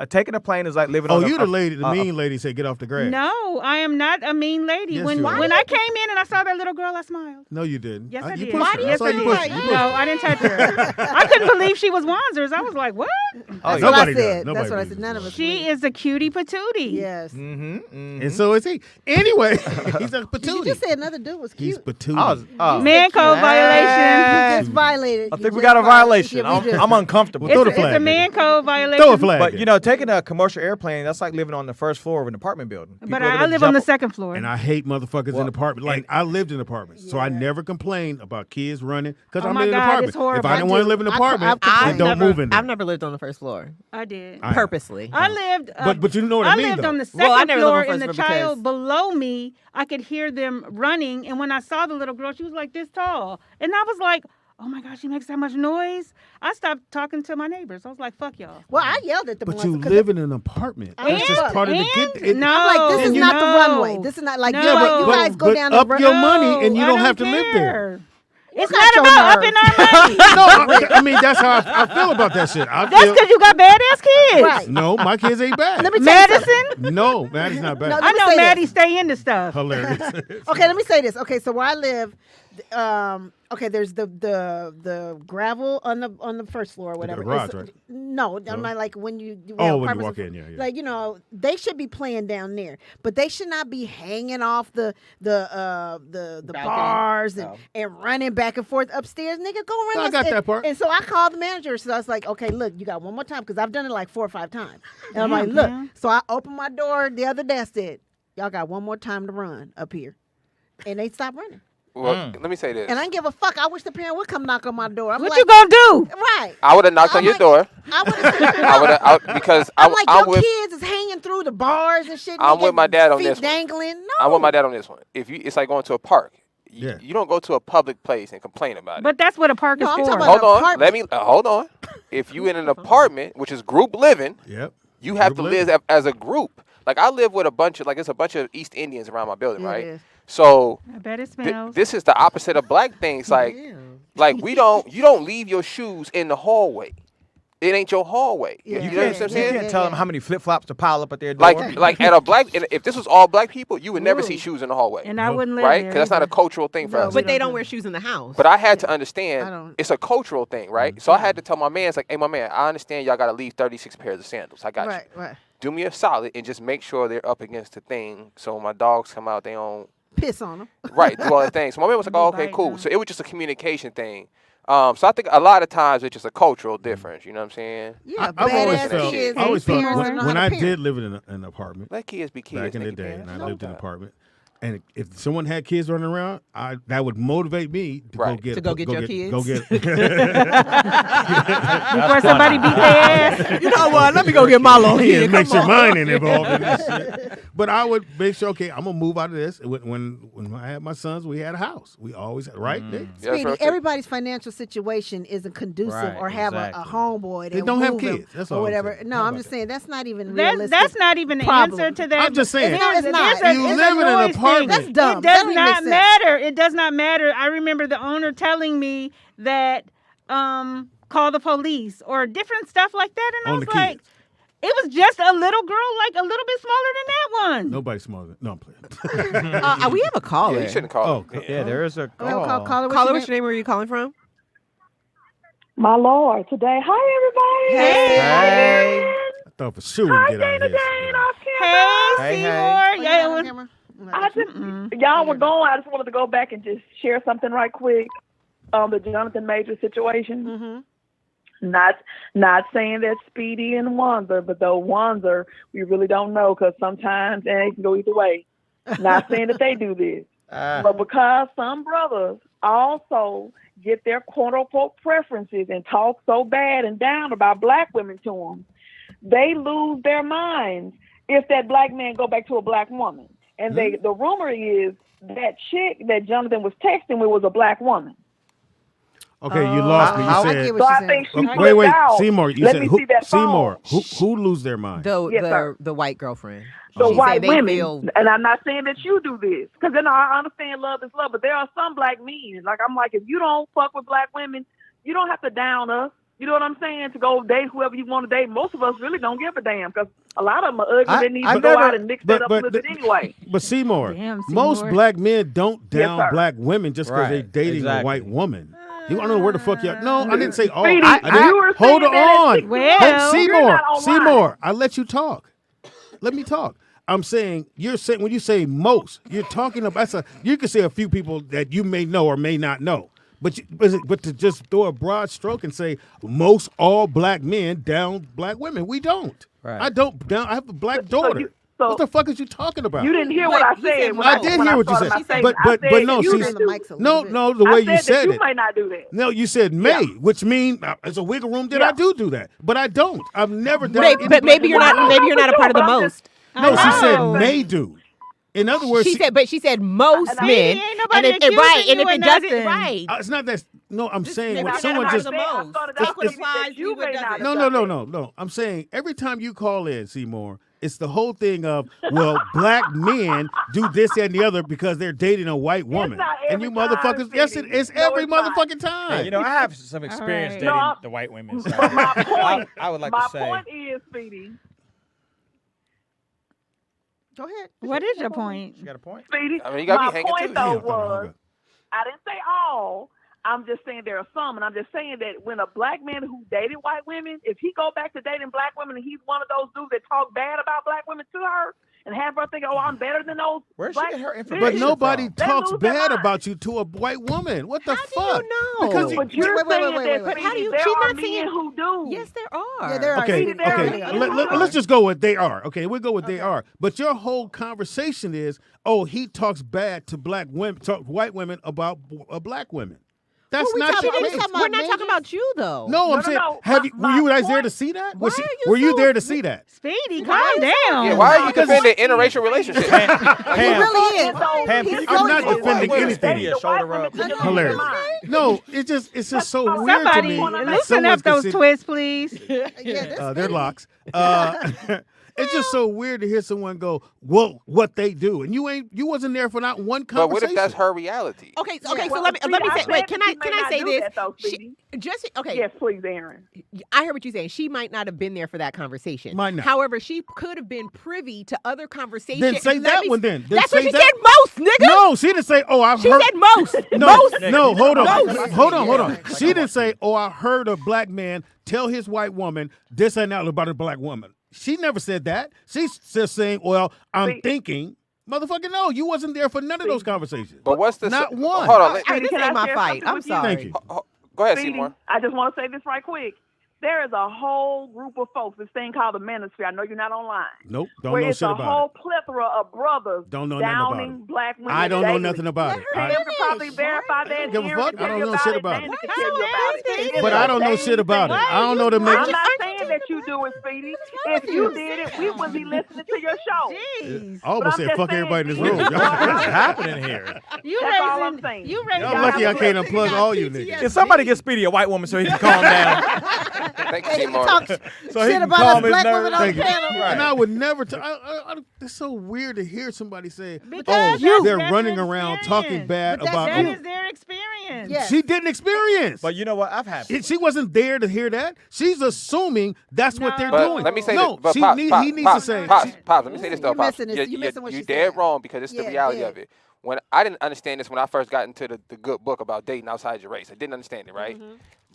Taking a plane is like living on
you the lady, the mean lady said get off the grass.
No, I am not a mean lady.
Yes,
when
you are.
when I came in and I saw that little girl, I smiled.
No, you didn't.
Yes, I
You
did.
pushed her. I
Yes,
saw
I
you
did.
push her. You pushed
No,
her.
I didn't touch her. I couldn't believe she was Wanzers. I was like, what?
That's what I said. That's what I said. None of us.
She is a cutie patootie.
Yes.
And so is he. Anyway, he's a patootie.
You just said another dude was cute.
He's patootie.
Man code violation.
He just violated.
I think we got a violation. I'm uncomfortable.
Throw the flag.
It's a man code violation.
Throw a flag.
But, you know, taking a commercial airplane, that's like living on the first floor of an apartment building.
But I live on the second floor.
And I hate motherfuckers in apartments. Like, I lived in apartments, so I never complained about kids running because I'm in an apartment. If I didn't want to live in an apartment, then don't move in there.
I've never lived on the first floor.
I did.
Purposely.
I lived.
But you know what I mean,
lived
though.
on the
Well, I
second
never
floor,
lived on
and the
first floor
child below me, I could hear them running. And when I saw the little girl, she was like this tall, and I was like, "Oh my gosh, she makes that much noise!" I stopped talking to my neighbors. I was like, "Fuck y'all."
Well, I yelled at the
But
boys.
you live in an apartment. That's just part of the get.
No,
I'm like, this is not the runway. This is not like you guys go down the
up your money and you don't have to live there.
It's not about upping our money.
No, I mean that's how I feel about that shit.
That's because you got badass kids.
Right.
No, my kids ain't bad.
Let me tell you
Madison?
No, Maddie's not bad.
No,
I know
say
Maddie
this.
stay into stuff.
Hilarious.
Okay, let me say this. Okay, so where I live, Okay, there's the gravel on the first floor or whatever.
The garage, right?
No, I'm not like when you
when you walk in, yeah.
Like they should be playing down there, but they should not be hanging off the bars and running back and forth upstairs. Nigga, go run.
I got that part.
And so I called the manager. So I was like, okay, look, you got one more time because I've done it like 4 or 5 times. And I'm like, look. So I opened my door the other day. I said, y'all got one more time to run up here, and they stopped running.
Well, let me say this.
And I didn't give a fuck. I wish the parent would come knock on my door. I'm
what
like,
you gonna do?
Right.
I would have knocked on your door.
I would
have because
I'm like,
I'm
your
with,
kids is hanging through the bars and shit.
I'm with my dad on
feet
this
dangling.
one.
No.
I'm with my dad on this one. It's like going to a park. You don't go to a public place and complain about it.
But that's what a park is for.
Hold on. Let me hold on. If you in an apartment, which is group living, you have to live as a group. Like I live with it's a bunch of East Indians around my building, right? So
I bet it smells.
This is the opposite of black things. Like you don't leave your shoes in the hallway. It ain't your hallway.
You
know what I'm saying?
You can't tell them how many flip flops to pile up at their door.
Like at a if this was all black people, you would never see shoes in the hallway.
And I wouldn't live
right?
there.
Because that's not a cultural thing for us.
But they don't wear shoes in the house.
But I had to understand it's a cultural thing, right? So I had to tell my man, it's like, hey, my man, I understand y'all got to leave 36 pairs of sandals. I got you.
Right.
Do me a solid and just make sure they're up against the thing so when my dogs come out, they don't
piss on them.
Right, do all that thing. So my man was like, oh, okay, cool. So it was just a communication thing. So I think a lot of times it's just a cultural difference. You know what I'm saying?
Yeah,
I always felt when I did live in an apartment.
Let kids be kids.
Back in the day, and I lived in an apartment. And if someone had kids running around, that would motivate me to go get
your kids.
Go get
before somebody beat their ass.
You know what? Let me go get my little kid.
Make sure mine ain't involved in this shit. But I would make sure, okay, I'm gonna move out of this. When I had my sons, we had a house. We always had, right?
Speedy, everybody's financial situation isn't conducive or have a homeboy.
They don't have kids. That's all.
Or whatever. No, I'm just saying that's not even realistic.
That's not even the answer to that.
I'm just saying.
It's not.
You live in an apartment.
That's dumb.
It does not matter. It does not matter. I remember the owner telling me that call the police or different stuff like that, and I was like, it was just a little girl, like a little bit smaller than that one.
Nobody's smaller than. No, I'm playing.
We have a caller.
Yeah, you shouldn't call.
Yeah, there is a call.
Caller,
what's your name? Where are you calling from?
My Lord, today. Hi, everybody.
Hey.
I thought for sure we'd get out of this.
Hey, Seymour.
Y'all were going. I just wanted to go back and just share something right quick on the Jonathan Major situation. Not saying that Speedy and Wanzer, but though Wanzer, we really don't know because sometimes and it can go either way. Not saying that they do this, but because some brothers also get their quote unquote preferences and talk so bad and down about black women to them, they lose their minds if that black man go back to a black woman. And the rumor is that chick that Jonathan was texting with was a black woman.
Okay, you lost me. You said.
I think she
wait, Seymour. You said
Seymour.
Who lose their mind?
The white girlfriend.
The white women. And I'm not saying that you do this, because then I understand love is love, but there are some black men. Like I'm like, if you don't fuck with black women, you don't have to down us. You know what I'm saying? To go date whoever you want to date. Most of us really don't give a damn because a lot of them are ugly. They need to go out and mix that up with it anyway.
But Seymour, most black men don't down black women just because they're dating a white woman. You want to know where the fuck you are? No, I didn't say all. Hold on. Seymour, I let you talk. Let me talk. I'm saying, when you say most, you're talking about, you can say a few people that you may know or may not know. But to just throw a broad stroke and say most all black men down black women, we don't. Right. I don't down. I have a black daughter. What the fuck is you talking about?
You didn't hear what I said.
I did hear what you said. But no, no, the way you said it.
You might not do that.
No, you said may, which means it's a wiggle room that I do that. But I don't. I've never done.
But maybe you're not. Maybe you're not a part of the most.
No, she said may do. In other words,
she said most men, and if it doesn't, right?
It's not that. No, I'm saying when
someone
just
No.
I'm saying every time you call in, Seymour, it's the whole thing of black men do this and the other because they're dating a white woman, and you motherfuckers. Yes, it's every motherfucking time.
Hey, I have some experience dating the white women. So I would like to say.
My point is, Speedy.
Go ahead.
What is your point?
You got a point?
Speedy,
I mean, you gotta
my
be hanging
point
too.
though was I didn't say all. I'm just saying there are some, and I'm just saying that when a black man who dated white women, if he go back to dating black women and he's one of those dudes that talk bad about black women to her and have her thinking, oh, I'm better than those black women.
But nobody talks bad about you to a white woman. What the fuck?
How do you know?
Because
But you're saying that
But how do you?
there
She's
are
not
men
saying
who do.
Yes, there are.
Yeah, there are.
Okay,
There are
okay.
men who
Let's
do.
just go with they are. Okay, we'll go with they are. But your whole conversation is, oh, he talks bad to black women, white women about black women. That's not your case.
We're not talking about you, though.
No, I'm saying, were you guys there to see that? Were you there to see that?
Speedy, calm down.
Yeah, why are you defending interracial relationships?
He really is.
I'm not defending anything. Hilarious. No, it's just so weird to me.
Loosen up those twists, please.
They're locks. It's just so weird to hear someone go, "Whoa, what they do," and you wasn't there for not one conversation.
But what if that's her reality?
Okay, so let me say. Wait, can I say this?
Yes, please, Aaron.
I heard what you're saying. She might not have been there for that conversation.
Might not.
However, she could have been privy to other conversations.
Then say that one. Then
that's
say
what she
that.
said. Most, nigga.
No, she didn't say, "Oh, I've
She
heard."
said most.
No, hold on.
Most.
She didn't say, "Oh, I heard a black man tell his white woman this and that about a black woman." She never said that. She's just saying, well, I'm thinking. Motherfucker, no, you wasn't there for none of those conversations.
But what's the...
Not one.
Hold on.
This ain't my fight. I'm sorry.
Thank you.
Go ahead,
Speedy,
Seymour.
I just want to say this right quick. There is a whole group of folks, this thing called the manosphere. I know you're not online.
Nope, don't
where
know
it's
shit
a
about
whole
it.
plethora of brothers
Don't know nothing about
downing
it.
black women.
I don't know
daily.
nothing about it.
Aaron could probably verify that.
Give a
Aaron
fuck.
could
I
tell
don't
you
know
about
shit
it.
about
Danny
it.
could tell you about it.
But I don't know shit about it. I don't know the make.
I'm not saying that you do it, Speedy. If you did it, we would be listening to your show.
I almost said fuck everybody in this room. What's happening here?
That's all I'm saying.
Y'all lucky I can't unplug all you niggas.
Can somebody get Speedy a white woman so he can calm down?
Thank you, Seymour.
So he can calm his nerves.
Thank you.
Right.
And I would never. It's so weird to hear somebody say,
Because
they're
that's
running
their
around
experience.
talking bad about
That
you."
is their experience.
Yes.
She didn't experience.
But you know what? I've had.
She wasn't there to hear that. She's assuming that's what they're
But
doing.
let me say
no,
this. But
he
Pops,
needs to say.
Pops, let me say this though,
You're
Pops.
missing this. You're missing what
You're
she
dead
said.
wrong because it's the
Yeah,
reality
dead.
of it. When I didn't understand this when I first got into the good book about dating outside your race, I didn't understand it, right?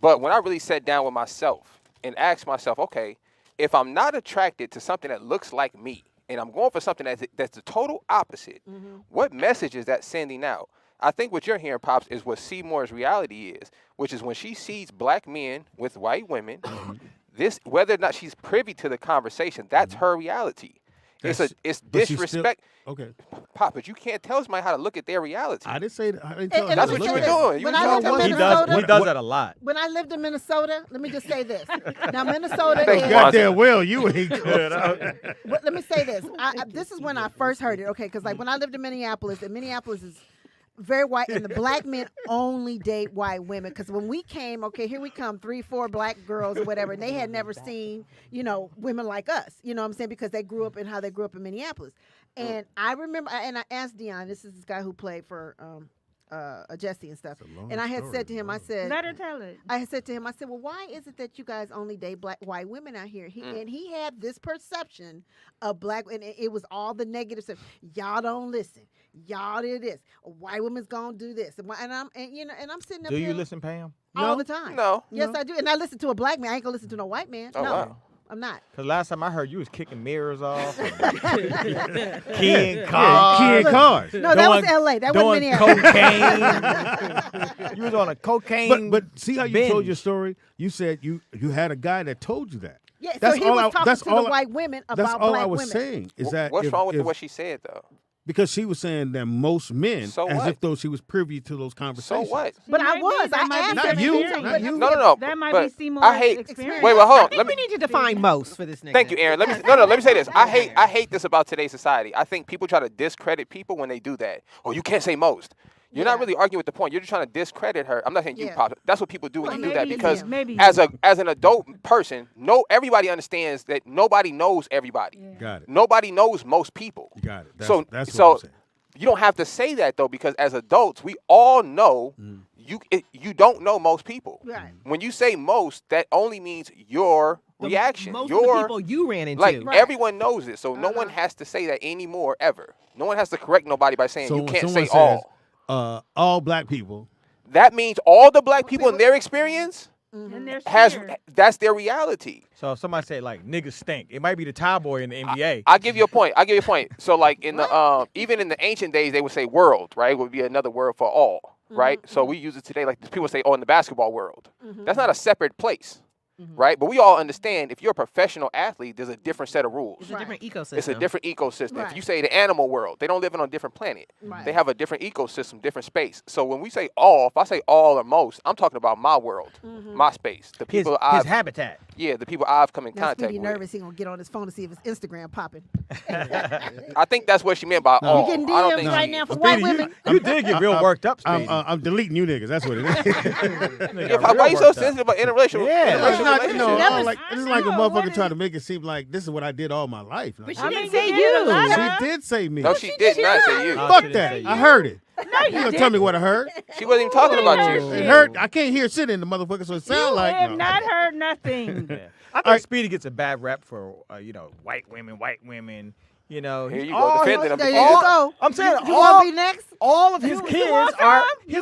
But when I really sat down with myself and asked myself, okay, if I'm not attracted to something that looks like me, and I'm going for something that's the total opposite, what message is that sending out? I think what you're hearing, Pops, is what Seymour's reality is, which is when she sees black men with white women, this whether or not she's privy to the conversation, that's her reality. It's disrespect.
Okay.
Pop, but you can't tell somebody how to look at their reality.
I didn't say that. I didn't tell
And
That's
let
what
me
you
say
were
this.
doing.
When I lived in
He
Minnesota,
does that a lot.
when I lived in Minnesota, let me just say this. Now, Minnesota
Thank
is...
Goddamn well, you ain't good.
But let me say this. This is when I first heard it, okay? Because like when I lived in Minneapolis, and Minneapolis is very white, and the black men only date white women. Because when we came, okay, here we come, 3-4 black girls or whatever, and they had never seen, women like us. You know what I'm saying? Because they grew up in how they grew up in Minneapolis. And I remember, and I asked Dion, this is this guy who played for Jesse and stuff. And I had said to him, I said,
Let her tell it.
I had said to him, I said, well, why is it that you guys only date white women out here? And he had this perception of black, and it was all the negative stuff. Y'all don't listen. Y'all did this. A white woman's gonna do this. And I'm sitting up
Do
here
you listen, Pam?
all the time.
No.
Yes, I do. And I listen to a black man. I ain't gonna listen to no white man.
Oh,
no,
wow.
I'm not.
Because last time I heard you was kicking mirrors off. Keying
Keying cars.
No, that was L.A. That wasn't Minneapolis.
Cocaine. You was on a cocaine.
But see how you
binge.
told your story? You said you had a guy that told you that.
Yeah, so he was talking to the white women about
That's all
black
I was
women.
saying. Is that
What's
if-
wrong with
if-
what she said, though?
Because she was saying that most men,
So
as
what?
if though she was privy to those
So
conversations.
what?
But I was. I asked
Not
him.
you,
and he
not you.
No.
That might
but
be Seymour's
I hate.
experience.
Wait, hold
I
on.
think we need to define most for this nigga.
Thank you, Aaron. Let me say this. I hate this about today's society. I think people try to discredit people when they do that. Oh, you can't say most. You're not really arguing with the point. You're just trying to discredit her. I'm not saying you, Pop. That's what people do when you do that because as an adult person, everybody understands that nobody knows everybody.
Yeah. Got it.
Nobody knows most people.
Got it. That's
So
what I'm saying.
you don't have to say that though because as adults, we all know you don't know most people.
Right.
When you say most, that only means your reaction.
Most of the people you ran into.
Like everyone knows it, so no one has to say that anymore ever. No one has to correct nobody by saying you can't say
someone
all.
all black people.
That means all the black people in their experience
And they're
that's their reality.
So if somebody say like niggas stink, it might be the tie boy in the NBA.
I'll give you a point. So like in the even in the ancient days, they would say world, right? It would be another word for all, right? So we use it today like people say, in the basketball world. That's not a separate place. Right, but we all understand if you're a professional athlete, there's a different set of rules.
It's a different ecosystem.
It's a different ecosystem.
Right.
If you say the animal world, they don't live on a different planet.
Right.
They have a different ecosystem, different space. So when we say all, if I say all or most, I'm talking about my world, my space, the people
his habitat.
Yeah, the people I've come in
Now
contact
Speedy
with.
nervous. He gonna get on his phone to see if his Instagram popping.
I think that's what she meant by all.
You getting
I don't
DMs
think
right
she-
now for white women.
You did get real worked up, Speedy.
I'm deleting you niggas. That's what it is.
Yeah, why you so sensitive about interracial?
Yeah,
interracial
it's not,
relationships?
this is like a motherfucker trying to make it seem like this is what I did all my life.
But
Like,
she didn't say you.
she did say me.
No, she did not say you.
Fuck that. I heard it.
No,
You gonna tell me what I heard?
She wasn't even talking about you.
It hurt. I can't hear shit in the motherfucker, so it sounds like.
I have
no.
not heard nothing.
I think Speedy gets a bad rep for white women. You know,
Here
he's
you go, defending him.
There you go.
I'm saying
You
all,
want to be next?
all of his
You
kids
want
are.
some?
He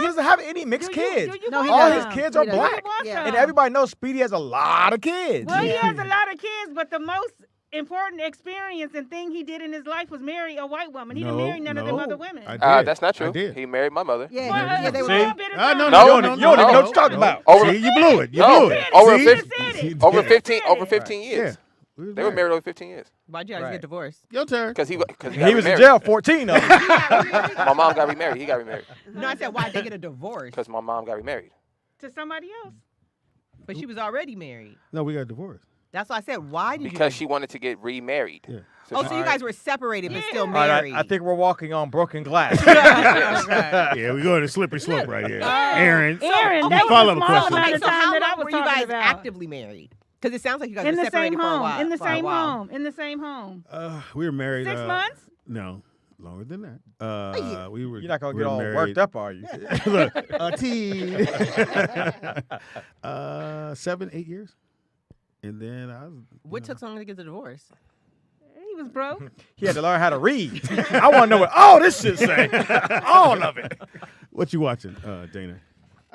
doesn't have any mixed kids.
No, he
all
doesn't.
his kids
He
are
doesn't.
black,
Yeah.
and everybody knows Speedy has a lot of kids.
Well, he has a lot of kids, but the most important experience and thing he did in his life was marry a white woman. He didn't marry none of them other women.
That's not true. He married my mother.
Yeah, they were.
See?
all-
No, you don't even know what you're talking about.
See, you blew it. You blew it.
Over 15 years. They were married over 15 years.
Why'd you guys get divorced?
Your turn.
Because he
He
got
was in
remarried.
jail 14 of them.
My mom got remarried. He got remarried.
No, I said why'd they get a divorce?
Because my mom got remarried.
To somebody else.
But she was already married.
No, we got divorced.
That's why I said why did
Because she wanted to get remarried.
Yeah.
So you guys were separated but still
All right,
married.
I think we're walking on broken glass.
Yeah, we go to slippery slope right here. Aaron,
Aaron, that was
follow-up
a small
question.
amount
Okay,
of
so
time
how
that I
long
was
were you
talking
guys
about.
actively married? Because it sounds like you guys
In
were
the
separated
same
for a
home.
while.
In the
for a
same
while.
home. In the same home.
We were married.
6 months?
No, longer than that. We were.
You're not gonna
we
get
were
all
married.
worked up, are you?
Look, teen. 7, 8 years, and then I was.
What took so long to get the divorce?
He was broke.
He had to learn how to read. I want to know what all this shit say. All of it.
What you watching, Dana?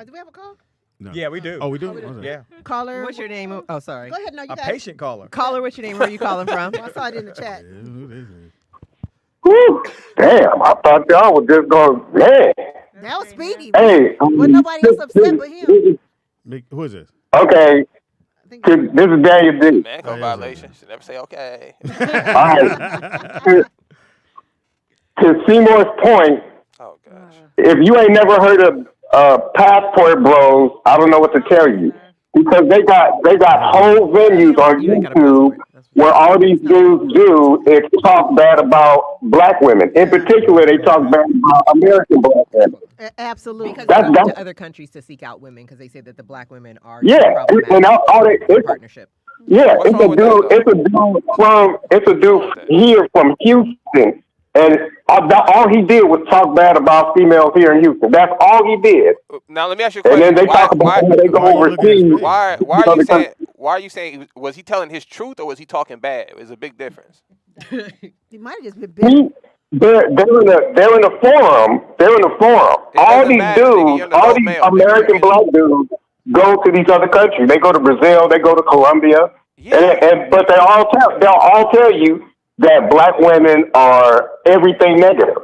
Do we have a call?
No.
Yeah, we do.
Oh, we do.
do.
Yeah.
Caller.
What's your name? Oh, sorry.
Go ahead. No, you
A
got it.
patient caller.
Caller, what's your name? Where are you calling from?
I saw it in the chat.
Whew, damn, I thought y'all were just going, man.
That was Speedy.
Hey,
Wasn't nobody else upset but him.
Who is this?
Okay, this is Daniel D.
Man, go violation. Should never say okay.
All right. To Seymour's point, if you ain't never heard of passport bros, I don't know what to tell you, because they got whole venues on YouTube where all these dudes do is talk bad about black women. In particular, they talk bad about American black women.
Absolutely.
Because
That's-
they go
that's-
to other countries to seek out women because they say that the black women are
Yeah, and all that.
partnership.
Yeah, it's a dude here from Houston, and all he did was talk bad about females here in Houston. That's all he did.
Now let me ask you a
And
question.
then they talk about how they go overseas.
Why are you saying? Was he telling his truth or was he talking bad? There's a big difference.
He might have just been bitter.
They're in a forum. They're in a forum. All these dudes, all these American black dudes, go to these other countries. They go to Brazil. They go to Colombia. But they'll all tell you that black women are everything negative.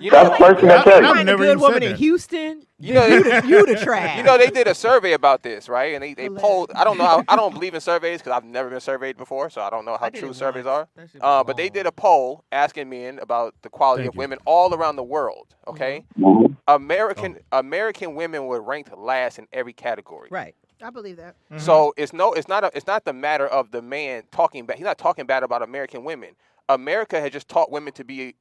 That's the first thing they tell you.
Find a good woman in Houston.
You know,
you the trash.
You know, they did a survey about this, right? And they polled. I don't know. I don't believe in surveys because I've never been surveyed before, so I don't know how true surveys are. But they did a poll asking men about the quality of women all around the world. Okay, American women were ranked last in every category.
Right.
I believe that.
So it's not the matter of the man talking bad. He's not talking bad about American women. America has just taught women to be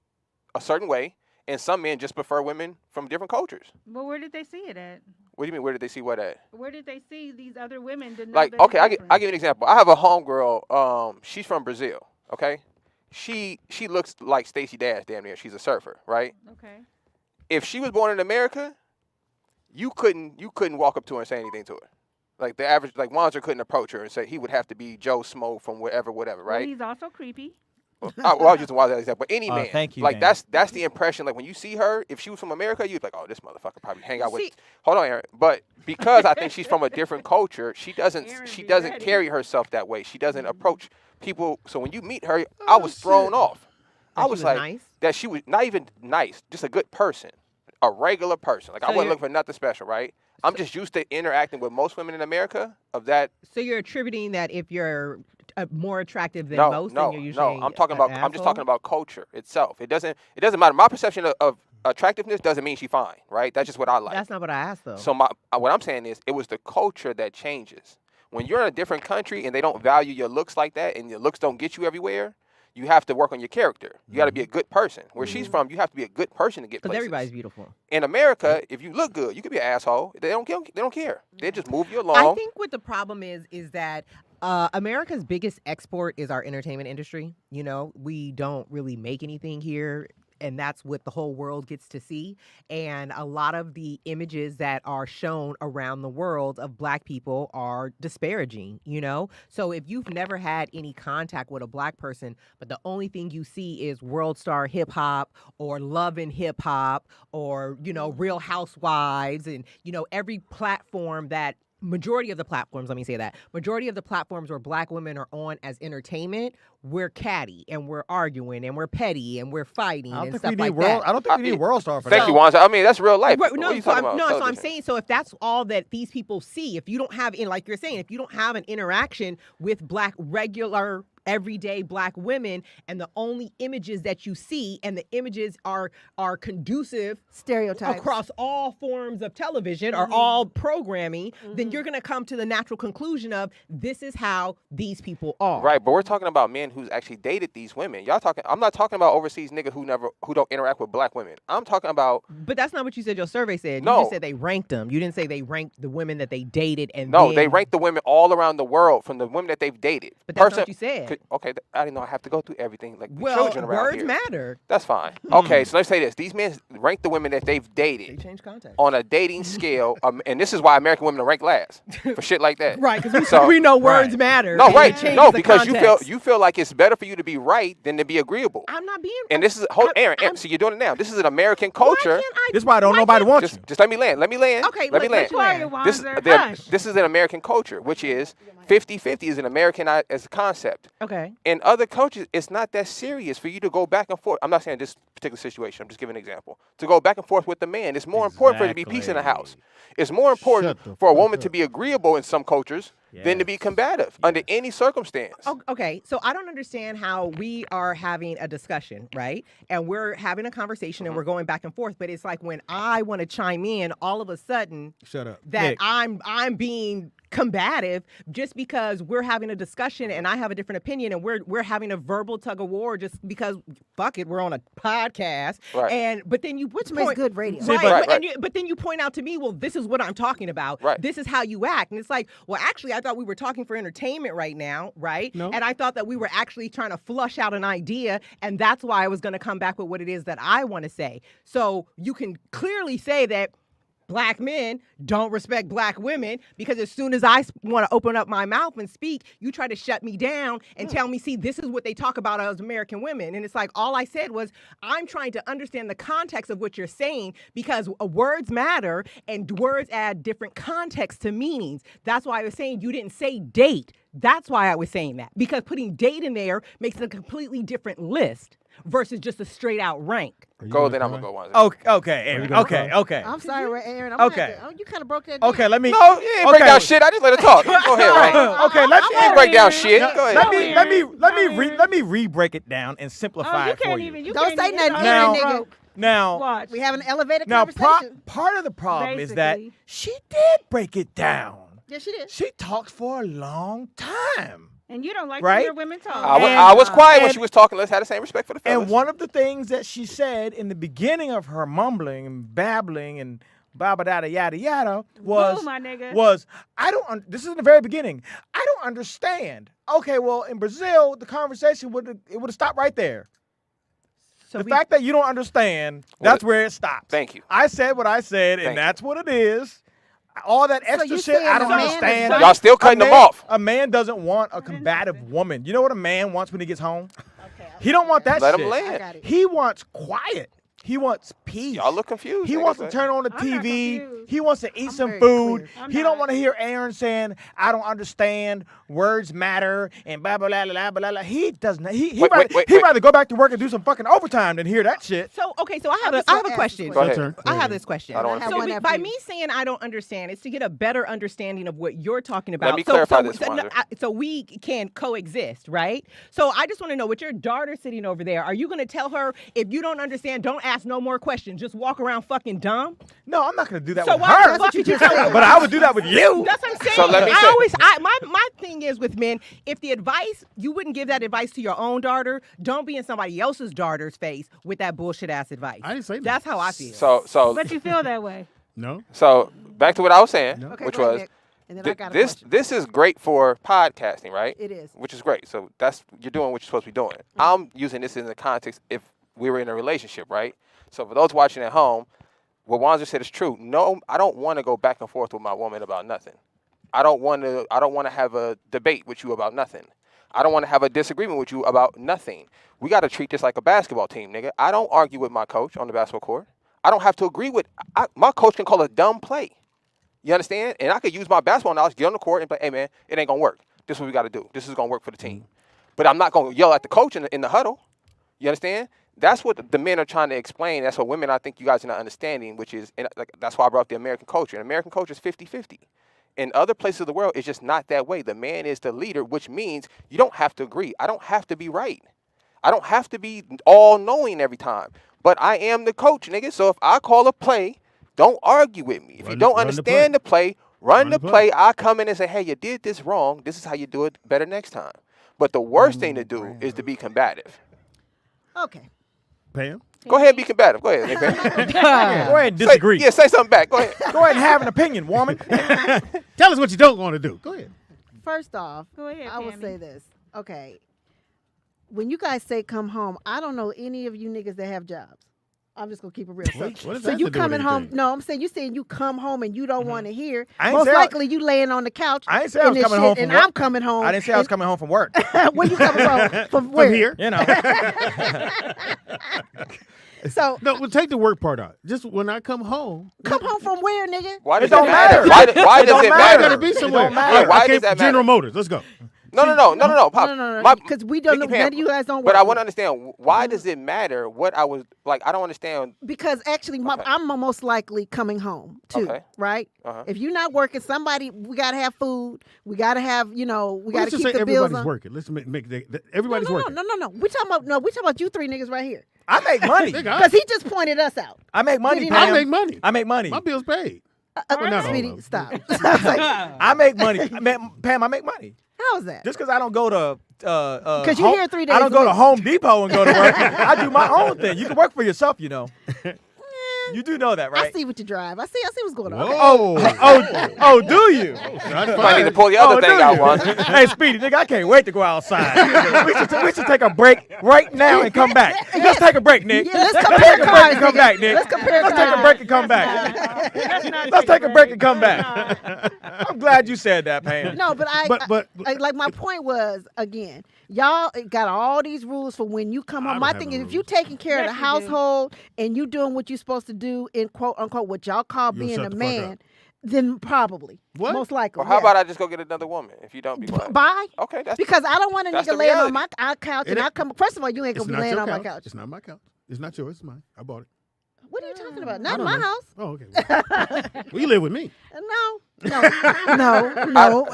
a certain way, and some men just prefer women from different cultures.
But where did they see it at?
What do you mean? Where did they see what at?
Where did they see these other women? To know
Like,
that
okay,
it's
I'll
different?
give you an example. I have a homegirl. She's from Brazil. Okay, she looks like Stacey Dash damn near. She's a surfer, right?
Okay.
If she was born in America, you couldn't walk up to her and say anything to her. Like the average, like Wanzer couldn't approach her and say he would have to be Joe Smo from whatever,
Well,
right?
he's also creepy.
I was using wild as an example, but any man.
Thank you,
like
man.
that's the impression. Like when you see her, if she was from America, you'd be like, oh, this motherfucker probably hang out with. Hold on, Aaron. But because I think she's from a different culture, she doesn't carry herself that way. She doesn't approach people. So when you meet her, I was thrown off. I was like
nice?
that she was not even nice, just a good person, a regular person. Like I wasn't looking for nothing special, right? I'm just used to interacting with most women in America of that.
So you're attributing that if you're more attractive than most, then you're usually
I'm talking about. I'm just talking about culture itself. It doesn't matter. My perception of attractiveness doesn't mean she's fine, right? That's just what I like.
That's not what I asked though.
So what I'm saying is, it was the culture that changes. When you're in a different country and they don't value your looks like that, and your looks don't get you everywhere, you have to work on your character. You got to be a good person. Where she's from, you have to be a good person to get places.
Because everybody's beautiful.
In America, if you look good, you could be an asshole. They don't care. They just move you along.
I think what the problem is that America's biggest export is our entertainment industry. You know, we don't really make anything here. And that's what the whole world gets to see. And a lot of the images that are shown around the world of black people are disparaging, you know? So if you've never had any contact with a black person, but the only thing you see is World Star Hip Hop or Love and Hip Hop or, you know, Real Housewives and, you know, every platform that majority of the platforms where black women are on as entertainment, we're catty and we're arguing and we're petty and we're fighting and stuff like that.
I don't think we need World Star for
that. Thank you, Wanda. I mean, that's real life.
So I'm saying, so if that's all that these people see, if you don't have, like you're saying, if you don't have an interaction with black regular everyday black women, and the only images that you see and the images are conducive
stereotypes
across all forms of television or all programming, then you're going to come to the natural conclusion of this is how these people are.
Right, but we're talking about men who's actually dated these women. I'm not talking about overseas niggas who don't interact with black women. I'm talking about.
But that's not what you said your survey said.
No.
You just said they ranked them. You didn't say they ranked the women that they dated
they ranked the women all around the world from the women that they've dated.
But that's not what you said.
Okay, I didn't know I have to go through everything like the children around
words
here.
matter.
That's fine. Okay, so let's say this: these men rank the women that they've dated.
They change context
on a dating scale, and this is why American women are ranked last for shit like that.
Right? Because we know words matter.
No, right? No, because you feel like it's better for you to be right than to be agreeable.
I'm not being.
And this is Aaron. So you're doing it now. This is an American culture.
This is why nobody wants you.
Just let me land.
Okay,
let me land. This is an American culture, which is 50-50 is an American as a concept.
Okay.
In other cultures, it's not that serious for you to go back and forth. I'm not saying this particular situation. I'm just giving an example. To go back and forth with the man, it's more important for there to be peace in the house. It's more important for a woman to be agreeable in some cultures than to be combative under any circumstance.
Okay, so I don't understand how we are having a discussion, right? And we're having a conversation and we're going back and forth, but it's like when I want to chime in, all of a sudden,
shut up,
that
Nick.
I'm being combative just because we're having a discussion and I have a different opinion and we're having a verbal tug of war just because fuck it, we're on a podcast.
Right.
But then
which makes good radio.
Right. But then you point out to me, well, this is what I'm talking about.
Right.
This is how you act. And it's like, well, actually I thought we were talking for entertainment right now, right?
No.
And I thought that we were actually trying to flush out an idea, and that's why I was going to come back with what it is that I want to say. So you can clearly say that black men don't respect black women because as soon as I want to open up my mouth and speak, you try to shut me down and tell me, see, this is what they talk about as American women. And it's like, all I said was, I'm trying to understand the context of what you're saying because words matter and words add different context to meanings. That's why I was saying you didn't say date. That's why I was saying that, because putting date in there makes it a completely different list versus just a straight out rank.
Go, then I'm going to go one.
Okay, Aaron. Okay.
I'm sorry, Aaron.
Okay.
You kind of broke that down.
Okay, let me.
No, you ain't break down shit. I just let her talk. Go ahead, Ray.
Okay,
You ain't break down shit. Go ahead.
Let me re-break it down and simplify it for you.
Don't say nothing,
Now-
nigga.
Now,
we have an elevated
now
conversation.
part of the problem is that she did break it down.
Yes, she did.
She talked for a long time.
And you don't like to
Right?
hear women talk.
I was quiet when she was talking. Let's have the same respect for the fellas.
And one of the things that she said in the beginning of her mumbling and babbling and yada yada was,
Boo, my nigga.
This is in the very beginning. I don't understand. Okay, well, in Brazil, the conversation would have stopped right there. So the fact that you don't understand, that's where it stops.
Thank you.
I said what I said, and that's what it is. All that extra shit, I don't understand.
Y'all still cutting them off.
A man doesn't want a combative woman. You know what a man wants when he gets home? He don't want that
Let
shit.
him land.
He wants quiet. He wants peace.
Y'all look confused.
He
nigga.
wants to turn on the
I'm not
TV.
confused.
He wants to eat some
very
food.
clear.
He don't want to hear Aaron saying, "I don't understand. Words matter," and blah blah blah blah blah blah. He does not. He'd rather go back to work and do some fucking overtime than hear that shit.
So okay, so I have a question.
Go ahead.
I have this question.
I don't
have
So
one after
by
you.
me saying I don't understand, it's to get a better understanding of what you're talking about.
Let me clarify this,
so,
Wanda.
so we can coexist, right? So I just want to know, with your daughter sitting over there, are you going to tell her, if you don't understand, don't ask no more questions, just walk around fucking dumb?
No, I'm not gonna do that
So
with
why
her.
the fuck you just say?
But I would do that with you.
That's what I'm saying.
So let me say-
My thing is with men, if the advice, you wouldn't give that advice to your own daughter, don't be in somebody else's daughter's face with that bullshit ass advice.
I didn't say that.
That's how I feel.
So
But you feel that way.
No.
So back to what I was saying,
Okay,
which
go ahead,
was
Nick. And then I got a
this.
question.
This is great for podcasting, right?
It is.
Which is great. So you're doing what you're supposed to be doing. I'm using this in the context if we were in a relationship, right? So for those watching at home, what Wanzer said is true. No, I don't want to go back and forth with my woman about nothing. I don't want to have a debate with you about nothing. I don't want to have a disagreement with you about nothing. We got to treat this like a basketball team, nigga. I don't argue with my coach on the basketball court. I don't have to agree with. My coach can call a dumb play. You understand? And I could use my basketball knowledge, get on the court, and play. Hey man, it ain't gonna work. This is what we got to do. This is gonna work for the team. But I'm not gonna yell at the coach in the huddle. You understand? That's what the men are trying to explain. That's what women, I think you guys are not understanding, which is, and that's why I brought up the American culture. And American culture is 50-50. In other places of the world, it's just not that way. The man is the leader, which means you don't have to agree. I don't have to be right. I don't have to be all-knowing every time. But I am the coach, nigga. So if I call a play, don't argue with me. If you don't understand the play, run the play. I come in and say, hey, you did this wrong. This is how you do it better next time. But the worst thing to do is to be combative.
Okay.
Pam?
Go ahead and be combative. Go ahead, Pam.
Go ahead and disagree.
Say something back. Go ahead.
Go ahead and have an opinion, woman.
Tell us what you don't want to do. Go ahead.
First off,
Go ahead,
I will
Pammy.
say this. Okay. When you guys say come home, I don't know any of you niggas that have jobs. I'm just gonna keep it real.
What does
So
that
you
have to do with
coming home?
anything?
No, I'm saying you come home and you don't want to hear.
I ain't
Most
say I-
likely you laying on the couch.
I didn't say I was
in this
coming
shit,
home from
and
work.
I'm coming home.
I didn't say I was coming home from work.
When you coming home from where?
From here.
You know.
So
No, we'll take the work part out. Just when I come home.
come home from where, nigga?
Why does
It don't
it matter?
matter.
Why
It
does
don't
it
matter.
I
matter?
gotta be somewhere.
don't matter.
Like,
Why
I
does
came
that
from General
matter?
Motors. Let's go.
No, Pop.
No, because we don't know.
Nikki
None
Pam,
of you guys don't
But
work.
I want to understand, why does it matter what I was, like, I don't understand.
Because actually,
Okay.
I'm most likely coming home too,
Okay.
right?
Uh-huh.
If you're not working, we gotta have food. We gotta have, we gotta
Let's just
keep
say
the bills
everybody's
on.
working. Let's make everybody's
no,
working.
No. We talking about you three niggas right here.
I make money.
Because he just pointed us out.
I make money,
Did he
Pam.
I make money.
I make money.
My bill's paid. Well, not all
Speedy,
of them.
stop.
I make money. Pam, I make money.
How is that?
Just because I don't go to
Because you're here 3 days
I don't
a
go to
week.
Home Depot and go to work. I do my own thing. You can work for yourself, you know. You do know that,
I
right?
see what you drive. I see what's going on.
Oh, do you?
You might need to pull the other thing
do
out,
you?
Wanda.
Hey, Speedy, nigga, I can't wait to go outside. we should take a break right now and come back. Let's take a break, Nick.
Yeah, let's
take
compare
a break
cars,
and come
nigga.
back, Nick.
Let's compare
Let's take a
cars.
break and come back. Let's take a break and come back. I'm glad you said that, Pam.
No, but
But-
like my point was, again, y'all got all these rules for when you come
I
home.
don't
My
have
thing
no
is, if you taking care of the
Yes, you do.
household and you doing what you're supposed to do in quote unquote what y'all call
You'll
being
shut
a
the fuck
man,
up.
then probably,
What?
most likely.
Well, how
yeah.
about I just go get another woman if you don't be quiet?
Bye?
Okay, that's
Because I don't want a
that's
nigga
the
laying on
reality.
my couch and
It
I
ain't-
come. First of all, you ain't
It's
gonna be
not
laying
your
on my
couch.
couch.
It's not my couch. It's not yours. It's mine. I bought it.
What are you talking about?
I
Not in
don't
my
know.
house.
Oh, okay. Well, you live with me.
No.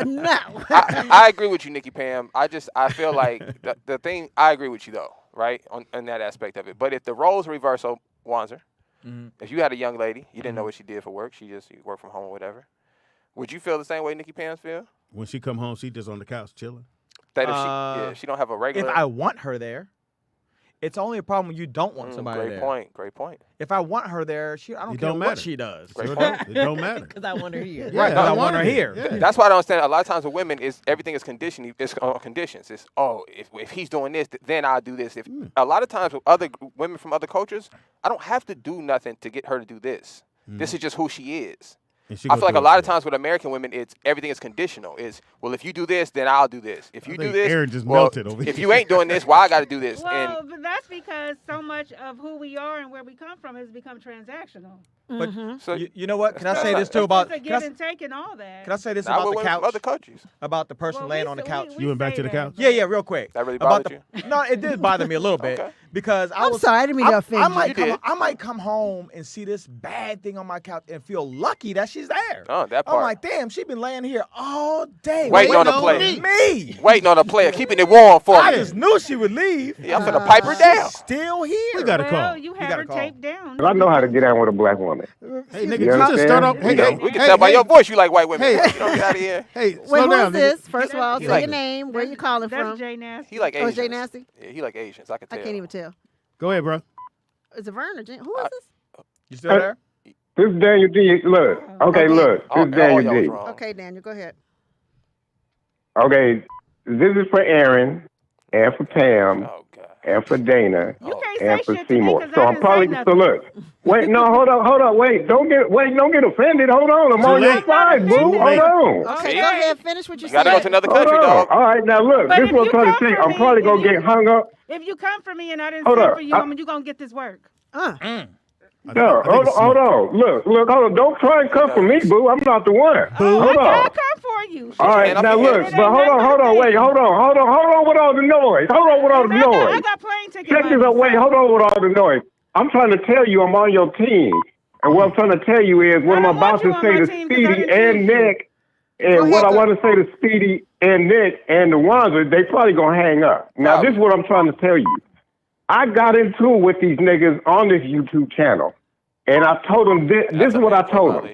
I agree with you, Nikki Pam. I feel like the thing, I agree with you though, right, on that aspect of it. But if the roles reverse, Wanzer, if you had a young lady, you didn't know what she did for work, she worked from home or whatever, would you feel the same way Nikki Pam feel?
When she come home, she just on the couch chilling.
That if she don't have a regular.
If I want her there, it's only a problem when you don't want somebody there.
Great point.
If I want her there, I don't
It
care
don't
what
matter.
she does.
Great
Sure
point.
don't. It don't matter.
Because I want her here.
Yeah,
Right, I want her here.
Yeah.
That's why I don't understand. A lot of times with women, everything is conditioning. It's on conditions. It's if he's doing this, then I'll do this. If a lot of times with other women from other cultures, I don't have to do nothing to get her to do this. This is just who she is. I feel like a lot of times with American women, it's everything is conditional. Is well, if you do this, then I'll do this. If you do this,
Aaron just
well,
melted over
if you ain't doing this, well, I got to do this.
Well, but that's because so much of who we are and where we come from has become transactional.
But
So
you know what? Can I say this too about?
It's a give and take and all that.
Can I say this
Not
about
with
the
women
couch?
from other countries.
About the person laying on the couch.
You went back to the couch?
Yeah, real quick.
That really
About
bothered you?
No, it did bother me a little bit because
I'm sorry, I didn't mean to offend you.
I might come home and see this bad thing on my couch and feel lucky that she's there.
Oh, that
I'm
part.
like, damn, she been laying here all day
Waiting on a player.
Me.
Waiting on a player, keeping it warm for
I
me.
just knew she would leave.
Yeah, I'm finna pipe her down.
She's still here.
We got a
Well,
call.
you have her taped down.
I know how to get out with a black woman.
Hey, nigga,
You
you just start off.
understand?
Hey,
We can tell by your voice you like white women.
Hey.
You don't get out of here.
Hey,
Wait,
slow
who
down,
is
nigga.
this? First of all,
He
say
like-
your name. Where you calling
That's
from?
Jay Nasty.
He like
Oh,
Asians.
Jay Nasty?
Yeah, he like Asians. I can
I
tell.
can't even tell.
Go ahead, bro.
Is it Vern or Jen? Who is this?
You still there?
This is Daniel D. Look. Okay, look. This is Daniel D.
Okay, Daniel, go ahead.
Okay, this is for Aaron and for Pam and for Dana and for Seymour. So I'm probably so look. Wait, no, hold on, wait. Don't get offended. Hold on, I'm on your side, boo. Hold on.
Okay, go ahead. Finish what you
You gotta
said.
go to another
Hold
country,
on.
dog.
All right, now look.
But
This
if
is what I'm
you
trying to
come
tell you.
for
I'm
me,
probably gonna
if
get hung up.
If you come for me and I didn't
Hold
send
up.
for you, you're going to get this work.
No, hold on. Look, hold on. Don't try and come for me, boo. I'm not the one. Hold on.
I'll come for you.
All right, now look, but hold on, wait, hold on with all the noise. Hold on with all the
I
noise.
got plane ticket
Check this out, wait, hold on with all the noise. I'm trying to tell you I'm on your team. And what I'm trying to tell you is what I'm about to say to Speedy and Nick, and what I want to say to Speedy and Nick and the Wanzer, they probably going to hang up. Now, this is what I'm trying to tell you. I got into it with these niggas on this YouTube channel. And I told them, this is what I told them.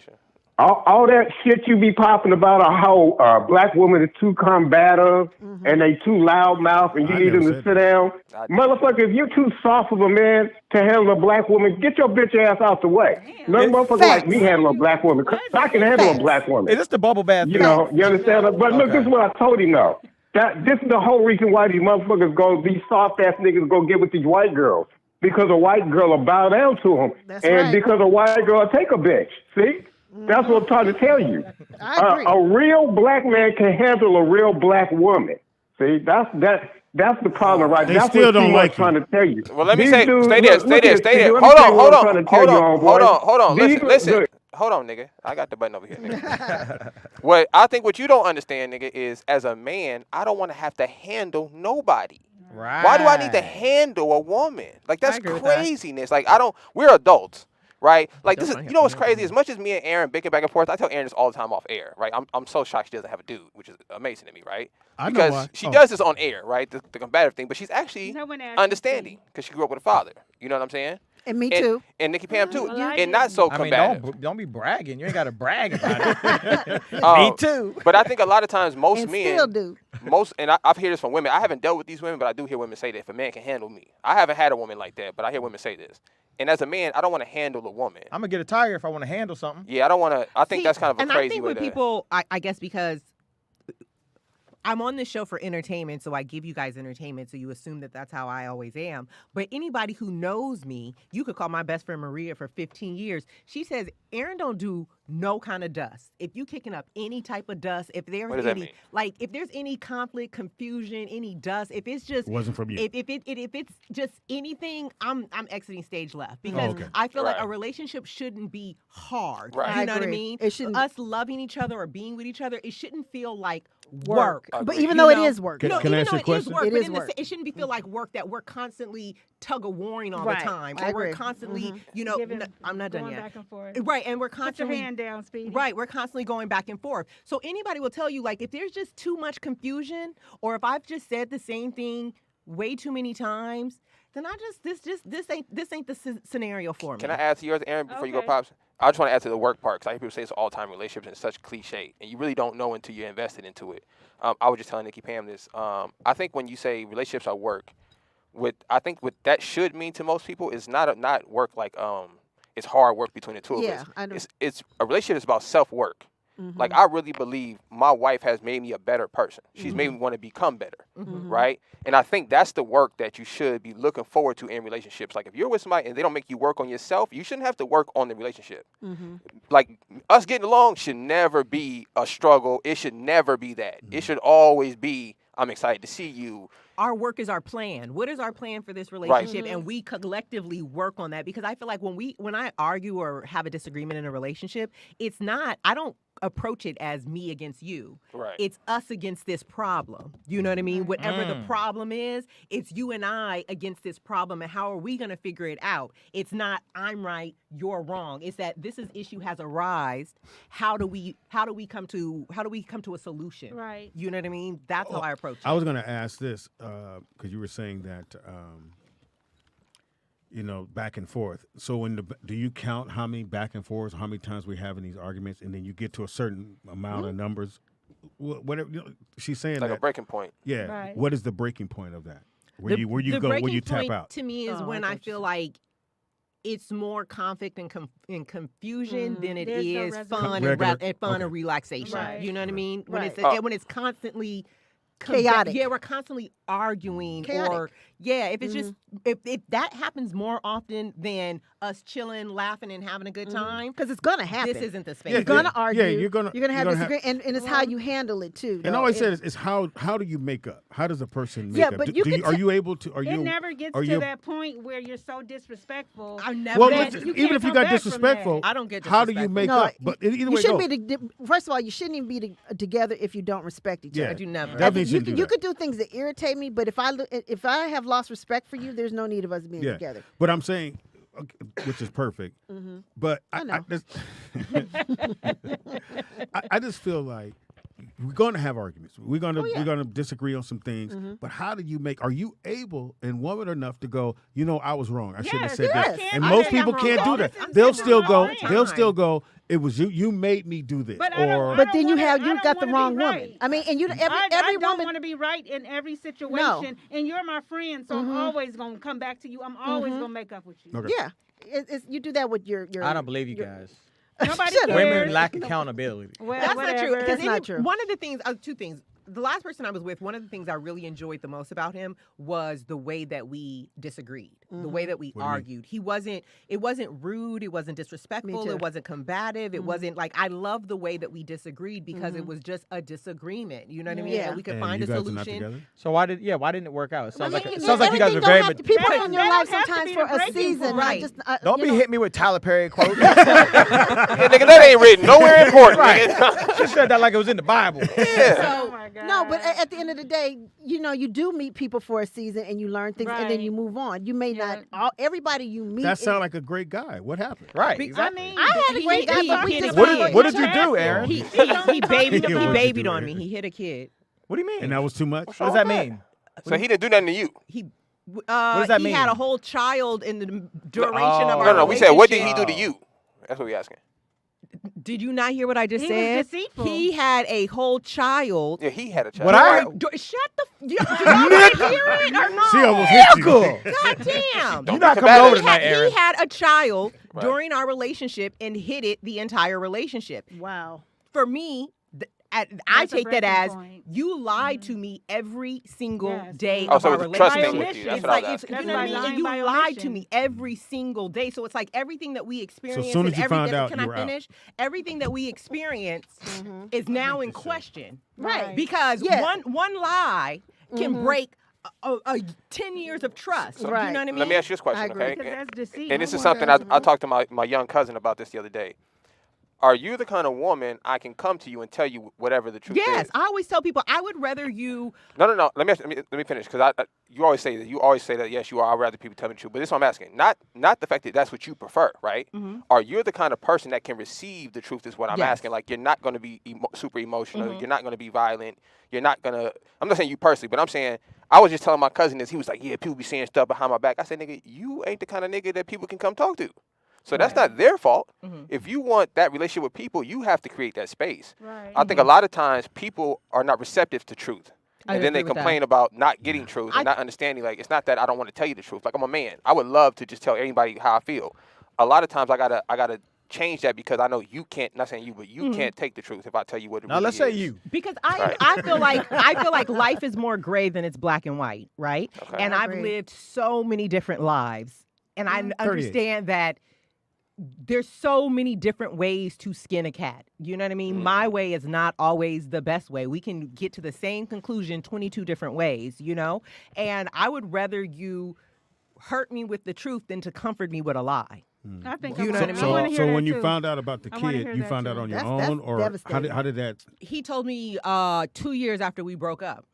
All that shit you be popping about how black women is too combative and they too loudmouth and you need them to sit down. Motherfucker, if you're too soft of a man to handle a black woman, get your bitch ass out the way. No motherfucker like me handle a black woman. 'Cause I can handle a black woman.
Is this the bubble bath?
You know, you understand? But look, this is what I told him though. This is the whole reason why these motherfuckers these soft ass niggas go get with these white girls. Because a white girl will bow down to them. And because a white girl will take a bitch. See? That's what I'm trying to tell you. A real black man can handle a real black woman. See? That's the problem, right?
They
That's
still
what
don't
T-Mo's
like you.
trying to tell you.
Well, let me
These
say,
dudes-
stay there.
Let me
Hold
tell you
on.
what I'm trying to tell you,
Hold on.
These-
Listen.
look.
Hold on, nigga. I got the button over here, nigga. What you don't understand, nigga, is as a man, I don't want to have to handle nobody.
Right.
Why do I need to handle a woman? Like, that's
agree with that.
craziness. Like, we're adults, right? Like, this is, you know what's crazy? As much as me and Aaron bicker back and forth, I tell Aaron this all the time off air, right? I'm so shocked she doesn't have a dude, which is amazing to me, right?
I know
Because
why.
she does this on air, right? The combative thing, but she's actually
No one asked
understanding because she grew up with a father. You know what I'm saying?
And me too.
And Nikki Pam too.
Well, I
And not so
I mean,
combative.
don't be bragging. You ain't got to brag about it.
Me
too.
But I think a lot of times most
And
men,
still do.
I've heard this from women. I haven't dealt with these women, but I do hear women say that if a man can handle me. I haven't had a woman like that, but I hear women say this. And as a man, I don't want to handle a woman.
I'm going to get a tire if I want to handle something.
Yeah, I don't want to. I think that's kind of a
and
crazy
I think
way
when
to.
people, I guess because I'm on this show for entertainment, so I give you guys entertainment, so you assume that that's how I always am. But anybody who knows me, you could call my best friend Maria for 15 years. She says, Aaron don't do no kind of dust. If you kicking up any type of dust, if there's
What does that
any,
mean?
like, if there's any conflict, confusion, any dust, if it's just
Wasn't from you.
If it's just anything, I'm exiting stage left because
okay.
I feel like
Right.
a relationship shouldn't be hard.
Right.
You
I
know what I
agree.
mean?
It shouldn't-
Us loving each other or being with each other, it shouldn't feel like
Work.
work.
But
Agreed.
even
You
though it
know?
is work.
Can
No,
I
even
ask
though
you a
it is
question?
work,
It
but
is work.
it shouldn't be feel like work that we're constantly tug of warring all
Right.
the time,
I
or we're
agree.
constantly, you know,
Giving-
I'm not done
going
yet.
back and forth.
Right, and we're
Put your
constantly
hand down, Speedy.
Right, we're constantly going back and forth. So anybody will tell you, like, if there's just too much confusion, or if I've just said the same thing way too many times, then this ain't the scenario for me.
Can I add to yours, Aaron, before you go,
Okay.
Pops? I just want to add to the work part because I hear people say it's all-time relationships and it's such cliche, and you really don't know until you're invested into it. I was just telling Nikki Pam this. I think when you say relationships are work, what that should mean to most people is not work like it's hard work between the two of
Yeah,
us.
I know.
It's a relationship is about self-work. Like, I really believe my wife has made me a better person. She's made me want to become better, right? And I think that's the work that you should be looking forward to in relationships. Like, if you're with somebody and they don't make you work on yourself, you shouldn't have to work on the relationship. Like, us getting along should never be a struggle. It should never be that. It should always be, I'm excited to see you.
Our work is our plan. What is our plan for this relationship? And we collectively work on that, because I feel like when I argue or have a disagreement in a relationship, it's not, I don't approach it as me against you.
Right.
It's us against this problem. You know what I mean? Whatever the problem is, it's you and I against this problem, and how are we going to figure it out? It's not I'm right, you're wrong. It's that this issue has arisen. How do we come to a solution?
Right.
You know what I mean? That's how I approach it.
I was going to ask this because you were saying that back and forth. So do you count how many back and forths, how many times we have in these arguments, and then you get to a certain amount of numbers? Whatever she's saying,
like
that,
a breaking point.
Yeah.
Right.
What is the breaking point of that? Where you tap out?
To me is when I feel like it's more conflict and confusion than it is fun and relaxation.
Right.
You know what I mean? When
Right.
when it's constantly
chaotic.
Yeah, we're constantly arguing.
Chaotic.
Or if it's just if that happens more often than us chilling, laughing, and having a good time,
because it's gonna happen.
This isn't the space.
You're gonna argue.
Yeah, you're gonna
have disagreement, and it's how you handle it too.
And I always said is how do you make up? How does a person make up?
But
are you able to?
It never gets to that point where you're so disrespectful.
I never.
Well, even if you got disrespectful,
I don't get.
How do you make up? But either way,
you shouldn't be. First of all, you shouldn't even be together if you don't respect each other.
I do never.
You could do things that irritate me, but if I have lost respect for you, there's no need of us being together.
But I'm saying, which is perfect. But I just feel like we're going to have arguments. We're going to disagree on some things. But how do you are you able and woman enough to go, I was wrong. I shouldn't have said that. And most people can't do that. They'll still go, it was you. You made me do this.
But
then you got the wrong woman. I mean, and every
I don't
woman
want to be right in every situation. And you're my friend, so I'm always gonna come back to you. I'm always gonna make up with you.
Okay.
Yeah, you do that with your.
I don't believe you guys.
Nobody cares.
Women lack accountability.
Well,
That's
whatever.
not true.
That's not true.
One of the things, two things. The last person I was with, one of the things I really enjoyed the most about him was the way that we disagreed, the way that we argued. It wasn't rude, it wasn't disrespectful, it wasn't combative, it wasn't like, I love the way that we disagreed because it was just a disagreement. You know what I mean?
Yeah.
And we could
And
find
you
a
guys are not
solution.
together?
So why didn't it work out? It sounds like
everything
you guys are
don't
very.
have to- people in your life
have to
sometimes
be
for
the
a
breaking
season,
point.
right?
Right.
Don't be hitting me with Tyler Perry quotes.
Yeah, nigga, that ain't written nowhere important. Nigga.
She said that like it was in the Bible.
Oh my God.
No, but at the end of the day, you do meet people for a season and you learn things and then you move on. You may not. Everybody you meet.
That sounds like a great guy. What happened?
Right.
I
Exactly.
mean,
I had a great guy, but we just
What did you do, Aaron?
He
What
babied
you do,
on me.
Aaron?
He hit a kid.
What do you mean?
And that was too much?
What does that mean?
So he didn't do nothing to you.
What
does that
he
mean?
had a whole child in the duration of our
No, we said, what did he
relationship.
do to you? That's what we asking.
Did you not hear what I just
He
said?
was deceitful.
He had a whole child.
Yeah, he had a child.
What I
Shut the. Did y'all hear it or not?
She almost hit you.
God damn.
You're not coming over tonight,
He
Aaron.
had a child during our relationship and hit it the entire relationship.
Wow.
For me, I
That's a
take that
breaking
as
point.
you lied to me every single
Yes.
day
Oh,
of
so
our
it was a trust
relationship.
thing with you. That's
It's
what I
like
was asking.
you know what I mean? And you
By
lied to
omission.
me every single day. So it's like everything that we experienced.
soon as
and
you found
everything-
out,
can
you
I
were out.
finish? Everything that we experienced is now in question,
Right.
Because one lie can break 10 years of trust.
So,
You know what I mean?
Let me ask you this question,
agree.
okay?
Because that's deceit.
And this
No
is
one
something
does.
I talked to my young cousin about this the other day. Are you the kind of woman I can come to you and tell you whatever the truth
Yes,
is?
I always tell people I would rather you.
No. Let me finish because you always say that. You always say that. Yes, you are. I'd rather people tell me the truth. But this is what I'm asking. Not the fact that that's what you prefer, right? Are you the kind of person that can receive the truth? Is what I'm
Yes.
asking. Like you're not going to be super emotional. You're not going to be violent. You're not going to. I'm not saying you personally, but I'm saying I was just telling my cousin this. He was like, "Yeah, people be saying stuff behind my back." I said, "Nigga, you ain't the kind of nigga that people can come talk to." So that's not their fault. If you want that relationship with people, you have to create that space.
Right.
I think a lot of times people are not receptive to truth.
I
And then they
agree with
complain about not getting truth and not understanding. Like, it's not that I don't want to tell you the truth. Like, I'm a man. I would love to just tell anybody how I feel. A lot of times I gotta change that because I know you can't. Not saying you, but you can't take the truth if I tell you what it
Now
really
let's
is.
say you.
Because I feel like life is more gray than it's black and white, right?
Okay.
And I've lived so many different lives, and I understand that there's so many different ways to skin a cat. You know what I mean? My way is not always the best way. We can get to the same conclusion 22 different ways, you know? And I would rather you hurt me with the truth than to comfort me with a lie.
I think
You know what I mean?
So when you found out about the kid, you found out on your own, or how did that?
He told me 2 years after we broke up.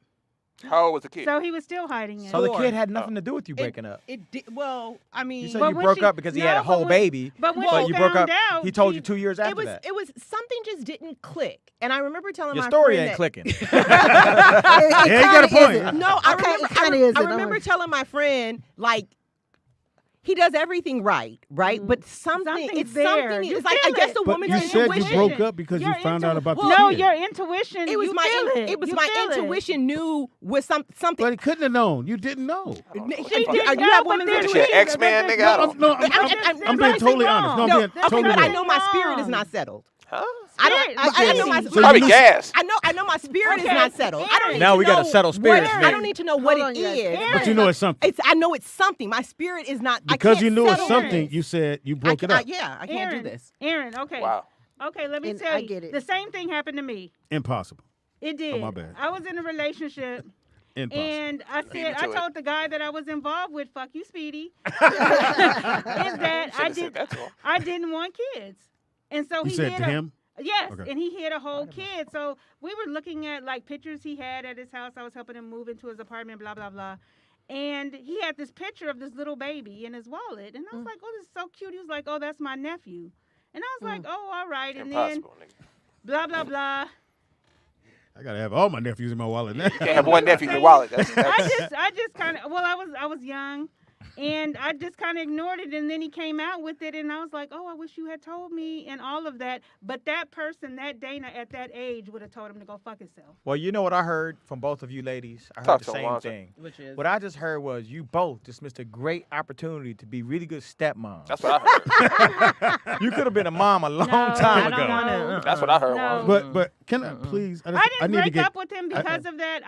How old was the kid?
So he was still hiding it.
So the kid had nothing to do with you breaking up.
It did, well, I mean,
You said you broke up because he had a whole baby,
but when
but
she
you broke up.
found out,
He told you 2 years after that.
It was something just didn't click, and I remember telling
Your
my
story
friend
ain't clicking.
it
Yeah, you got a point.
isn't. No, I remember telling my friend like. He does everything right? But something, it's
there.
something.
You
It's like I
feel
guess
it.
the
But
woman's
you said
intuition.
you broke up because you found out about the
No,
kid.
your intuition.
It was
you
my
feel it.
it was
You
my
feel it.
intuition knew was something.
But he couldn't have known. You didn't know.
You
didn't know,
have
but
women's
then-
intuition.
Shit, X-Man, nigga. I don't.
No, I'm being totally honest. No, I'm being totally
but I
honest.
know my spirit is not settled.
Huh?
I know my
So
Probably
you-
gas.
I know my spirit is not settled. I don't need
Now
to
we
know
gotta settle spirits,
what-
Nick.
I don't need to know what
Hold
it
on,
is.
But you know it's something.
I know it's something. My spirit is not.
Because
I
you
can't
knew it's
settle
something,
it.
you said you broke it up.
I can't do this.
Aaron, okay.
Wow.
Okay, let me
And
tell
I
you.
get it.
The same thing happened to me.
Impossible.
It did.
my bad.
I was in a relationship.
Impossible.
And I
Beat
said,
me to
I
it.
told the guy that I was involved with, fuck you, Speedy, is that
Should've said that to him.
I didn't want kids. And so
You
he
said
hid
to him?
Yes,
Okay.
and he had a whole kid. So we were looking at like pictures he had at his house. I was helping him move into his apartment, blah, blah, blah. And he had this picture of this little baby in his wallet. And I was like, oh, this is so cute. He was like, oh, that's my nephew. And I was like, oh, all right. And
Impossible, nigga.
then blah, blah, blah.
I gotta have all my nephews in my wallet now.
You can't have one nephew in your wallet. That's
I just kind of, well, I was young. And I just kind of ignored it, and then he came out with it, and I was like, oh, I wish you had told me, and all of that. But that person, that Dana, at that age, would have told him to go fuck himself.
Well, you know what I heard from both of you ladies? I heard
Talk
the
to him,
same
Lonzo.
thing.
Which is?
What I just heard was you both just missed a great opportunity to be really good stepmoms.
That's what I heard.
You could have been a mom a long
No,
time
I don't
ago.
wanna,
That's what I heard.
No.
Juan.
But can I please?
I
I
didn't
need to
break
get
up with him because of that.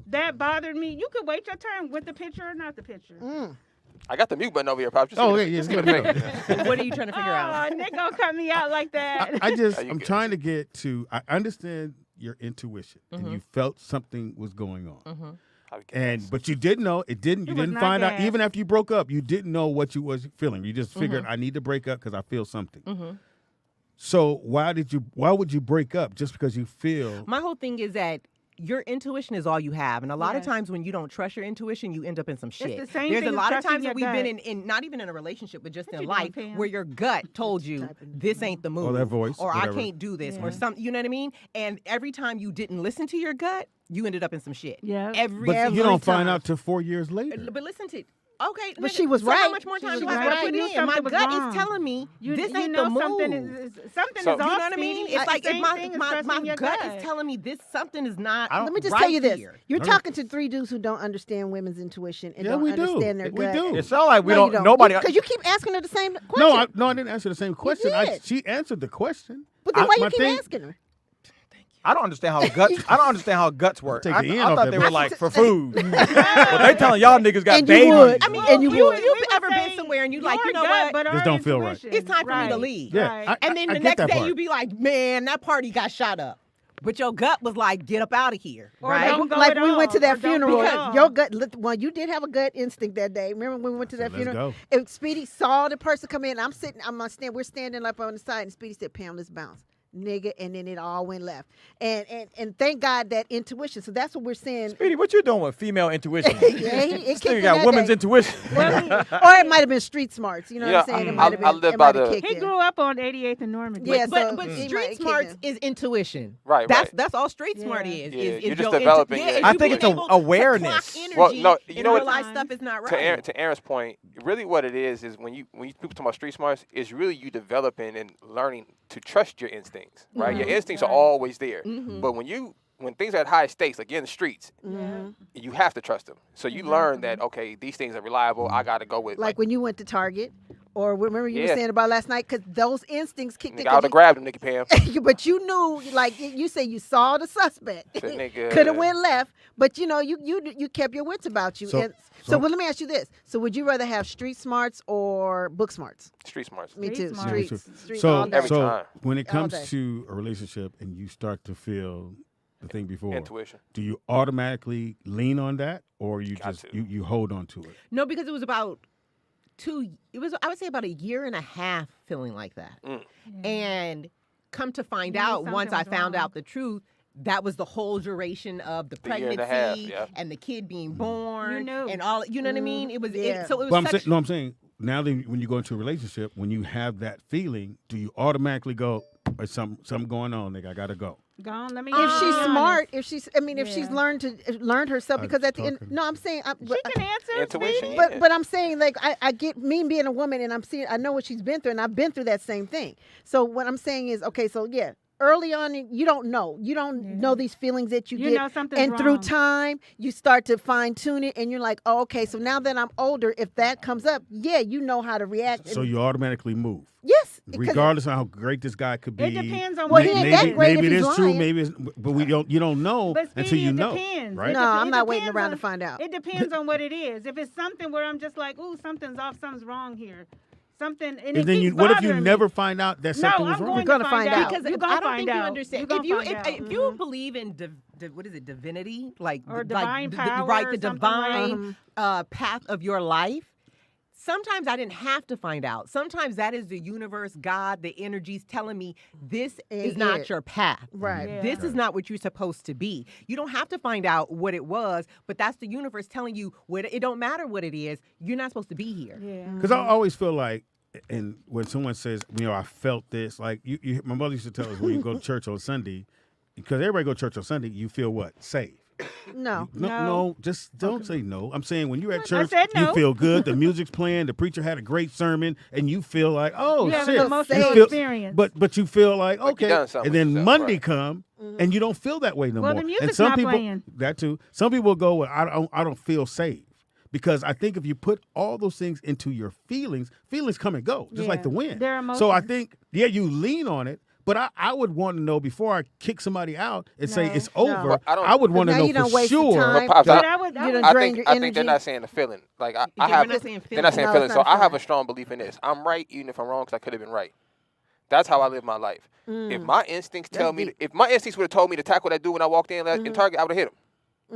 That bothered me. You could wait your turn with the picture or not the picture.
I got the mute button over here, Pop. Just
Oh,
give
yeah,
it-
yeah,
just give it a minute.
What are you trying to figure out?
Oh, Nick gonna cut me out like that.
I'm trying to get to. I understand your intuition, and you felt something was going on, but you didn't know. You
was
didn't
not
find out
gas.
even after you broke up. You didn't know what you was feeling. You just figured I need to break up because I feel something. So why would you break up just because you feel?
My whole thing is that your intuition is all you have, and a lot of
Yes.
times when you don't trust your intuition, you end up in some shit.
the same
There's
thing
a
as
lot of
trusting
times
your
that we've been
gut.
in not even in a relationship, but just
What
in
you doing,
life,
Pam?
where your gut told you this ain't the move,
Or that voice,
or
whatever.
I can't do this, or some. You know what I mean? And every time you didn't listen to your gut, you ended up in some shit.
Yeah.
But you don't find out till 4 years later.
But listen to. Okay,
But she was
so
right.
How much more
She
time
was
do I
right.
gotta put
You knew
in? My
something was
gut
wrong.
is telling me this
you
ain't
know
the move.
something is
So-
You know what I mean? It's like if my
your
gut is telling me this something is not.
Let me just
right
tell you this.
here.
You're talking to three dudes who don't understand women's intuition and
Yeah,
don't
we do.
understand their
We
gut.
do.
It sounds like we
No, you
don't. Nobody.
Because you keep asking her the same question.
No, I didn't answer the same question.
did.
She answered the question.
But then why
my
you keep
thing-
asking her?
I don't understand how guts. I don't understand how guts work.
Take
I
the end
I
off
thought
that
they were
bitch.
like for food, but they telling y'all niggas got
And you
babies.
would.
I mean,
And you would.
you've ever been somewhere and you like, you know what?
This don't feel right.
It's time for me to leave.
Yeah,
And then
I
the
get
next
that
day
part.
you be like, man, that party got shot up. But your gut was like, get up out of here.
Or
Right?
don't go
Like
at
we went to
all,
that
or don't
funeral.
go at all.
Your gut. Well, you did have a gut instinct that day. Remember when we went to that
let's
funeral?
go.
And Speedy saw the person come in. I'm sitting. We're standing up on the side, and Speedy said, "Pam, let's bounce." Nigga, and then it all went left. And thank God that intuition. So that's what we're saying.
Speedy, what you doing with female intuition?
Yeah, it
This
kicked
nigga
in
got
that
women's
day.
intuition.
Or it might have been street smarts. You know what I'm saying? It might have been.
I live
it
by
might have
the-
kicked
He
in.
grew up on 88th and Normandy.
Yeah,
But
so he
street
might have
smarts
kicked
is intuition.
Right,
That's all street smart is.
Yeah,
is
you're just
your
developing
yeah,
your
is
I
you
think
being
it's
able
awareness.
To clock
Well,
energy
no, you
and
know what?
realize stuff is not right.
To Aaron's point, really what it is when people talk about street smarts, is really you developing and learning to trust your instincts, right? Your instincts are always there. But when things are at high stakes, like you're in the streets, you have to trust them. So you learn that, okay, these things are reliable. I got to go with
Like when you went to Target Or remember you were saying about last night, because those instincts kicked in.
I would have grabbed him, Nikki Pam.
But you knew, like you say, you saw the suspect. Could have went left, but you know, you kept your wits about you. So well, let me ask you this: so would you rather have street smarts or book smarts?
Street smarts.
Me too.
Streets.
So
every time.
When it comes to a relationship and you start to feel the thing before
intuition,
do you automatically lean on that, or you you hold on to it?
No, because it was about I would say about a year and a half feeling like that. And come to find out, once I found out the truth, that was the whole duration of the pregnancy and the kid being born and all. You know what I mean? It was so it was.
I'm saying now that when you go into a relationship, when you have that feeling, do you automatically go, "There's something going on, nigga? I gotta go."
Go on, let me.
If she's smart, if she's learned herself, because at the end, no, I'm saying
she can answer.
Intuition,
but I'm saying, like, I get me being a woman, and I know what she's been through, and I've been through that same thing. So what I'm saying is, okay, so early on, you don't know these feelings that you get,
know something's
and
wrong.
through time, you start to fine tune it, and you're like, oh, okay, so now that I'm older, if that comes up, you know how to react.
So you automatically move.
Yes,
regardless of how great this guy could be.
It depends on
what he ain't that great.
Maybe
if
it
he's
is true.
lying.
Maybe it's, but you don't know until you know.
Depends.
Right?
No, I'm not waiting around to find out.
It depends on what it is. If it's something where I'm just like, ooh, something's off, something's wrong here. Something, and
then
keeps
what if you
bothering
never
me.
find out that something was wrong?
You're going to find out.
Because
You're
I don't
find
think you
out.
understand. If you believe in what is it, divinity,
or divine power,
right, the
something
divine path of your life. Sometimes I didn't have to find out. Sometimes that is the universe, God, the energies telling me this is not your path.
Right.
Yeah.
This is not what you're supposed to be. You don't have to find out what it was, but that's the universe telling you it don't matter what it is. You're not supposed to be here.
Because I always feel like, and when someone says, I felt this, like my mother used to tell us when you go to church on Sunday, because everybody go to church on Sunday, you feel what? Safe.
No,
just don't say no. I'm saying when you're at church,
no.
you feel good. The music's playing. The preacher had a great sermon, and you feel like, oh,
you
shit.
Have an emotional experience.
But you feel like, okay. And then
yourself,
Monday
right.
come, and you don't feel that way no
Well,
more.
the music's
and some
not
people,
playing.
that too. Some people go, well, I don't feel safe. Because I think if you put all those things into your feelings come and go, just like the wind.
They're emotions.
So I think, you lean on it. But I would want to know before I kick somebody out and say it's over.
Well,
I would want to know for sure.
Pops,
I
think they're not saying the feeling. Like I have, they're not saying feeling. So I have a strong belief in this. I'm right, even if I'm wrong, because I could have been right. That's how I live my life. If my instincts tell me, if my instincts would have told me to tackle that dude when I walked in in Target, I would have hit him.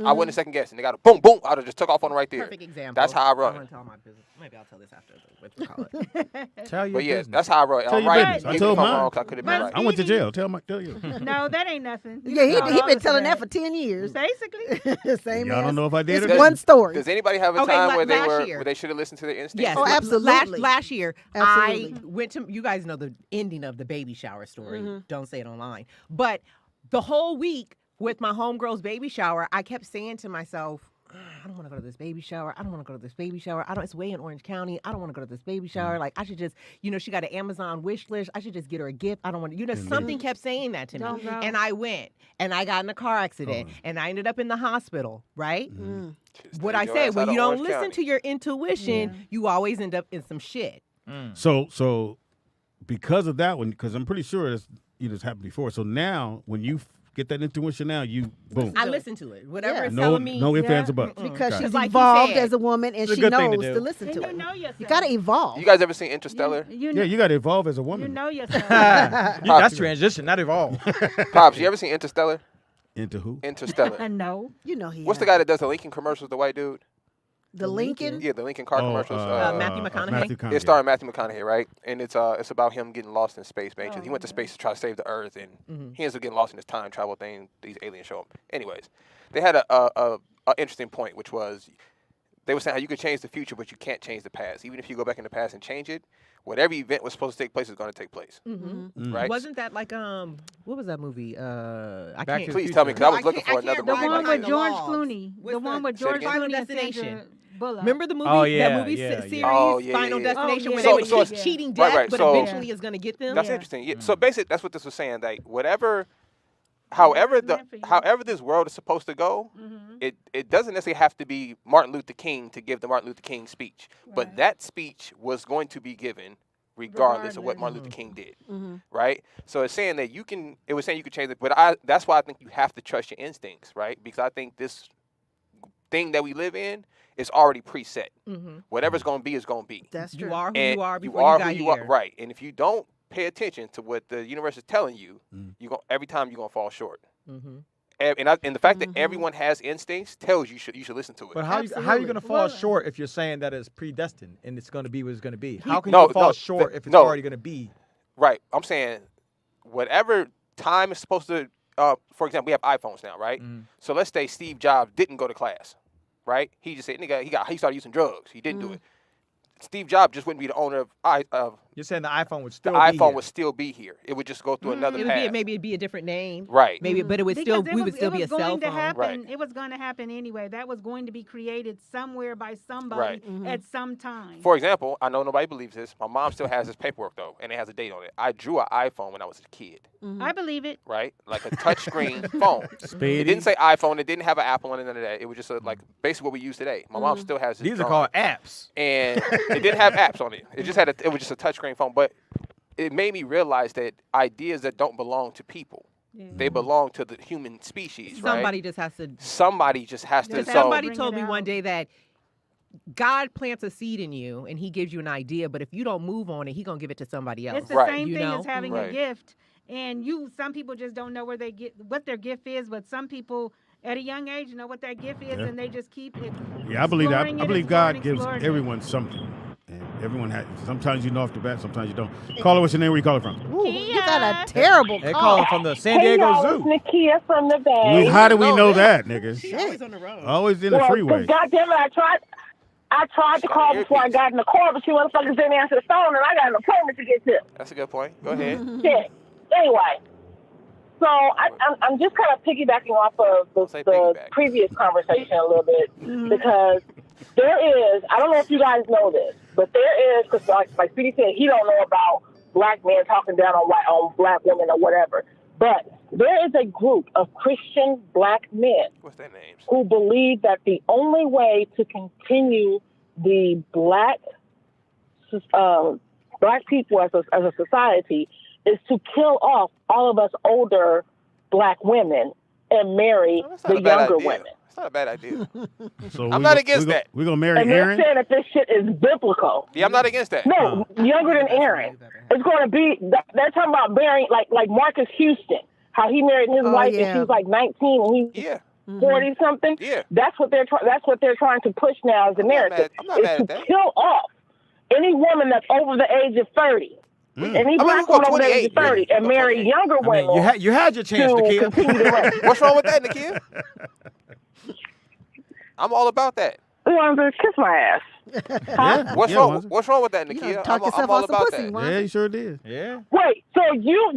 I wouldn't have second guessed. And they got a boom, boom. I would have just took off on it right there.
Perfect example.
That's how I run.
I want to tell my business. Maybe I'll tell this after. What you call it?
Tell your
But yeah,
business.
that's how I run.
Tell
I'm
your
right.
business. I
Even
told
if I'm
mine.
wrong, 'cause I could have been right.
I went to jail. Tell you.
No, that ain't nothing.
Yeah, he been telling that for 10 years.
Basically.
Same.
Y'all don't know if I did
It's
it.
one story.
Does anybody have a time where they should have listened to their instincts?
Yes.
Oh, absolutely.
Last year,
Absolutely.
I went to. You guys know the ending of the baby shower story. Don't say it online. But the whole week with my homegirl's baby shower, I kept saying to myself, I don't want to go to this baby shower. I don't want to go to this baby shower. It's way in Orange County. I don't want to go to this baby shower. Like, I should just, she got an Amazon wish list. I should just get her a gift. I don't want to, something kept saying that to me.
Don't go.
And I went, and I got in a car accident, and I ended up in the hospital, right? What I say, when you don't listen to your intuition, you always end up in some shit.
So because of that one, because I'm pretty sure it's happened before. So now, when you get that intuition now, you boom.
I listen to it. Whatever it's telling me.
No ifs, ands, or buts.
Because she's
Like you
evolved
said,
as a woman, and
it's a
she
good thing to
knows
do.
to listen to
You
it.
know yourself.
You gotta evolve.
You guys ever seen Interstellar?
Yeah, you got to evolve as a woman.
You know yourself.
That's transition, not evolve.
Pops, you ever seen Interstellar?
Into who?
Interstellar.
No.
You know he.
What's the guy that does the Lincoln commercials? The white dude.
The Lincoln.
Yeah, the Lincoln car commercials.
Matthew McConaughey.
It's starring Matthew McConaughey, right? And it's about him getting lost in space, basically. He went to space to try to save the Earth, and he ends up getting lost in this time travel thing. These aliens show him. Anyways, they had a interesting point, which was they were saying how you could change the future, but you can't change the past. Even if you go back in the past and change it, whatever event was supposed to take place is going to take place. Right?
Wasn't that like what was that movie? I
Back
can't.
to the
Please tell me, because I was looking for another
The
movie.
one
like
with
that.
George Clooney. The one with George
again?
Clooney and
Destination.
Sandra Bullock.
Remember the movie?
Oh, yeah,
that movie
yeah,
series,
yeah.
Final Destination, where
So-
they were
so it's-
cheating death,
right,
but
so-
eventually it's going to get them.
That's interesting. Yeah. So basically, that's what this was saying. Like whatever however this world is supposed to go, it doesn't necessarily have to be Martin Luther King to give the Martin Luther King speech, but that speech was going to be given regardless of what Martin Luther King did, right? So it's saying that it was saying you could change it, but that's why I think you have to trust your instincts, right? Because I think this thing that we live in is already preset. Whatever's going to be is going to be.
That's true. You are who you are before you got here.
Right. And if you don't pay attention to what the universe is telling you, every time you're going to fall short. And the fact that everyone has instincts tells you should listen to it.
But how are you going to fall short if you're saying that it's predestined and it's going to be what it's going to be? How can you fall short if it's already going to be?
Right. I'm saying whatever time is supposed to, for example, we have iPhones now, right? So let's say Steve Jobs didn't go to class, right? He just said, nigga, he started using drugs. He didn't do it. Steve Jobs just wouldn't be the owner of.
You're saying the iPhone would still be here.
The iPhone would still be here. It would just go through another path.
Maybe it'd be a different name.
Right.
Maybe, but it would still we would still be a cell phone.
Right.
It was going to happen anyway. That was going to be created somewhere by somebody at some time.
For example, I know nobody believes this. My mom still has this paperwork though, and it has a date on it. I drew an iPhone when I was a kid.
I believe it.
Right, like a touchscreen phone.
Speedy.
It didn't say iPhone. It didn't have an Apple on it. None of that. It was just like basically what we use today. My mom still has this.
These are called apps.
And it didn't have apps on it. It just had it was just a touchscreen phone. But it made me realize that ideas that don't belong to people, they belong to the human species.
Somebody just has to.
Somebody just has to.
Somebody told me one day that God plants a seed in you and He gives you an idea, but if you don't move on it, He gonna give it to somebody else.
It's the same thing as having a gift. And some people just don't know what their gift is, but some people at a young age know what that gift is, and they just keep it.
Yeah, I believe that. I believe God gives everyone something, and everyone has. Sometimes you know off the bat, sometimes you don't. Caller, what's your name? Where you calling from?
Ooh, you got a terrible
They
call.
calling from the San Diego Zoo.
It's Nakia from the Bay.
How do we know that, nigga?
She's always on the road.
Always in the freeway.
Goddamn it, I tried to call before I got in the car, but you motherfuckers didn't answer the phone, and I got an appointment to get to.
That's a good point. Go ahead.
Shit. Anyway, so I'm just kind of piggybacking off of the previous conversation a little bit because there is, I don't know if you guys know this, but there is, because like Speedy said, he don't know about black men talking down on black women or whatever, but there is a group of Christian black men who believe that the only way to continue the black people as a society is to kill off all of us older black women and marry the younger women.
It's not a bad idea.
So
I'm not against that.
We're going to marry
and
Aaron?
they're saying that this shit is biblical.
Yeah, I'm not against that.
No, younger than Aaron. It's going to be, they're talking about marrying, like Marcus Houston, how he married his wife and she was like 19 and he's 40-something.
Yeah.
That's what they're trying to push now as a narrative.
I'm not mad at that.
Kill off any woman that's over the age of 30. Any black woman over the age of 30 and marry younger women.
You had your chance, Nakia.
What's wrong with that, Nakia? I'm all about that.
You want to kiss my ass?
Yeah.
What's wrong with that, Nakia? I'm all about that.
Yeah, you sure did.
Yeah.
Wait, so you're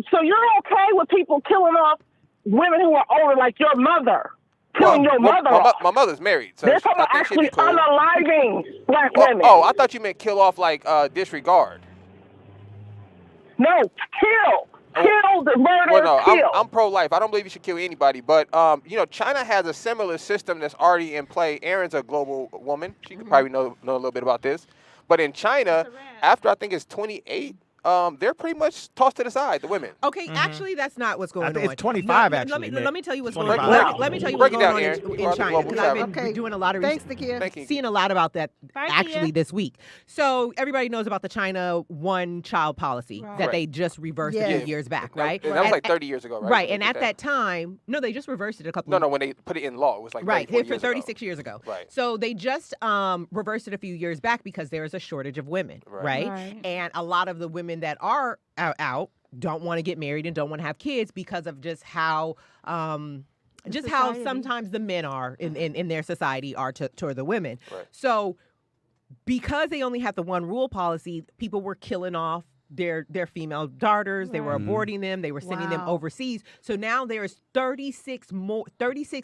okay with people killing off women who are older, like your mother? Killing your mother off?
My mother's married. So
they're talking about actually unaliving black women.
Oh, I thought you meant kill off like disregard.
No, kill. Kill the murder.
Well, no,
kill.
I'm pro-life. I don't believe you should kill anybody. But China has a similar system that's already in play. Erin's a global woman. She could probably know a little bit about this. But in China, after I think it's 28, they're pretty much tossed to the side, the women.
Okay, actually, that's not what's going on.
It's 25, actually.
Let me tell you what's
25.
going on. Let me tell you what's going on in China, because I've been
Okay.
doing a lot of
Thanks,
research,
Nakia.
seeing a lot about that
Bye,
actually
Kia.
this week. So everybody knows about the China one-child policy that they just reversed a few years back, right?
That was like 30 years ago, right?
Right, and at that time, no, they just reversed it a couple.
No, when they put it in law, it was like
right,
30,
for 36 years ago.
Right.
So they just reversed it a few years back because there is a shortage of women, right? And a lot of the women that are out don't want to get married and don't want to have kids because of just how sometimes the men are in their society are toward the women.
Right.
So because they only have the one rule policy, people were killing off their female daughters. They were aborting them. They were sending them overseas. So now there's 36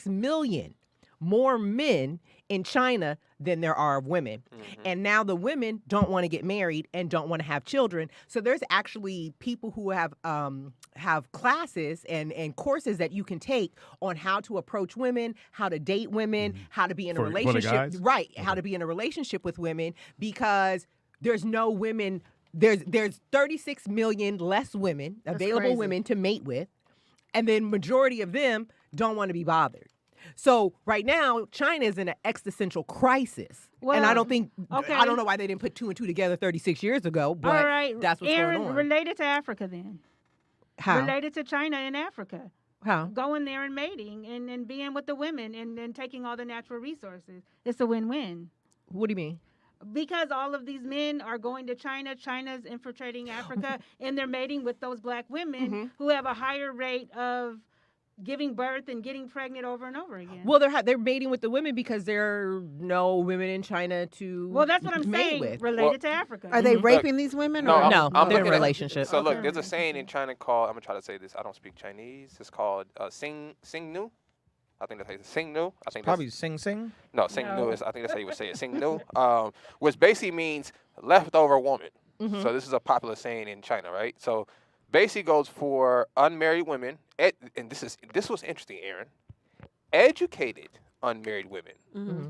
million more men in China than there are of women. And now the women don't want to get married and don't want to have children. So there's actually people who have classes and courses that you can take on how to approach women, how to date women, how to be in a relationship. Right, how to be in a relationship with women, because there's no women. There's 36 million less women, available women to mate with, and then majority of them don't want to be bothered. So right now, China is in an existential crisis. And I don't think, I don't know why they didn't put 2 and 2 together 36 years ago, but
all right.
that's what's
Aaron,
going on.
related to Africa then.
How?
Related to China and Africa.
How?
Going there and mating and being with the women and then taking all the natural resources. It's a win-win.
What do you mean?
Because all of these men are going to China. China's infiltrating Africa, and they're mating with those black women who have a higher rate of giving birth and getting pregnant over and over again.
Well, they're mating with the women because there are no women in China to
Well, that's what I'm
mate
saying.
with.
Related to Africa.
Are they raping these women?
No,
or?
I'm
they're in
looking
a
at-
relationship.
So look, there's a saying in China called, I'm going to try to say this, I don't speak Chinese. It's called Sing Nu. I think that's how you say Sing Nu. I think
Probably
that's,
Sing.
No, Sing Nu is, I think that's how you would say it. Sing Nu, which basically means leftover woman. So this is a popular saying in China, right? So basically goes for unmarried women, and this was interesting, Aaron. Educated unmarried women.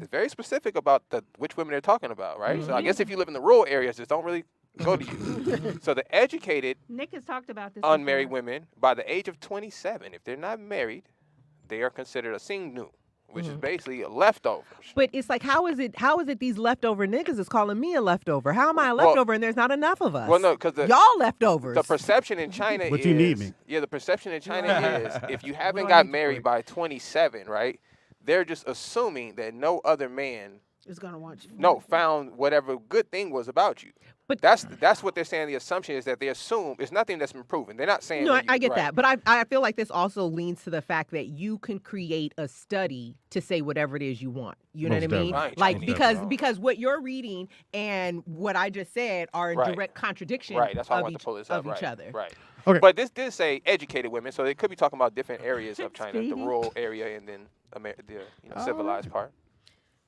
It's very specific about which women they're talking about, right? So I guess if you live in the rural areas, just don't really go to you. So the educated
Nick has talked about this
unmarried
before.
women, by the age of 27, if they're not married, they are considered a Sing Nu, which is basically leftovers.
But it's like, how is it these leftover niggas is calling me a leftover? How am I a leftover and there's not enough of us?
Well, no, because
y'all leftovers.
The perception in China
But
is...
you need me.
Yeah, the perception in China is if you haven't got married by 27, right, they're just assuming that no other man
is going to want you.
No, found whatever good thing was about you. But that's what they're saying. The assumption is that they assume it's nothing that's been proven. They're not saying.
No, I get that, but I feel like this also leans to the fact that you can create a study to say whatever it is you want. You know what I mean?
Right,
like because what you're reading and what I just said are in direct contradiction
That's why I
of,
wanted to pull this up.
each other.
Right.
Okay.
But this did say educated women, so they could be talking about different areas of China, the rural area and then the civilized part.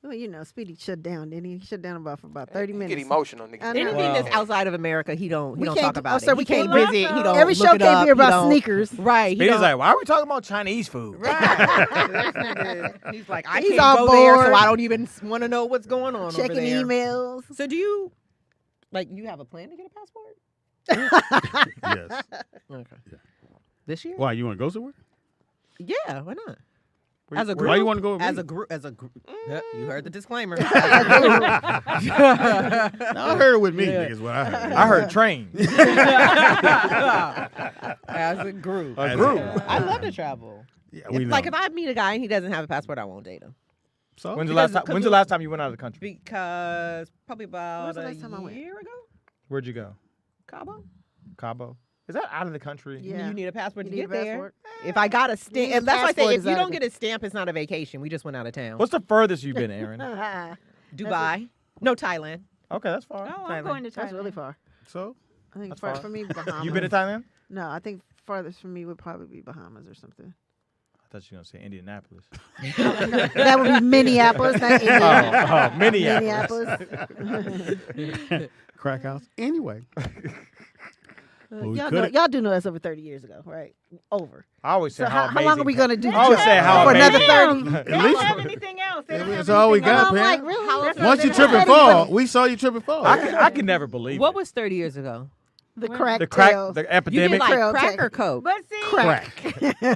Well, Speedy shut down, didn't he? He shut down for about 30 minutes.
Get emotional, nigga.
Anything that's outside of America, he don't talk
can't-
about
so
it.
we
He can't
can't-
visit. He don't
Every
look
show
it
can't
up,
be about
he don't-
sneakers.
Right.
Speedy's like, why are we talking about Chinese food?
He's like, I
He's
can't
all
go there, so
bored.
I don't even want to know what's going on
Checking
over there.
emails.
So do you, you have a plan to get a passport?
Yes.
Okay. This year?
Why, you want to go somewhere?
Yeah, why not?
Why
As a group,
why you want to go with
as
me?
a group, Yeah, you heard the disclaimer.
No, I heard it with me, is what I heard.
I heard train.
As a group.
A group.
I love to travel.
Yeah,
If I meet a guy and he doesn't have a passport, I won't date him.
So
When's the last time you went out of the country?
Because probably about
the last time I
a
went?
year ago.
Where'd you go?
Cabo.
Is that out of the country?
Yeah.
You need a passport
You
to
need
get
a
there.
passport.
If I got a
need
stamp,
a
that's why I say
passport
if
is
you
out
don't
of
get a stamp, it's not a vacation. We just went out of town.
What's the furthest you've been, Aaron?
Dubai? No, Thailand.
Okay, that's far.
Oh, I'm going to Thailand.
That's really far.
So?
I think
That's
far
far.
for me, Bahamas.
You been to Thailand?
No, I think farthest for me would probably be Bahamas or something.
I thought you were going to say Indianapolis.
That would be Minneapolis, not Indiana.
Minneapolis.
Crack house. Anyway.
Y'all do know that's over 30 years ago, right? Over.
I always say
So
how
how long are we going to do?
I always say how
for another
amazing.
30?
They don't have anything else. They don't have
That's all we
anything
got,
else.
man.
I'm like, really?
Once you trip and fall, we saw you trip and fall.
I can never believe
What was 30 years ago?
The crack
the crack,
tails.
the
You did
epidemic.
like crack or coke?
But see,
Crack.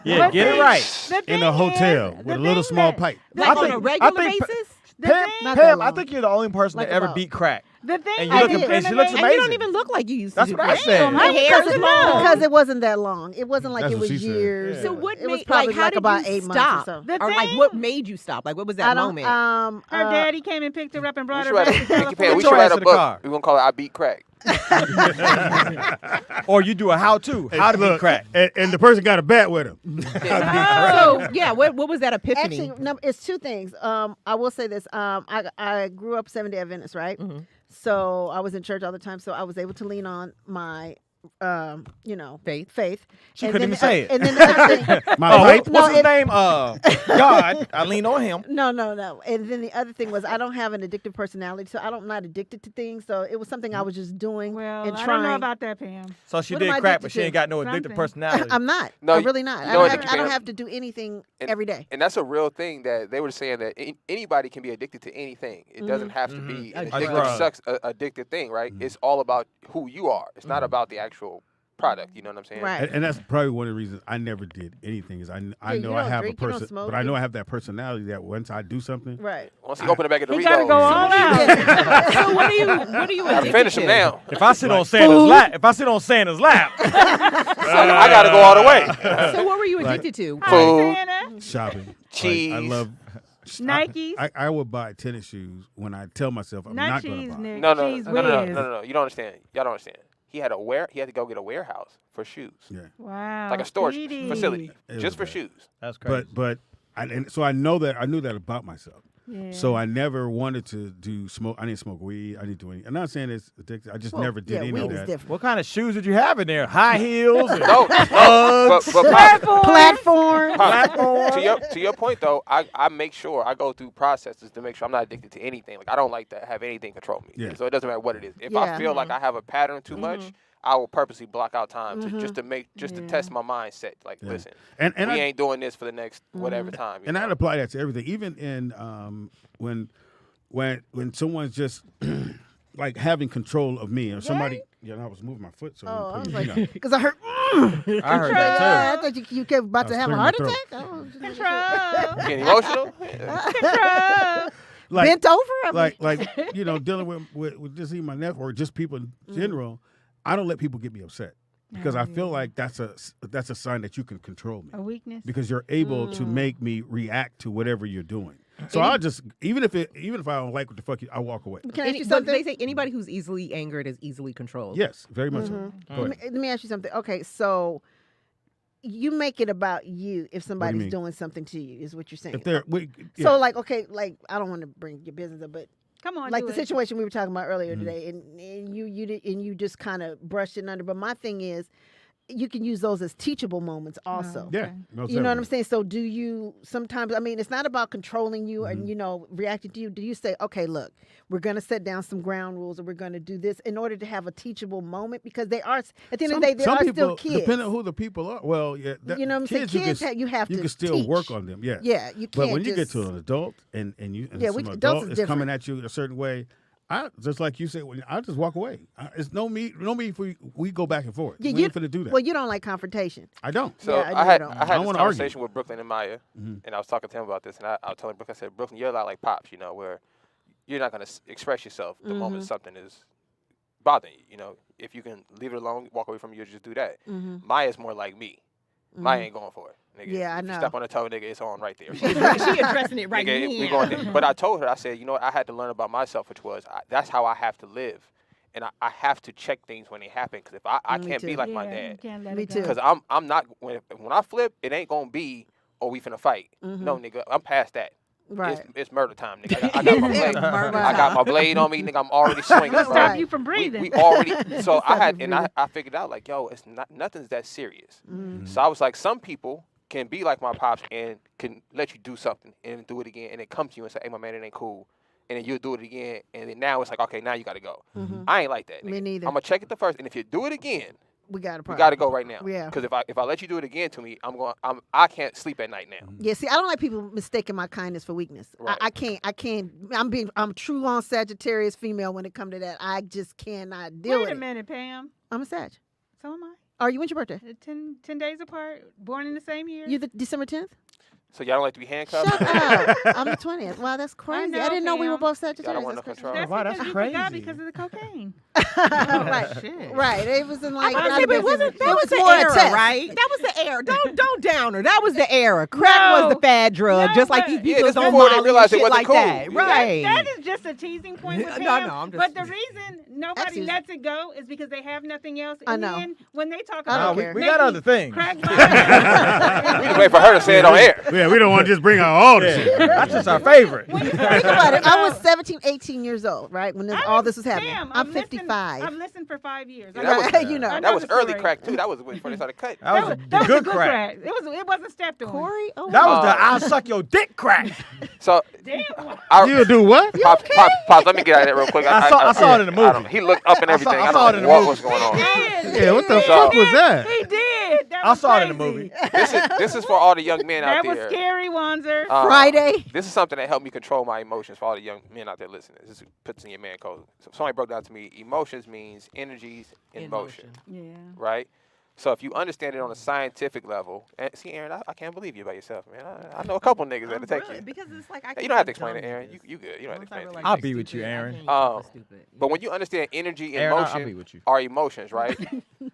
Yeah, get it right.
the
In a
thing
hotel
is-
with
the
a little
thing
small
that-
pipe.
Like on a regular
think-
basis?
The
Pam,
thing-
Not that
Pam, I
long.
think you're the only person
Like
that ever
about-
beat crack.
The thing
And
that
you look, and she looks
discriminates-
And
amazing.
you don't even look like you used
That's
to.
what I said.
My hair is long.
Because it wasn't that long. It wasn't like
That's
it
what
was
she said.
years.
Yeah.
So what
It was
made,
probably
how
like
did
about
you
8
stop?
months or so.
The
Or like
thing-
what made you stop? Like what was that moment?
Her daddy came and picked her up and brought her
We
back to
should write
California.
a book. We're going to call it I Beat Crack.
Or you do a how-to. How to beat crack.
And the person got a bat with him.
So yeah, what was that epiphany?
Actually, no, it's two things. I will say this. I grew up Seventh-day Adventist, right?
Mm-hmm.
So I was in church all the time. So I was able to lean on my faith.
She
And
couldn't
then
even say it.
And then the other thing,
what's his name? God. I lean on him.
No. And then the other thing was I don't have an addictive personality, so I'm not addicted to things. So it was something I was just doing and
I
trying.
don't know about that, Pam.
So she
What am
did
I
crack,
addicted
but she
to?
ain't got no addictive personality.
I'm not.
No,
I'm really not.
you know what,
I
Pam?
don't have to do anything every day.
And that's a real thing that they were saying that anybody can be addicted to anything. It doesn't have to be an addictive thing, right? It's all about who you are. It's not about the actual product. You know what I'm saying?
Right.
And that's probably one of the reasons I never did anything. Is I know I have a person, but I know I have that personality that once I do something,
right?
Once you open the back of the Doritos,
gotta go all out. So what are you
I finish him now.
If I sit on Santa's lap,
I gotta go all the way.
So what were you addicted to?
Food,
shopping,
cheese.
I love
Nikes.
I would buy tennis shoes when I tell myself I'm not going to buy.
No. You don't understand. Y'all don't understand. He had to go get a warehouse for shoes.
Yeah.
Wow.
Like a storage
Speedy.
facility
It
just for
was bad.
shoes.
That's crazy.
But so I knew that about myself.
Yeah.
So I never wanted to do smoke. I didn't smoke weed. I didn't do anything. I'm not saying it's addictive. I just never did any of that.
What kind of shoes did you have in there? High heels? And
Platform.
To your point though, I make sure I go through processes to make sure I'm not addicted to anything. Like I don't like to have anything control me.
Yeah.
So it doesn't matter what it is. If I feel like I have a pattern too much, I will purposely block out time to test my mindset. Like, listen,
and
we
I,
ain't doing this for the next whatever time.
And I'd apply that to everything, even in when someone's just like having control of me or somebody. Yeah, I was moving my foot, so
I was like, because I heard.
I heard that
too. I thought you kept about to have a heart attack.
Control.
Getting emotional.
Control.
Like,
bent over.
Like dealing with just even my network, just people in general. I don't let people get me upset because I feel like that's a sign that you can control me.
A weakness.
Because you're able to make me react to whatever you're doing. So I'll just even if I don't like what the fuck I walk away.
Can I ask you
But
something?
they say anybody who's easily angered is easily controlled.
Yes, very much so.
Let me ask you something. Okay, so you make it about you if somebody's
mean?
doing something to you, is what you're saying.
If they're
So like I don't want to bring your business up, but
come on,
like
do
the
it.
situation we were talking about earlier today, and you just kind of brushed it under. But my thing is, you can use those as teachable moments also.
Yeah,
you know what I'm saying? So do you sometimes, I mean, it's not about controlling you and, reacting to you. Do you say, okay, look, we're going to set down some ground rules and we're going to do this in order to have a teachable moment? Because they are, at the end of the day, they are still kids.
Depending on who the people are. Well, yeah.
You know what I'm saying? Kids, you have to
can still
teach.
work on them, yeah.
Yeah, you can't
But when you get
just-
to an adult and some
adults
adult
is
is coming
different.
at you a certain way, I just like you said, I just walk away. It's no need for we go back and forth.
Yeah,
We ain't finna do that.
Well, you don't like confrontation.
I don't.
So
Yeah,
I had
don't.
this
wanna argue.
conversation with Brooklyn and Maya, and I was talking to him about this, and I was telling Brooklyn, I said, Brooklyn, you're a lot like Pops, where you're not going to express yourself the moment something is bothering you. If you can leave it alone, walk away from it, you just do that. Maya's more like me. Maya ain't going for it. Nigga,
Yeah, I
if
know.
you step on her toe, nigga, it's on right there.
She addressing it right
Nigga, we
now.
going there. But I told her, I said, I had to learn about myself, which was that's how I have to live. And I have to check things when they happen, because if I can't be like my dad.
Me too.
Because I'm not, when I flip, it ain't going to be, we finna fight. No, nigga, I'm past that.
Right.
It's murder time, nigga. I got my blade. I got my blade on me, nigga. I'm already swinging.
Stop
bro.
you from breathing.
We already. So I had, and I figured out like, it's not nothing's that serious. So I was like, some people can be like my pops and can let you do something and do it again, and then come to you and say, hey, my man, it ain't cool. And then you'll do it again, and then now it's like, okay, now you got to go. I ain't like that. Nigga.
Me neither.
I'm gonna check it the first, and if you do it again,
we got a
we
problem.
got to go right now.
Yeah.
Because if I let you do it again to me, I can't sleep at night now.
Yeah, see, I don't like people mistaking my kindness for weakness.
Right.
I can't. I'm true on Sagittarius female when it comes to that. I just cannot deal with
Wait a
it.
minute, Pam.
I'm a Sag.
So am I.
Are you? When's your birthday?
10 days apart, born in the same year.
You the December 10th?
So y'all don't like to be handcuffed?
Shut up. I'm the 20th. Wow, that's crazy. I didn't know we were both
Y'all
Sagittarius.
don't want no control.
Wow, that's
because
crazy.
You forgot because of the cocaine.
Right. It was in like.
I was say, but wasn't that was the
more a
era,
test.
right? That was the era. Don't down her. That was the era. Crack was the fad drug, just like these people
this
on
before they
Molly and
realized it
shit
wasn't
like
cool.
that.
Yeah.
Right.
That is just a teasing point with
No,
Pam.
no, I'm just-
But the reason nobody
Excuse
lets it go is because they have nothing else.
I
And
know.
then when they talk
I
about
don't care.
We got other things.
crack
We just wait for her to say it on air.
Yeah, we don't want to just bring out all the shit.
That's just our favorite.
Think about it. I was 17, 18 years old, right, when all this was happening.
Pam,
I'm
listening.
55. 5.
I've listened for 5 years.
Yeah, that was,
you know.
I
that was
the
early
story.
crack too. That was before they started cutting.
That was the good crack.
It wasn't stepped on.
Corey? Oh,
That was the I'll suck your dick crack.
So
You do what?
Pops, let me get out of that real quick.
I saw it in the movie.
He looked up and everything.
I saw it in the
know
movie.
what's going on.
Yeah, what the fuck was that?
He did. That
I
was
saw it in the
crazy.
movie.
This is for all the young men out
That
there.
was scary, Wanzer.
Friday.
This is something that helped me control my emotions for all the young men out there listening. This puts in your man code. So somebody broke down to me, emotions means energies in motion.
Yeah.
Right? So if you understand it on a scientific level, and see, Aaron, I can't believe you by yourself, man. I know a couple niggas that'll take you.
Because it's like
You don't have to explain it, Aaron. You good. You don't have to explain it.
I'll be with you, Aaron.
But when you understand energy and
Aaron, I'll
motion
be with you.
are emotions, right?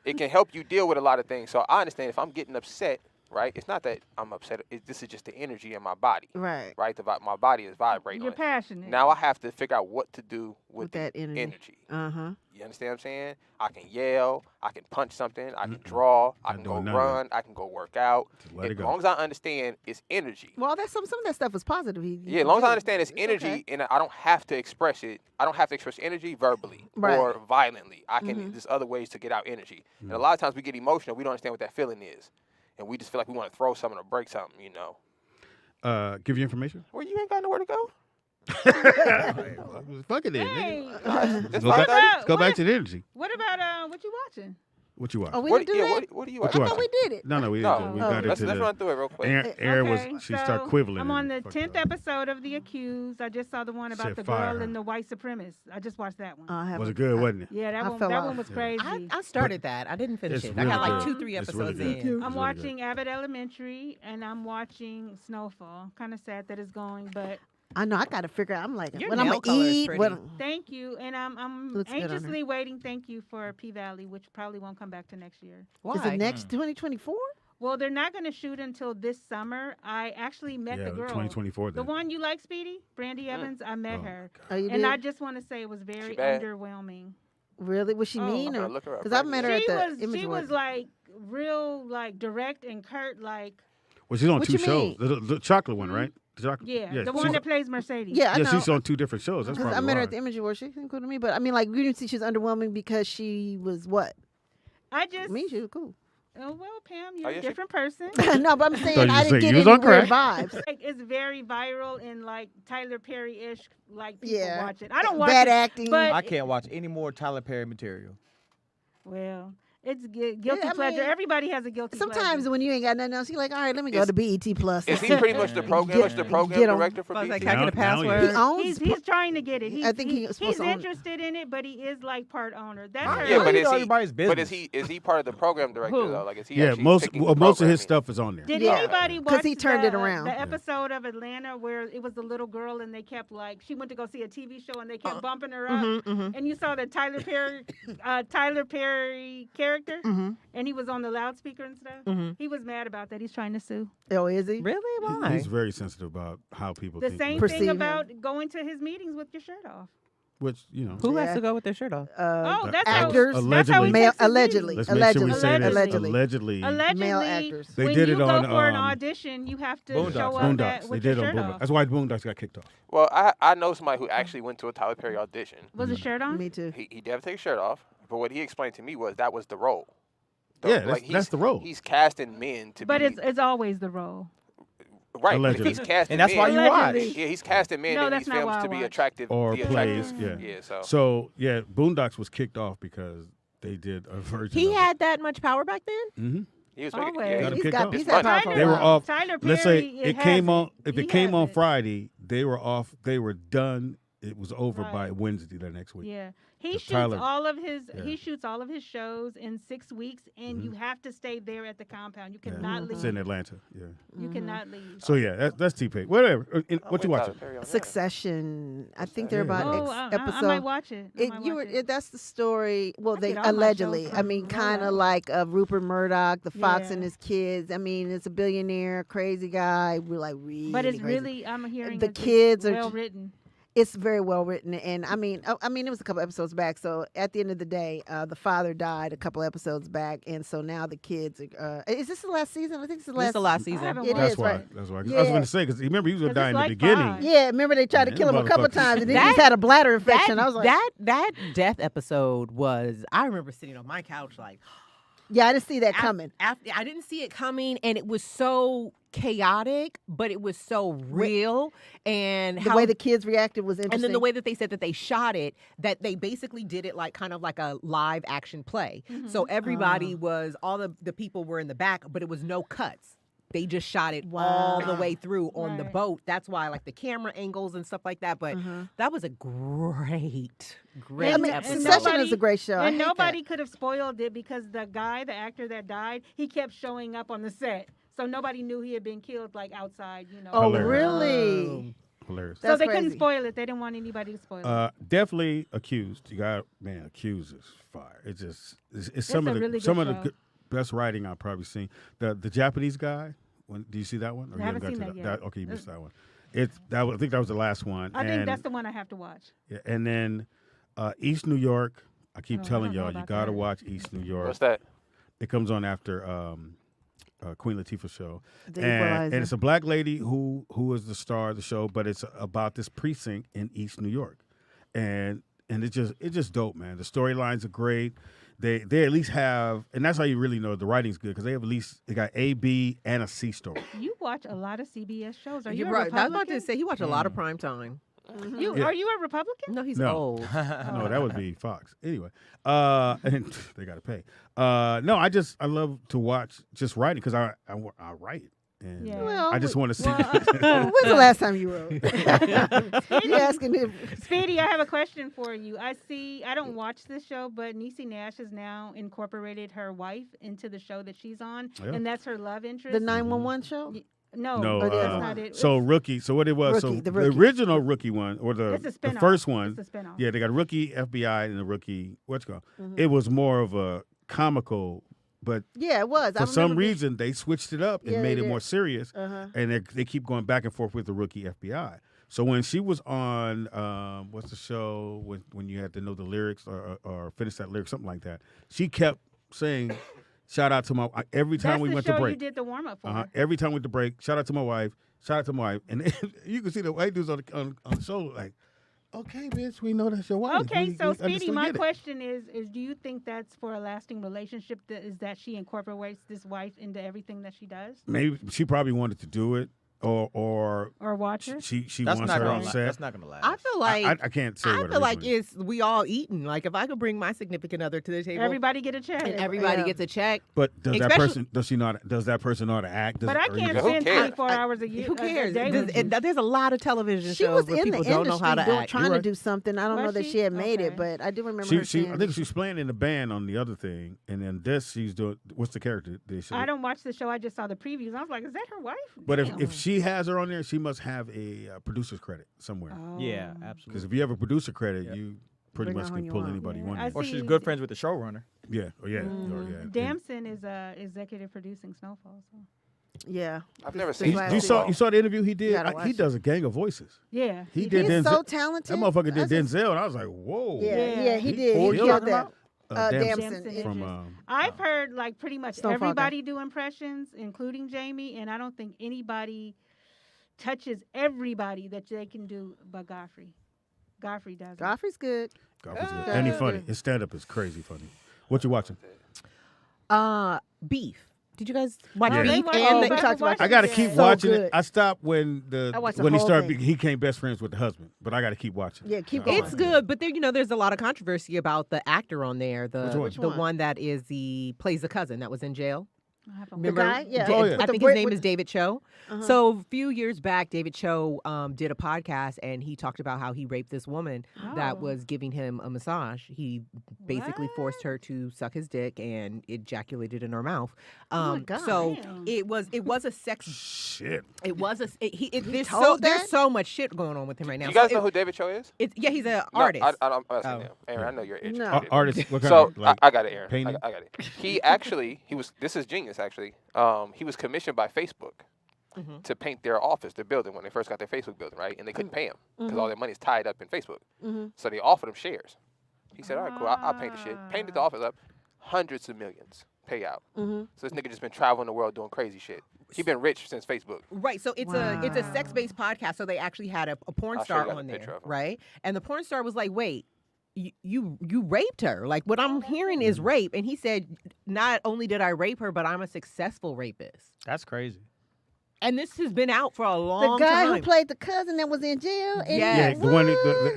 It can help you deal with a lot of things. So I understand if I'm getting upset, right? It's not that I'm upset. This is just the energy in my body.
Right.
Right? My body is vibrating.
You're passionate.
Now I have to figure out what to do with
that energy. Uh-huh.
You understand what I'm saying? I can yell. I can punch something. I can draw. I can go
none of
run. I can go work out.
let it
As
go.
long as I understand it's energy.
Well, that's some of that stuff is positive.
Yeah, as long as I understand it's energy and I don't have to express it. I don't have to express energy verbally
Right.
or violently. I can there's other ways to get out energy. And a lot of times we get emotional. We don't understand what that feeling is. And we just feel like we want to throw something or break something, you know.
Give you information?
Well, you ain't got nowhere to go.
Fuck it then,
Hey,
nigga.
what
Go back to the energy.
What about what you watching?
What you watch?
Oh, we didn't do that?
What do you
What
watch?
you
I thought we did it.
No, we didn't.
No.
We got
Let's
into
run through it real quick.
Aaron
Okay,
was she started quibbling.
I'm on
and
the 10th episode of The Accused. I just saw the one about
Said
the
fire
girl
her.
and the white supremacist. I just watched that one.
Was it good, wasn't it?
Yeah, that
I
one.
fell
That
off.
one was crazy.
I started that. I didn't finish
It's
it. I got
really
like
good.
2-3
It's really
episodes
good.
in.
I'm
It's really
watching Abbott Elementary, and I'm watching Snowfall. Kind of sad that it's going, but
I know. I got to figure out. I'm like,
Your
when I'm
nail
going
color
to
is
eat.
pretty.
What,
thank you. And I'm
Looks good on her.
anxiously waiting. Thank you for P Valley, which probably won't come back to next year.
Why?
is it next 2024?
Well, they're not going to shoot until this summer. I actually met
Yeah,
the girl.
2024
The
then.
one you like, Speedy? Brandy Evans. I met her.
Oh, you
And
did?
I just want to say it was very
bad?
underwhelming.
Really? Was she mean?
Okay,
Or
look her up
because I
right
met her at
She
the
was
image
she
Award.
was like real like direct and curt like
Well, she's on
What
two
you
shows.
mean?
The chocolate one, right? The chocolate.
yeah, the one
she's-
that plays Mercedes.
Yeah, I know.
she's on two different shows. That's
'Cause
probably
I met her
why.
at the image award. She seemed cool to me, but I mean, like, we didn't see she was underwhelming because she was what?
I just
Me, she was cool.
Oh well, Pam, you're
Oh, yeah,
a
she-
different person.
No, but I'm saying
Thought you
I
was
didn't
saying
get
you was
any
on
weird
crack.
vibes.
Like it's very viral and like Tyler Perry-ish. Like people
Yeah.
watch it. I don't watch
Bad
it,
acting.
but
I can't watch any more Tyler Perry material.
well, it's guilty
Yeah, I
pleasure.
mean,
Everybody has a guilty
Sometimes
pleasure.
when you ain't got nothing else, you're like, all right, let me go to BET Plus.
Is he pretty much the program
Get
director for
I was like,
BT?
can I get a password?
He owns.
He's trying to get it.
I think he's supposed
he's
to own it.
interested in it, but he is like part owner. That's
How
her.
Yeah, but
you
is
know
he?
everybody's
But
business?
is he part of the program director
Who?
though? Like is he?
Yeah,
actually
most
picking
of his
programming?
stuff is on there.
Did
Yeah.
anybody
'Cause
watch
he turned it
the-
around.
The episode of Atlanta where it was the little girl and they kept like she went to go see a TV show and they kept bumping her up, and you saw the Tyler Perry character, and he was on the loudspeaker and stuff. He was mad about that. He's trying to sue.
Oh, is he?
Really? Why?
He's very sensitive about how people
The
think.
same
about
thing
Perceive him.
about going to his meetings with your shirt off.
which you know.
Who
Yeah.
has to go with their shirt off?
Oh, that's
actors.
How, that's how he
Male,
takes his
allegedly.
Let's make sure we say this.
Allegedly.
Allegedly.
Allegedly,
Male actors.
They
when
did
you
it
go
on,
for an audition, you have to
Boondocks.
show up
Boondocks. They
with
did
your
on
shirt
Boondocks.
off.
That's why Boondocks got kicked off.
Well, I know somebody who actually went to a Tyler Perry audition.
Was his shirt on?
Me too.
He never take his shirt off, but what he explained to me was that was the role.
Yeah, that's the role.
He's casting men to
But
be
it's always the role.
right. But
Allegedly.
if he's casting
And that's
men,
why you watch.
Yeah, he's casting men
No,
in
that's
these
not
films
why I
to be
watch.
attractive
Or
be
plays,
attractive.
yeah.
So
So yeah, Boondocks was kicked off because they did a version.
He
of
had that much power back then?
Mm-hmm.
he was
Always.
making,
Got him
He's
kicked
got-
off.
he's
It's
had
money.
power for a
They were
while.
off.
Tyler
Let's say
Perry,
it
has
came on.
it.
If
He
it came
has
on
it.
Friday, they were off. They were done. It was over by
Right.
Wednesday the next week.
Yeah, he
Cause
shoots
Tyler-
all of his
Yeah.
he shoots all of his shows in 6 weeks, and you have to stay there at the compound. You cannot leave.
It's in Atlanta. Yeah.
You cannot leave.
So yeah, that's T-Pace. Whatever. What you watching?
Succession. I think they're
Yeah.
about
Oh,
X
I
episode.
might watch it. I might watch it.
That's the story. Well, they
get all my shows
allegedly.
from
I mean, kind of
Rollout.
like Rupert Murdoch, the Fox
Yeah.
and his kids. I mean, it's a billionaire, crazy guy. We're like really.
But it's
crazy.
really I'm hearing
The
it's
kids are
well written.
It's very well written, and I mean, it was a couple episodes back. So at the end of the day, the father died a couple episodes back, and so now the kids. Is this the last season? I think it's the last.
This is the last season.
It
That's
is,
why.
right?
That's why.
Yeah.
I was going to say because remember he was going to die in the beginning.
Yeah, remember they tried to kill him a couple times, and then he just had a bladder infection. I was like,
that death episode was. I remember sitting on my couch like.
Yeah, I didn't see that coming.
I didn't see it coming, and it was so chaotic, but it was so real. And
the way the kids reacted was interesting.
And then the way that they said that they shot it, that they basically did it like kind of like a live action play.
Mm-hmm.
So everybody was, all the people were in the back, but it was no cuts. They just shot it all the way through on the boat. That's why, like the camera angles and stuff like that. But that was a great episode.
Succession is a great show.
And nobody could have spoiled it because the actor that died, he kept showing up on the set, so nobody knew he had been killed like outside.
Oh, really?
Hilarious.
So they couldn't spoil it. They didn't want anybody to spoil it.
Definitely Accused. You got Accused is fire. It's some of the best writing I've probably seen. The Japanese guy. Do you see that one? Or
I haven't seen that yet.
Okay, you missed that one. I think that was the last one.
I think that's the one I have to watch.
Yeah, and then East New York. I keep telling y'all, you got to watch East New York.
What's that?
It comes on after Queen Latifah's show, and it's a black lady who is the star of the show, but it's about this precinct in East New York, and it's just dope, man. The storylines are great. They at least have, and that's how you really know the writing's good because they got A, B, and a C story.
You watch a lot of CBS shows. Are you
You're right.
Republican?
I was about to say he watched a lot of prime time.
Are you a Republican?
No, he's
No.
old.
No, that would be Fox. Anyway, and they got to pay. No, I love to watch just writing because I write. And I just want to see.
When's the last time you wrote? You asking him?
Speedy, I have a question for you. I don't watch this show, but Niecy Nash has now incorporated her wife into the show that she's on, and that's her love interest.
The 911 show?
No, that's not it.
So Rookie. So what it was?
Rookie,
so
the
the
Rookie.
original Rookie one, or
It's a
the
spinoff.
first one.
It's a spinoff.
Yeah, they got Rookie FBI and the Rookie. What's it called? It was more of a comical. But
Yeah, it was.
for some reason, they switched it up and
Yeah,
made
they
it more
did.
serious.
Uh-huh.
And they keep going back and forth with the Rookie FBI. So when she was on, what's the show when you had to know the lyrics or finish that lyric, something like that, she kept saying, shout out to my, every time
That's
we
the
went
show
to break.
you did the warm up for.
Every time we went to break, shout out to my wife, shout out to my wife. And you can see the white dudes on the show like, okay, bitch, we know that's your wife.
Okay, so
we
Speedy,
understood
my
it.
question is do you think that's for a lasting relationship? That she incorporates this wife into everything that she does?
Maybe she probably wanted to do it, or
watch her.
She
That's
wants
not
her
gonna
on
la-
set.
That's not gonna last.
I feel like
I can't say.
I
what
feel like
originally-
we all eating. Like if I could bring my significant other to the table,
Everybody get a check.
and everybody gets a check.
But does that
Especially-
person does that person know how to act?
But I can't spend 24 hours a year.
Who cares?
A day with you.
There's a lot of television
She
shows
was
where
in
people
the
don't know how to
industry
act.
trying to do something. I don't know
Was
that
she?
she had made it,
Okay.
but I do remember her
She
saying
I think she's playing in the band on the other thing, and then this she's doing. What's the character?
I don't watch the show. I just saw the previews. I was like, is that her wife?
But
Damn.
if she has her on there, she must have a producer's credit somewhere.
Yeah,
Oh.
absolutely.
Because if you have a producer credit, you pretty
Bring
much
her
can
on
pull
you want.
anybody you want.
I
Or she's
see-
good friends with the showrunner.
Yeah. Oh yeah.
Mm-hmm.
Oh, yeah.
Damson is executive producing Snowfall. So.
Yeah.
I've never
This
seen
last
You
season.
saw the interview he did.
gotta
He
watch
does a gang of voices.
Yeah.
He did
He's
Denzel.
so talented.
That motherfucker
I
did
just-
Denzel, and I was like, whoa.
Yeah, he did.
Who
He
you
killed
talking
that.
about?
Damson.
Damson.
From
I've heard like pretty much
Snowfall guy.
everybody do impressions, including Jamie, and I don't think anybody touches everybody that they can do but Godfrey. Godfrey does.
Godfrey's good.
Godfrey's good. And he's funny. His stand up is crazy funny. What you watching?
Beef. Did you guys watch
Yeah.
Beef?
watched
And
it.
the,
We talked about
I gotta
Yeah.
keep
So
watching
good.
it. I stopped when
I watched the
when he
whole
started.
thing.
He became best friends with the husband, but I gotta keep watching.
Yeah, keep going.
it's good, but there, there's a lot of controversy about the actor on there.
Which one?
Which
The
one?
one that plays the cousin that was in jail.
I haven't
Remember?
guy? Yeah.
Oh, yeah.
I
With the
think
braid-
his name
with-
is David Cho. So a few years back, David Cho did a podcast, and he talked about how he raped this woman that
Oh.
was giving him a massage. He basically forced her to suck his dick and ejaculated in her mouth.
Oh my God.
So
Damn.
it was a sex.
Shit.
It was a. There's
told
there's
that?
so much shit going on with him right now.
You guys
So
know who David Cho is?
he's an
No,
artist.
I'm asking
Oh.
him. Aaron, I know you're interested.
No.
Artist. What kind
So
of like,
I got it, Aaron.
painting?
I got it. He actually, this is genius. Actually, he was commissioned by Facebook to paint their office, their building, when they first got their Facebook building, right? And they couldn't pay him because all their money's tied up in Facebook. So they offered him shares. He said, all right, cool, I'll paint the shit. Painted the office up, hundreds of millions payout. So this nigga just been traveling the world doing crazy shit. He been rich since Facebook.
Right, so it's a sex-based podcast, so they actually had a porn star on there, right? And the porn star was like, wait, you raped her. Like, what I'm hearing is rape. And he said, not only did I rape her, but I'm a successful rapist.
That's crazy.
And this has been out for a long time.
The guy who played the cousin that was in jail? And
yes.
The one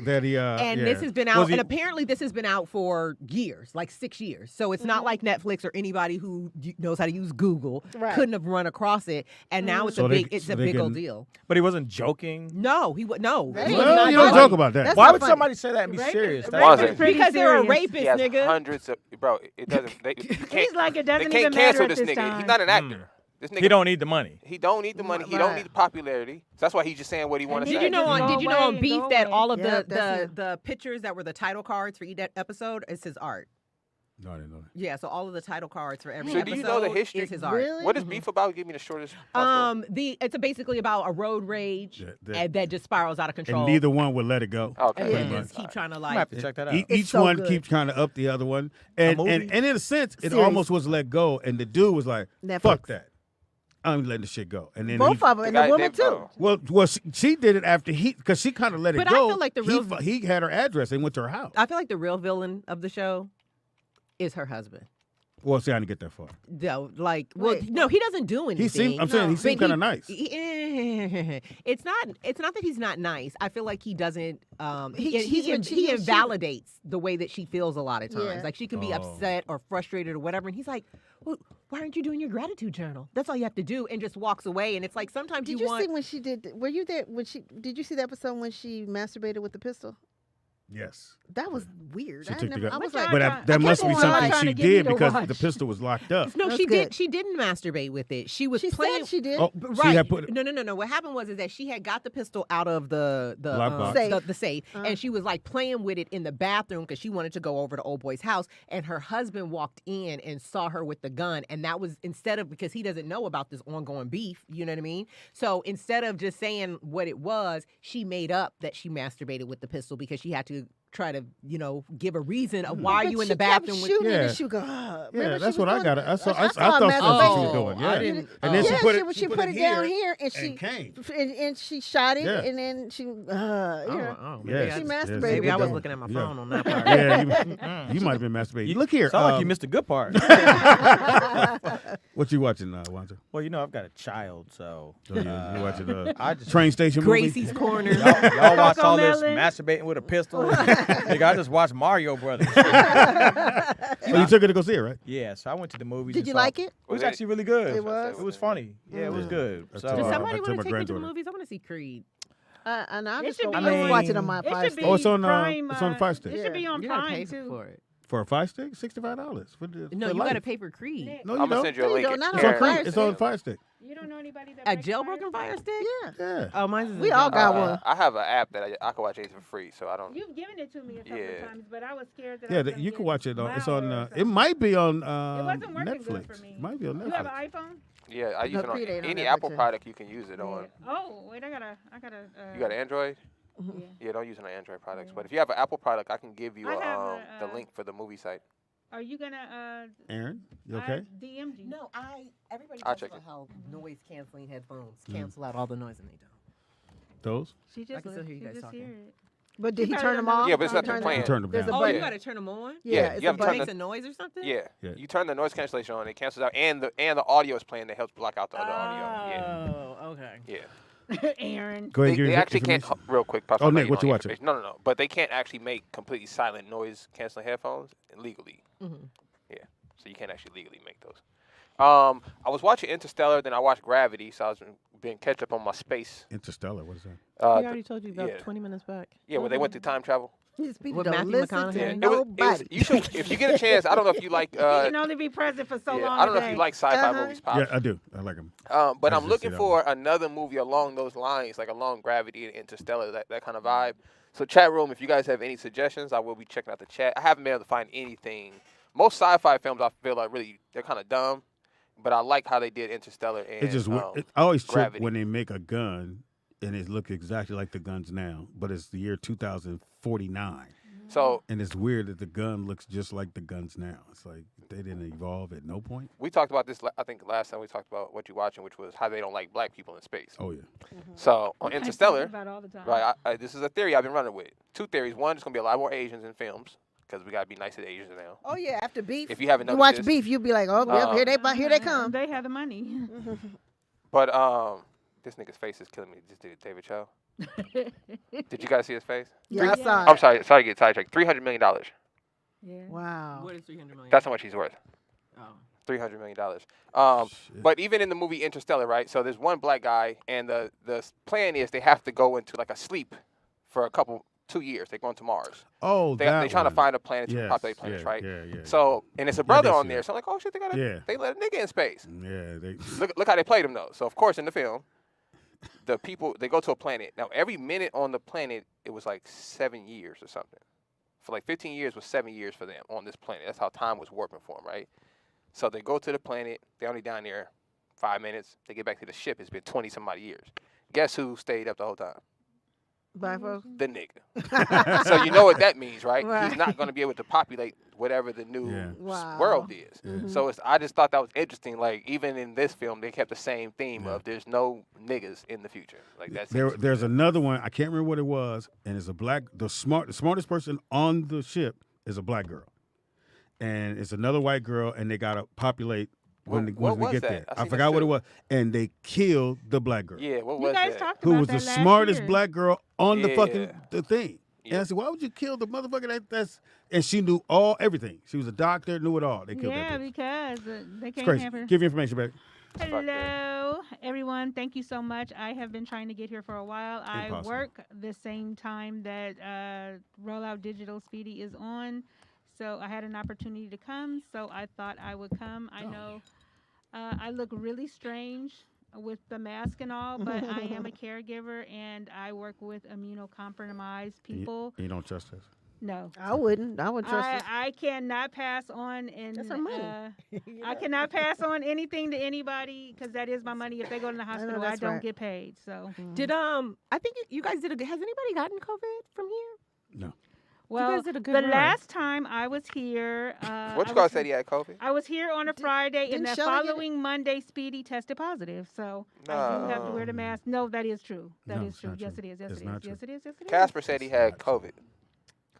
that he...
and this has been out, and apparently this has been out for years, like 6 years. So it's not like Netflix or anybody who knows how to use Google couldn't have run across it. And now it's a big old deal.
But he wasn't joking?
No, he was not.
You don't joke about that.
Why would somebody say that and be serious?
Because they're a rapist,
nigga. Hundreds of... Bro, it doesn't...
He's like, it doesn't
they
even
can't
matter
cancel
at
this
this
nigga.
time.
He's not an actor. This nigga,
he don't need the money.
He don't need the money. He don't need the popularity. So that's why he's just saying what he want to say.
Did you know on Beef that all of the pictures that were the title cards for each episode is his art?
No, I didn't know that.
Yeah, so all of the title cards for every
So
episode
do you know the history?
is his art.
Really? What is Beef about? Give me the shortest possible.
It's basically about a road rage and that just spirals out of control.
And neither one would let it go.
Okay.
And they just keep trying to
I have to check that out.
Each one keeps trying to up the other one. And in a sense, it almost was let go. And the dude was like, fuck that. I'm letting the shit go. And then
both of them, and the woman too.
Well, she did it after because she kind of let it go.
But I feel like
he had her address and went to her house.
I feel like the real villain of the show is her husband.
Well, see, I didn't get that far.
No, no, he doesn't do anything.
He seemed kind of nice.
It's not that he's not nice. I feel like he doesn't. He invalidates the way that she feels a lot of times.
Yeah.
Like she can be upset or frustrated or whatever, and he's like, well, why aren't you doing your gratitude journal? That's all you have to do, and just walks away. And it's like sometimes
did you see when she did? Were you there when she? Did you see the episode when she masturbated with the pistol?
Yes.
That was weird.
She took the gun.
I was like,
but that must be something she did because the pistol was locked up.
No, she did. She didn't masturbate with it. She was playing.
Said she did.
Oh,
right. No. What happened was that she had got the pistol out of the safe, and she was like playing with it in the bathroom because she wanted to go over to old boy's house. And her husband walked in and saw her with the gun, and that was because he doesn't know about this ongoing beef. You know what I mean? So instead of just saying what it was, she made up that she masturbated with the pistol because she had to try to, give a reason of why are you in the bathroom with
she go,
that's what I got. I thought that's what she was doing. Yeah. And then
she put it down here and she
came.
And she shot it and then she she masturbated.
Maybe I was looking at my phone on that part.
Yeah, you might have been masturbating. Look here.
Sound like you missed the good part.
What you watching now, Wanda?
Well, I've got a child, so
you watching Train Station
Gracie's Corner.
Y'all watch all this masturbating with a pistol. Nigga, I just watched Mario Brothers.
So you took her to go see it, right?
Yeah, so I went to the movies.
Did you like it?
It was actually really good.
It was?
It was funny. Yeah, it was good. So,
Does somebody want to take me to the movies? I want to see Creed.
And I'm just
going
to watch it on my Fire Stick.
Oh, it's on Fire Stick.
It should be on
You
Prime
pay
too.
for it.
For a Fire Stick, $65.
No, you got to pay for Creed.
No, you
I'm gonna
don't.
send you a link.
It's on Fire Stick.
You don't know anybody that
A jailbroken Fire Stick?
Yeah.
Oh, mine's is
We all got one.
I have an app that I can watch anything for free, so I don't.
You've given it to me a couple of times, but I was scared that.
Yeah, you can watch it. It's on. It might be on
wasn't working
Netflix.
good for me.
It might be on Netflix.
You have an iPhone?
Yeah, I use it on
Creed ain't on
any
Netflix,
Apple
yeah.
product. You can use it on.
Oh, wait, I gotta.
You got an Android? Yeah, don't use it on Android products. But if you have an Apple product, I can give you the link for the movie site.
Are you gonna?
Aaron, you okay?
DM'd you.
No, everybody
I'll
talks
check
about
it.
how noise canceling headphones cancel out all the noise, and they don't.
Those?
She just
I can still hear you guys talking.
hear it.
But did he turn them off?
Yeah, but it's not playing.
Turn them down.
Oh, you got to turn them on?
Yeah, you have to turn
makes a noise or something?
Yeah, you turn the noise cancellation on, it cancels out, and the audio is playing that helps block out the other audio.
Oh, okay.
Yeah.
Aaron.
Go ahead.
They actually can't. Real quick.
Oh, Nick, what you watching?
No. But they can't actually make completely silent noise canceling headphones legally. Yeah, so you can't actually legally make those. I was watching Interstellar, then I watched Gravity, so I was been catch up on my space.
Interstellar, what is that?
I already told you about 20 minutes back.
Yeah, where they went through time travel.
With Matthew McConaughey.
Nobody.
You should, if you get a chance. I don't know if you like.
He can only be present for so long.
I don't know if you like sci-fi movies, Pops.
Yeah, I do. I like them.
But I'm looking for another movie along those lines, like along Gravity and Interstellar, that kind of vibe. So chat room, if you guys have any suggestions, I will be checking out the chat. I haven't been able to find anything. Most sci-fi films I feel like they're kind of dumb. But I like how they did Interstellar and
It's just I always trip
Gravity.
when they make a gun and it looks exactly like the guns now, but it's the year 2049.
So
and it's weird that the gun looks just like the guns now. It's like they didn't evolve at no point.
we talked about this. I think last time we talked about what you're watching, which was how they don't like black people in space.
Oh yeah.
So on Interstellar,
about all the time.
right? This is a theory I've been running with. Two theories. One, there's gonna be a lot more Asians in films because we gotta be nice to the Asians now.
Oh yeah, after Beef.
If you haven't noticed
watch
this,
Beef, you'll be like, oh, well, here they come.
They have the money.
But this nigga's face is killing me. This dude, David Cho. Did you guys see his face?
Yeah, I saw it.
I'm sorry to get sidetracked. $300 million.
Yeah.
Wow.
What is $300 million?
That's how much he's worth.
Oh.
$300 million. But even in the movie Interstellar, right? So there's one black guy, and the plan is they have to go into like a sleep for 2 years. They're going to Mars.
Oh,
they're trying to find a planet to populate planets, right? So and it's a brother on there. So I'm like, oh shit, they let a nigga in space.
Yeah,
Look how they played him though. So of course in the film, the people they go to a planet. Now every minute on the planet it was like 7 years or something. For like 15 years was 7 years for them on this planet. That's how time was warping for them, right? So they go to the planet. They're only down there 5 minutes. They get back to the ship. It's been 20 some odd years. Guess who stayed up the whole time?
Black folks.
The nigga. So you know what that means, right?
Right.
He's not going to be able to populate whatever the new
Wow.
world is.
Mhm.
So I just thought that was interesting. Like even in this film, they kept the same theme of there's no niggas in the future. Like that's
There's another one. I can't remember what it was, and it's a black. The smartest person on the ship is a black girl, and it's another white girl, and they gotta populate when
what
we
was
get
that?
there.
I
I
seen
forgot
that
what it
too.
was, and they killed the black girl.
Yeah, what
You
was
guys
that?
talked
Who
about
was
that
the
last
smartest
year.
black girl on the fucking
Yeah.
the thing? And I said, why would you kill the motherfucker that's and she knew everything. She was a doctor, knew it all. They killed
Yeah,
that bitch.
because they
It's
can't
crazy.
have her.
Give your information back.
Hello, everyone. Thank you so much. I have been trying to get here for a while. I
Impossible.
work the same time that Rollout Digital Speedy is on, so I had an opportunity to come, so I thought I would come. I know I look really strange with the mask and all, but I am a caregiver, and I work with immunocompromised people.
You don't trust us?
No.
I wouldn't. I wouldn't trust it.
I cannot pass on and
That's our money.
I cannot pass on anything to anybody because that is my money. If they go to the hospital, I
that's
don't
right.
get paid. So
Did I think you guys did has anybody gotten COVID from here?
No.
well,
guys did a good
the
run.
last time I was here,
What you guys said he had COVID?
I was here on a Friday, and
didn't
the
Shelley get it?
following Monday, Speedy tested positive. So I do have to wear the mask. No, that is true. That
No,
is
it's
true.
not
Yes,
true.
it is. Yes,
It's
it
not
is.
true.
Yes, it is. Yes, it is.
Casper said he had COVID.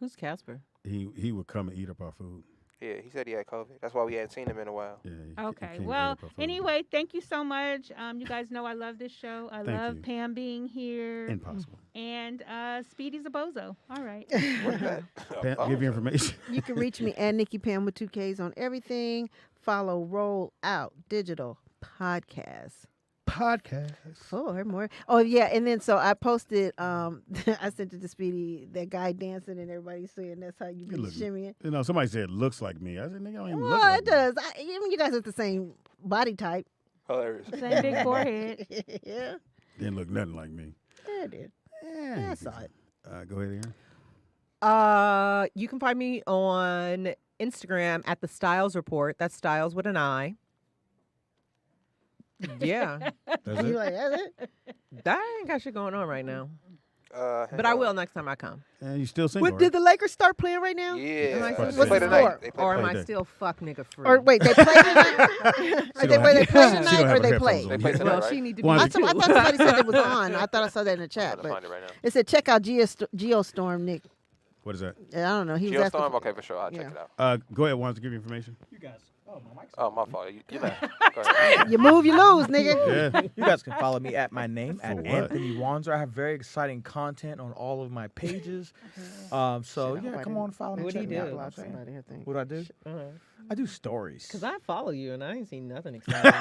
Who's Casper?
He would come and eat up our food.
Yeah, he said he had COVID. That's why we hadn't seen him in a while.
Yeah.
Okay. Well, anyway, thank you so much. You guys know I love this show. I
Thank
love
you.
Pam being here.
Impossible.
And Speedy's a bozo. All right.
Pam, give your information.
You can reach me at Nikki Pam with 2 Ks on everything. Follow Roll Out Digital Podcast. For more. Oh yeah, and then so I posted. I sent it to Speedy. That guy dancing and everybody saying that's how you be shimmying.
You know, somebody said it looks like me. I said, nigga, I don't even look
Well,
like
it does. Even you guys have the same body type.
Hilarious.
Same big forehead.
Yeah.
Didn't look nothing like me.
Yeah, it did. Yeah, I saw it.
Go ahead, Aaron.
You can find me on Instagram at the Styles Report. That's Styles with an I. Yeah.
That's
You
it?
like that's it?
I ain't got shit going on right now.
Hang
But I
on.
will next time I come.
And you still single,
What, did the Lakers start playing right now?
Yeah.
Am I
They
still
play
the
tonight.
score?
They play
Or am
tonight.
I still fuck nigga free?
Or wait, they play tonight? Are they where they play
She
tonight
don't
or
have
they
her
play?
headphones
They
on.
play
Yeah.
tonight,
Well,
right?
she need to
Why
be
I thought somebody said it was on. I thought I saw that in the
I'm
chat,
gonna
but
find it right now.
it said check out Geostorm, Nick.
What is that?
I don't know. He was asking.
Geostorm? Okay, for sure. I'll check it out.
Go ahead, Wands, give your information.
You guys. Oh, my mic's
Oh, my fault. You left. Go ahead.
You move, you lose, nigga.
Yeah.
You guys can follow me at my name,
For
at
what?
Anthony Wanzer. I have very exciting content on all of my pages. So,
Shit,
yeah,
I
come
hope I
on, follow me.
What do
check
you
me out,
do?
you know what I'm saying?
Somebody here think.
What do I do? I do stories.
Because I follow you and I ain't seen nothing exciting.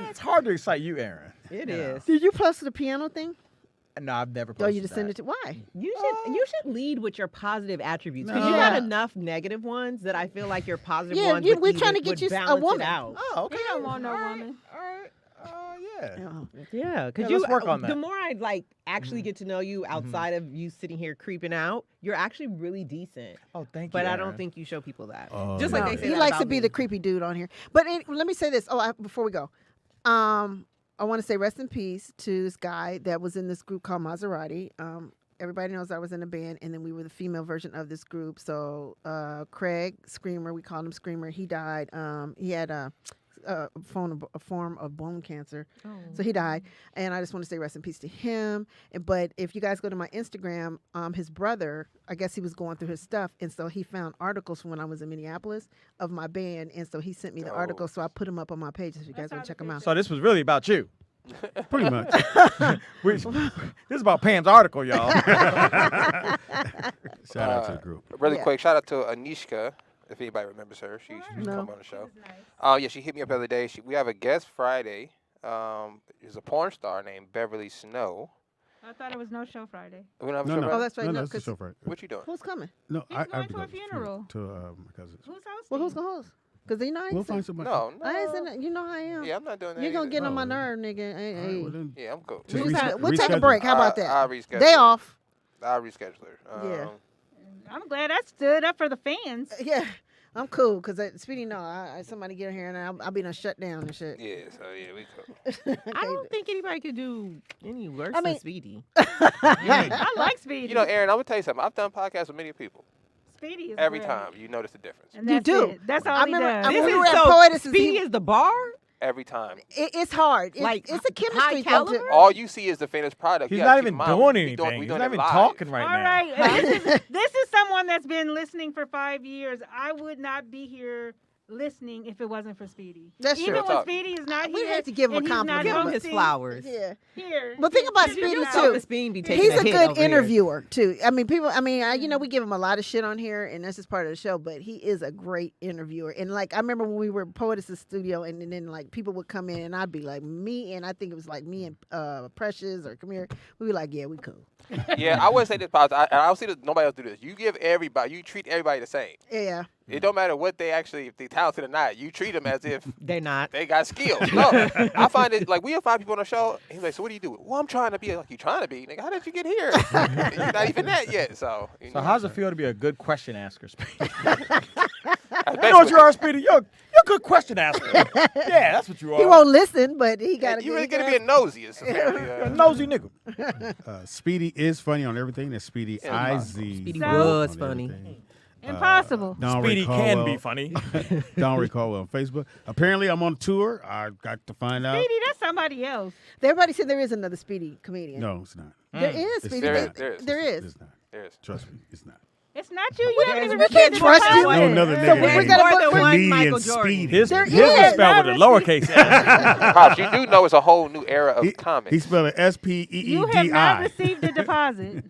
It's hard to excite you, Aaron.
It
You know.
is.
Did you post the piano thing?
No, I've never
Oh,
posted
you just send
that.
it to why?
You should lead with your positive attributes because
No.
you got
Yeah.
enough negative ones that I feel like your positive
Yeah,
ones
we're
would
trying to
would
get you a
balance
woman.
it out.
Oh, okay.
He don't want no woman.
All right.
Yeah, because
let's work on
the
that.
more I like actually get to know you outside of you sitting here creeping out, you're actually really decent.
Oh, thank you.
But I
Aaron.
don't think you show people that.
Oh,
Just like they say
He
that
likes to
about
be
me.
the creepy dude on here. But let me say this. Before we go, I want to say rest in peace to this guy that was in this group called Maserati. Everybody knows I was in a band, and then we were the female version of this group. So Craig Screamer, we called him Screamer. He died. He had a form of bone cancer, so he died. And I just want to say rest in peace to him. But if you guys go to my Instagram, his brother, I guess he was going through his stuff, and so he found articles from when I was in Minneapolis of my band, and so he sent me the articles. So I put them up on my page if you guys want to check them out.
So this was really about you.
Pretty much.
This is about Pam's article, y'all.
Shout out to the group.
Really quick, shout out to Anishka, if anybody remembers her. She used to come on the show. Yeah, she hit me up the other day. We have a guest Friday. There's a porn star named Beverly Snow.
I thought it was no show Friday.
We don't have a
No,
show
no.
Friday?
Oh, that's right.
No,
No,
it's the
'cause-
show Friday.
What you doing?
Who's coming?
No,
He's
I'll
going
be
to a
going
funeral.
to my cousin's.
Who's hosting?
Well, who's gonna host? Because you know I ain't
We'll
saying-
find somebody.
No,
I ain't saying that. You know how I am.
Yeah, I'm not doing that.
You're gonna
either.
get on my nerve, nigga. Hey,
well then-
Yeah, I'm cool.
Just
We'll take a
reschedule.
break. How about that?
I'll reschedule.
Day off.
I'll reschedule her.
Yeah.
I'm glad I stood up for the fans.
Yeah, I'm cool because Speedy, no, somebody get in here and I'll be done shut down and shit.
Yeah, so yeah, we cool.
I don't think anybody could do any worse
I mean-
than Speedy.
I like Speedy.
You know, Aaron, I'm gonna tell you something. I've done podcasts with many people.
Speedy is
Every
great.
time you notice the difference.
And
You
that's
do.
it. That's all
I
he
remember-
does.
I
This
we
is
were at
so
Poetess,
Speedy is the bar?
Every time.
It's hard.
Like,
it's a chemistry
high
thing.
caliber?
All you see is the finished product.
He's
You gotta
not
keep
even
in mind,
doing
we
anything.
we
He's
doing
not
it
even
live.
talking right
All
now.
right. This is someone that's been listening for 5 years. I would not be here listening if it wasn't for Speedy.
That's
Even
true.
when Speedy is not
We
here.
have to give him a
and he's not
compliment.
Give him his
hosting
flowers.
Yeah.
Here.
But think about
He's
Speedy
not-
too.
Self-esteem be taking
He's
a
a
hit
good
over here.
interviewer too. I mean, you know, we give him a lot of shit on here, and that's just part of the show. But he is a great interviewer. And like, I remember when we were in Poetess' studio, and then like people would come in, and I'd be like, and I think it was like me and Precious or Kamir. We'd be like, yeah, we cool.
Yeah, I would say this, Pops. I don't see nobody else do this. You treat everybody the same.
Yeah.
It don't matter what they actually, if they talented or not. You treat them as if
They're not.
they got skills. No, I find it like we'll find people on the show. He's like, so what do you do? Well, I'm trying to be like you trying to be. Nigga, how did you get here? You're not even that yet. So.
So how's it feel to be a good question asker, Speedy?
That's
You know what you are, Speedy? You're a good question asker. Yeah, that's what you are.
He won't listen, but he got to.
You really gonna be a nosy, apparently.
You're a nosy nigga.
Speedy is funny on everything. That's Speedy IZ.
Speedy
So-
was
on
funny.
everything.
Impossible.
Don
Speedy
Ray
can
Caldwell.
be funny.
Don Ray Caldwell on Facebook. Apparently, I'm on tour. I got to find out.
Speedy, that's somebody else.
Everybody said there is another Speedy comedian.
No, it's not.
There is Speedy.
There
There
is.
is.
It's not.
There is.
Trust me, it's not.
It's not you. You haven't even
we
received
can't
the
trust you.
deposit.
No, another
So
nigga
we're
named
gonna
More
put-
than one
Comedian
Michael Jordan.
Speedy.
His
There
is
is.
spelled with a lowercase s.
Pops, you do know it's a whole new era of comics.
He spelled it
You have not
SPEEDI.
received the deposit.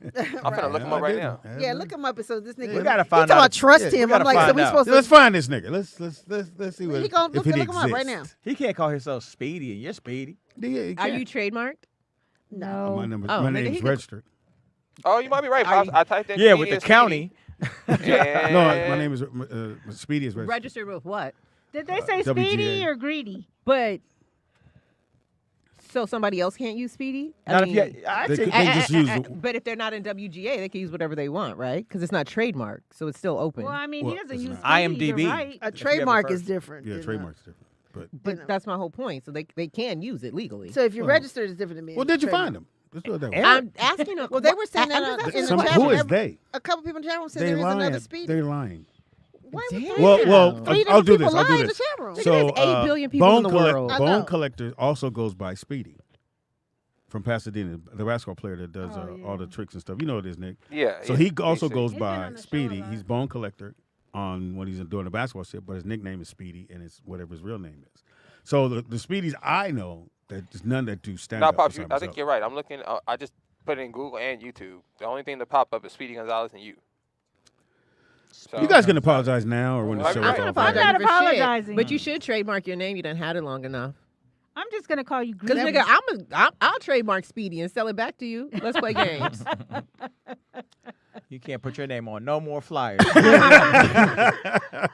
I'm gonna look him up right now.
Yeah, look him up. So this nigga.
We gotta
he
find
talking
out
about
if-
trust
yeah, we
him.
gotta
I'm like, so
find
we
out.
supposed
Let's
to.
find this nigga. Let's see what
He gonna
if
look
it
him up right
exists.
now.
He can't call himself Speedy, and you're Speedy.
Yeah, he
Are
can.
you trademarked?
No.
My number,
Oh,
my
nigga,
name's
he could-
registered.
Oh, you might be right,
Are
Pops.
you-
I typed in
Yeah, with the
Speedy
county.
and-
No, my name is Speedy is registered.
Registered with what?
Did they say
WGA.
Speedy or Greedy?
But so somebody else can't use Speedy?
Not if you. I
They
take-
could- they just use the-
But if they're not in WGA, they can use whatever they want, right? Because it's not trademarked, so it's still open.
Well, I mean,
Well,
he doesn't
it's
use
not.
Speedy.
IMDb.
You're right.
A
If you have it
trademark is
first.
different.
Yeah,
than,
trademark's different. But
But that's my whole point. So they can use it legally.
So if you're
Well-
registered, it's different than me.
well, did you find him? Let's do it that way.
I'm asking a
Well, they were saying
I'm
that
just
in the
Some-
chat
who
room.
is they?
A couple people in the chat room said
They
there is
lying.
another Speedy.
They're lying.
Why
Damn.
would
Well,
three
I'll do
different
this.
people
I'll
lie
do
in the
this.
chat room?
So, there's 8 billion people in the world.
I know.
Bone Collector also goes by Speedy from Pasadena, the basketball player that does all the tricks and stuff. You know what it is, Nick.
Yeah.
So
yeah,
he also
DC.
goes
He's been
by
on the show
Speedy.
a lot.
He's Bone Collector on when he's doing the basketball shit, but his nickname is Speedy, and it's whatever his real name is. So the Speedies I know, there's none that do stand
No,
up.
Pops, I think you're right. I'm looking. I just put it in Google and YouTube. The only thing that pop up is Speedy Gonzalez and you. So,
You guys can apologize now or when the
I'm
show
not
is over.
I'm not
for shit,
apologizing.
but you should trademark your name. You done had it long enough.
I'm just gonna call you
Because
Greedy.
nigga, I'll trademark Speedy and sell it back to you. Let's play games.
You can't put your name on no more flyers.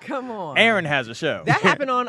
Come on.
Aaron has a show.
That happened on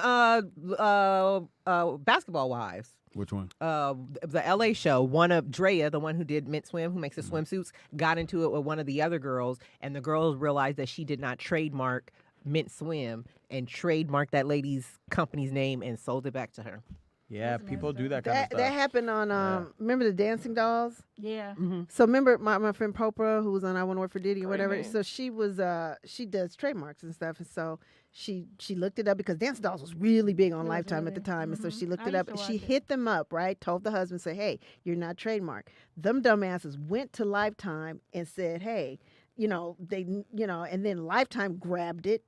Basketball Wives.
Which one?
The LA show. One of Drea, the one who did Mint Swim, who makes the swimsuits, got into it with one of the other girls, and the girls realized that she did not trademark Mint Swim and trademarked that lady's company's name and sold it back to her.
Yeah, people do that kind of stuff.
That happened on, remember the Dancing Dolls?
Yeah.
So remember my friend Popra, who was on I Want to Work for Diddy or whatever. So she was, she does trademarks and stuff. And so she looked it up because Dancing Dolls was really big on Lifetime at the time. And so she looked it up and she hit them up, right? Told the husband, say, hey, you're not trademarked. Them dumbasses went to Lifetime and said, hey, and then Lifetime grabbed it.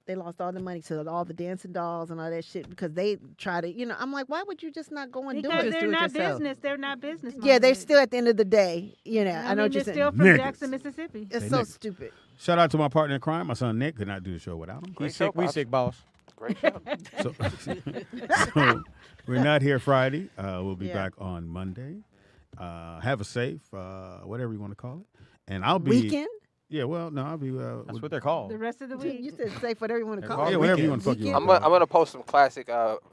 They lost all the money to all the Dancing Dolls and all that shit because they try to, I'm like, why would you just not go and do it?
Because they're not business. They're not business.
Yeah, they're still at the end of the day,
I know what you're saying. They're still from Jackson, Mississippi.
It's so stupid.
Shout out to my partner in crime. My son Nick could not do the show without him.
We sick, boss.
Great show.
So we're not here Friday. We'll be back on Monday. Have a safe, whatever you want to call it. And I'll be
weekend.
Yeah, well, no, I'll be.
That's what they're called.
The rest of the week.
You said safe, whatever you want to call it.
Yeah, whatever you want to fuck you.
I'm gonna post some classic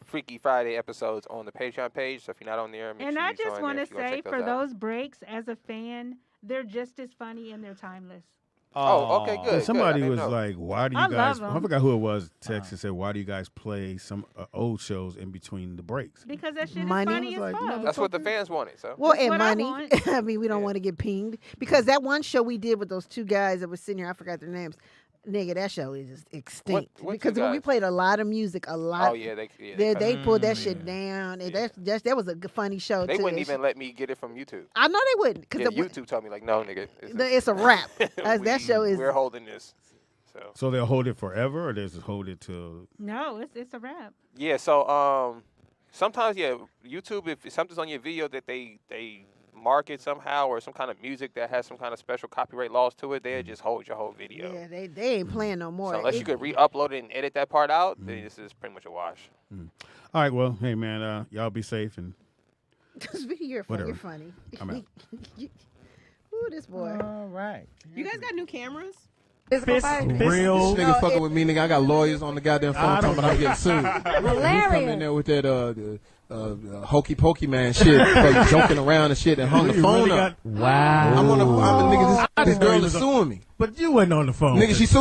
Freaky Friday episodes on the Patreon page. So if you're not on there, make
and
sure
I
you
just
want to
say for those breaks, as a fan, they're just as funny and they're timeless.
Oh, okay, good.
Somebody
good.
was like, "Why do you
I
guys?"
love 'em.
I forgot who it was. Texted said, "Why do you guys play some old shows in between the breaks?"
Because that shit
Money.
is funny as fuck.
That's what the fans wanted. So
Well,
That's
and
what I
money.
want.
I mean, we don't want to get pinged because that one show we did with those two guys that were sitting here, I forgot their names. Nigga, that show is just extinct.
What
Because
two
when we
guys?
played a lot of music, a lot.
Oh yeah, they
they pulled that shit down. And that was a funny show
They
too.
wouldn't even let me get it from YouTube.
I know they wouldn't
Yeah,
because
YouTube told me like, no, nigga,
it's a wrap. That show is.
We're holding this.
So they'll hold it forever, or they just hold it till.
No, it's a wrap.
Yeah. So sometimes YouTube, if something's on your video that they market somehow or some kind of music that has some kind of special copyright laws to it, they'll just hold your whole video.
Yeah, they ain't playing no more.
So unless you could re-upload it and edit that part out, then this is pretty much a wash.
All right, well, hey man, y'all be safe and.
You're
whatever.
funny.
I'm out.
Ooh, this boy.
All right.
You guys got new cammers?
Real.
This nigga fucking with me, nigga. I got lawyers on the goddamn phone talking about I'm getting sued.
Hilarious.
He come in there with that hokey pokey man shit, like joking around and shit, and hung the phone up.
Wow.
I'm a nigga. This girl is suing me.
But you wasn't on the phone.
Nigga, she suing